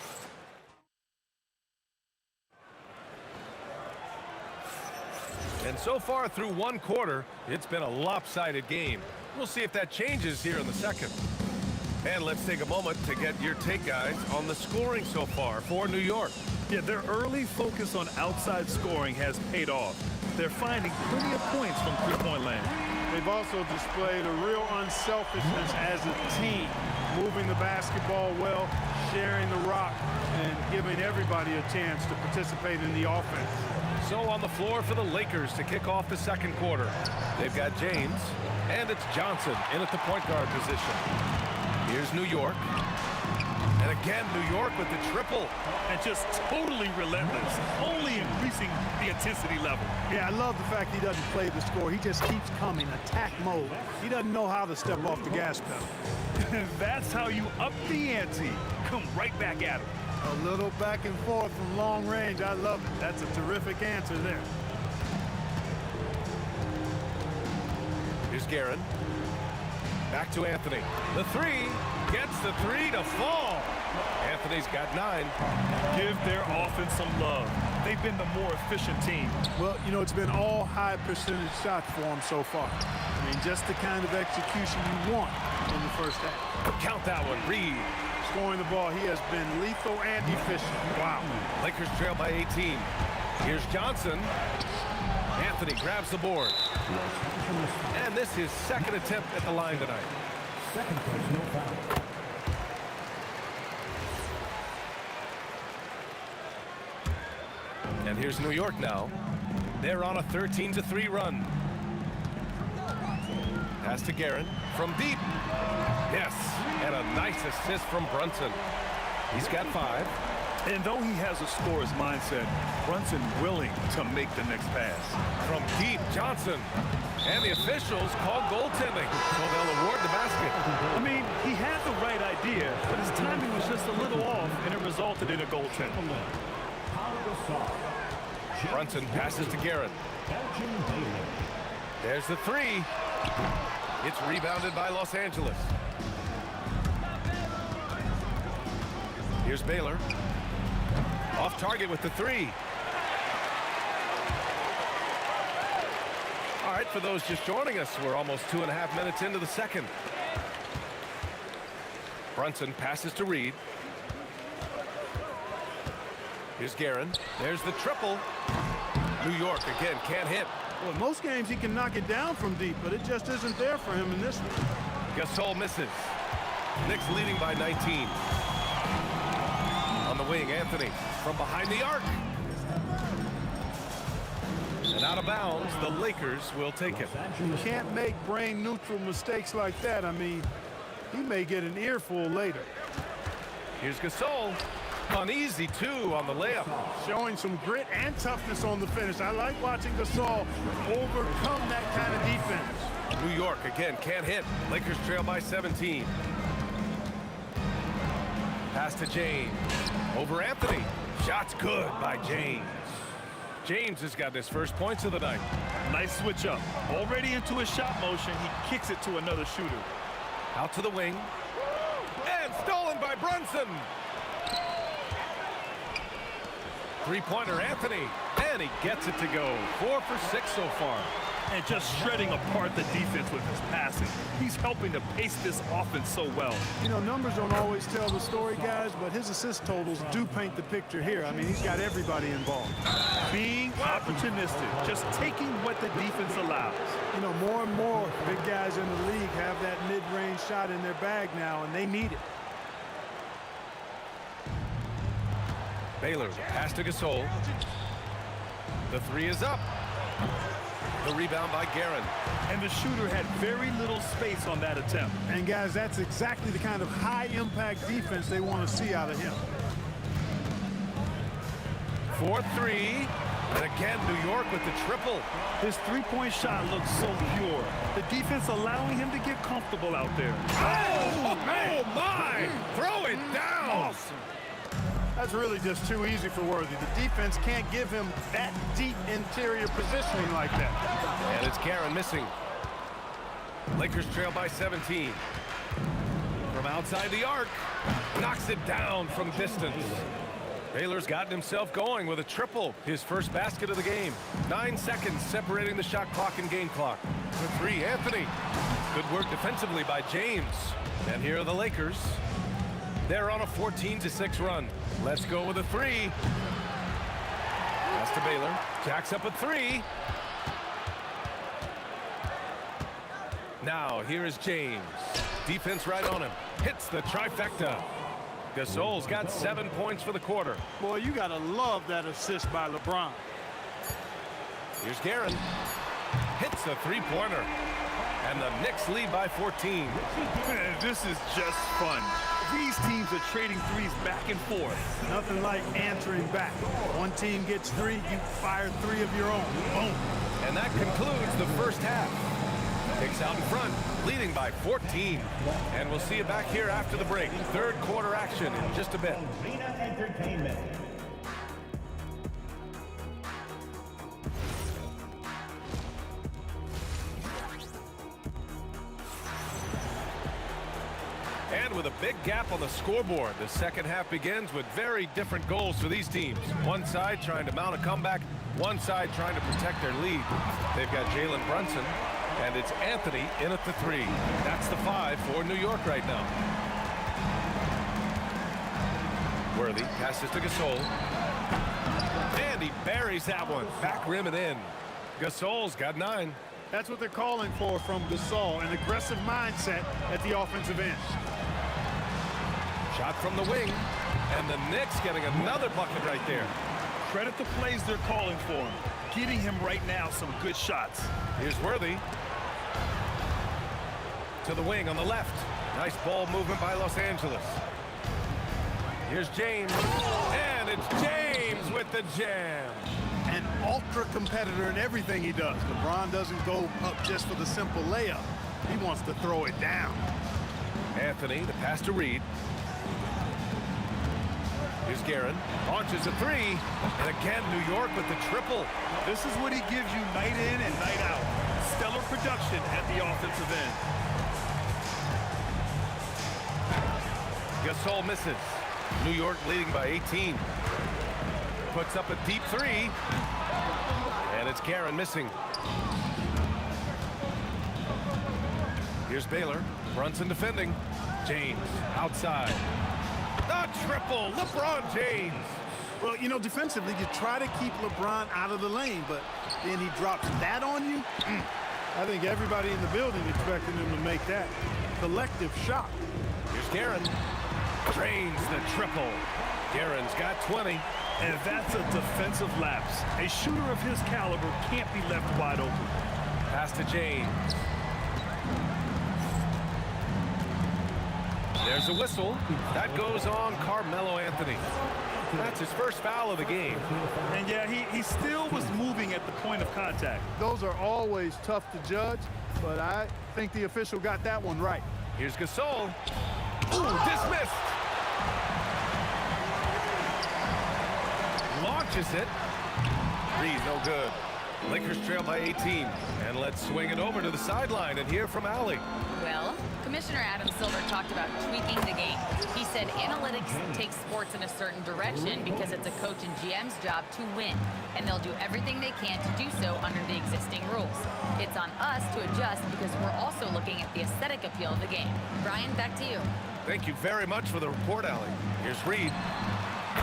C: And so far through 1 quarter, it's been a lopsided game. We'll see if that changes here in the second. And let's take a moment to get your take, guys, on the scoring so far for New York.
L: Yeah, their early focus on outside scoring has paid off. They're finding plenty of points from three-point land.
E: They've also displayed a real unselfishness as a team, moving the basketball well, sharing the rock, and giving everybody a chance to participate in the offense.
C: So on the floor for the Lakers to kick off the second quarter. They've got James, and it's Johnson in at the point guard position. Here's New York. And again, New York with the triple.
L: And just totally relentless, only increasing the intensity level.
E: Yeah, I love the fact he doesn't play the score. He just keeps coming, attack mode. He doesn't know how to step off the gas pedal.
L: That's how you up the ante. Come right back at him.
E: A little back and forth from long range. I love it. That's a terrific answer there.
C: Here's Guerin. Back to Anthony. The 3. Gets the 3 to fall. Anthony's got 9.
L: Give their offense some love. They've been the more efficient team.
E: Well, you know, it's been all high percentage shots for them so far. I mean, just the kind of execution you want in the first half.
C: Count that one. Reed.
E: Scoring the ball, he has been lethal and efficient. Wow.
C: Lakers trail by 18. Here's Johnson. Anthony grabs the board. And this is second attempt at the line tonight.
F: Second personal foul.
C: And here's New York now. They're on a 13-3 run. Pass to Guerin from deep. Yes, and a nice assist from Brunson. He's got 5.
L: And though he has a scorer's mindset, Brunson willing to make the next pass.
C: From deep, Johnson. And the officials call goaltending, so they'll award the basket.
L: I mean, he had the right idea, but his timing was just a little off, and it resulted in a goaltend.
C: Brunson passes to Garrett. There's the three. It's rebounded by Los Angeles. Here's Baylor. Off target with the three. All right, for those just joining us, we're almost 2.5 minutes into the second. Brunson passes to Reed. Here's Guerin. There's the triple. New York again can't hit.
J: Well, most games he can knock it down from deep, but it just isn't there for him in this one.
C: Gasol misses. Knicks leading by 19. On the wing, Anthony from behind the arc. And out of bounds, the Lakers will take it.
J: You can't make brain-neutral mistakes like that. I mean, he may get an earful later.
C: Here's Gasol. Uneasy, too, on the layup.
J: Showing some grit and toughness on the finish. I like watching Gasol overcome that kind of defense.
C: New York, again, can't hit. Lakers trail by 17. Pass to James. Over Anthony. Shot's good by James. James has got his first points of the night.
L: Nice switch up. Already into his shot motion, he kicks it to another shooter.
C: Out to the wing. And stolen by Brunson. Three-pointer Anthony. And he gets it to go. 4 for 6 so far.
L: And just shredding apart the defense with his passing. He's helping to pace this offense so well.
J: You know, numbers don't always tell the story, guys, but his assist totals do paint the picture here. I mean, he's got everybody involved.
L: Being opportunistic, just taking what the defense allows.
J: You know, more and more big guys in the league have that mid-range shot in their bag now, and they need it.
C: Baylor, pass to Gasol. The three is up. The rebound by Guerin.
L: And the shooter had very little space on that attempt.
J: And guys, that's exactly the kind of high-impact defense they want to see out of him.
C: 4-3. And again, New York with the triple.
L: His three-point shot looks so pure. The defense allowing him to get comfortable out there.
C: Oh, man. Oh my! Throw it down!
J: Awesome. That's really just too easy for Worthy. The defense can't give him that deep interior positioning like that.
C: And it's Guerin missing. Lakers trail by 17. From outside the arc. Knocks it down from distance. Baylor's gotten himself going with a triple. His first basket of the game. 9 seconds separating the shot clock and game clock. The three, Anthony. Good work defensively by James. And here are the Lakers. They're on a 14-6 run. Let's go with a three. Pass to Baylor. Jacks up a three. Now, here is James. Defense right on him. Hits the trifecta. Gasol's got 7 points for the quarter.
J: Boy, you got to love that assist by LeBron.
C: Here's Guerin. Hits a three-pointer. And the Knicks lead by 14.
L: Man, this is just fun. These teams are trading threes back and forth.
J: Nothing like answering back. One team gets three, you fire three of your own. Boom.
C: And that concludes the first half. Knicks out in front, leading by 14. And we'll see you back here after the break. Third quarter action in just a bit.
F: Entertainment.
C: And with a big gap on the scoreboard, the second half begins with very different goals for these teams. One side trying to mount a comeback, one side trying to protect their lead. They've got Jalen Brunson, and it's Anthony in at the three. That's the 5 for New York right now. Worthy passes to Gasol. And he buries that one. Back rim and in. Gasol's got 9.
J: That's what they're calling for from Gasol, an aggressive mindset at the offensive end.
C: Shot from the wing, and the Knicks getting another bucket right there.
L: Credit the plays they're calling for him. Getting him right now some good shots.
C: Here's Worthy. To the wing on the left. Nice ball movement by Los Angeles. Here's James. And it's James with the jam.
J: An ultra competitor in everything he does. LeBron doesn't go up just for the simple layup. He wants to throw it down.
C: Anthony, the pass to Reed. Here's Guerin. Launches a three. And again, New York with the triple.
L: This is what he gives you night in and night out. Stellar production at the offensive end.
C: Gasol misses. New York leading by 18. Puts up a deep three. And it's Guerin missing. Here's Baylor. Brunson defending. James outside. The triple. LeBron James.
E: Well, you know, defensively, you try to keep LeBron out of the lane, but then he drops that on you. I think everybody in the building expected him to make that collective shot.
C: Here's Guerin. Drains the triple. Guerin's got 20.
L: And that's a defensive lapse. A shooter of his caliber can't be left wide open.
C: Pass to James. There's a whistle. That goes on Carmelo Anthony. That's his first foul of the game.
L: And yeah, he still was moving at the point of contact.
E: Those are always tough to judge, but I think the official got that one right.
C: Here's Gasol. Ooh, dismissed. Launches it. Reed, no good. Lakers trail by 18. And let's swing it over to the sideline and hear from Allie.
I: Well, Commissioner Adam Silver talked about tweaking the game. He said analytics takes sports in a certain direction because it's a coach and GM's job to win, and they'll do everything they can to do so under the existing rules. It's on us to adjust because we're also looking at the aesthetic appeal of the game. Brian, back to you.
C: Thank you very much for the report, Allie. Here's Reed.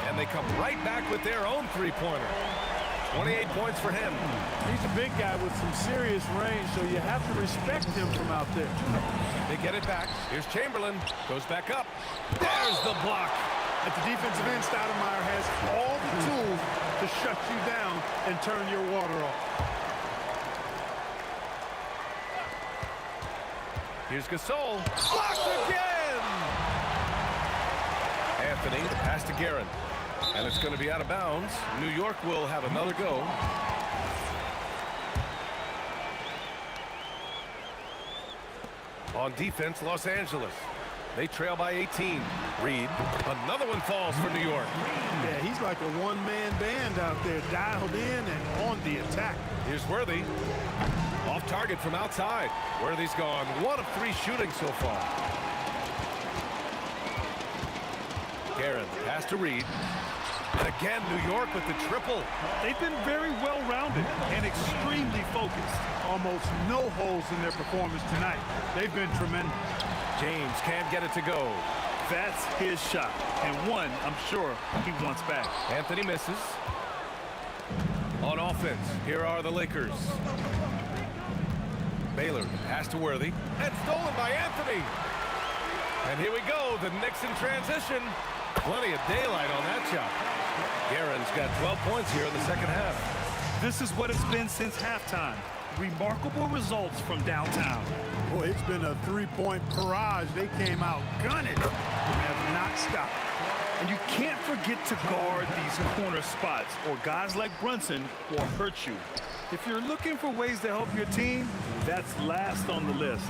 C: And they come right back with their own three-pointer. 28 points for him.
E: He's a big guy with some serious range, so you have to respect him from out there.
C: They get it back. Here's Chamberlain. Goes back up. There's the block.
E: At the defensive end, Stoudemire has all the tools to shut you down and turn your water off.
C: Here's Gasol. Blocked again! Anthony, the pass to Guerin. And it's going to be out of bounds. New York will have another go. On defense, Los Angeles. They trail by 18. Reed. Another one falls for New York.
E: Yeah, he's like a one-man band out there, dialed in and on the attack.
C: Here's Worthy. Off target from outside. Worthy's gone 1 of 3 shooting so far. Guerin, pass to Reed. And again, New York with the triple.
L: They've been very well-rounded and extremely focused.
E: Almost no holes in their performance tonight. They've been tremendous.
C: James can't get it to go.
L: That's his shot, and one I'm sure he wants back.
C: Anthony misses. On offense, here are the Lakers. Baylor, pass to Worthy, and stolen by Anthony. And here we go, the Knicks in transition. Plenty of daylight on that shot. Guerin's got 12 points here in the second half.
L: This is what it's been since halftime. Remarkable results from downtown.
E: Boy, it's been a three-point barrage. They came out gunning and have not stopped.
L: And you can't forget to guard these corner spots, or guys like Brunson will hurt you. If you're looking for ways to help your team, that's last on the list.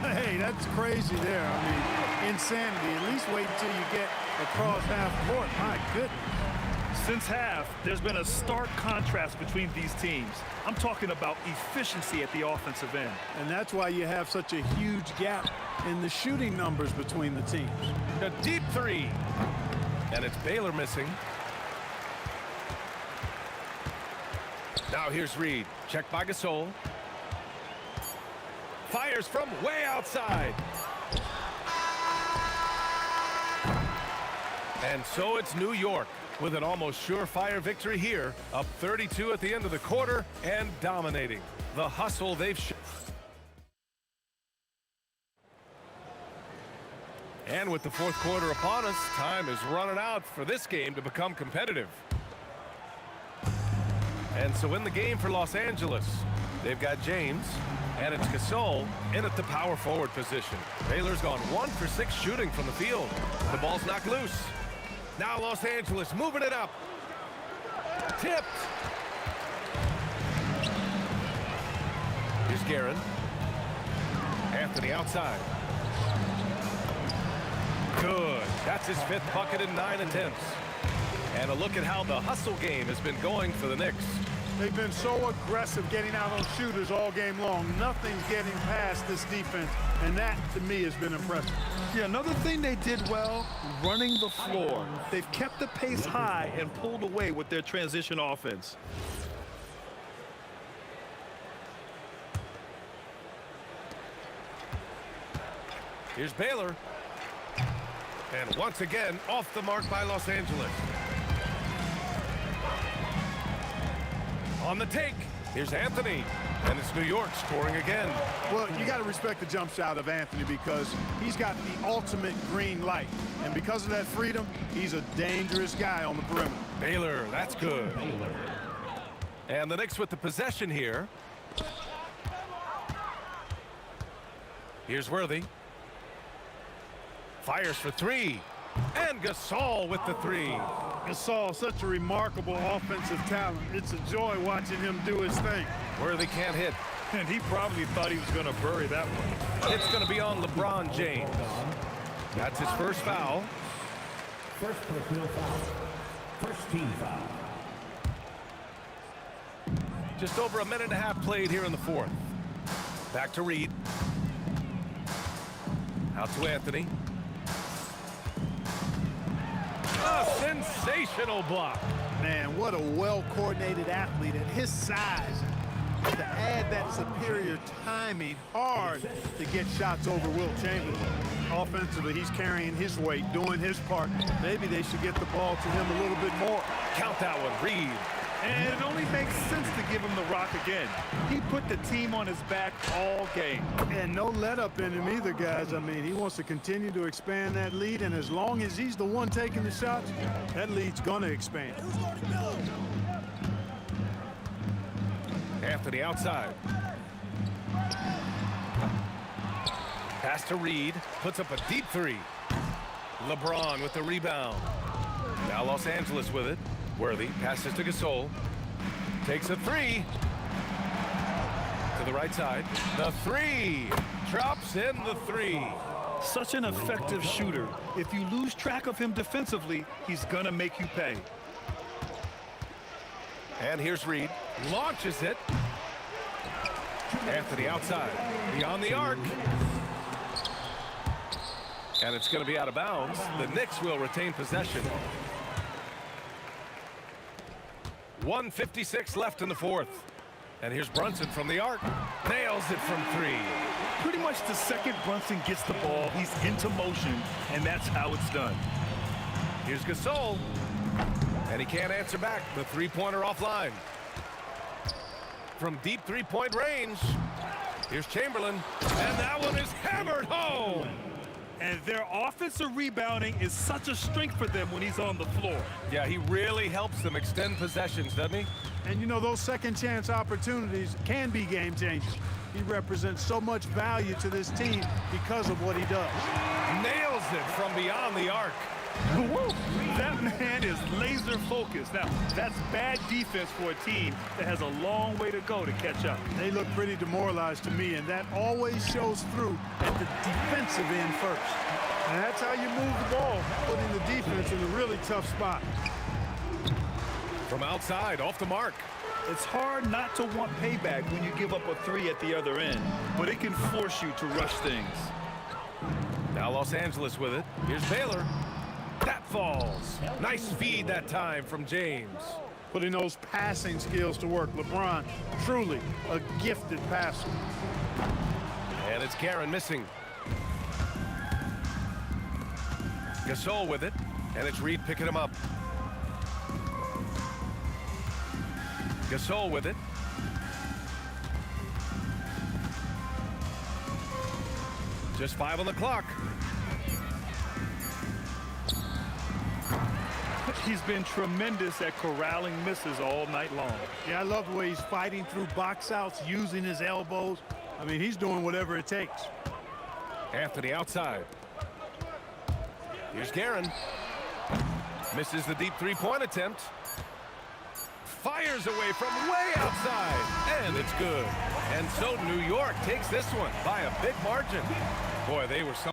E: Hey, that's crazy there. I mean, insanity. At least wait until you get across half court. My goodness.
L: Since half, there's been a stark contrast between these teams. I'm talking about efficiency at the offensive end.
E: And that's why you have such a huge gap in the shooting numbers between the teams.
C: A deep three. And it's Baylor missing. Now here's Reed. Checked by Gasol. Fires from way outside. And so it's New York with an almost surefire victory here, up 32 at the end of the quarter and dominating. The hustle they've shown. And with the fourth quarter upon us, time is running out for this game to become competitive. And so in the game for Los Angeles, they've got James, and it's Gasol in at the power forward position. Baylor's gone 1 for 6 shooting from the field. The ball's knocked loose. Now Los Angeles moving it up. Tipped. Here's Guerin. Anthony outside. That's his 5th bucket in 9 attempts. And a look at how the hustle game has been going for the Knicks.
J: They've been so aggressive getting out on shooters all game long. Nothing's getting past this defense, and that, to me, has been impressive.
L: Yeah, another thing they did well, running the floor. They've kept the pace high and pulled away with their transition offense.
C: Here's Baylor. And once again, off the mark by Los Angeles. On the take, here's Anthony. And it's New York scoring again.
J: Well, you got to respect the jump shot of Anthony because he's got the ultimate green light. And because of that freedom, he's a dangerous guy on the perimeter.
C: Baylor, that's good. And the Knicks with the possession here. Here's Worthy. Fires for 3. And Gasol with the 3.
J: Gasol, such a remarkable offensive talent. It's a joy watching him do his thing.
C: Worthy can't hit.
L: And he probably thought he was going to bury that one.
C: It's going to be on LeBron James. That's his first foul.
F: First personal foul. First team foul.
C: Just over a minute and a half played here in the 4th. Back to Reed. Out to Anthony. A sensational block.
J: Man, what a well-coordinated athlete at his size. To add that superior timing, hard to get shots over Will Chamberlain. Offensively, he's carrying his weight, doing his part. Maybe they should get the ball to him a little bit more.
C: Count that one, Reed.
L: And it only makes sense to give him the rock again. He put the team on his back all game.
J: And no let-up in him either, guys. I mean, he wants to continue to expand that lead, and as long as he's the one taking the shots, that lead's going to expand.
C: Anthony outside. Pass to Reed. Puts up a deep 3. LeBron with the rebound. Now Los Angeles with it. Worthy passes to Gasol. Takes a 3. To the right side. The 3. Drops in the 3.
L: Such an effective shooter. If you lose track of him defensively, he's going to make you pay.
C: And here's Reed. Launches it. Anthony outside. Beyond the arc. And it's going to be out of bounds. The Knicks will retain possession. 1:56 left in the 4th. And here's Brunson from the arc. Nails it from 3.
L: Pretty much the second Brunson gets the ball, he's into motion, and that's how it's done.
C: Here's Gasol. And he can't answer back. The three-pointer offline. From deep three-point range. Here's Chamberlain. And that one is hammered home.
L: And their offensive rebounding is such a strength for them when he's on the floor.
C: Yeah, he really helps them extend possessions, doesn't he?
J: And you know, those second chance opportunities can be game changers. He represents so much value to this team because of what he does.
C: Nails it from beyond the arc.
L: That man is laser focused. Now, that's bad defense for a team that has a long way to go to catch up.
J: They look pretty demoralized to me, and that always shows through at the defensive end first. And that's how you move the ball, putting the defense in a really tough spot.
C: From outside, off the mark.
L: It's hard not to want payback when you give up a 3 at the other end, but it can force you to rush things.
C: Now Los Angeles with it. Here's Baylor. That falls. Nice feed that time from James.
J: Putting those passing skills to work. LeBron, truly a gifted passer.
C: And it's Guerin missing. Gasol with it. And it's Reed picking him up. Gasol with it. Just 5 on the clock.
L: He's been tremendous at corralling misses all night long.
J: Yeah, I love the way he's fighting through box outs, using his elbows. I mean, he's doing whatever it takes.
C: Anthony outside. Here's Guerin. Misses the deep three-point attempt. Fires away from way outside. And it's good. And so New York takes this one by a big margin. Boy, they were so...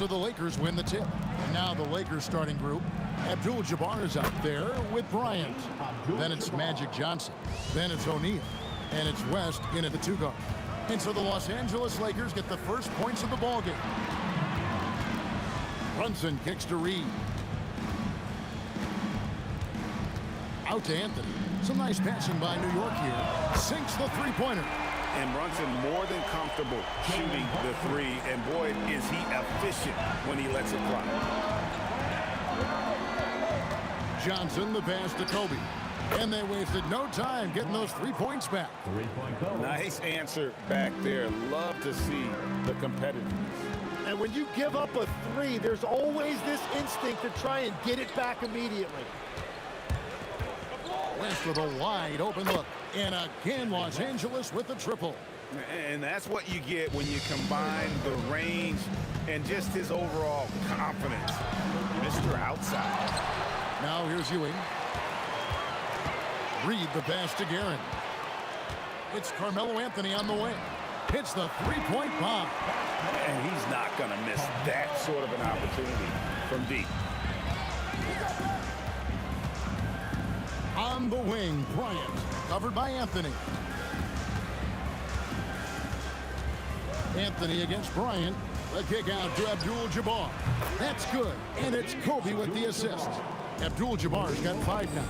G: the Lakers win the tip. And now the Lakers starting group. Abdul-Jabbar is out there with Bryant. Then it's Magic Johnson. Then it's O'Neal. And it's West in at the 2 guard. And so the Los Angeles Lakers get the first points of the ballgame. Brunson kicks to Reed. Out to Anthony. Some nice passing by New York here. Sinks the three-pointer.
H: And Brunson more than comfortable shooting the 3. And boy, is he efficient when he lets it fly.
G: Johnson the pass to Kobe. And they wasted no time getting those 3 points back.
H: Nice answer back there. Love to see the competitiveness.
M: And when you give up a 3, there's always this instinct to try and get it back immediately.
G: West with a wide open look. And again, Los Angeles with the triple.
H: And that's what you get when you combine the range and just his overall confidence. Mr. Outside.
G: Now here's Ewing. Reed the pass to Guerin. It's Carmelo Anthony on the wing. Hits the three-point bomb.
H: And he's not going to miss that sort of an opportunity from deep.
G: On the wing, Bryant. Covered by Anthony. Anthony against Bryant. The kick out to Abdul-Jabbar. That's good. And it's Kobe with the assist. Abdul-Jabbar's got 5 now.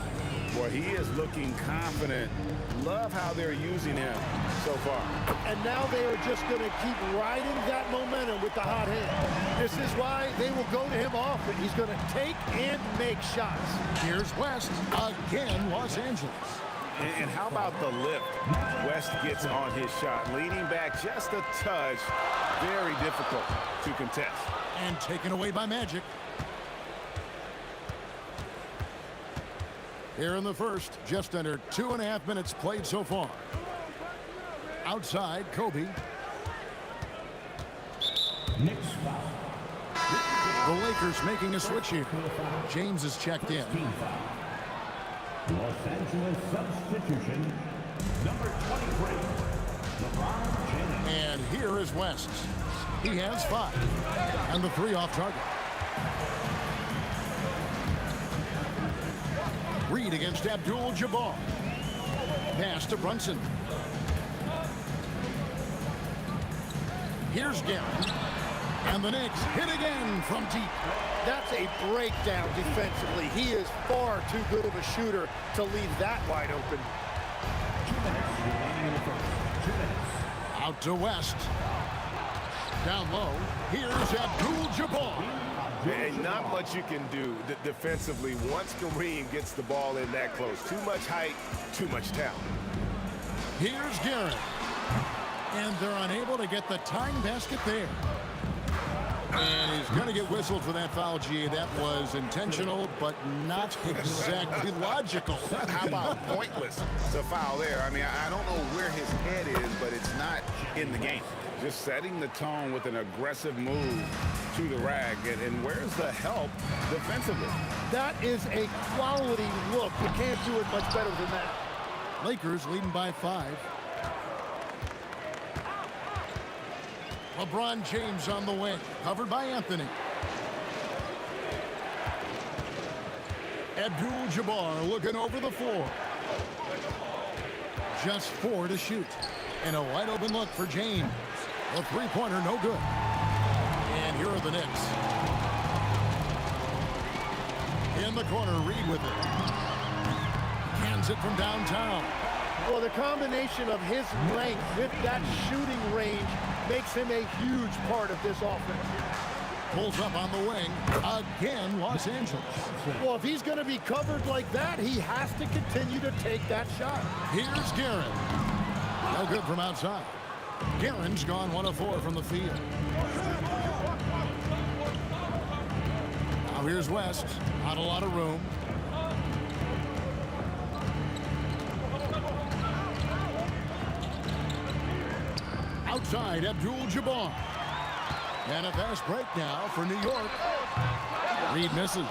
H: Boy, he is looking confident. Love how they're using him so far.
M: And now they are just going to keep riding that momentum with the hot hand. This is why they will go to him often. He's going to take and make shots.
G: Here's West. Again, Los Angeles.
H: And how about the lift West gets on his shot? Leaning back just a touch. Very difficult to contest.
G: And taken away by Magic. Here in the first, just under 2.5 minutes played so far. Outside, Kobe.
F: Next foul.
G: The Lakers making a switch here. James is checked in.
F: Los Angeles substitution, number 23, LeBron James.
G: And here is West. He has 5. And the 3 off target. Reed against Abdul-Jabbar. Pass to Brunson. Here's Guerin. And the Knicks hit again from deep.
M: That's a breakdown defensively. He is far too good of a shooter to leave that wide open.
F: 2 minutes remaining in the first. 2 minutes.
G: Out to West. Down low. Here's Abdul-Jabbar.
H: And not much you can do defensively once Kareem gets the ball in that close. Too much height, too much talent.
G: Here's Guerin. And they're unable to get the tying basket there. And he's going to get whistled for that foul, G. That was intentional, but not exactly logical.
H: How about pointless to foul there? I mean, I don't know where his head is, but it's not in the game. Just setting the tone with an aggressive move to the rag. And where's the help defensively?
M: That is a quality look. You can't do it much better than that.
G: Lakers leading by 5. LeBron James on the wing, covered by Anthony. Abdul-Jabbar looking over the floor. Just 4 to shoot. And a wide open look for James. A three-pointer, no good. And here are the Knicks. In the corner, Reed with it. Hands it from downtown.
M: Well, the combination of his length with that shooting range makes him a huge part of this offense.
G: Pulls up on the wing. Again, Los Angeles.
M: Well, if he's going to be covered like that, he has to continue to take that shot.
G: Here's Guerin. No good from outside. Guerin's gone 1 of 4 from the field. Now here's West. Not a lot of room. Outside, Abdul-Jabbar. And a fast break now for New York. Reed misses.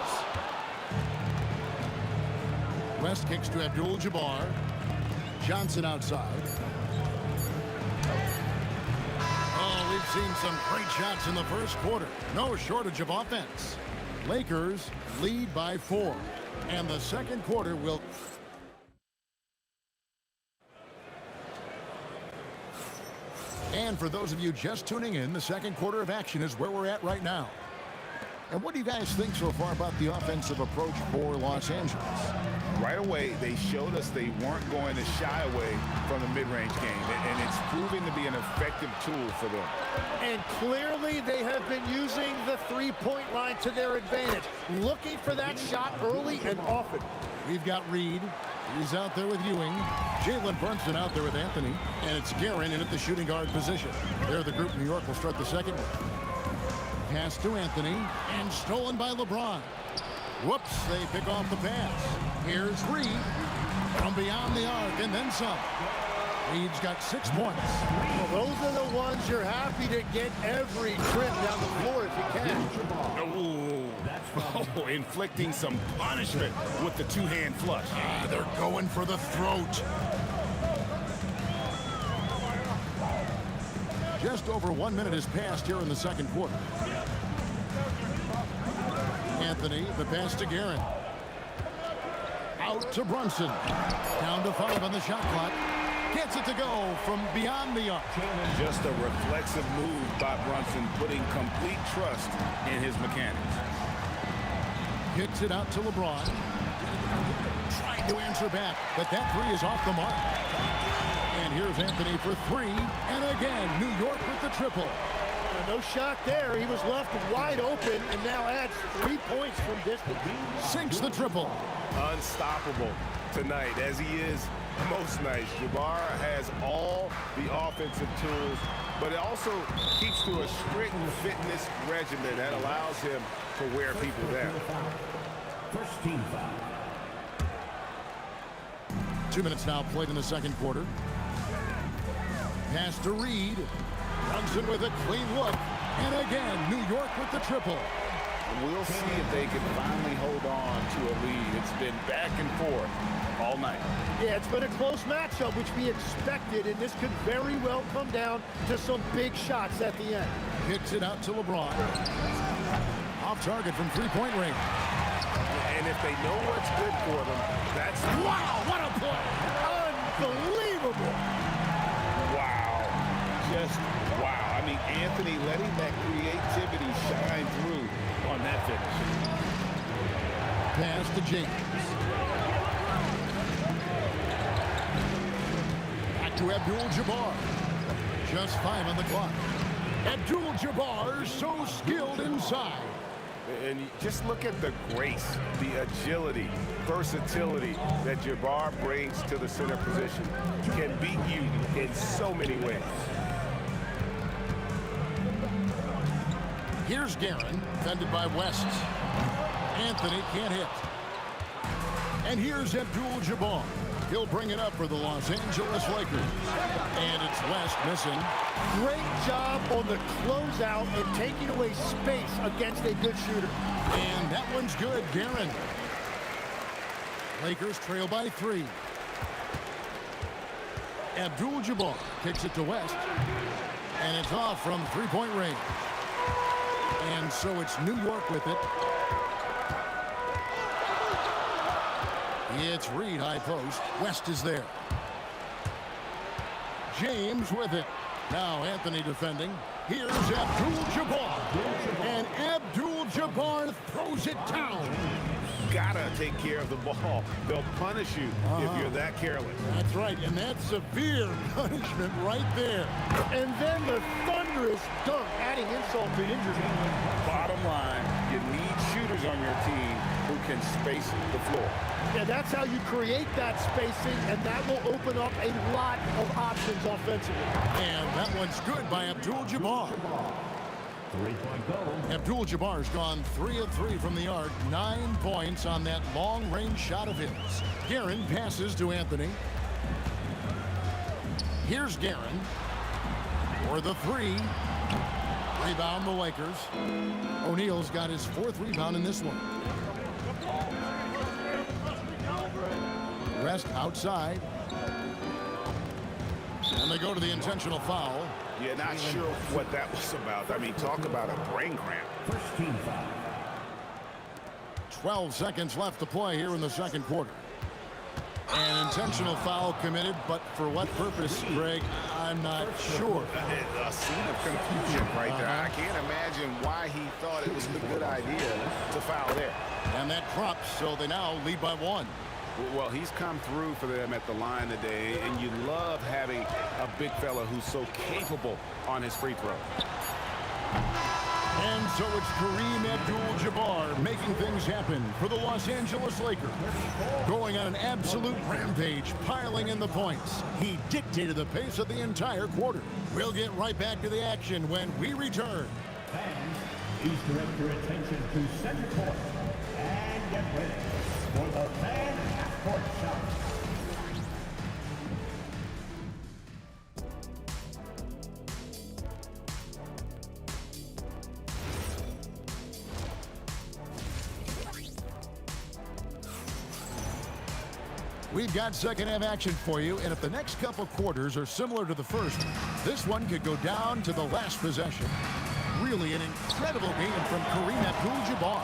G: West kicks to Abdul-Jabbar. Johnson outside. Oh, we've We've seen some great shots in the first quarter. No shortage of offense. Lakers lead by 4. And the second quarter will... And for those of you just tuning in, the second quarter of action is where we're at right now. And what do you guys think so far about the offensive approach for Los Angeles?
H: Right away, they showed us they weren't going to shy away from the mid-range game, and it's proving to be an effective tool for them.
O: And clearly they have been using the three-point line to their advantage, looking for that shot early and often.
G: We've got Reed. He's out there with Ewing. Jalen Brunson out there with Anthony. And it's Guerin in at the shooting guard position. There, the group New York will start the second one. Pass to Anthony, and stolen by LeBron. Whoops, they pick off the pass. Here's Reed from beyond the arc, and then some. Reed's got 6 points.
O: Well, those are the ones you're happy to get every trip down the floor if you can.
H: Oh, inflicting some punishment with the two-hand flush.
G: They're going for the throat. Just over 1 minute has passed here in the second quarter. Anthony, the pass to Guerin. Out to Brunson. Down to 5 on the shot clock. Gets it to go from beyond the arc.
H: Just a reflexive move by Brunson, putting complete trust in his mechanics.
G: Kicks it out to LeBron. Trying to answer back, but that three is off the mark. And here's Anthony for 3. And again, New York with the triple.
O: No shot there. He was left wide open and now adds 3 points from distance.
G: Sinks the triple.
C: Unstoppable tonight, as he is most nights. Jabbar has all the offensive tools, but it also keeps to a strict fitness regimen that allows him to wear people down.
F: First team foul.
G: 2 minutes now played in the second quarter. Pass to Reed. Brunson with a clean look. And again, New York with the triple.
H: We'll see if they can finally hold on to a lead. It's been back and forth all night.
O: Yeah, it's been a close matchup, which we expected, and this could very well come down to some big shots at the end.
G: Kicks it out to LeBron. Off target from three-point range.
C: And if they know what's good for them, that's...
G: Wow, what a play!
O: Unbelievable!
H: Wow. Just wow. I mean, Anthony letting that creativity shine through on that finish.
G: Pass to James. Back to Abdul-Jabbar. Just 5 on the clock. Abdul-Jabbar so skilled inside.
C: And just look at the grace, the agility, versatility that Jabbar brings to the center position. Can beat you in so many ways.
G: Here's Guerin, defended by West. Anthony can't hit. And here's Abdul-Jabbar. He'll bring it up for the Los Angeles Lakers. And it's West missing.
O: Great job on the closeout and taking away space against a good shooter.
G: And that one's good, Guerin. Lakers trail by 3. Abdul-Jabbar kicks it to West. And it's off from three-point range. And so it's New York with it. It's Reed, high post. West is there. James with it. Now Anthony defending. Here's Abdul-Jabbar. And Abdul-Jabbar throws it down.
C: Gotta take care of the ball. They'll punish you if you're that careless.
G: That's right, and that's severe punishment right there.
O: And then the thunderous dunk, adding insult to injury.
H: Bottom line, you need shooters on your team who can space the floor.
O: Yeah, that's how you create that spacing, and that will open up a lot of options offensively.
G: And that one's good by Abdul-Jabbar.
F: Three-point goal.
G: Abdul-Jabbar's gone 3 of 3 from the arc. 9 points on that long-range shot of his. Guerin passes to Anthony. Here's Guerin for the 3. Rebound the Lakers. O'Neal's got his 4th rebound in this one. West outside. And they go to the intentional foul.
H: Yeah, not sure what that was about. I mean, talk about a brain cramp.
F: First team foul.
G: 12 seconds left to play here in the second quarter. An intentional foul committed, but for what purpose, Greg, I'm not sure.
H: A scene of confusion right there. I can't imagine why he thought it was a good idea to foul there.
G: And that drops, so they now lead by 1.
H: Well, he's come through for them at the line today, and you love having a big fella who's so capable on his free throw.
G: And so it's Kareem Abdul-Jabbar making things happen for the Los Angeles Lakers. Going on an absolute rampage, piling in the points. He dictated the pace of the entire quarter. We'll get right back to the action when we return.
F: Fans, please direct your attention to center court. And get ready for the fan half-court shot.
G: We've got second half action for you, and if the next couple quarters are similar to the first, this one could go down to the last possession. Really an incredible game from Kareem Abdul-Jabbar.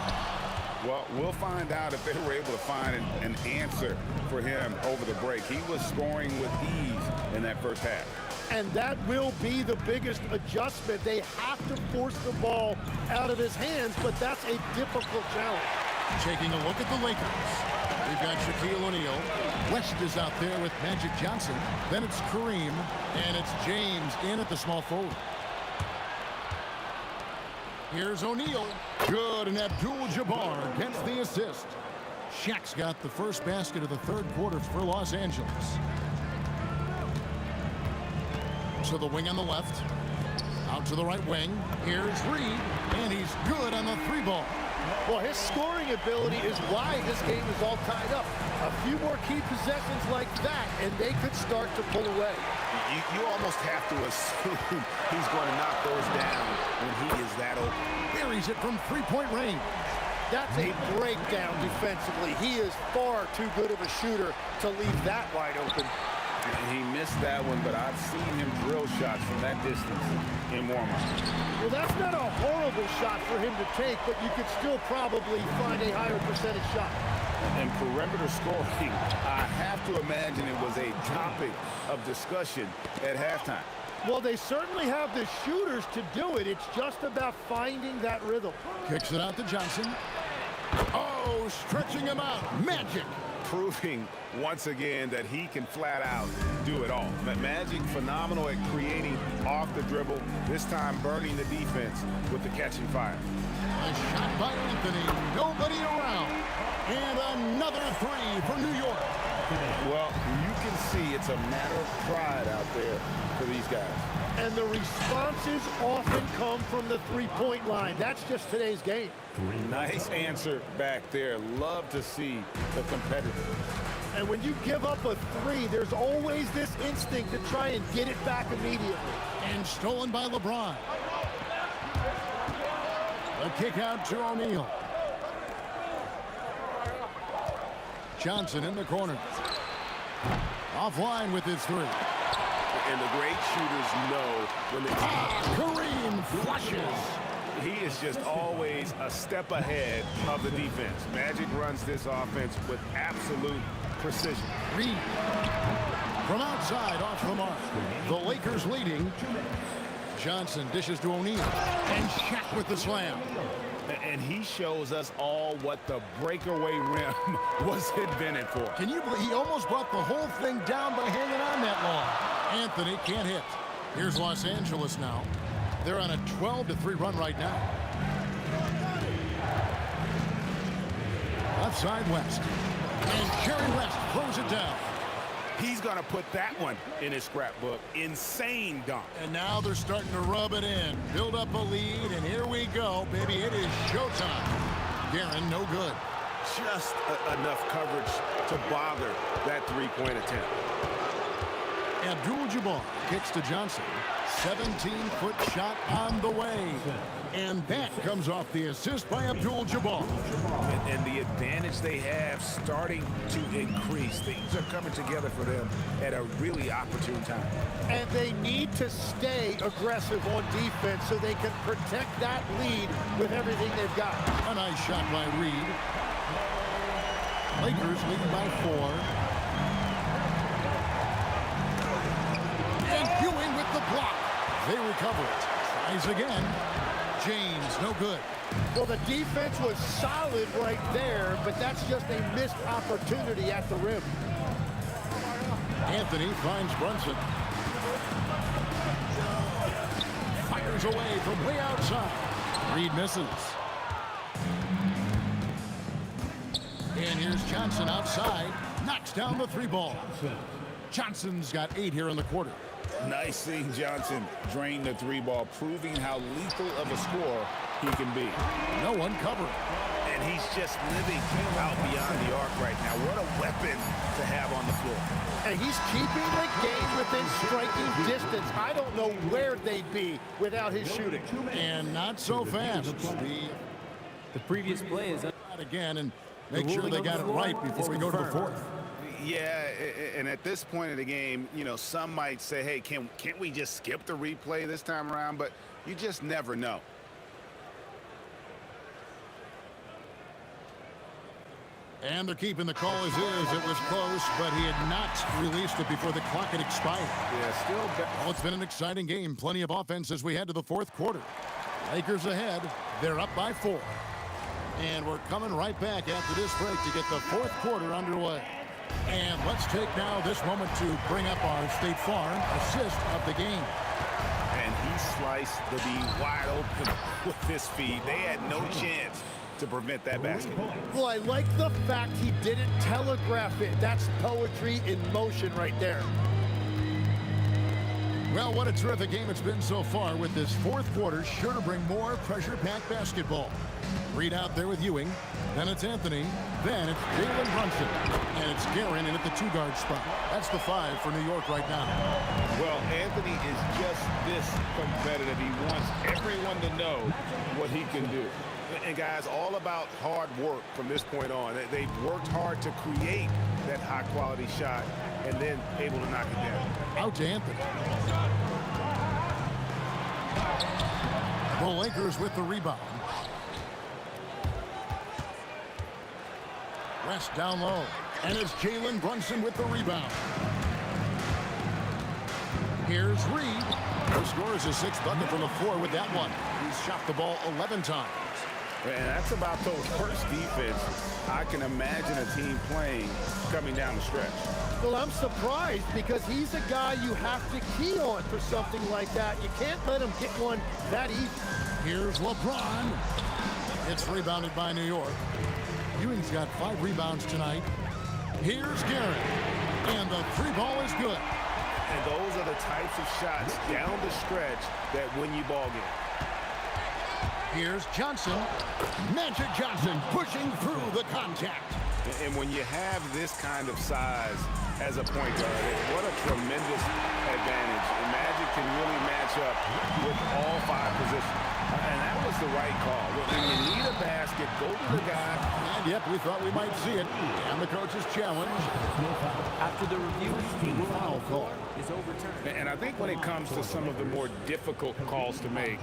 H: Well, we'll find out if they were able to find an answer for him over the break. He was scoring with ease in that first half.
O: And that will be the biggest adjustment. They have to force the ball out of his hands, but that's a difficult challenge.
G: Taking a look at the Lakers. We've got Shaquille O'Neal. West is out there with Magic Johnson. Then it's Kareem, and it's James in at the small forward. Here's O'Neal. Good, and Abdul-Jabbar gets the assist. Shaq's got the first basket of the third quarter for Los Angeles. To the wing on the left. Out to the right wing. Here's Reed, and he's good on the three ball.
O: Well, his scoring ability is why this game is all tied up. A few more key possessions like that, and they could start to pull away.
H: You almost have to assume he's going to knock those down when he is that open.
G: Buries it from three-point range.
O: That's a breakdown defensively. He is far too good of a shooter to leave that wide open.
H: And he missed that one, but I've seen him drill shots from that distance in warm-up.
O: Well, that's not a horrible shot for him to take, but you could still probably find a higher percentage shot.
H: And perimeter scoring, I have to imagine it was a topic of discussion at halftime.
O: Well, they certainly have the shooters to do it. It's just about finding that rhythm.
G: Kicks it out to Johnson. Oh, stretching him out. Magic.
H: Proving once again that he can flat out do it all. Magic phenomenal at creating off the dribble, this time burning the defense with the catching fire.
G: A shot by Anthony, nobody around. And another three for New York.
H: Well, you can see it's a matter of pride out there for these guys.
O: And the responses often come from the three-point line. That's just today's game.
H: Nice answer back there. Love to see the competitors.
O: And when you give up a three, there's always this instinct to try and get it back immediately.
G: And stolen by LeBron. A kick out to O'Neal. Johnson in the corner. Offline with his three.
H: And the great shooters know when they...
G: Kareem flushes.
H: He is just always a step ahead of the defense. Magic runs this offense with absolute precision.
G: Reed. From outside, off the mark. The Lakers leading. Johnson dishes to O'Neal. And Shaq with the slam.
H: And he shows us all what the breakaway rim was invented for.
G: Can you believe he almost brought the whole thing down by hanging on that long? Anthony can't hit. Here's Los Angeles now. They're on a 12-3 run right now. Outside West. And Jerry West throws it down.
H: He's going to put that one in his scrapbook. Insane dunk.
G: And now they're starting to rub it in. Build up a lead, and here we go, baby. It is showtime. Guerin, no good.
H: Just enough coverage to bother that three-point attempt.
G: Abdul-Jabbar kicks to Johnson. 17-foot shot on the way. And that comes off the assist by Abdul-Jabbar.
H: And the advantage they have starting to increase. Things are coming together for them at a really opportune time.
O: And they need to stay aggressive on defense so they can protect that lead with everything they've got.
G: A nice shot by Reed. Lakers lead by 4. And Ewing with the block. They recover it. Tries again. James, no good.
O: Well, the defense was solid right there, but that's just a missed opportunity at the rim.
G: Anthony finds Brunson. Fires away from way outside. Reed misses. And here's Johnson outside. Knocks down the 3 ball. Johnson's got 8 here in the quarter.
H: Nice seeing Johnson drain the 3 ball, proving how lethal of a scorer he can be.
G: No one covering.
H: And he's just living out beyond the arc right now. What a weapon to have on the floor.
O: And he's keeping the game within striking distance. I don't know where they'd be without his shooting.
G: And not so fast.
K: The previous play is
G: again, and make sure they got it right before we go to the 4th.
H: Yeah, and at this point in the game, you know, some might say, hey, can't we just skip the replay this time around? But you just never know.
G: And they're keeping the call as is. It was close, but he had not released it before the clock had expired.
H: Yeah, still.
G: Well, it's been an exciting game. Plenty of offense as we head to the 4th quarter. Lakers ahead. They're up by 4. And we're coming right back after this break to get the 4th quarter underway. And let's take now this moment to bring up our State Farm assist of the game.
H: And he sliced the D wide open with this feed. They had no chance to prevent that basket.
O: Well, I like the fact he didn't telegraph it. That's poetry in motion right there.
G: Well, what a terrific game it's been so far, with this 4th quarter sure to bring more pressure-packed basketball. Reed out there with Ewing. Then it's Anthony. Then it's Jalen Brunson. And it's Guerin in at the 2-guard spot. That's the 5 for New York right now.
H: Well, Anthony is just this competitive. He wants everyone to know what he can do. And guys, all about hard work from this point on. They've worked hard to create that high-quality shot and then able to knock it down.
G: Out to Anthony. The Lakers with the rebound. West down low. And it's Jalen Brunson with the rebound. Here's Reed. Who scores his 6th bucket from the floor with that one. He's shot the ball 11 times.
H: And that's about the worst defense I can imagine a team playing coming down the stretch.
O: Well, I'm surprised because he's a guy you have to key on for something like that. You can't let him get one that easy.
G: Here's LeBron. It's rebounded by New York. Ewing's got 5 rebounds tonight. Here's Guerin. And the 3 ball is good.
H: And those are the types of shots down the stretch that win you ball games.
G: Here's Johnson. Magic Johnson pushing through the contact.
H: And when you have this kind of size as a point guard, what a tremendous advantage. And Magic can really match up with all 5 positions. And that was the right call. When you need a basket, go to the guy.
G: And yep, we thought we might see it. And the coach's challenge.
K: After the review, the foul call is overturned.
H: And I think when it comes to some of the more difficult calls to make,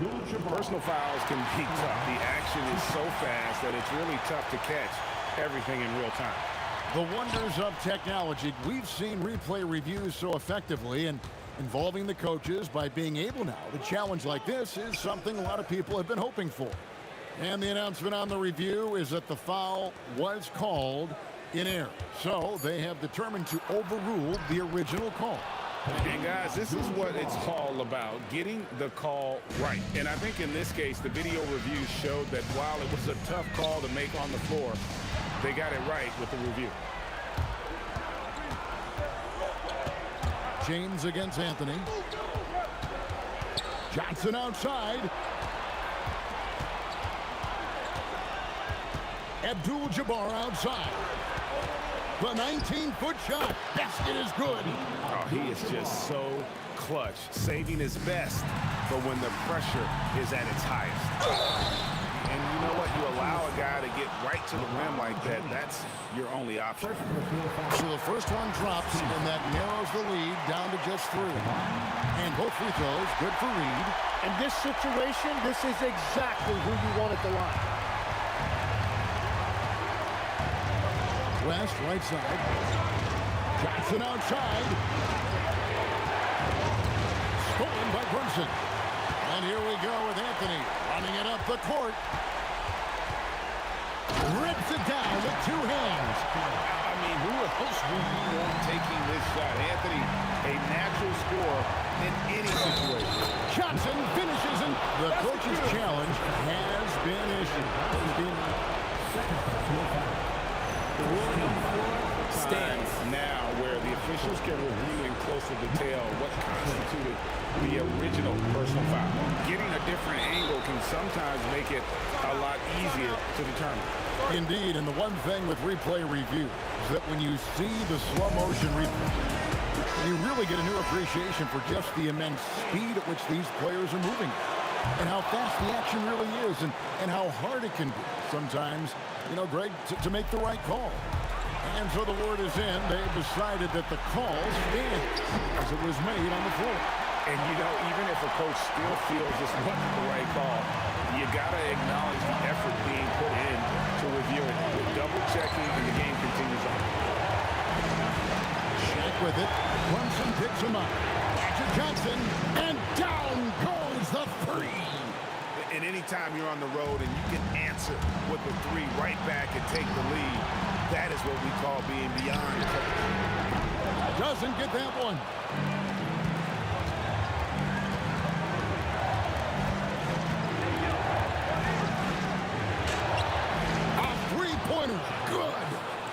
H: personal fouls can be tough. The action is so fast that it's really tough to catch everything in real time.
G: The wonders of technology. We've seen replay reviews so effectively, and involving the coaches by being able now to challenge like this is something a lot of people have been hoping for. And the announcement on the review is that the foul was called in error. So they have determined to overrule the original call.
H: And guys, this is what it's all about, getting the call right. And I think in this case, the video review showed that while it was a tough call to make on the floor, they got it right with the review.
G: James against Anthony. Johnson outside. Abdul-Jabbar outside. The 19-foot shot. Basket is good.
H: Oh, he is just so clutch, saving his best, but when the pressure is at its highest. And you know what? You allow a guy to get right to the rim like that, that's your only option.
G: So the first one drops, and that narrows the lead down to just 3. And both free throws, good for Reed.
O: In this situation, this is exactly who you want at the line.
G: West, right side. Johnson outside. Stolen by Brunson. And here we go with Anthony running it up the court. Rips it down with 2 hands.
H: I mean, who else would you want taking this shot? Anthony, a natural scorer in any situation.
G: Johnson finishes, and the coach's challenge has been issued.
H: Stands now where the officials can review in closer detail what constituted the original personal foul. Getting a different angle can sometimes make it a lot easier to determine.
G: Indeed, and the one thing with replay review is that when you see the slow motion replay, you really get a new appreciation for just the immense speed at which these players are moving and how fast the action really is and how hard it can be sometimes, you know, Greg, to make the right call. And so the word is in. They've decided that the call stands as it was made on the floor.
H: And, you know, even if a coach still feels this wasn't the right call, you got to acknowledge the effort being put in to review it. With double-checking, and the game continues on.
G: Shaq with it. Brunson picks him up. Back to Johnson, and down goes the 3.
H: And anytime you're on the road and you can answer with the 3 right back and take the lead, that is what we call being beyond coach.
G: Doesn't get that one. A 3-pointer. Good.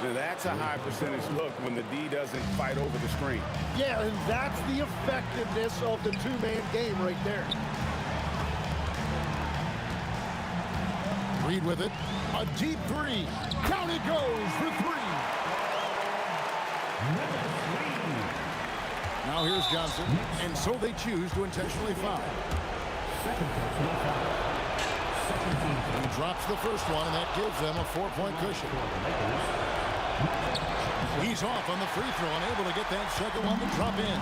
H: Now that's a high percentage look when the D doesn't fight over the screen.
O: Yeah, and that's the effectiveness of the 2-man game right there.
G: Reed with it. A deep 3. Down it goes for 3. Now here's Johnson. And so they choose to intentionally foul. He drops the first one, and that gives them a 4-point cushion. He's off on the free throw and able to get that second one to drop in.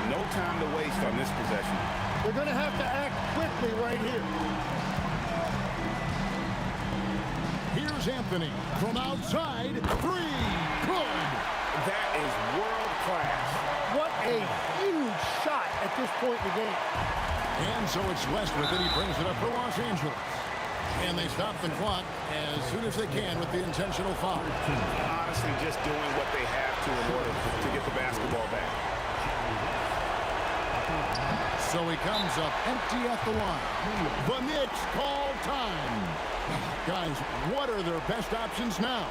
H: No time to waste on this possession.
O: They're going to have to act quickly right here.
G: Here's Anthony from outside. 3. Good.
H: That is world class.
O: What a huge shot at this point in the game.
G: And so it's West with it. He brings it up for Los Angeles. And they stop the clock as soon as they can with the intentional foul.
H: Honestly, just doing what they have to in order to get the basketball back.
G: So he comes up empty at the line. The Knicks call time. Guys, what are their best options now?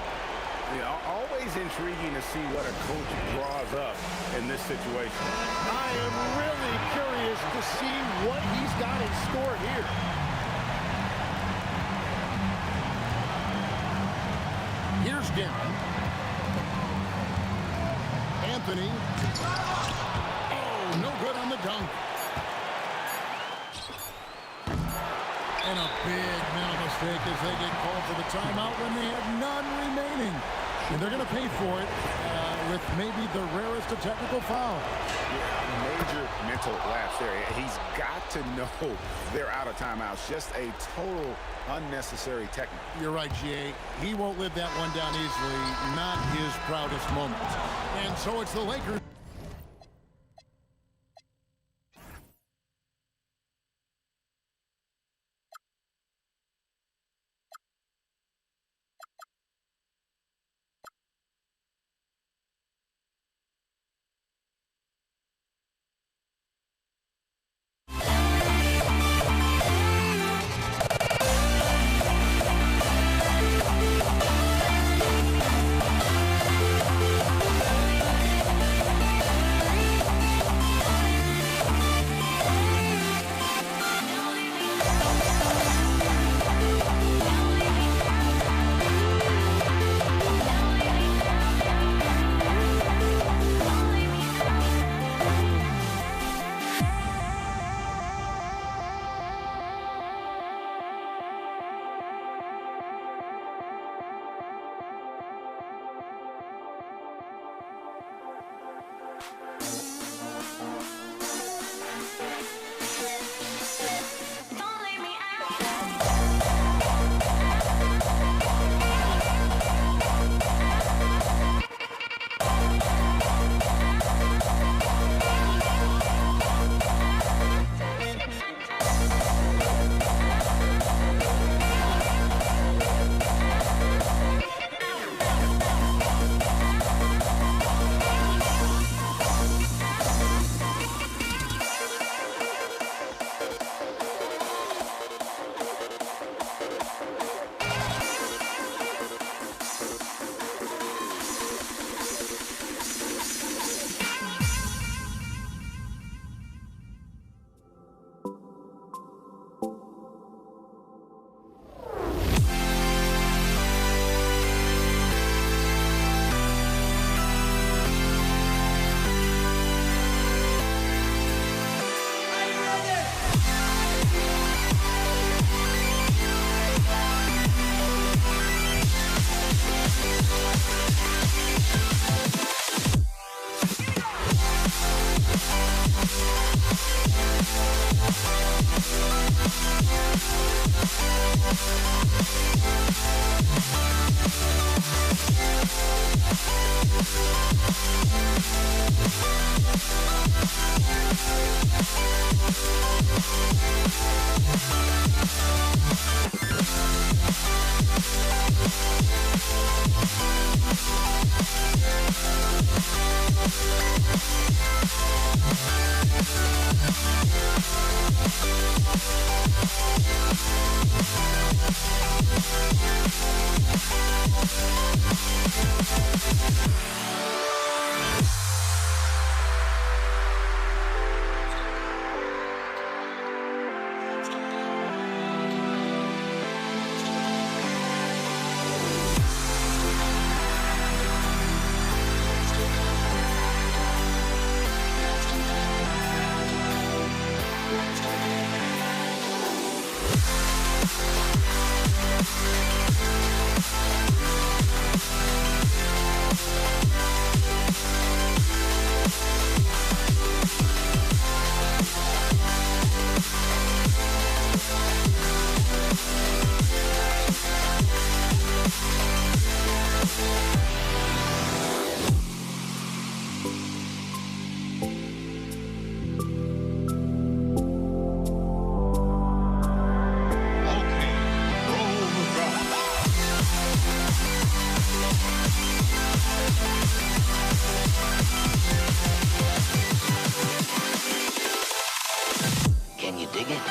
H: Yeah, always intriguing to see what a coach draws up in this situation.
O: I am really curious to see what he's got in store here.
G: Here's Garen. Anthony. Oh, no good on the dunk. And a big mental mistake as they get called for the timeout when they have none remaining. And they're going to pay for it with maybe the rarest of technical fouls.
H: Yeah, major mental lapse there. He's got to know they're out of timeouts. Just a total unnecessary technical.
G: You're right, G.A. He won't live that one down easily. Not his proudest moment. And so it's the Lakers.
P: Can you dig it?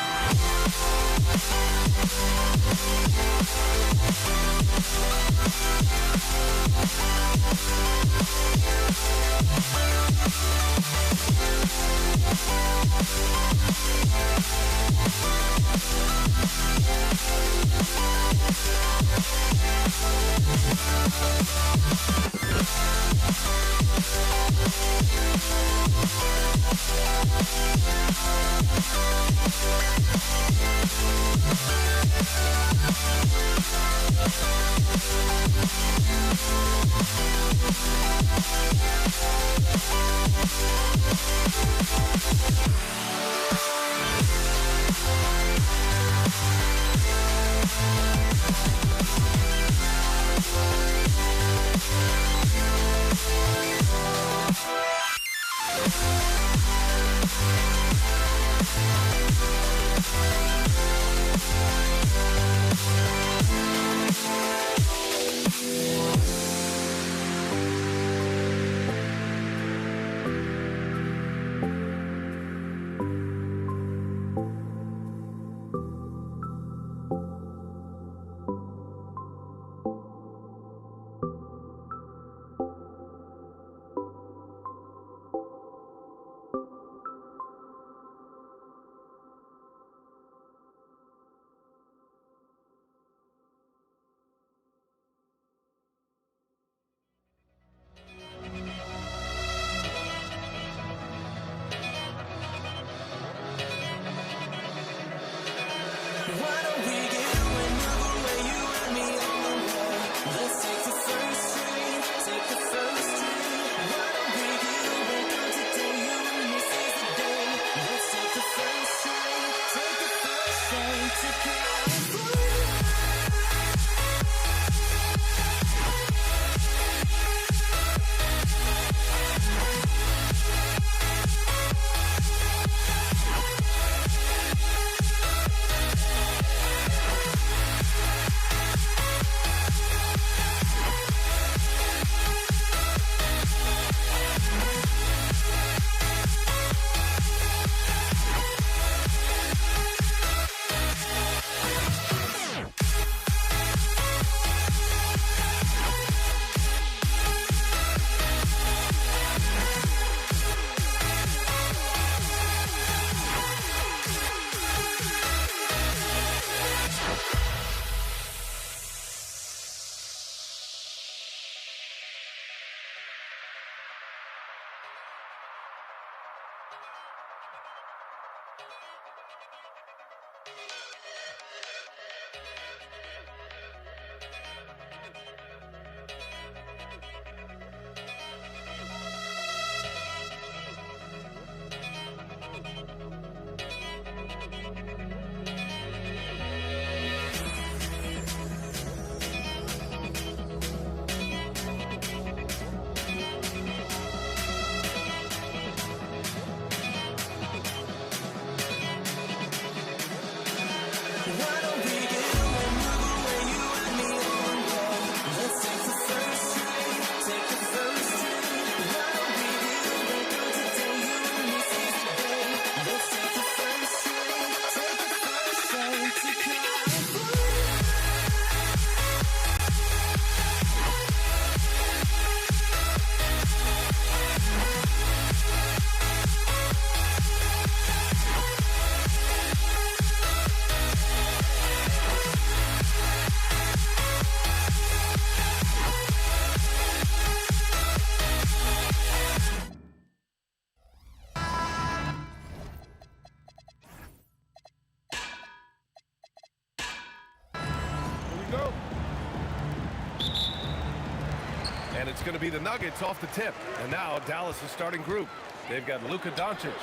C: And it's going to be the Nuggets off the tip. And now Dallas' starting group. They've got Luka Doncic.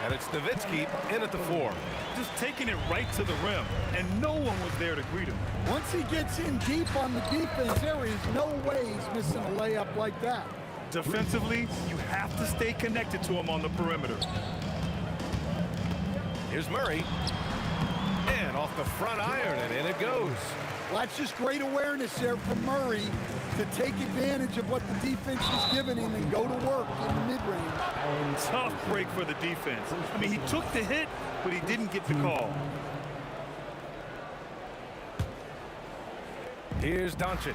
C: And it's Nowitzki in at the 4.
L: Just taking it right to the rim, and no one was there to greet him.
M: Once he gets in deep on the defense, there is no way he's missing a layup like that.
L: Defensively, you have to stay connected to him on the perimeter.
C: Here's Murray. And off the front iron, and in it goes.
M: Well, that's just great awareness there from Murray to take advantage of what the defense is giving him and go to work in the mid-range.
L: Tough break for the defense. I mean, he took the hit, but he didn't get the call.
C: Here's Doncic.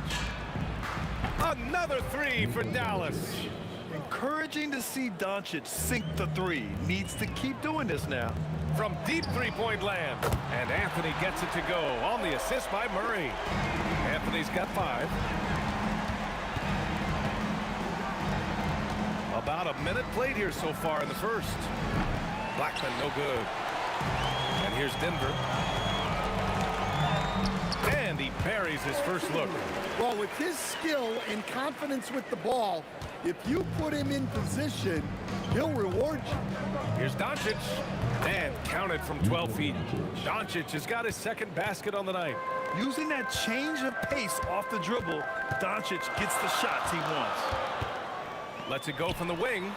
C: Another 3 for Dallas.
L: Encouraging to see Doncic sink the 3. Needs to keep doing this now.
C: From deep three-point land. And Anthony gets it to go on the assist by Murray. Anthony's got 5. About a minute played here so far in the first. Blackman no good. And here's Denver. And he buries his first look.
M: Well, with his skill and confidence with the ball, if you put him in position, he'll reward you.
C: Here's Doncic. And counted from 12 feet. Doncic has got his second basket on the night.
L: Using that change of pace off the dribble, Doncic gets the shots he wants.
C: Lets it go from the wing.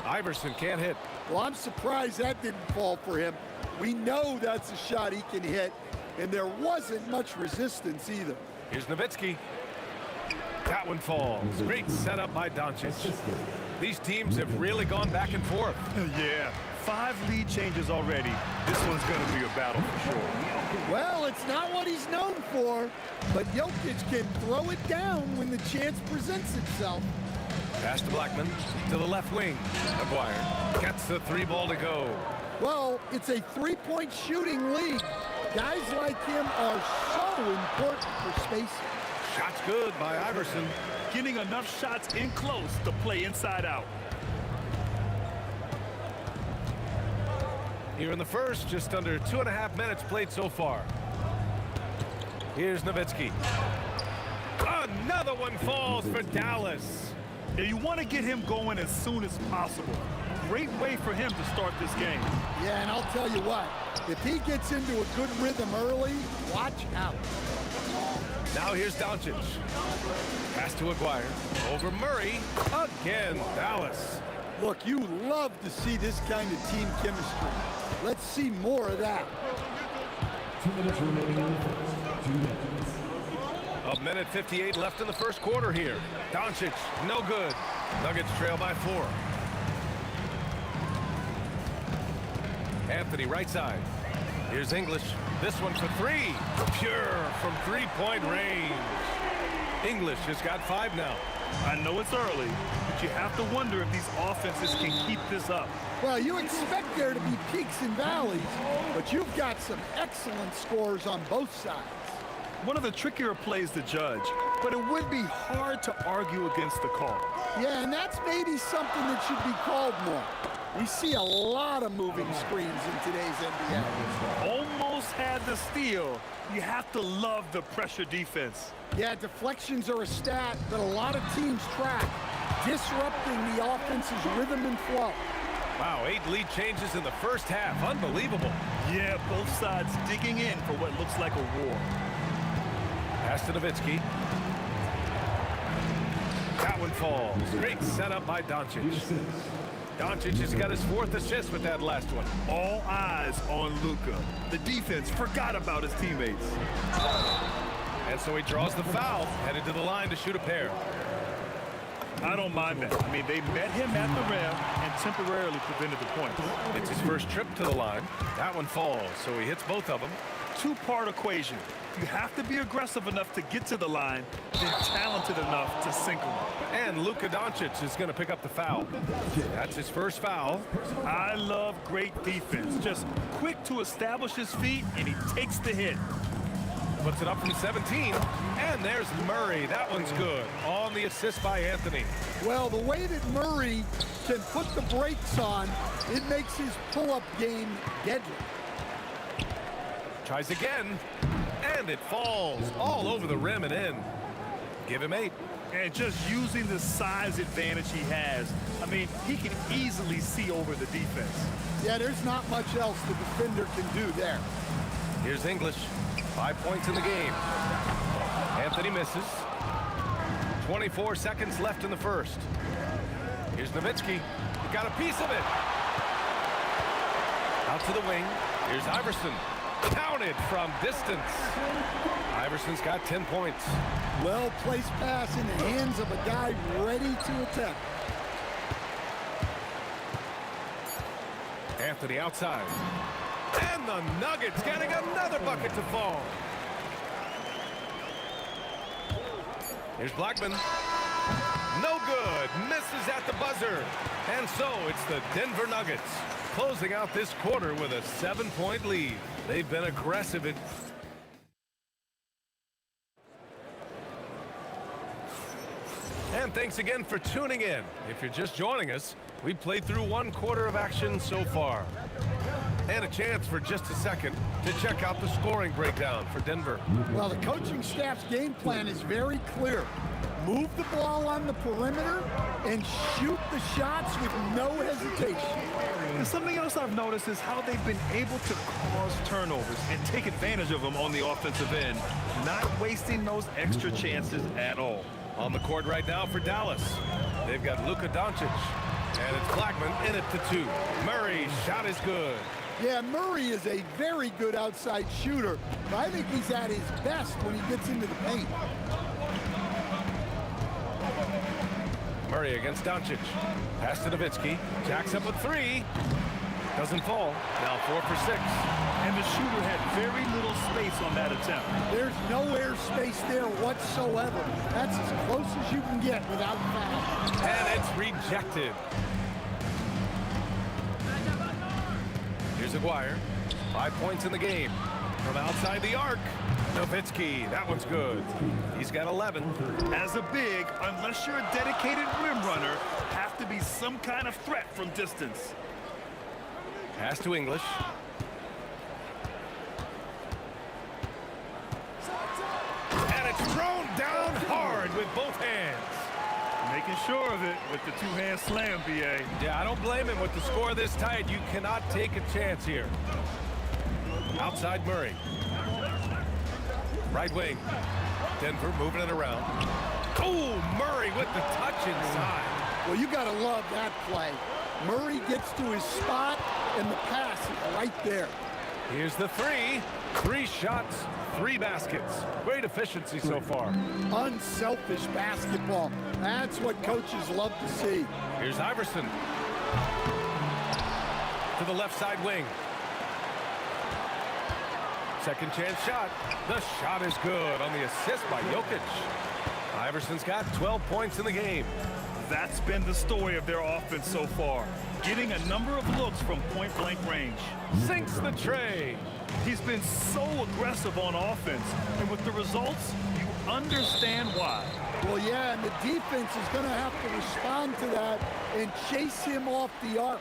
C: Iverson can't hit.
M: Well, I'm surprised that didn't fall for him. We know that's a shot he can hit, and there wasn't much resistance either.
C: Here's Nowitzki. That one falls. Great setup by Doncic. These teams have really gone back and forth.
L: Yeah, 5 lead changes already. This one's going to be a battle for sure.
M: Well, it's not what he's known for, but Jokic can throw it down when the chance presents itself.
C: Pass to Blackman to the left wing. McGuire gets the 3 ball to go.
M: Well, it's a 3-point shooting league. Guys like him are so important for spacing.
C: Shot's good by Iverson.
L: Getting enough shots in close to play inside out.
C: Here in the first, just under 2.5 minutes played so far. Here's Nowitzki. Another one falls for Dallas.
L: Now you want to get him going as soon as possible. Great way for him to start this game.
M: Yeah, and I'll tell you what, if he gets into a good rhythm early, watch out.
C: Now here's Doncic. Pass to Aguirre. Over Murray. Again, Dallas.
M: Look, you love to see this kind of team chemistry. Let's see more of that.
F: 2 minutes remaining in the first. 2 minutes.
C: A minute 58 left in the first quarter here. Doncic, no good. Nuggets trail by 4. Anthony, right side. Here's English. This one for 3. Pure from 3-point range. English has got 5 now.
L: I know it's early, but you have to wonder if these offenses can keep this up.
M: Well, you expect there to be peaks and valleys, but you've got some excellent scores on both sides.
L: One of the trickier plays to judge, but it would be hard to argue against the call.
M: Yeah, and that's maybe something that should be called more. We see a lot of moving screens in today's NBA.
L: Almost had the steal. You have to love the pressure defense.
M: Yeah, deflections are a stat that a lot of teams track, disrupting the offense's rhythm and flow.
C: Wow, 8 lead changes in the first half. Unbelievable.
L: Yeah, both sides digging in for what looks like a war.
C: Pass to Nowitzki. That one falls. Great setup by Doncic. Doncic has got his 4th assist with that last one.
L: All eyes on Luka. The defense forgot about his teammates.
C: And so he draws the foul, headed to the line to shoot a pair.
L: I don't mind that. I mean, they met him at the rim and temporarily prevented the point.
C: It's his first trip to the line. That one falls, so he hits both of them.
L: 2-part equation. You have to be aggressive enough to get to the line, then talented enough to sink them.
C: And Luka Doncic is going to pick up the foul. That's his first foul.
L: I love great defense. Just quick to establish his feet, and he takes the hit.
C: Puts it up from 17. And there's Murray. That one's good. On the assist by Anthony.
M: Well, the way that Murray can put the brakes on, it makes his pull-up game deadly.
C: Tries again. And it falls all over the rim and in. Give him 8.
L: And just using the size advantage he has, I mean, he can easily see over the defense.
M: Yeah, there's not much else the defender can do there.
C: Here's English. 5 points in the game. Anthony misses. 24 seconds left in the first. Here's Nowitzki. He got a piece of it. Out to the wing. Here's Iverson. Counted from distance. Iverson's got 10 points.
M: Well-placed pass in the hands of a guy ready to attack.
C: Anthony outside. And the Nuggets getting another bucket to fall. Here's Blackman. No good. Misses at the buzzer. And so it's the Denver Nuggets closing out this quarter with a 7-point lead. They've been aggressive at... And thanks again for tuning in. If you're just joining us, we've played through 1 quarter of action so far. And a chance for just a second to check out the scoring breakdown for Denver.
M: Well, the coaching staff's game plan is very clear. Move the ball on the perimeter and shoot the shots with no hesitation.
L: And something else I've noticed is how they've been able to cause turnovers and take advantage of them on the offensive end, not wasting those extra chances at all.
C: On the court right now for Dallas, they've got Luka Doncic, and it's Blackman in it to 2. Murray's shot is good.
M: Yeah, Murray is a very good outside shooter, but I think he's at his best when he gets into the paint.
C: Murray against Doncic. Pass to Nowitzki. Jacks up a 3. Doesn't fall. Now 4 for 6.
L: And the shooter had very little space on that attempt.
M: There's no air space there whatsoever. That's as close as you can get without foul.
C: And it's rejected. Here's Aguirre. 5 points in the game. From outside the arc, Nowitzki. That one's good. He's got 11.
L: As a big, unless you're a dedicated rim runner, have to be some kind of threat from distance.
C: Pass to English. And it's thrown down hard with both hands.
L: Making sure of it with the two-hand slam, B.A.
C: Yeah, I don't blame him with the score this tight. You cannot take a chance here. Outside Murray. Right wing. Denver moving it around. Oh, Murray with the touch inside.
M: Well, you got to love that play. Murray gets to his spot, and the pass is right there.
C: Here's the 3. 3 shots, 3 baskets. Great efficiency so far.
M: Unselfish basketball. That's what coaches love to see.
C: Here's Iverson. To the left side wing. Second chance shot. The shot is good on the assist by Jokic. Iverson's got 12 points in the game.
L: That's been the story of their offense so far. Getting a number of looks from point-blank range.
C: Sinks the tray.
L: He's been so aggressive on offense, and with the results, you understand why.
M: Well, yeah, and the defense is going to have to respond to that and chase him off the arc.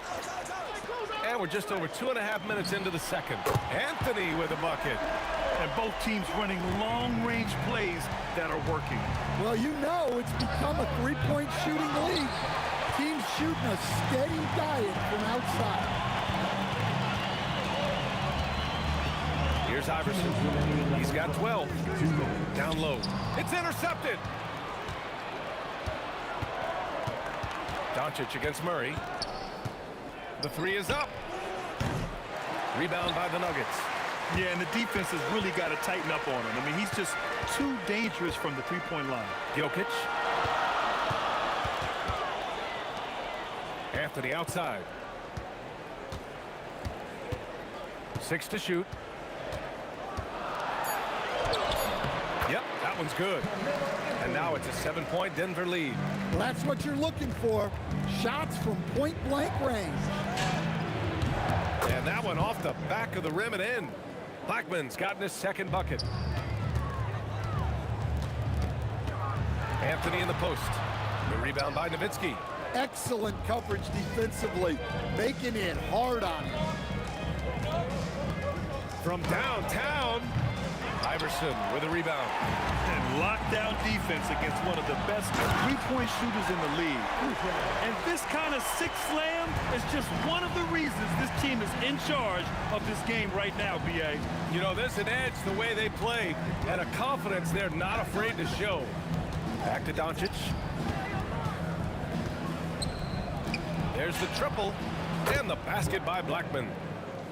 C: And we're just over 2.5 minutes into the second. Anthony with a bucket.
L: And both teams running long-range plays that are working.
M: Well, you know it's become a three-point shooting league. Teams shooting a steady diet from outside.
C: Here's Iverson. He's got 12. Down low. It's intercepted. Doncic against Murray. The 3 is up. Rebound by the Nuggets.
L: Yeah, and the defense has really got to tighten up on him. I mean, he's just too dangerous from the three-point line.
C: Jokic. Anthony outside. 6 to shoot. Yep, that one's good. And now it's a 7-point Denver lead.
M: Well, that's what you're looking for. Shots from point-blank range.
C: And that one off the back of the rim and in. Blackman's gotten his second bucket. Anthony in the post. The rebound by Nowitzki.
M: Excellent coverage defensively, making it hard on him.
C: From downtown, Iverson with a rebound.
L: And lockdown defense against one of the best three-point shooters in the league. And this kind of six slam is just one of the reasons this team is in charge of this game right now, B.A.
C: You know, there's an edge the way they play and a confidence they're not afraid to show. Back to Doncic. There's the triple and the basket by Blackman.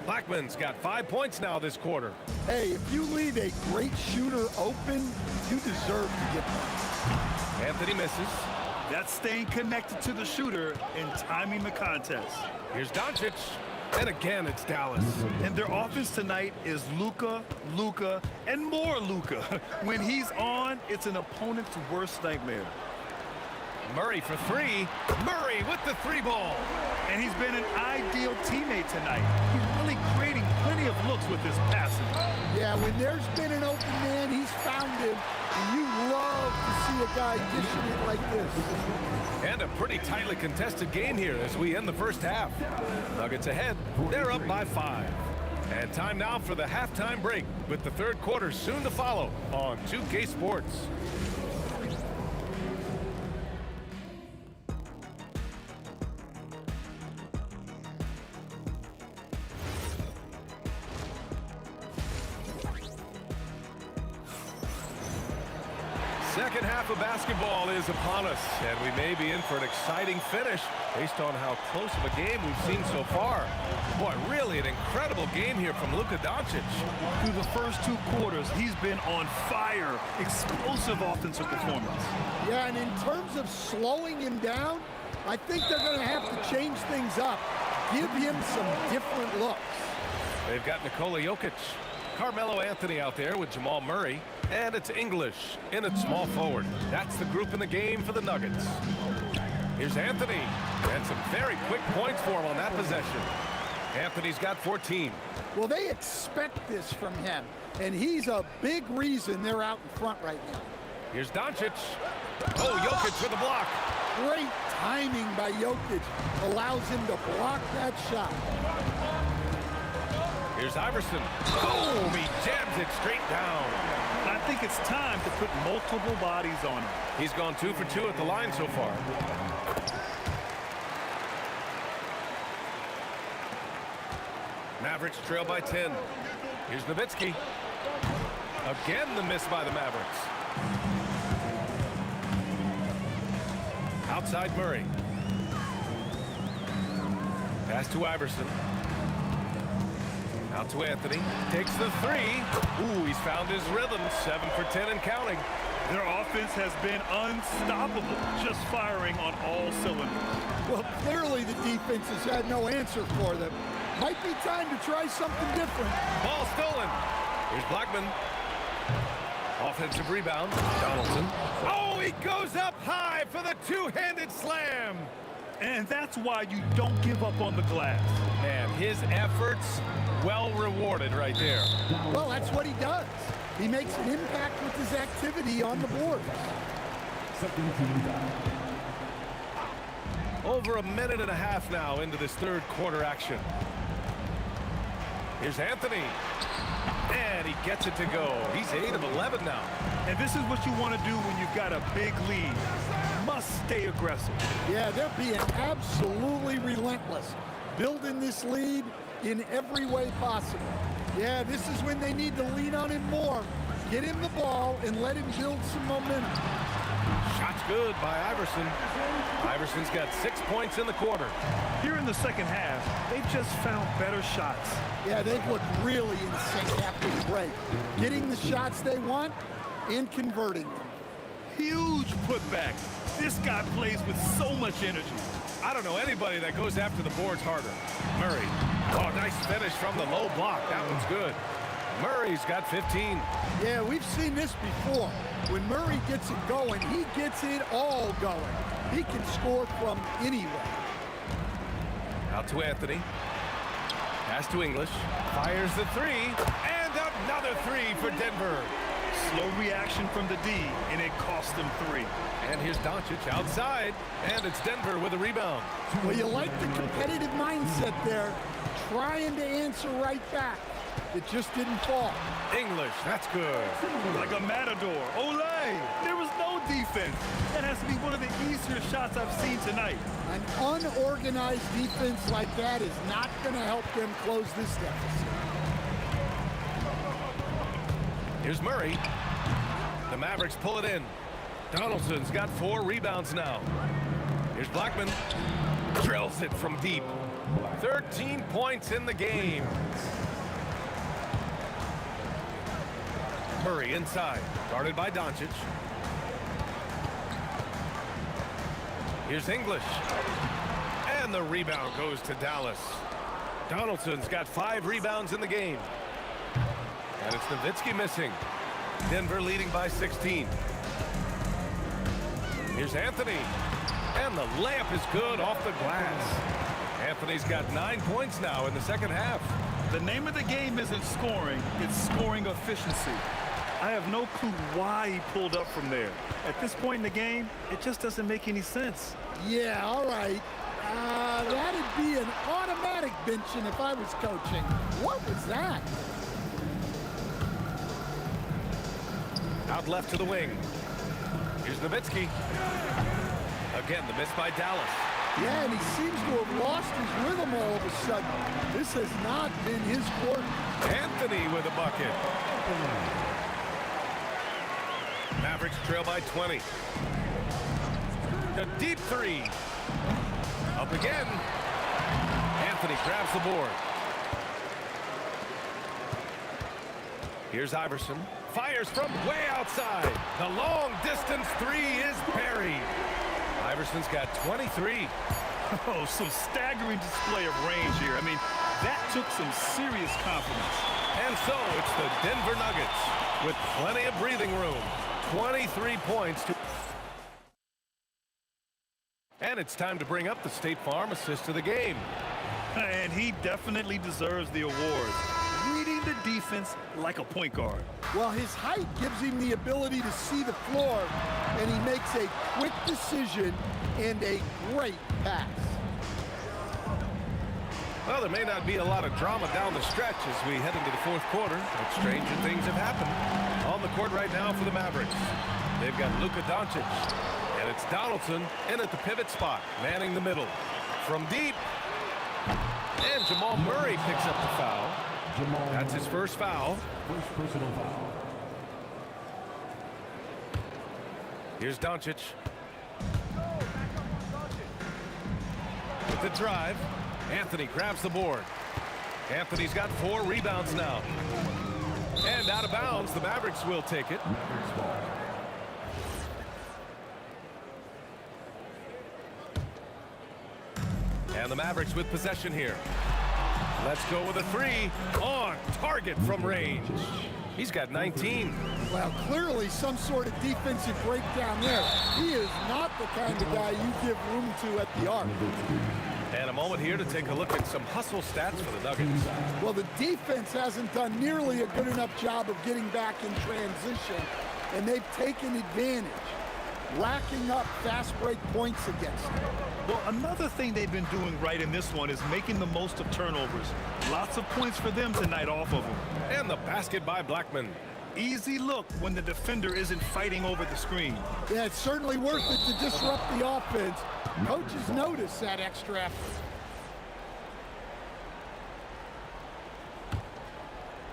C: Blackman's got 5 points now this quarter.
M: Hey, if you leave a great shooter open, you deserve to get that.
C: Anthony misses.
L: That's staying connected to the shooter and timing the contest.
C: Here's Doncic. And again, it's Dallas.
L: And their offense tonight is Luka, and more Luka. When he's on, it's an opponent's worst nightmare.
C: Murray for three. Murray with the three ball.
L: And he's been an ideal teammate tonight. He's really creating plenty of looks with his passing.
M: Yeah, when there's been an open man, he's found him. And you love to see a guy dishing it like this.
C: And a pretty tightly contested game here as we end the first half. Nuggets ahead. They're up by 5. And time now for the halftime break with the third quarter soon to follow on 2K Sports. Second half of basketball is upon us, and we may be in for an exciting finish based on how close of a game we've seen so far. Boy, really an incredible game here from Luka Doncic.
L: Through the first 2 quarters, he's been on fire. Explosive offensive performance.
M: Yeah, and in terms of slowing him down, I think they're going to have to change things up. Give him some different looks.
C: They've got Nikola Jokic, Carmelo Anthony out there with Jamal Murray, and it's English in at small forward. That's the group in the game for the Nuggets. Here's Anthony, and some very quick points for him on that possession. Anthony's got 14.
M: Well, they expect this from him, and he's a big reason they're out in front right now.
C: Here's Doncic. Oh, Jokic with the block.
M: Great timing by Jokic allows him to block that shot.
C: Here's Iverson. Boom! He jams it straight down.
L: I think it's time to put multiple bodies on him.
C: He's gone 2 for 2 at the line so far. Mavericks trail by 10. Here's Nowitzki. Again, the miss by the Mavericks. Outside Murray. Pass to Iverson. Out to Anthony. Takes the three. Ooh, he's found his rhythm. 7 for 10 and counting.
L: Their offense has been unstoppable, just firing on all cylinders.
M: Well, clearly the defense has had no answer for them. Might be time to try something different.
C: Ball stolen. Here's Blackman. Offensive rebound. Donaldson. Oh, he goes up high for the two-handed slam.
L: And that's why you don't give up on the glass.
C: And his efforts well rewarded right there.
M: Well, that's what he does. He makes an impact with his activity on the board.
C: Over a minute and a half now into this third quarter action. Here's Anthony. And he gets it to go. He's 8 of 11 now.
L: And this is what you want to do when you've got a big lead. Must stay aggressive.
M: Yeah, they're being absolutely relentless. Building this lead in every way possible. Yeah, this is when they need to lean on him more. Get him the ball and let him build some momentum.
C: Shot's good by Iverson. Iverson's got 6 points in the quarter.
L: Here in the second half, they've just found better shots.
M: Yeah, they've looked really in sync after the break. Getting the shots they want and converting them.
L: Huge putback. This guy plays with so much energy.
C: I don't know anybody that goes after the boards harder. Murray. Oh, nice finish from the low block. That one's good. Murray's got 15.
M: Yeah, we've seen this before. When Murray gets it going, he gets it all going. He can score from anywhere.
C: Out to Anthony. Pass to English. Fires the three. And another three for Denver.
L: Slow reaction from the D, and it cost them 3.
C: And here's Doncic outside. And it's Denver with a rebound.
M: Well, you like the competitive mindset there. Trying to answer right back. It just didn't fall.
C: English, that's good.
L: Like a matador. Olay! There was no defense. That has to be one of the easier shots I've seen tonight.
M: An unorganized defense like that is not going to help them close this deficit.
C: Here's Murray. The Mavericks pull it in. Donaldson's got 4 rebounds now. Here's Blackman. Drills it from deep. 13 points in the game. Murray inside, guarded by Doncic. Here's English. And the rebound goes to Dallas. Donaldson's got 5 rebounds in the game. And it's Nowitzki missing. Denver leading by 16. Here's Anthony. And the layup is good off the glass. Anthony's got 9 points now in the second half.
L: The name of the game isn't scoring, it's scoring efficiency. I have no clue why he pulled up from there. At this point in the game, it just doesn't make any sense.
M: Yeah, all right. That'd be an automatic benching if I was coaching. What was that?
C: Out left to the wing. Here's Nowitzki. Again, the miss by Dallas.
M: Yeah, and he seems to have lost his rhythm all of a sudden. This has not been his quarter.
C: Anthony with a bucket. Mavericks trail by 20. A deep 3. Up again. Anthony grabs the board. Here's Iverson. Fires from way outside. The long distance 3 is buried. Iverson's got 23.
L: Oh, some staggering display of range here. I mean, that took some serious confidence.
C: And so it's the Denver Nuggets with plenty of breathing room. 23 points to... And it's time to bring up the State Farm assist of the game.
L: And he definitely deserves the award. Reading the defense like a point guard.
M: Well, his height gives him the ability to see the floor, and he makes a quick decision and a great pass.
C: Well, there may not be a lot of drama down the stretch as we head into the fourth quarter, but stranger things have happened. On the court right now for the Mavericks, they've got Luka Doncic, and it's Donaldson in at the pivot spot, manning the middle. From deep, and Jamal Murray picks up the foul. That's his first foul.
F: First personal foul.
C: Here's Doncic. With the drive, Anthony grabs the board. Anthony's got 4 rebounds now. And out of bounds, the Mavericks will take it. And the Mavericks with possession here. Let's go with a 3 on target from range. He's got 19.
M: Well, clearly some sort of defensive breakdown there. He is not the kind of guy you give room to at the arc.
C: And a moment here to take a look at some hustle stats for the Nuggets.
M: Well, the defense hasn't done nearly a good enough job of getting back in transition, and they've taken advantage, racking up fast break points against them.
L: Well, another thing they've been doing right in this one is making the most of turnovers. Lots of points for them tonight off of them.
C: And the basket by Blackman.
L: Easy look when the defender isn't fighting over the screen.
M: Yeah, it's certainly worth it to disrupt the offense. Coaches notice that extra effort.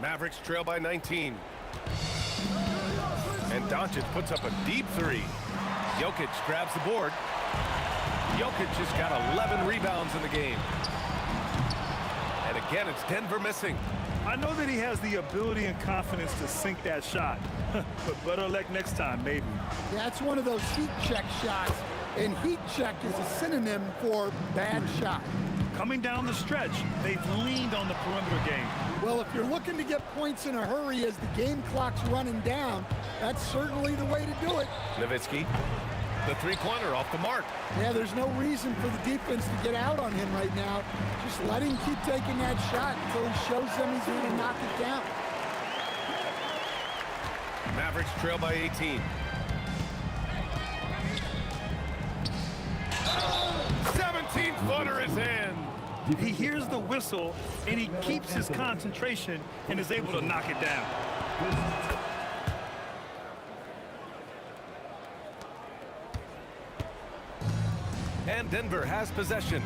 C: Mavericks trail by 19. And Doncic puts up a deep 3. Jokic grabs the board. Jokic has got 11 rebounds in the game. And again, it's Denver missing.
L: I know that he has the ability and confidence to sink that shot. But better luck next time, maybe.
M: Yeah, it's one of those heat check shots. And heat check is a synonym for bad shot.
L: Coming down the stretch, they've leaned on the perimeter game.
M: Well, if you're looking to get points in a hurry as the game clock's running down, that's certainly the way to do it.
C: Nowitzki, the 3-pointer off the mark.
M: Yeah, there's no reason for the defense to get out on him right now. Just let him keep taking that shot until he shows them he's going to knock it down.
C: Mavericks trail by 18. 17-footer is in.
L: He hears the whistle, and he keeps his concentration and is able to knock it down.
C: And Denver has possession.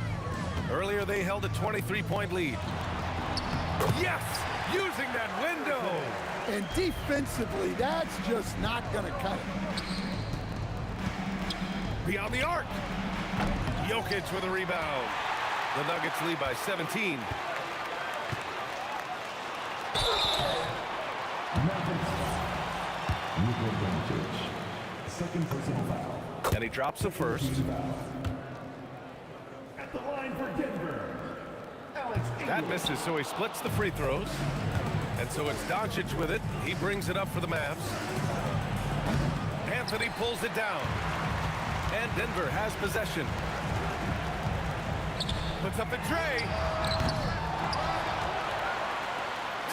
C: Earlier, they held a 23-point lead. Yes! Using that window!
M: And defensively, that's just not going to cut it.
C: Beyond the arc. Jokic with a rebound. The Nuggets lead by 17.
F: Second personal foul.
C: And he drops the first.
F: At the line for Denver,
C: That misses, so he splits the free throws. And so it's Doncic with it. He brings it up for the Mavs. Anthony pulls it down. And Denver has possession. Puts up the tray.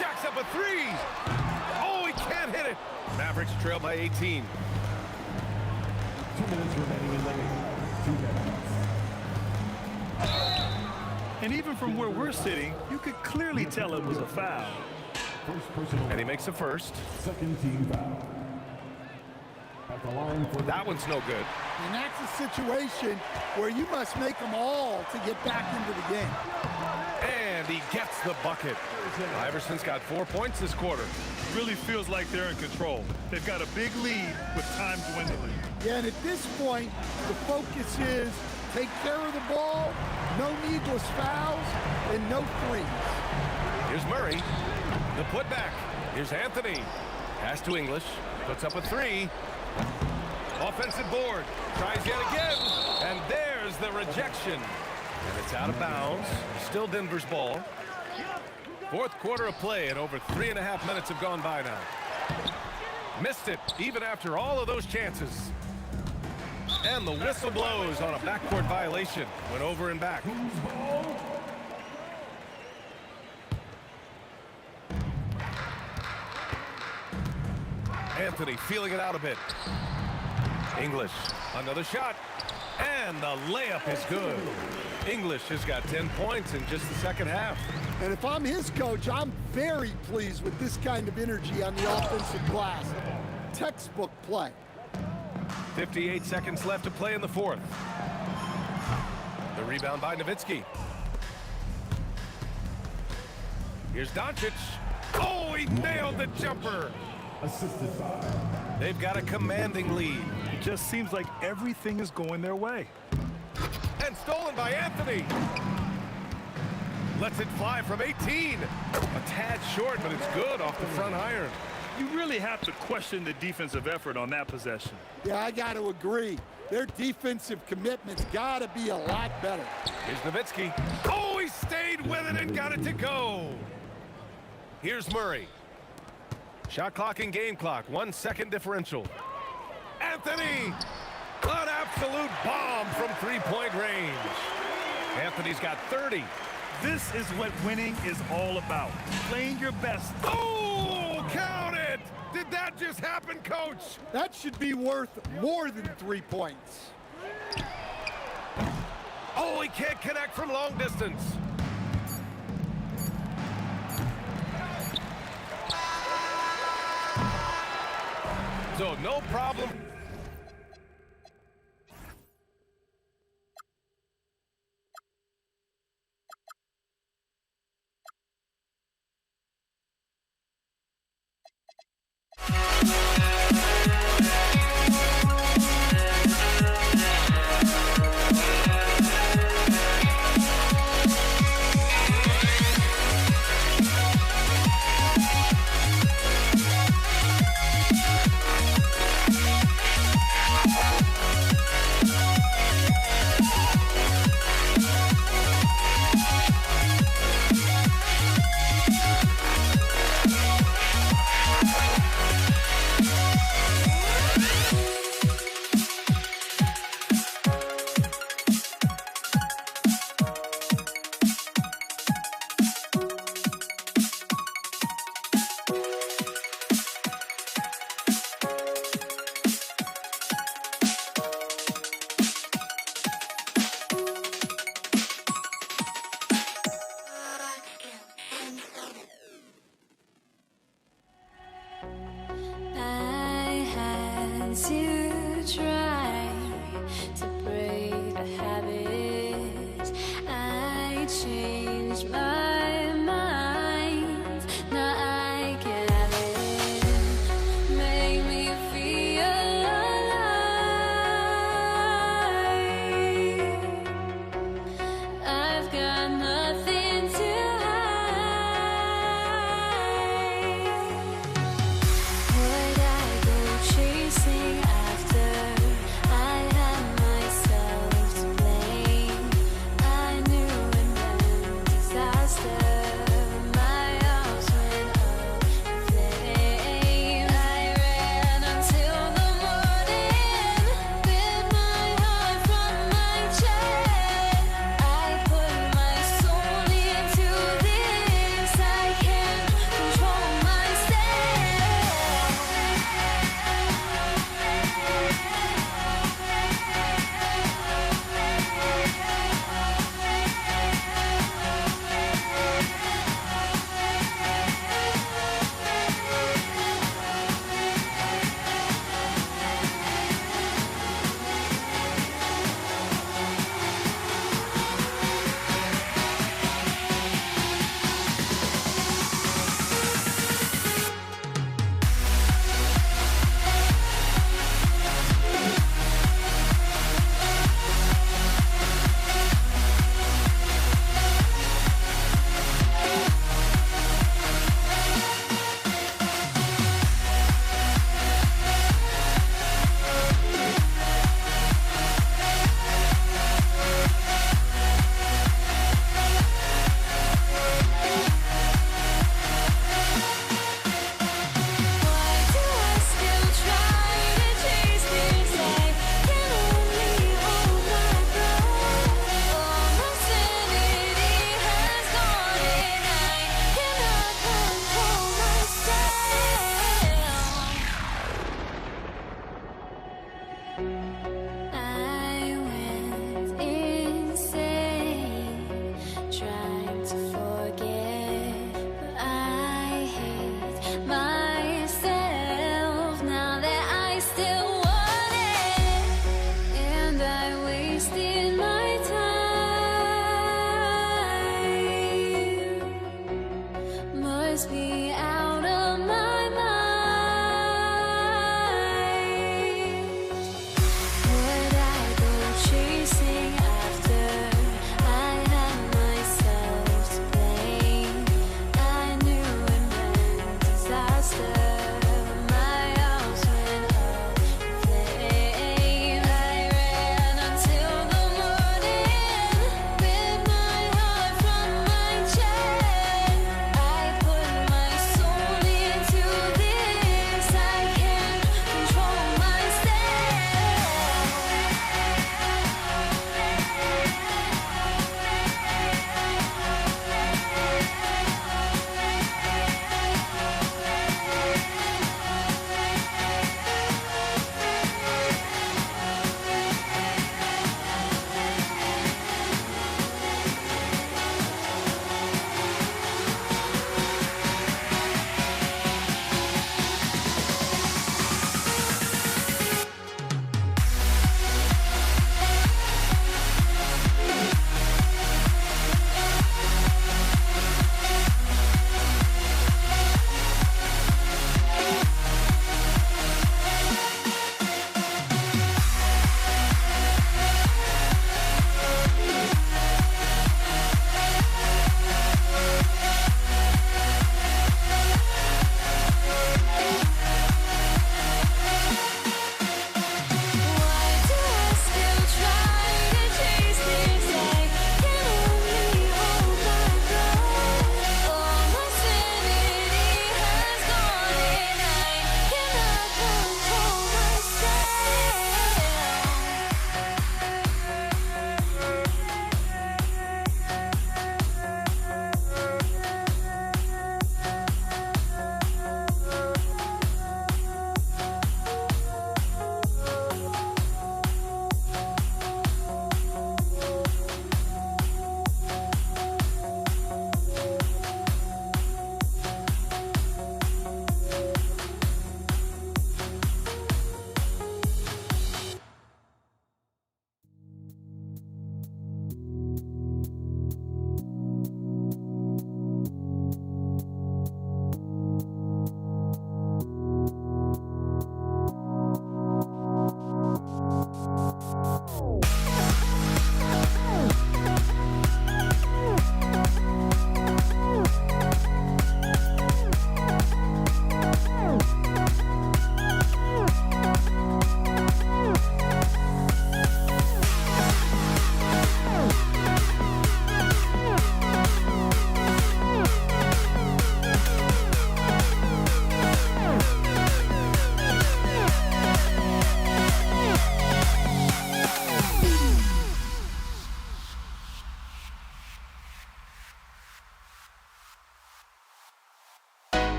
C: Jacks up a three. Oh, he can't hit it. Mavericks trail by 18.
F: 2 minutes remaining in the game. 2 minutes.
L: And even from where we're sitting, you could clearly tell it was a foul.
C: And he makes a first.
F: Second team foul. At the line for
C: that one's no good.
M: And that's a situation where you must make them all to get back into the game.
C: And he gets the bucket. Iverson's got 4 points this quarter.
L: Really feels like they're in control. They've got a big lead with time dwindling.
M: Yeah, and at this point, the focus is take care of the ball, no needless fouls, and no threes.
C: Here's Murray. The putback. Here's Anthony. Pass to English. Puts up a three. Offensive board. Tries yet again. And there's the rejection. And it's out of bounds. Still Denver's ball. Fourth quarter of play, and over 3.5 minutes have gone by now. Missed it, even after all of those chances. And the whistle blows on a backcourt violation. Went over and back. Anthony feeling it out a bit. English, another shot. And the layup is good. English has got 10 points in just the second half.
M: And if I'm his coach, I'm very pleased with this kind of energy on the offensive glass. Textbook play.
C: 58 seconds left to play in the fourth. The rebound by Nowitzki. Here's Doncic. Oh, he nailed the jumper.
F: Assisted by.
C: They've got a commanding lead.
L: It just seems like everything is going their way.
C: And stolen by Anthony. Lets it fly from 18. A tad short, but it's good off the front iron.
L: You really have to question the defensive effort on that possession.
M: Yeah, I got to agree. Their defensive commitment's got to be a lot better.
C: Here's Nowitzki. Oh, he stayed with it and got it to go. Here's Murray. Shot clock and game clock. 1 second differential. Anthony! An absolute bomb from three-point range. Anthony's got 30.
L: This is what winning is all about. Playing your best.
C: Oh, count it! Did that just happen, Coach?
M: That should be worth more than 3 points.
C: Oh, he can't connect from long distance. So no problem.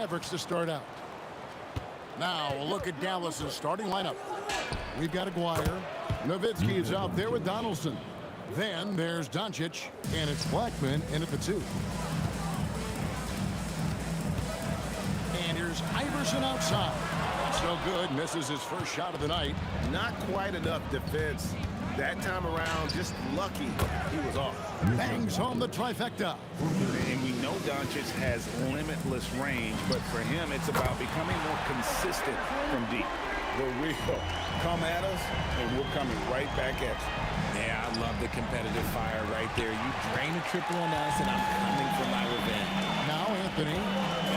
G: Mavericks to start out. Now, a look at Dallas's starting lineup. We've got Aguirre. Nowitzki is out there with Donaldson. Then there's Doncic, and it's Blackman in at the 2. And here's Iverson outside. That's no good. Misses his first shot of the night.
H: Not quite enough defense. That time around, just lucky he was off.
G: Bangs home the trifecta.
H: And we know Doncic has limitless range, but for him, it's about becoming more consistent from deep. The real come at us, and we're coming right back at you.
N: Yeah, I love the competitive fire right there. You drain a triple on us, and I'm coming for my revenge.
G: Now Anthony,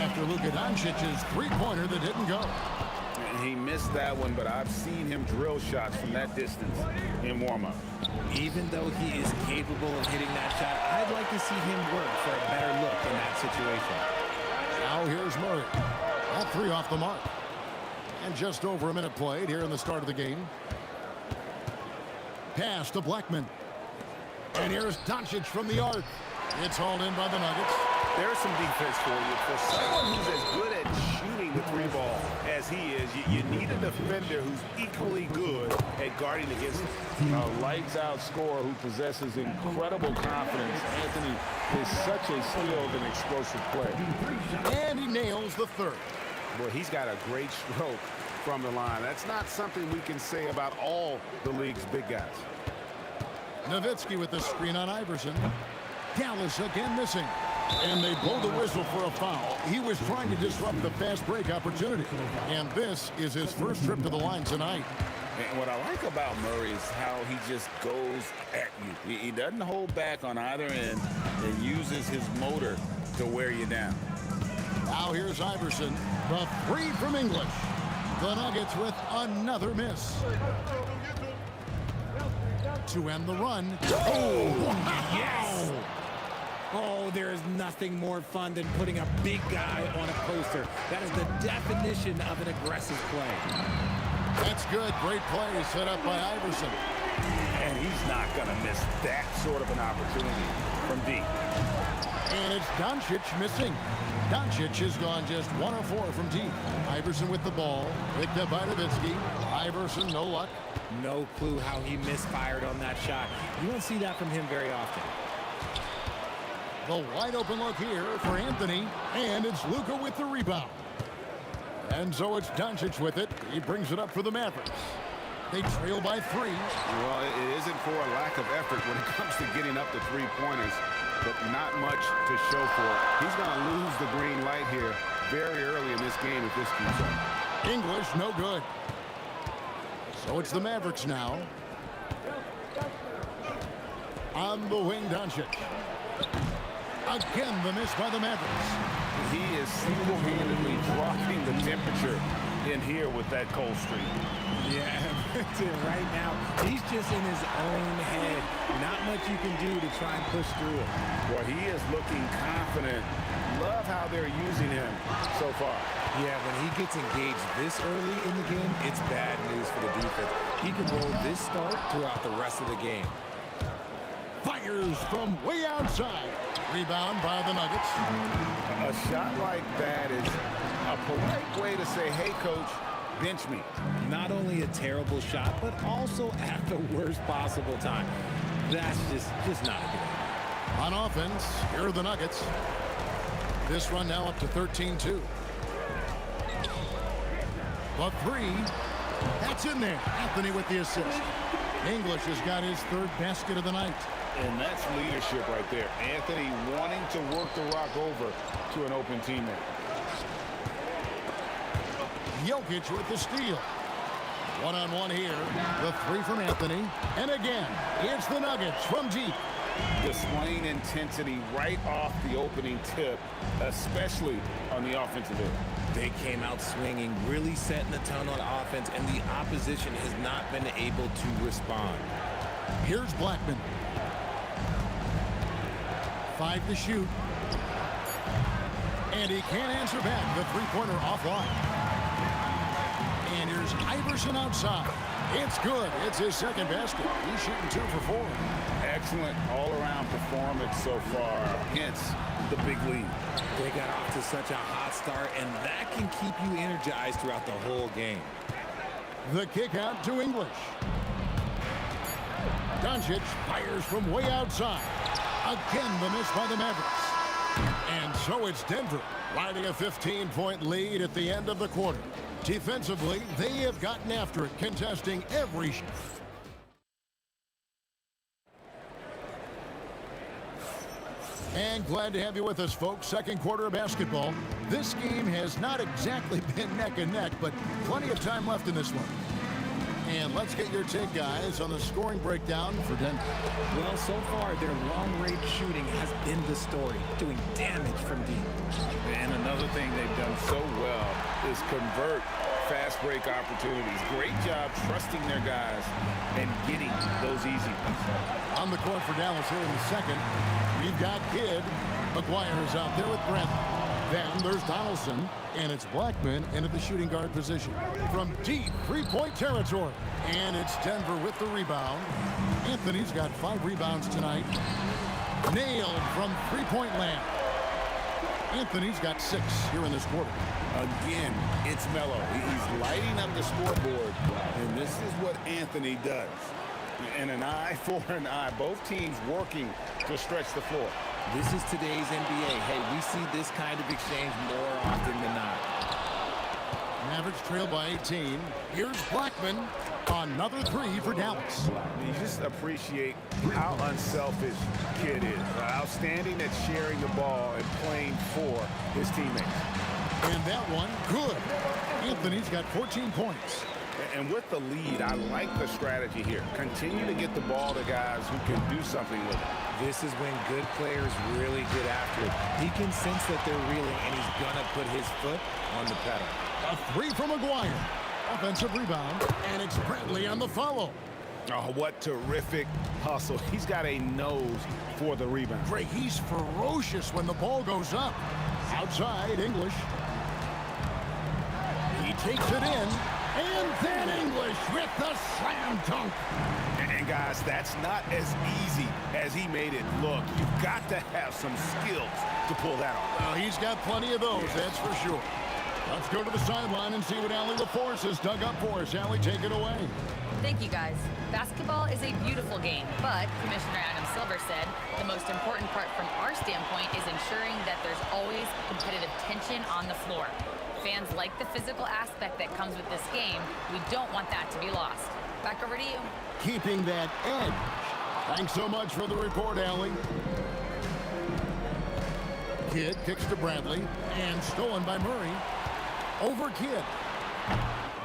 G: after Luka Doncic's three-pointer that didn't go.
H: He missed that one, but I've seen him drill shots from that distance in warm-up.
N: Even though he is capable of hitting that shot, I'd like to see him work for a better look in that situation.
G: Now here's Murray. All 3 off the mark. And just over a minute played here in the start of the game. Pass to Blackman. And here's Doncic from the arc. It's hauled in by the Nuggets.
H: There's some defense for you. For someone who's as good at shooting the 3-ball as he is, you need a defender who's equally good at guarding against him. A lights-out scorer who possesses incredible confidence. Anthony is such a skilled and explosive player.
G: And he nails the 3rd.
H: Boy, he's got a great stroke from the line. That's not something we can say about all the league's big guys.
G: Nowitzki with the screen on Iverson. Dallas again missing. And they blow the whistle for a foul. He was trying to disrupt the fast break opportunity. And this is his first trip to the line tonight.
H: And what I like about Murray is how he just goes at you. He doesn't hold back on either end and uses his motor to wear you down.
G: Now here's Iverson. The 3 from English. The Nuggets with another miss. To end the run.
N: Oh, yes! Oh, there is nothing more fun than putting a big guy on a poster. That is the definition of an aggressive play.
G: That's good. Great play set up by Iverson.
H: And he's not going to miss that sort of an opportunity from deep.
G: And it's Doncic missing. Doncic has gone just 1 of 4 from deep. Iverson with the ball. Picked up by Nowitzki. Iverson, no luck.
N: No clue how he misfired on that shot. You won't see that from him very often.
G: The wide open look here for Anthony. And it's Luka with the rebound. And so it's Doncic with it. He brings it up for the Mavericks. They trail by 3.
H: Well, it isn't for a lack of effort when it comes to getting up to 3-pointers, but not much to show for it. He's going to lose the green light here very early in this game if this keeps up.
G: English, no good. So it's the Mavericks now. On the wing, Doncic. Again, the miss by the Mavericks.
H: He is single-handedly dropping the temperature in here with that cold streak.
N: Yeah, that's it right now. He's just in his own head. Not much you can do to try and push through it.
H: Well, he is looking confident. Love how they're using him so far.
N: Yeah, when he gets engaged this early in the game, it's bad news for the defense. He can roll this start throughout the rest of the game.
G: Fires from way outside. Rebound by the Nuggets.
H: A shot like that is a polite way to say, hey, coach, bench me.
N: Not only a terrible shot, but also at the worst possible time. That's just not a good idea.
G: On offense, here are the Nuggets. This run now up to 13-2. The 3. That's in there. Anthony with the assist. English has got his 3rd basket of the night.
H: And that's leadership right there. Anthony wanting to work the rock over to an open teammate.
G: Jokic with the steal. One-on-one here. The 3 from Anthony. And again, it's the Nuggets from deep.
H: Displaying intensity right off the opening tip, especially on the offensive end.
N: They came out swinging, really setting the tone on offense, and the opposition has not been able to respond.
G: Here's Blackman. 5 to shoot. And he can't answer back. The 3-pointer offline. And here's Iverson outside. It's good. It's his 2nd basket. He's shooting 2 for 4.
H: excellent all-around performance so far, hence the big lead.
N: They got off to such a hot start, and that can keep you energized throughout the whole game.
G: The kick out to English. Doncic fires from way outside. Again, the miss by the Mavericks. And so it's Denver riding a 15-point lead at the end of the quarter. Defensively, they have gotten after it, contesting every shot. And glad to have you with us, folks. Second quarter of basketball. This game has not exactly been neck and neck, but plenty of time left in this one. And let's get your take, guys, on the scoring breakdown for Denver.
N: Well, so far, their long-range shooting has been the story, doing damage from deep.
H: And another thing they've done so well is convert fast break opportunities. Great job trusting their guys and getting those easy ones.
G: On the court for Dallas here in the second, we've got Kidd. McGuire is out there with Brent. Then there's Donaldson, and it's Blackman into the shooting guard position. From deep three-point territory, and it's Denver with the rebound. Anthony's got 5 rebounds tonight. Nailed from three-point land. Anthony's got 6 here in this quarter.
H: Again, it's Melo. He's lighting up the scoreboard, and this is what Anthony does. And an eye for an eye. Both teams working to stretch the floor.
N: This is today's NBA. Hey, we see this kind of exchange more often than not.
G: Mavericks trail by 18. Here's Blackman. Another 3 for Dallas.
H: You just appreciate how unselfish Kidd is. Outstanding at sharing the ball and playing for his teammates.
G: And that one, good. Anthony's got 14 points.
H: And with the lead, I like the strategy here. Continue to get the ball to guys who can do something with it.
N: This is when good players really get after it. He can sense that they're reeling, and he's going to put his foot on the pedal.
G: A 3 from McGuire. Offensive rebound, and it's Bradley on the follow.
H: Oh, what terrific hustle. He's got a nose for the rebound.
G: Great, he's ferocious when the ball goes up. Outside, English. He takes it in, and then English with the slam dunk.
H: And guys, that's not as easy as he made it look. You've got to have some skills to pull that off.
G: Well, he's got plenty of those, that's for sure. Let's go to the sideline and see what Allie LaForce has dug up for us. Allie, take it away.
I: Thank you, guys. Basketball is a beautiful game, but Commissioner Adam Silver said the most important part from our standpoint is ensuring that there's always competitive tension on the floor. Fans like the physical aspect that comes with this game. We don't want that to be lost. Back over to you.
G: Keeping that edge. Thanks so much for the report, Allie. Kidd kicks to Bradley, and stolen by Murray. Over Kidd.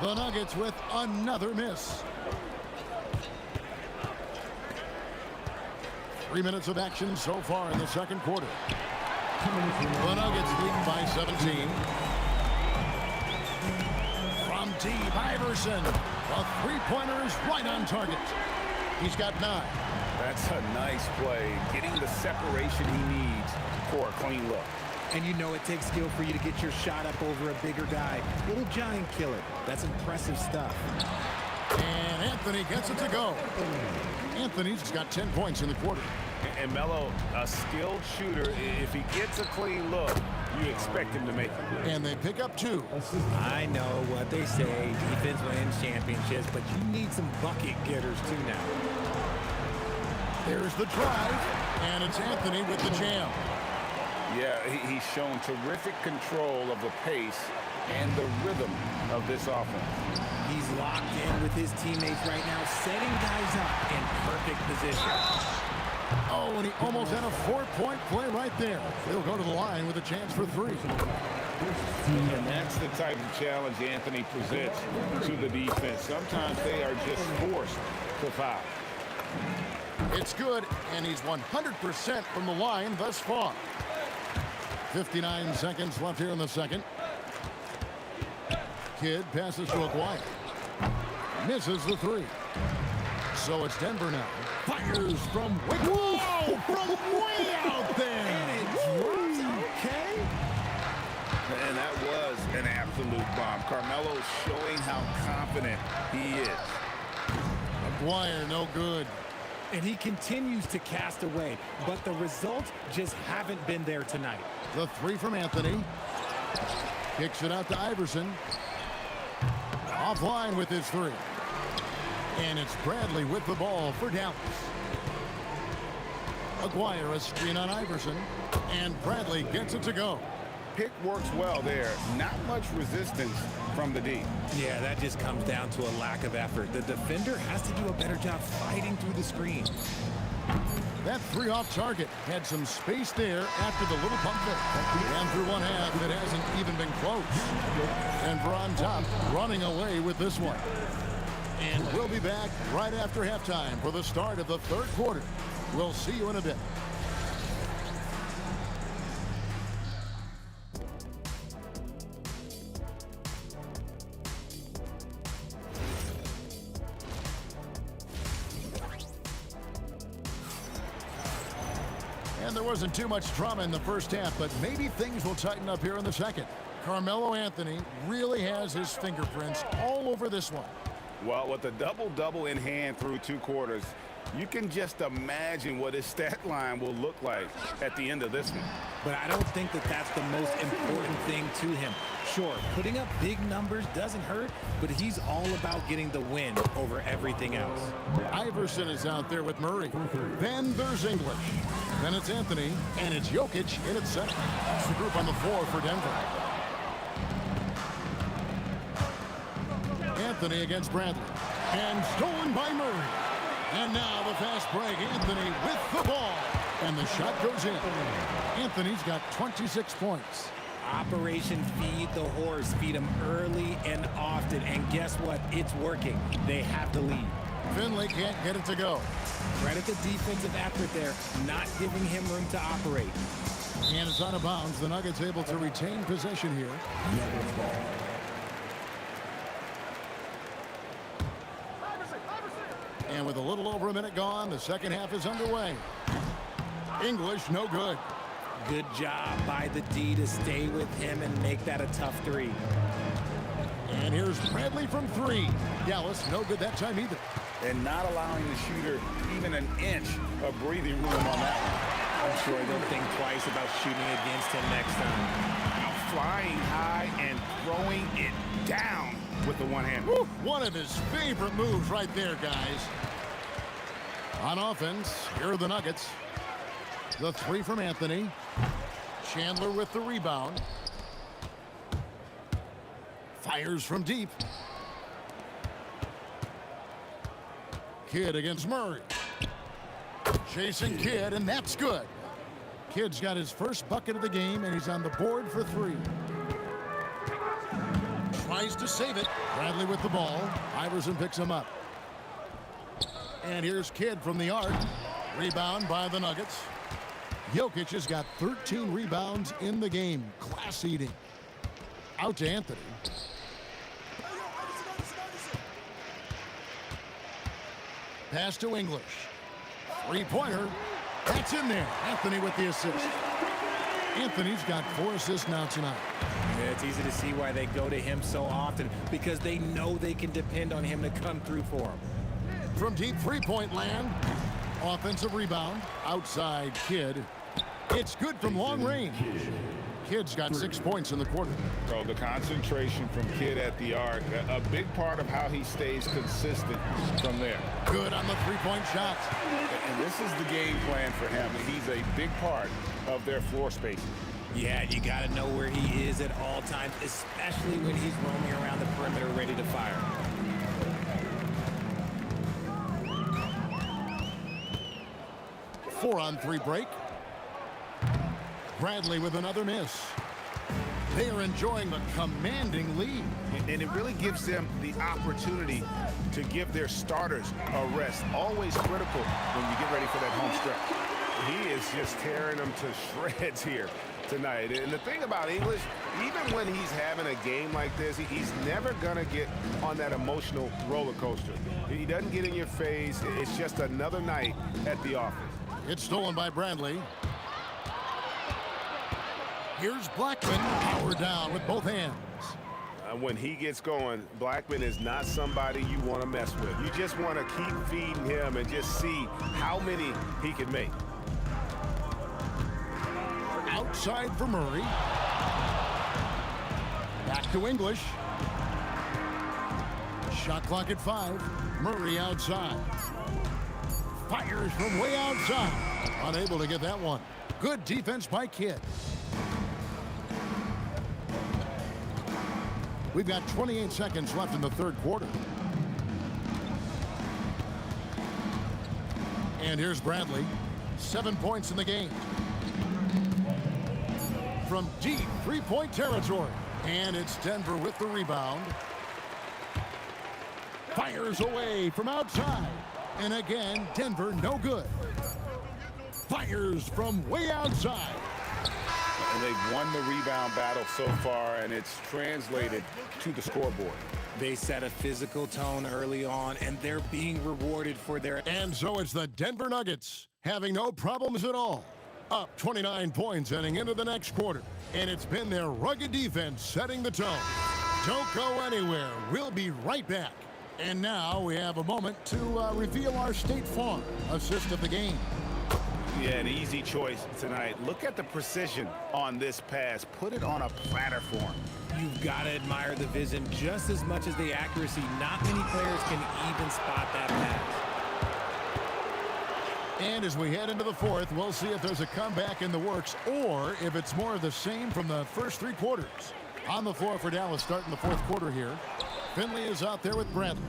G: The Nuggets with another miss. 3 minutes of action so far in the second quarter. The Nuggets lead by 17. From deep, Iverson. The three-pointer is right on target. He's got 9.
H: That's a nice play. Getting the separation he needs for a clean look.
N: And you know it takes skill for you to get your shot up over a bigger guy. Little giant killer. That's impressive stuff.
G: And Anthony gets it to go. Anthony's got 10 points in the quarter.
H: And Melo, a skilled shooter, if he gets a clean look, you expect him to make it.
G: And they pick up 2.
N: I know what they say, defense wins championships, but you need some bucket getters too now.
G: There's the drive, and it's Anthony with the jam.
H: Yeah, he's shown terrific control of the pace and the rhythm of this offense.
N: He's locked in with his teammates right now, setting guys up in perfect position.
G: Oh, and he almost had a 4-point play right there. He'll go to the line with a chance for 3.
H: And that's the type of challenge Anthony presents to the defense. Sometimes they are just forced to foul.
G: It's good, and he's 100% from the line thus far. 59 seconds left here in the second. Kidd passes to Aguirre. Misses the 3. So it's Denver now. Fires from way, whoa, from way out there.
N: And it drops. Okay.
H: And that was an absolute bomb. Carmelo's showing how confident he is.
G: Aguirre, no good.
N: And he continues to cast away, but the results just haven't been there tonight.
G: The three from Anthony. Kicks it out to Iverson. Offline with his three. And it's Bradley with the ball for Dallas. Aguirre a screen on Iverson. And Bradley gets it to go.
H: Pick works well there. Not much resistance from the D.
N: Yeah, that just comes down to a lack of effort. The defender has to do a better job fighting through the screen.
G: That three off target had some space there after the little pump fake. And through one half, it hasn't even been close. Denver on top, running away with this one. And we'll be back right after halftime for the start of the third quarter. We'll see you in a bit. And there wasn't too much drama in the first half, but maybe things will tighten up here in the second. Carmelo Anthony really has his fingerprints all over this one.
H: Well, with a double-double in hand through 2 quarters, you can just imagine what his stat line will look like at the end of this one.
N: But I don't think that that's the most important thing to him. Sure, putting up big numbers doesn't hurt, but he's all about getting the win over everything else.
G: Iverson is out there with Murray. Then there's English. Then it's Anthony, and it's Jokic in at center. It's the group on the floor for Denver. Anthony against Bradley. And stolen by Murray. And now the fast break. Anthony with the ball. And the shot goes in. Anthony's got 26 points.
N: Operation Feed the Horse. Feed him early and often. And guess what? It's working. They have the lead.
G: Finley can't get it to go.
N: Credit the defensive effort there, not giving him room to operate.
G: And it's out of bounds. The Nuggets able to retain possession here. And with a little over a minute gone, the second half is underway. English, no good.
N: Good job by the D to stay with him and make that a tough three.
G: And here's Bradley from three. Dallas, no good that time either.
H: And not allowing the shooter even an inch of breathing room on that one.
N: I'm sure they'll think twice about shooting against him next time.
H: Now flying high and throwing it down with the one hand.
G: Woo, one of his favorite moves right there, guys. On offense, here are the Nuggets. The three from Anthony. Chandler with the rebound. Fires from deep. Kidd against Murray. Chasing Kidd, and that's good. Kidd's got his first bucket of the game, and he's on the board for three. Tries to save it. Bradley with the ball. Iverson picks him up. And here's Kidd from the arc. Rebound by the Nuggets. Jokic has got 13 rebounds in the game. Class eating. Out to Anthony. Pass to English. Three-pointer. That's in there. Anthony with the assist. Anthony's got 4 assists now tonight.
N: Yeah, it's easy to see why they go to him so often, because they know they can depend on him to come through for them.
G: From deep three-point land. Offensive rebound. Outside Kidd. It's good from long range. Kidd's got 6 points in the quarter.
H: So the concentration from Kidd at the arc, a big part of how he stays consistent from there.
G: Good on the three-point shot.
H: And this is the game plan for him. He's a big part of their floor spacing.
N: Yeah, you got to know where he is at all times, especially when he's roaming around the perimeter ready to fire.
G: Four-on-three break. Bradley with another miss. They are enjoying the commanding lead.
H: And it really gives them the opportunity to give their starters a rest. Always critical when you get ready for that home stretch. He is just tearing them to shreds here tonight. And the thing about English, even when he's having a game like this, he's never going to get on that emotional roller coaster. He doesn't get in your face. It's just another night at the office.
G: It's stolen by Bradley. Here's Blackman, power down with both hands.
H: when he gets going, Blackman is not somebody you want to mess with. You just want to keep feeding him and just see how many he can make.
G: Outside for Murray. Back to English. Shot clock at 5. Murray outside. Fires from way outside. Unable to get that one. Good defense by Kidd. We've got 28 seconds left in the third quarter. And here's Bradley. 7 points in the game. From deep three-point territory. And it's Denver with the rebound. Fires away from outside. And again, Denver no good. Fires from way outside.
H: And they've won the rebound battle so far, and it's translated to the scoreboard.
N: They set a physical tone early on, and they're being rewarded for their...
G: And so it's the Denver Nuggets having no problems at all. Up 29 points heading into the next quarter. And it's been their rugged defense setting the tone. Don't go anywhere. We'll be right back. And now we have a moment to reveal our State Farm assist of the game.
H: Yeah, an easy choice tonight. Look at the precision on this pass. Put it on a platter form.
N: You've got to admire the vision just as much as the accuracy. Not many players can even spot that pass.
G: And as we head into the fourth, we'll see if there's a comeback in the works or if it's more of the same from the first three quarters. On the floor for Dallas starting the fourth quarter here. Finley is out there with Bradley.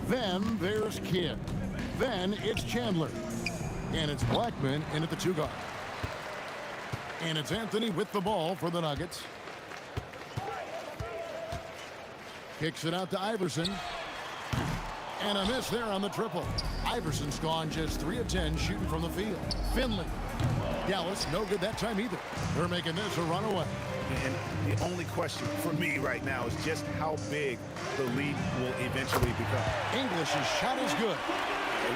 G: Then there's Kidd. Then it's Chandler. And it's Blackman in at the 2 guard. And it's Anthony with the ball for the Nuggets. Kicks it out to Iverson. And a miss there on the triple. Iverson's gone just 3 of 10 shooting from the field. Finley. Dallas no good that time either. They're making this a runaway.
H: And the only question for me right now is just how big the lead will eventually become.
G: English's shot is good.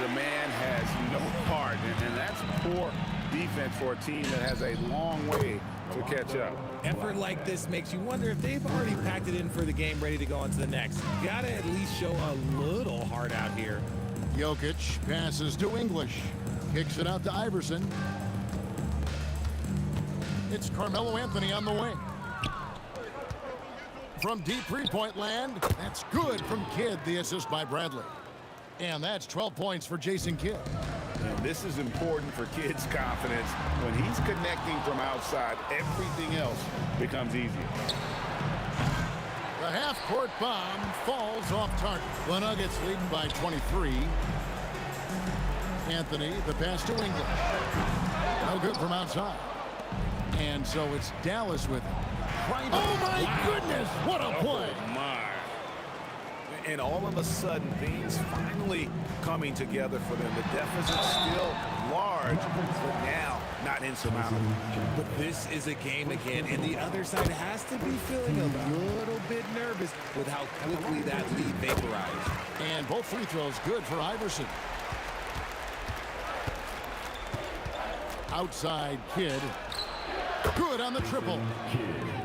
H: The man has no heart, and that's poor defense for a team that has a long way to catch up.
N: Effort like this makes you wonder if they've already packed it in for the game ready to go on to the next. Got to at least show a little heart out here.
G: Jokic passes to English. Kicks it out to Iverson. It's Carmelo Anthony on the wing. From deep three-point land, that's good from Kidd, the assist by Bradley. And that's 12 points for Jason Kidd.
H: And this is important for Kidd's confidence. When he's connecting from outside, everything else becomes easier.
G: The half-court bomb falls off target. The Nuggets leading by 23. Anthony, the pass to English. No good from outside. And so it's Dallas with it. Oh, my goodness! What a play!
H: Oh, my. And all of a sudden, things finally coming together for them. The deficit's still large, but now not insurmountable.
N: But this is a game again, and the other side has to be feeling a little bit nervous with how quickly that lead vaporized.
G: And both free throws good for Iverson. Outside Kidd. Good on the triple.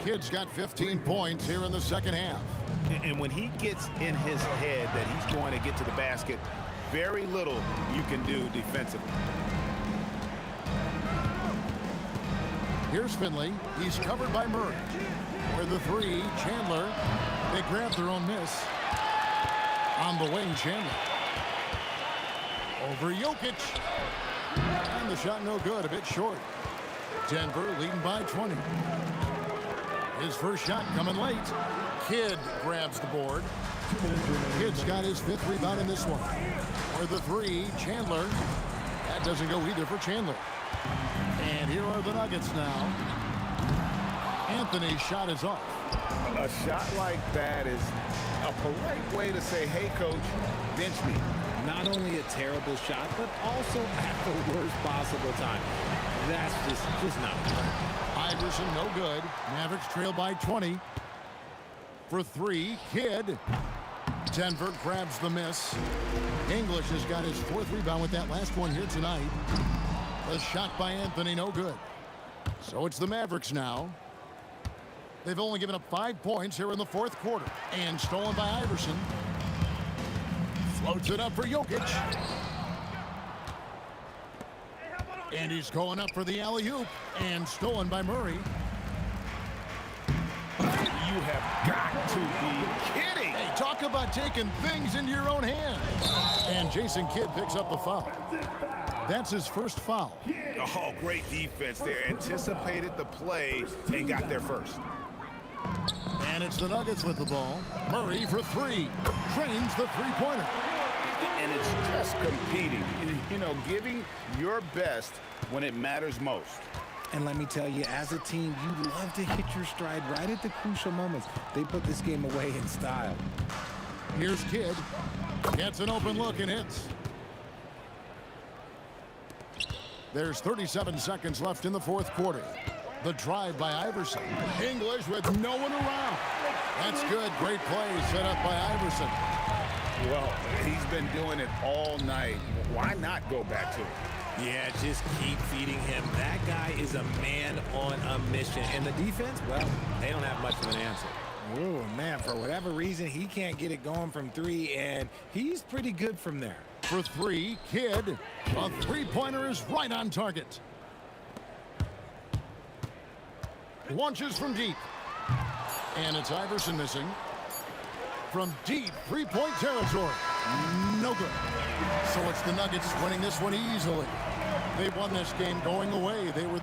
G: Kidd's got 15 points here in the second half.
H: And when he gets in his head that he's going to get to the basket, very little you can do defensively.
G: Here's Finley. He's covered by Murray. For the 3, Chandler. They grab their own miss. On the wing, Chandler. Over Jokic. And the shot no good, a bit short. Denver leading by 20. His first shot coming late. Kidd grabs the board. Kidd's got his 5th rebound in this one. For the 3, Chandler. That doesn't go either for Chandler. And here are the Nuggets now. Anthony's shot is off.
H: A shot like that is a polite way to say, hey, coach, bench me.
N: Not only a terrible shot, but also at the worst possible time. That's just not right.
G: Iverson no good. Mavericks trail by 20. For 3, Kidd. Denver grabs the miss. English has got his 4th rebound with that last one here tonight. The shot by Anthony no good. So it's the Mavericks now. They've only given up 5 points here in the fourth quarter. And stolen by Iverson. Floats it up for Jokic. And he's going up for the alley-oop. And stolen by Murray.
H: You have got to be kidding.
G: Hey, talk about taking things into your own hands. And Jason Kidd picks up the foul. That's his first foul.
H: Oh, great defense there. Anticipated the play and got there first.
G: And it's the Nuggets with the ball. Murray for three. Trains the three-pointer.
H: And it's just competing. You know, giving your best when it matters most.
N: And let me tell you, as a team, you love to hit your stride right at the crucial moments. They put this game away in style.
G: Here's Kidd. Gets an open look and hits. There's 37 seconds left in the fourth quarter. The drive by Iverson. English with no one around. That's good. Great play set up by Iverson.
H: Well, he's been doing it all night. Why not go back to it?
N: Yeah, just keep feeding him. That guy is a man on a mission. And the defense, well, they don't have much of an answer. Oh, man, for whatever reason, he can't get it going from three, and he's pretty good from there.
G: For three, Kidd. A three-pointer is right on target. Launches from deep. And it's Iverson missing. From deep, three-point territory. No good. So it's the Nuggets winning this one easily. They won this game going away. They were...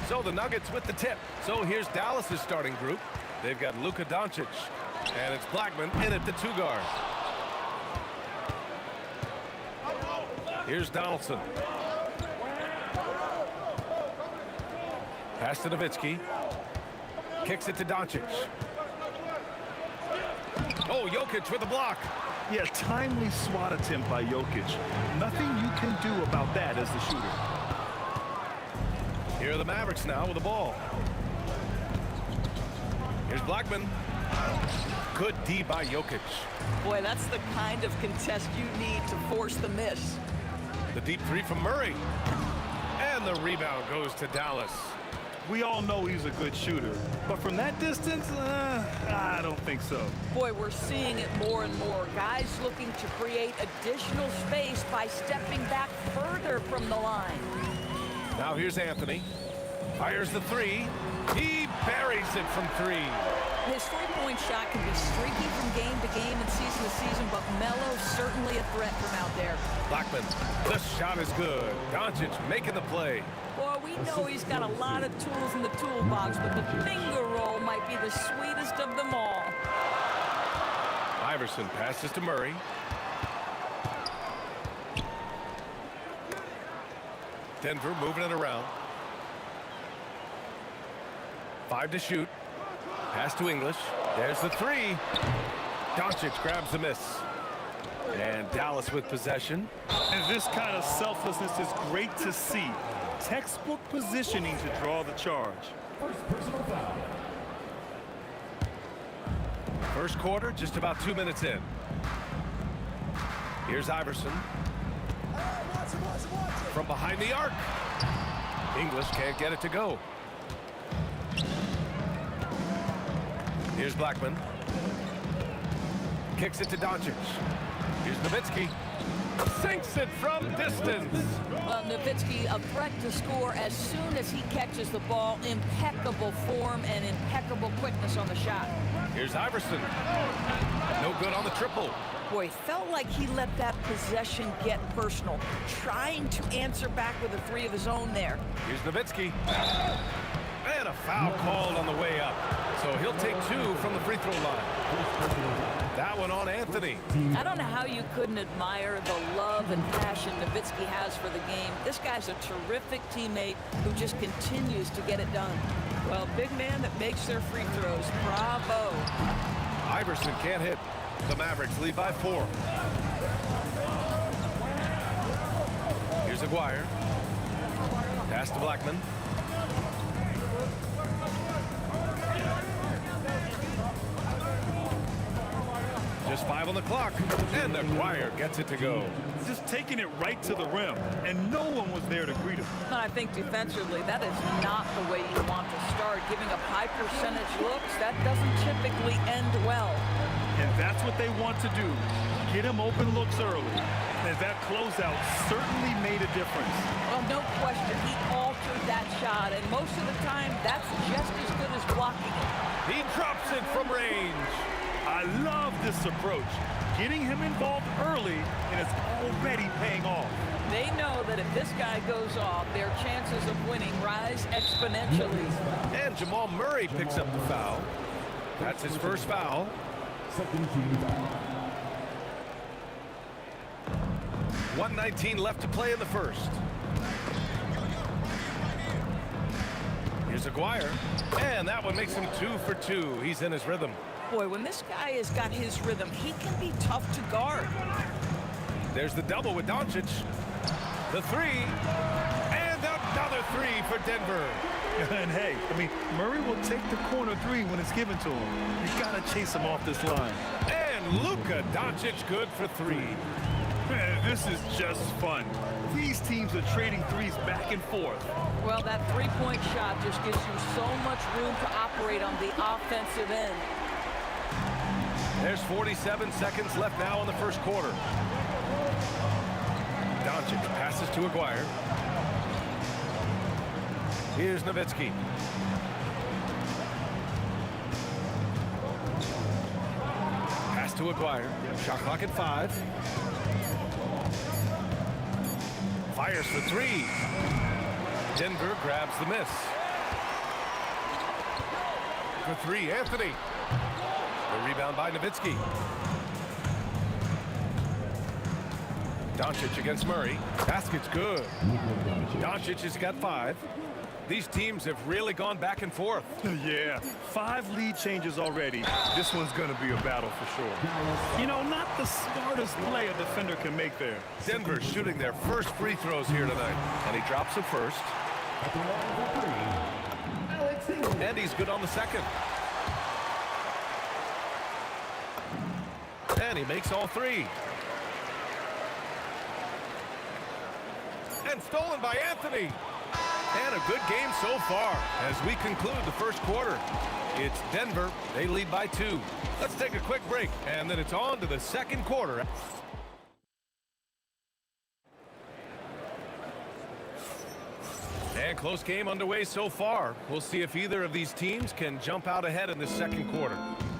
C: So the Nuggets with the tip. So here's Dallas's starting group. They've got Luka Doncic, and it's Blackman in at the 2 guard. Here's Donaldson. Pass to Nowitzki. Kicks it to Doncic. Oh, Jokic with the block.
L: Yeah, timely swat attempt by Jokic. Nothing you can do about that as the shooter.
C: Here are the Mavericks now with the ball. Here's Blackman. Good D by Jokic.
D: Boy, that's the kind of contest you need to force the miss.
C: The deep 3 from Murray. And the rebound goes to Dallas.
L: We all know he's a good shooter, but from that distance, I don't think so.
D: Boy, we're seeing it more and more. Guys looking to create additional space by stepping back further from the line.
C: Now here's Anthony. Fires the 3. He buries it from 3.
D: His three-point shot can be streaky from game to game and season to season, but Melo's certainly a threat from out there.
C: Blackman, the shot is good. Doncic making the play.
D: Boy, we know he's got a lot of tools in the toolbox, but the finger roll might be the sweetest of them all.
C: Iverson passes to Murray. Denver moving it around. 5 to shoot. Pass to English. There's the 3. Doncic grabs the miss. And Dallas with possession.
L: And this kind of selflessness is great to see. Textbook positioning to draw the charge.
C: First quarter, just about 2 minutes in. Here's Iverson. From behind the arc. English can't get it to go. Here's Blackman. Kicks it to Doncic. Here's Nowitzki. Sinks it from distance.
D: Well, Nowitzki, a threat to score as soon as he catches the ball. Impeccable form and impeccable quickness on the shot.
C: Here's Iverson. No good on the triple.
D: Boy, felt like he let that possession get personal. Trying to answer back with a 3 of his own there.
C: Here's Nowitzki. And a foul called on the way up. So he'll take 2 from the free throw line. That one on Anthony.
D: I don't know how you couldn't admire the love and passion Nowitzki has for the game. This guy's a terrific teammate who just continues to get it done. Well, big man that makes their free throws. Bravo.
C: Iverson can't hit. The Mavericks lead by 4. Here's Aguirre. Pass to Blackman. Just 5 on the clock, and Aguirre gets it to go.
L: Just taking it right to the rim, and no one was there to greet him.
D: I think defensively, that is not the way you want to start. Giving up high percentage looks, that doesn't typically end well.
L: And that's what they want to do. Get him open looks early. And that closeout certainly made a difference.
D: Well, no question, he altered that shot, and most of the time, that's just as good as blocking it.
C: He drops it from range.
L: I love this approach. Getting him involved early, and it's already paying off.
D: They know that if this guy goes off, their chances of winning rise exponentially.
C: And Jamal Murray picks up the foul. That's his first foul.
F: Second team foul.
C: 1:19 left to play in the first. Here's Aguirre. And that one makes him 2 for 2. He's in his rhythm.
D: Boy, when this guy has got his rhythm, he can be tough to guard.
C: There's the double with Doncic. The 3. And another 3 for Denver.
L: And hey, I mean, Murray will take the corner 3 when it's given to him. You got to chase him off this line.
C: And Luka Doncic good for 3.
L: Man, this is just fun. These teams are trading threes back and forth.
D: Well, that three-point shot just gives you so much room to operate on the offensive end.
C: There's 47 seconds left now in the first quarter. Doncic passes to Aguirre. Here's Nowitzki. Pass to Aguirre. Shot clock at 5. Fires for 3. Denver grabs the miss. For 3, Anthony. The rebound by Nowitzki. Doncic against Murray. Basket's good. Doncic has got 5. These teams have really gone back and forth.
L: Yeah, 5 lead changes already. This one's going to be a battle for sure. You know, not the smartest play a defender can make there.
C: Denver shooting their first free throws here tonight. And he drops it first. And he's good on the second. And he makes all 3. And stolen by Anthony. And a good game so far as we conclude the first quarter. It's Denver. They lead by 2. Let's take a quick break, and then it's on to the second quarter. And close game underway so far. We'll see if either of these teams can jump out ahead in the second quarter.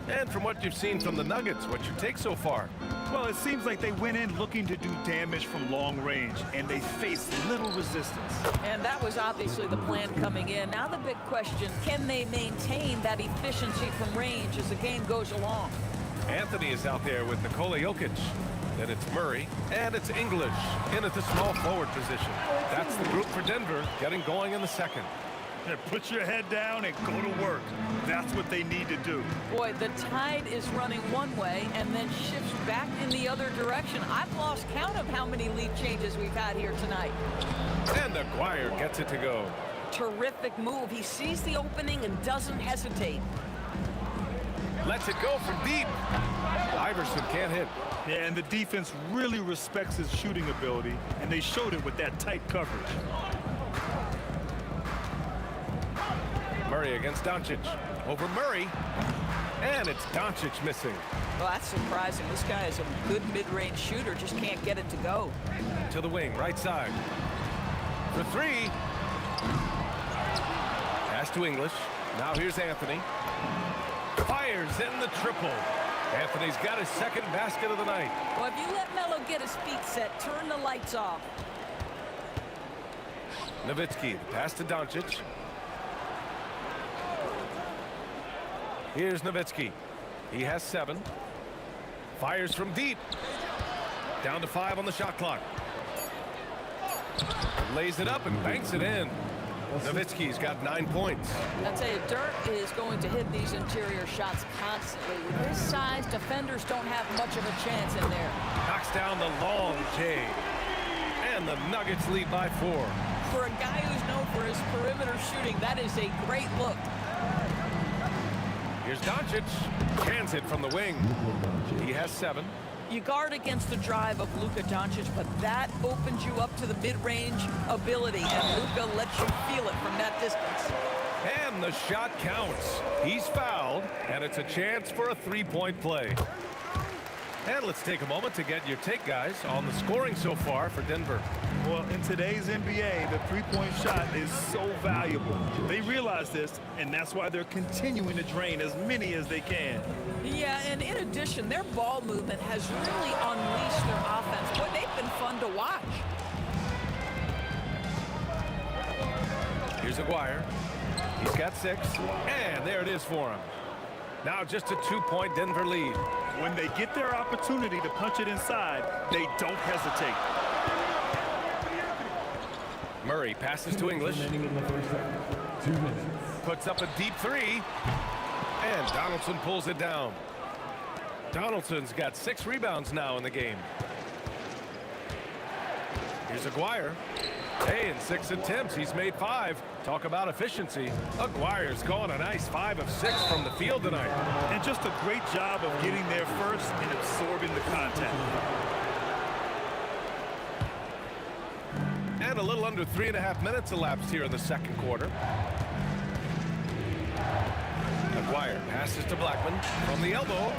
C: And from what you've seen from the Nuggets, what's your take so far?
L: Well, it seems like they went in looking to do damage from long range, and they faced little resistance.
D: And that was obviously the plan coming in. Now the big question, can they maintain that efficiency from range as the game goes along?
C: Anthony is out there with Nikola Jokic. Then it's Murray, and it's English in at the small forward position. That's the group for Denver getting going in the second.
L: Yeah, put your head down and go to work. That's what they need to do.
D: Boy, the tide is running one way and then shifts back in the other direction. I've lost count of how many lead changes we've had here tonight.
C: And Aguirre gets it to go.
D: Terrific move. He sees the opening and doesn't hesitate.
C: Lets it go from deep. Iverson can't hit.
L: Yeah, and the defense really respects his shooting ability, and they showed it with that tight coverage.
C: Murray against Doncic. Over Murray. And it's Doncic missing.
D: Well, that's surprising. This guy is a good mid-range shooter, just can't get it to go.
C: To the wing, right side. For three. Pass to English. Now here's Anthony. Fires in the triple. Anthony's got his second basket of the night.
D: Well, if you let Melo get his feet set, turn the lights off.
C: Nowitzki, pass to Doncic. Here's Nowitzki. He has 7. Fires from deep. Down to 5 on the shot clock. Lays it up and banks it in. Nowitzki's got 9 points.
D: I'll tell you, Dirk is going to hit these interior shots constantly. With his size, defenders don't have much of a chance in there.
C: Knocks down the long J. And the Nuggets lead by 4.
D: For a guy who's known for his perimeter shooting, that is a great look.
C: Here's Doncic. Cans it from the wing. He has 7.
D: You guard against the drive of Luka Doncic, but that opens you up to the mid-range ability, and Luka lets you feel it from that distance.
C: And the shot counts. He's fouled, and it's a chance for a three-point play. And let's take a moment to get your take, guys, on the scoring so far for Denver.
L: Well, in today's NBA, the three-point shot is so valuable. They realize this, and that's why they're continuing to drain as many as they can.
D: Yeah, and in addition, their ball movement has really unleashed their offense. Boy, they've been fun to watch.
C: Here's Aguirre. He's got 6, and there it is for him. Now just a 2-point Denver lead.
L: When they get their opportunity to punch it inside, they don't hesitate.
C: Murray passes to English.
F: 2 minutes.
C: Puts up a deep 3. And Donaldson pulls it down. Donaldson's got 6 rebounds now in the game. Here's Aguirre. Hey, in 6 attempts, he's made 5. Talk about efficiency. Aguirre's gone a nice 5 of 6 from the field tonight.
L: And just a great job of getting there first and absorbing the contact.
C: And a little under 3.5 minutes elapsed here in the second quarter. Aguirre passes to Blackman from the elbow.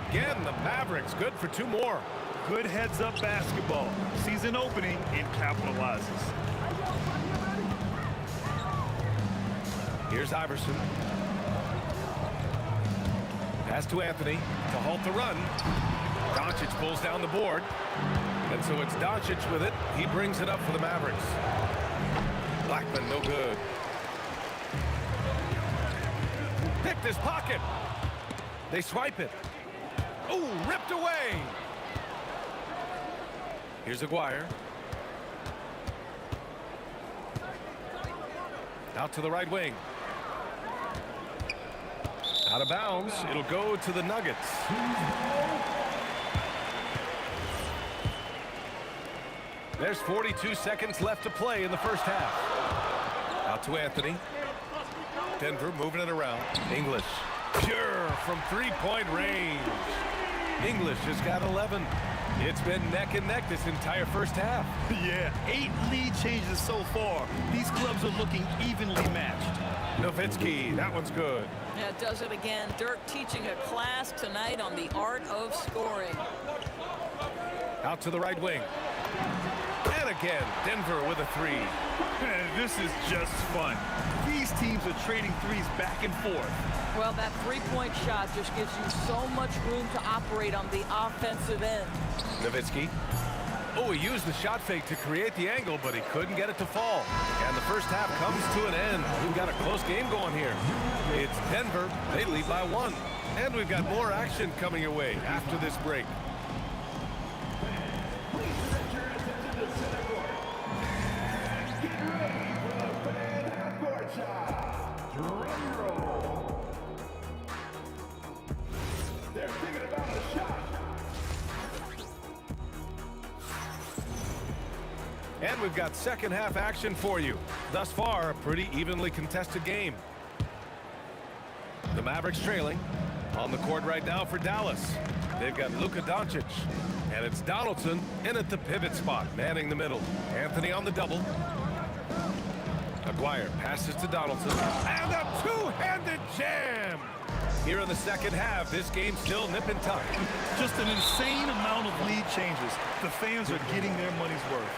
C: Again, the Mavericks good for 2 more.
L: Good heads-up basketball. Sees an opening and capitalizes.
C: Here's Iverson. Pass to Anthony to halt the run. Doncic pulls down the board. And so it's Doncic with it. He brings it up for the Mavericks. Blackman, no good. Picked his pocket. They swipe it. Ooh, ripped away. Here's Aguirre. Out to the right wing. Out of bounds. It'll go to the Nuggets. There's 42 seconds left to play in the first half. Out to Anthony. Denver moving it around. English. Pure from three-point range. English has got 11. It's been neck and neck this entire first half.
L: Yeah, 8 lead changes so far. These clubs are looking evenly matched.
C: Nowitzki, that one's good.
D: Yeah, does it again. Dirk teaching a class tonight on the art of scoring.
C: Out to the right wing. And again, Denver with a 3.
L: This is just fun. These teams are trading threes back and forth.
D: Well, that three-point shot just gives you so much room to operate on the offensive end.
C: Nowitzki. Oh, he used the shot fake to create the angle, but he couldn't get it to fall. And the first half comes to an end. We've got a close game going here. It's Denver. They lead by 1. And we've got more action coming your way after this break.
F: Get ready for the fan half-court shot. They're thinking about a shot.
C: And we've got second half action for you. Thus far, a pretty evenly contested game. The Mavericks trailing. On the court right now for Dallas. They've got Luka Doncic. And it's Donaldson in at the pivot spot, manning the middle. Anthony on the double. Aguirre passes to Donaldson. And a two-handed jam! Here in the second half, this game's still nip and tuck.
L: Just an insane amount of lead changes. The fans are getting their money's worth.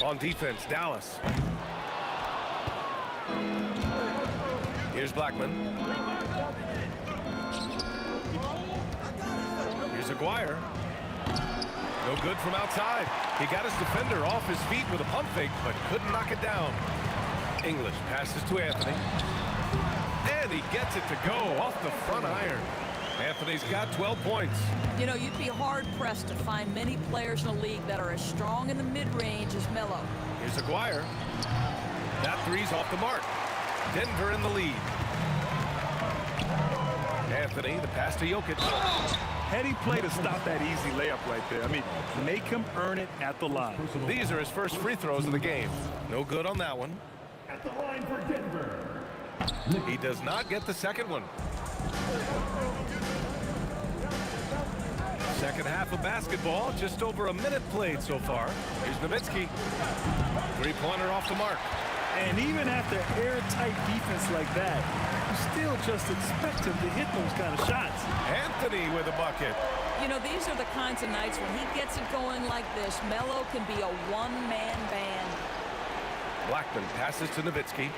C: On defense, Dallas. Here's Blackman. Here's Aguirre. No good from outside. He got his defender off his feet with a pump fake, but couldn't knock it down. English passes to Anthony. And he gets it to go off the front iron. Anthony's got 12 points.
D: You know, you'd be hard-pressed to find many players in the league that are as strong in the mid-range as Melo.
C: Here's Aguirre. That three's off the mark. Denver in the lead. Anthony, the pass to Jokic.
L: Heady play to stop that easy layup right there. I mean, make him earn it at the line.
C: These are his first free throws of the game. No good on that one.
F: At the line for Denver.
C: He does not get the second one. Second half of basketball, just over a minute played so far. Here's Nowitzki. Three-pointer off the mark.
L: And even after airtight defense like that, you still just expect him to hit those kind of shots.
C: Anthony with a bucket.
D: You know, these are the kinds of nights when he gets it going like this. Melo can be a one-man band.
C: Blackman passes to Nowitzki.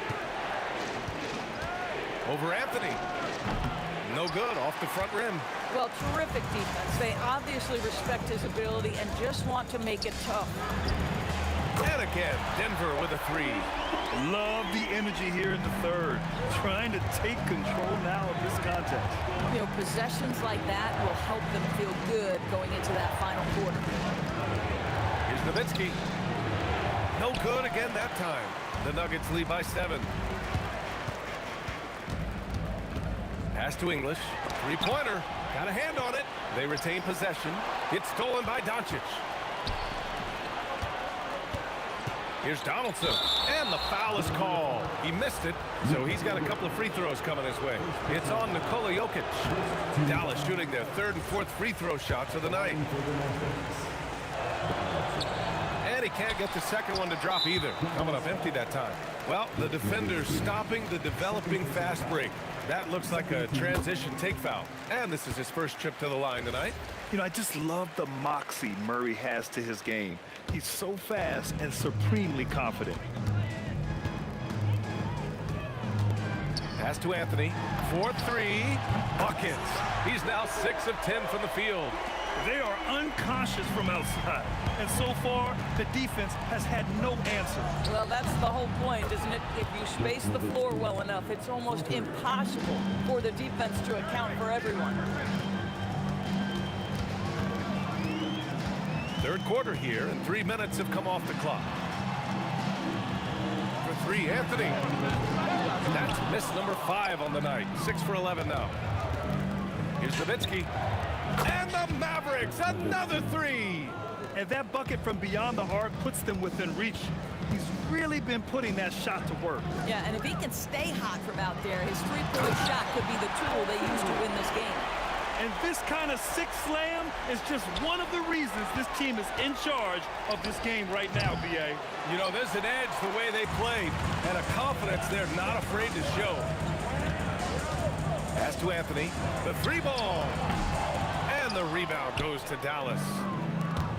C: Over Anthony. No good, off the front rim.
D: Well, terrific defense. They obviously respect his ability and just want to make it tough.
C: And again, Denver with a three.
L: Love the energy here in the third. Trying to take control now of this contest.
D: You know, possessions like that will help them feel good going into that final quarter.
C: Here's Nowitzki. No good again that time. The Nuggets lead by 7. Pass to English. Three-pointer. Got a hand on it. They retain possession. It's stolen by Doncic. Here's Donaldson. And the foul is called. He missed it, so he's got a couple of free throws coming his way. It's on Nikola Jokic. Dallas shooting their third and fourth free throw shots of the night. And he can't get the second one to drop either. Coming up empty that time. Well, the defender's stopping the developing fast break. That looks like a transition take foul. And this is his first trip to the line tonight.
L: You know, I just love the moxie Murray has to his game. He's so fast and supremely confident.
C: Pass to Anthony. 4-3. Buckets. He's now 6 of 10 from the field.
L: They are unconscious from outside. And so far, the defense has had no answer.
D: Well, that's the whole point, isn't it? If you space the floor well enough, it's almost impossible for the defense to account for everyone.
C: Third quarter here, and 3 minutes have come off the clock. For 3, Anthony. That's miss number 5 on the night. 6 for 11 now. Here's Nowitzki. And the Mavericks, another 3.
L: And that bucket from beyond the arc puts them within reach. He's really been putting that shot to work.
D: Yeah, and if he can stay hot from out there, his three-point shot could be the tool they use to win this game.
L: And this kind of six slam is just one of the reasons this team is in charge of this game right now, B.A.
C: You know, there's an edge the way they played and a confidence they're not afraid to show. Pass to Anthony. The 3-ball. And the rebound goes to Dallas.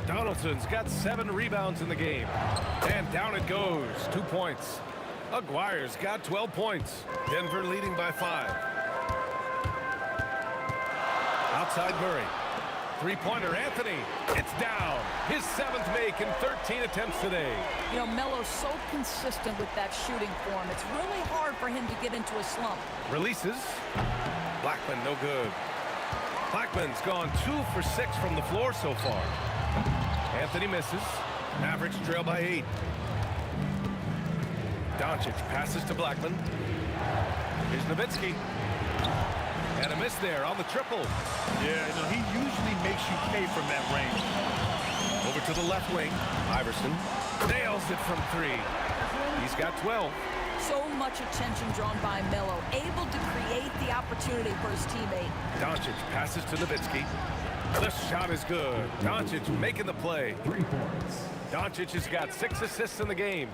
C: Donaldson's got 7 rebounds in the game. And down it goes. 2 points. Aguirre's got 12 points. Denver leading by 5. Outside Murray. Three-pointer, Anthony. It's down. His 7th make in 13 attempts today.
D: You know, Melo's so consistent with that shooting form. It's really hard for him to get into a slump.
C: Releases. Blackman, no good. Blackman's gone 2 for 6 from the floor so far. Anthony misses. Mavericks trail by 8. Doncic passes to Blackman. Here's Nowitzki. And a miss there on the triple.
L: Yeah, he usually makes you pay from that range.
C: Over to the left wing. Iverson nails it from 3. He's got 12.
D: So much attention drawn by Melo, able to create the opportunity for his teammate.
C: Doncic passes to Nowitzki. The shot is good. Doncic making the play.
F: 3 points.
C: Doncic has got 6 assists in the game.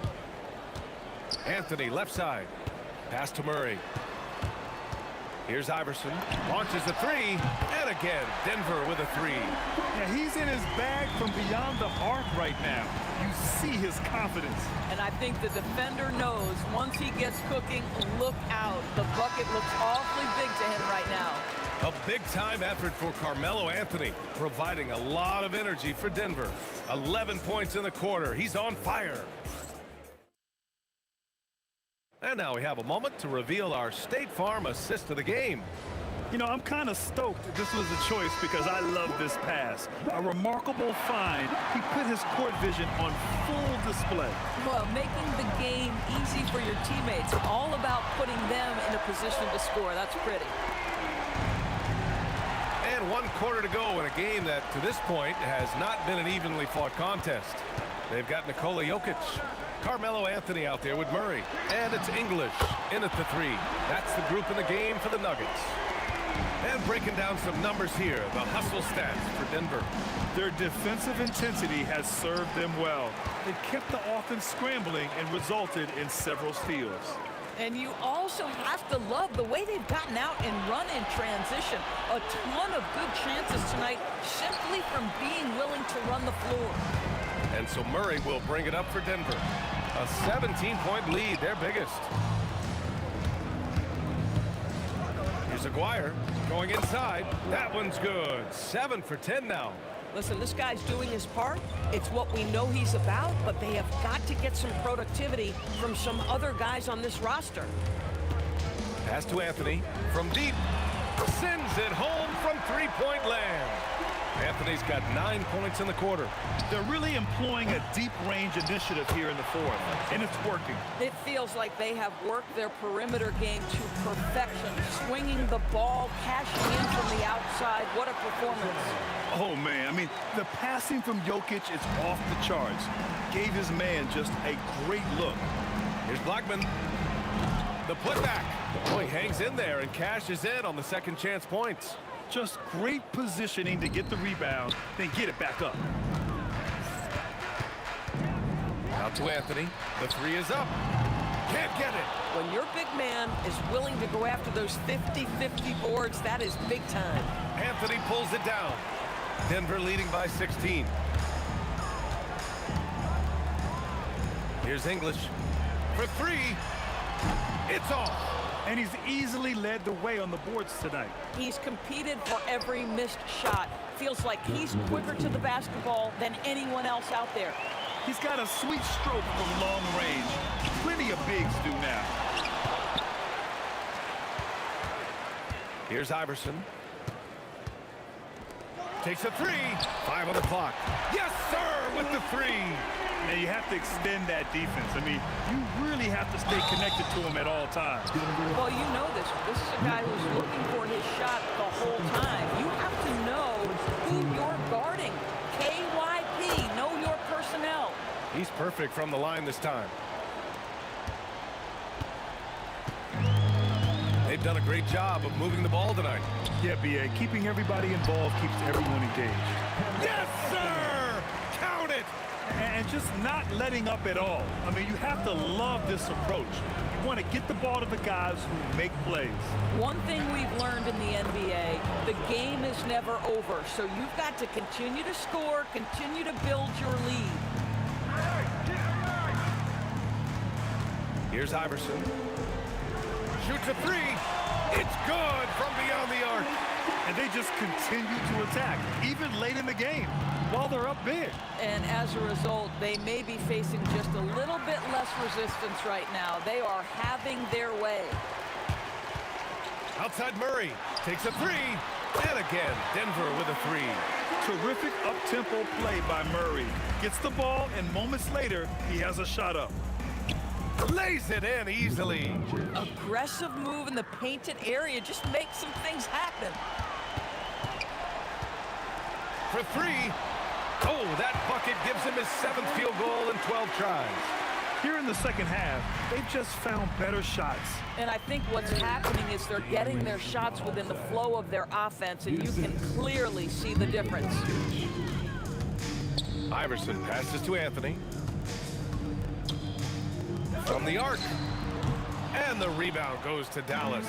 C: Anthony, left side. Pass to Murray. Here's Iverson. Launches a 3. And again, Denver with a 3.
L: Yeah, he's in his bag from beyond the arc right now. You see his confidence.
D: And I think the defender knows once he gets cooking, look out. The bucket looks awfully big to him right now.
C: A big-time effort for Carmelo Anthony, providing a lot of energy for Denver. 11 points in the quarter. He's on fire. And now we have a moment to reveal our State Farm assist of the game.
L: I'm kind of stoked that this was a choice because I love this pass. A remarkable find. He put his court vision on full display.
D: Well, making the game easy for your teammates. All about putting them in a position to score. That's pretty.
C: And 1 quarter to go in a game that, to this point, has not been an evenly fought contest. They've got Nikola Jokic, Carmelo Anthony out there with Murray. And it's English in at the 3. That's the group in the game for the Nuggets. And breaking down some numbers here, the hustle stats for Denver.
L: Their defensive intensity has served them well. It kept the offense scrambling and resulted in several steals.
D: And you also have to love the way they've gotten out and run in transition. A ton of good chances tonight simply from being willing to run the floor.
C: And so Murray will bring it up for Denver. A 17-point lead, their biggest. Here's Aguirre going inside. That one's good. 7 for 10 now.
D: Listen, this guy's doing his part. It's what we know he's about, but they have got to get some productivity from some other guys on this roster.
C: Pass to Anthony from deep. Sends it home from 3-point land. Anthony's got 9 points in the quarter.
L: They're really employing a deep range initiative here in the 4th, and it's working.
D: It feels like they have worked their perimeter game to perfection, swinging the ball, cashing in from the outside. What a performance.
L: Oh, man, the passing from Jokic is off the charts. Gave his man just a great look.
C: Here's Blackman. The putback. Oh, he hangs in there and cashes in on the second chance points.
L: Just great positioning to get the rebound, then get it back up.
C: Out to Anthony. The 3 is up. Can't get it.
D: When your big man is willing to go after those 50-50 boards, that is big time.
C: Anthony pulls it down. Denver leading by 16. Here's English for 3. It's off.
L: And he's easily led the way on the boards tonight.
D: He's competed for every missed shot. Feels like he's quicker to the basketball than anyone else out there.
L: He's got a sweet stroke from long range. Plenty of bigs do now.
C: Here's Iverson. Takes a 3. 5 on the clock. Yes, sir, with the 3.
L: Now you have to extend that defense. You really have to stay connected to him at all times.
D: Well, you know this. This is a guy who's looking for his shot the whole time. You have to know who you're guarding. KYP, know your personnel.
C: He's perfect from the line this time. They've done a great job of moving the ball tonight.
L: Yeah, B.A., keeping everybody involved keeps everyone engaged.
C: Yes, sir! Count it!
L: And just not letting up at all. You have to love this approach. You want to get the ball to the guys who make plays.
D: One thing we've learned in the NBA, the game is never over. So you've got to continue to score, continue to build your lead.
C: Here's Iverson. Shoots a 3. It's good from beyond the arc.
L: And they just continue to attack, even late in the game, while they're up big.
D: And as a result, they may be facing just a little bit less resistance right now. They are having their way.
C: Outside Murray takes a 3. And again, Denver with a 3.
L: Terrific up-tempo play by Murray. Gets the ball, and moments later, he has a shot up.
C: Lays it in easily.
D: Aggressive move in the painted area. Just makes some things happen.
C: For three. Oh, that bucket gives him his 7th field goal in 12 tries.
L: Here in the second half, they've just found better shots.
D: And I think what's happening is they're getting their shots within the flow of their offense, and you can clearly see the difference.
C: Iverson passes to Anthony. From the arc. And the rebound goes to Dallas.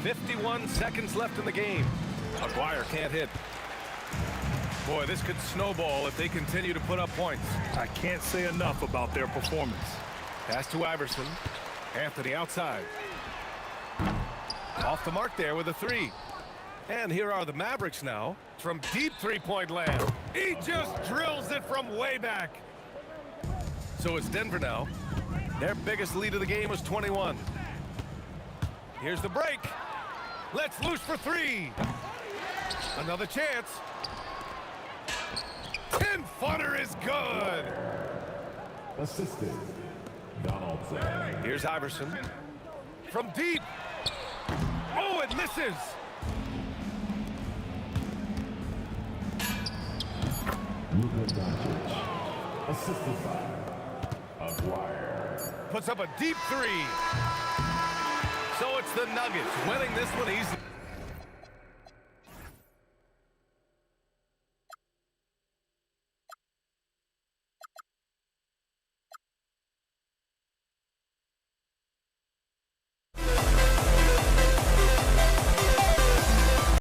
C: 51 seconds left in the game. Aguirre can't hit. Boy, this could snowball if they continue to put up points.
L: I can't say enough about their performance.
C: Pass to Iverson. Anthony outside. Off the mark there with a 3. And here are the Mavericks now from deep three-point land. He just drills it from way back. So it's Denver now. Their biggest lead of the game was 21. Here's the break. Let's loose for 3. Another chance. 10-footer is good.
F: Assisted. Donaldson.
C: Here's Iverson. From deep. Oh, it misses.
F: Luka Doncic. Assisted by Aguirre.
C: Puts up a deep 3. So it's the Nuggets winning this one easily.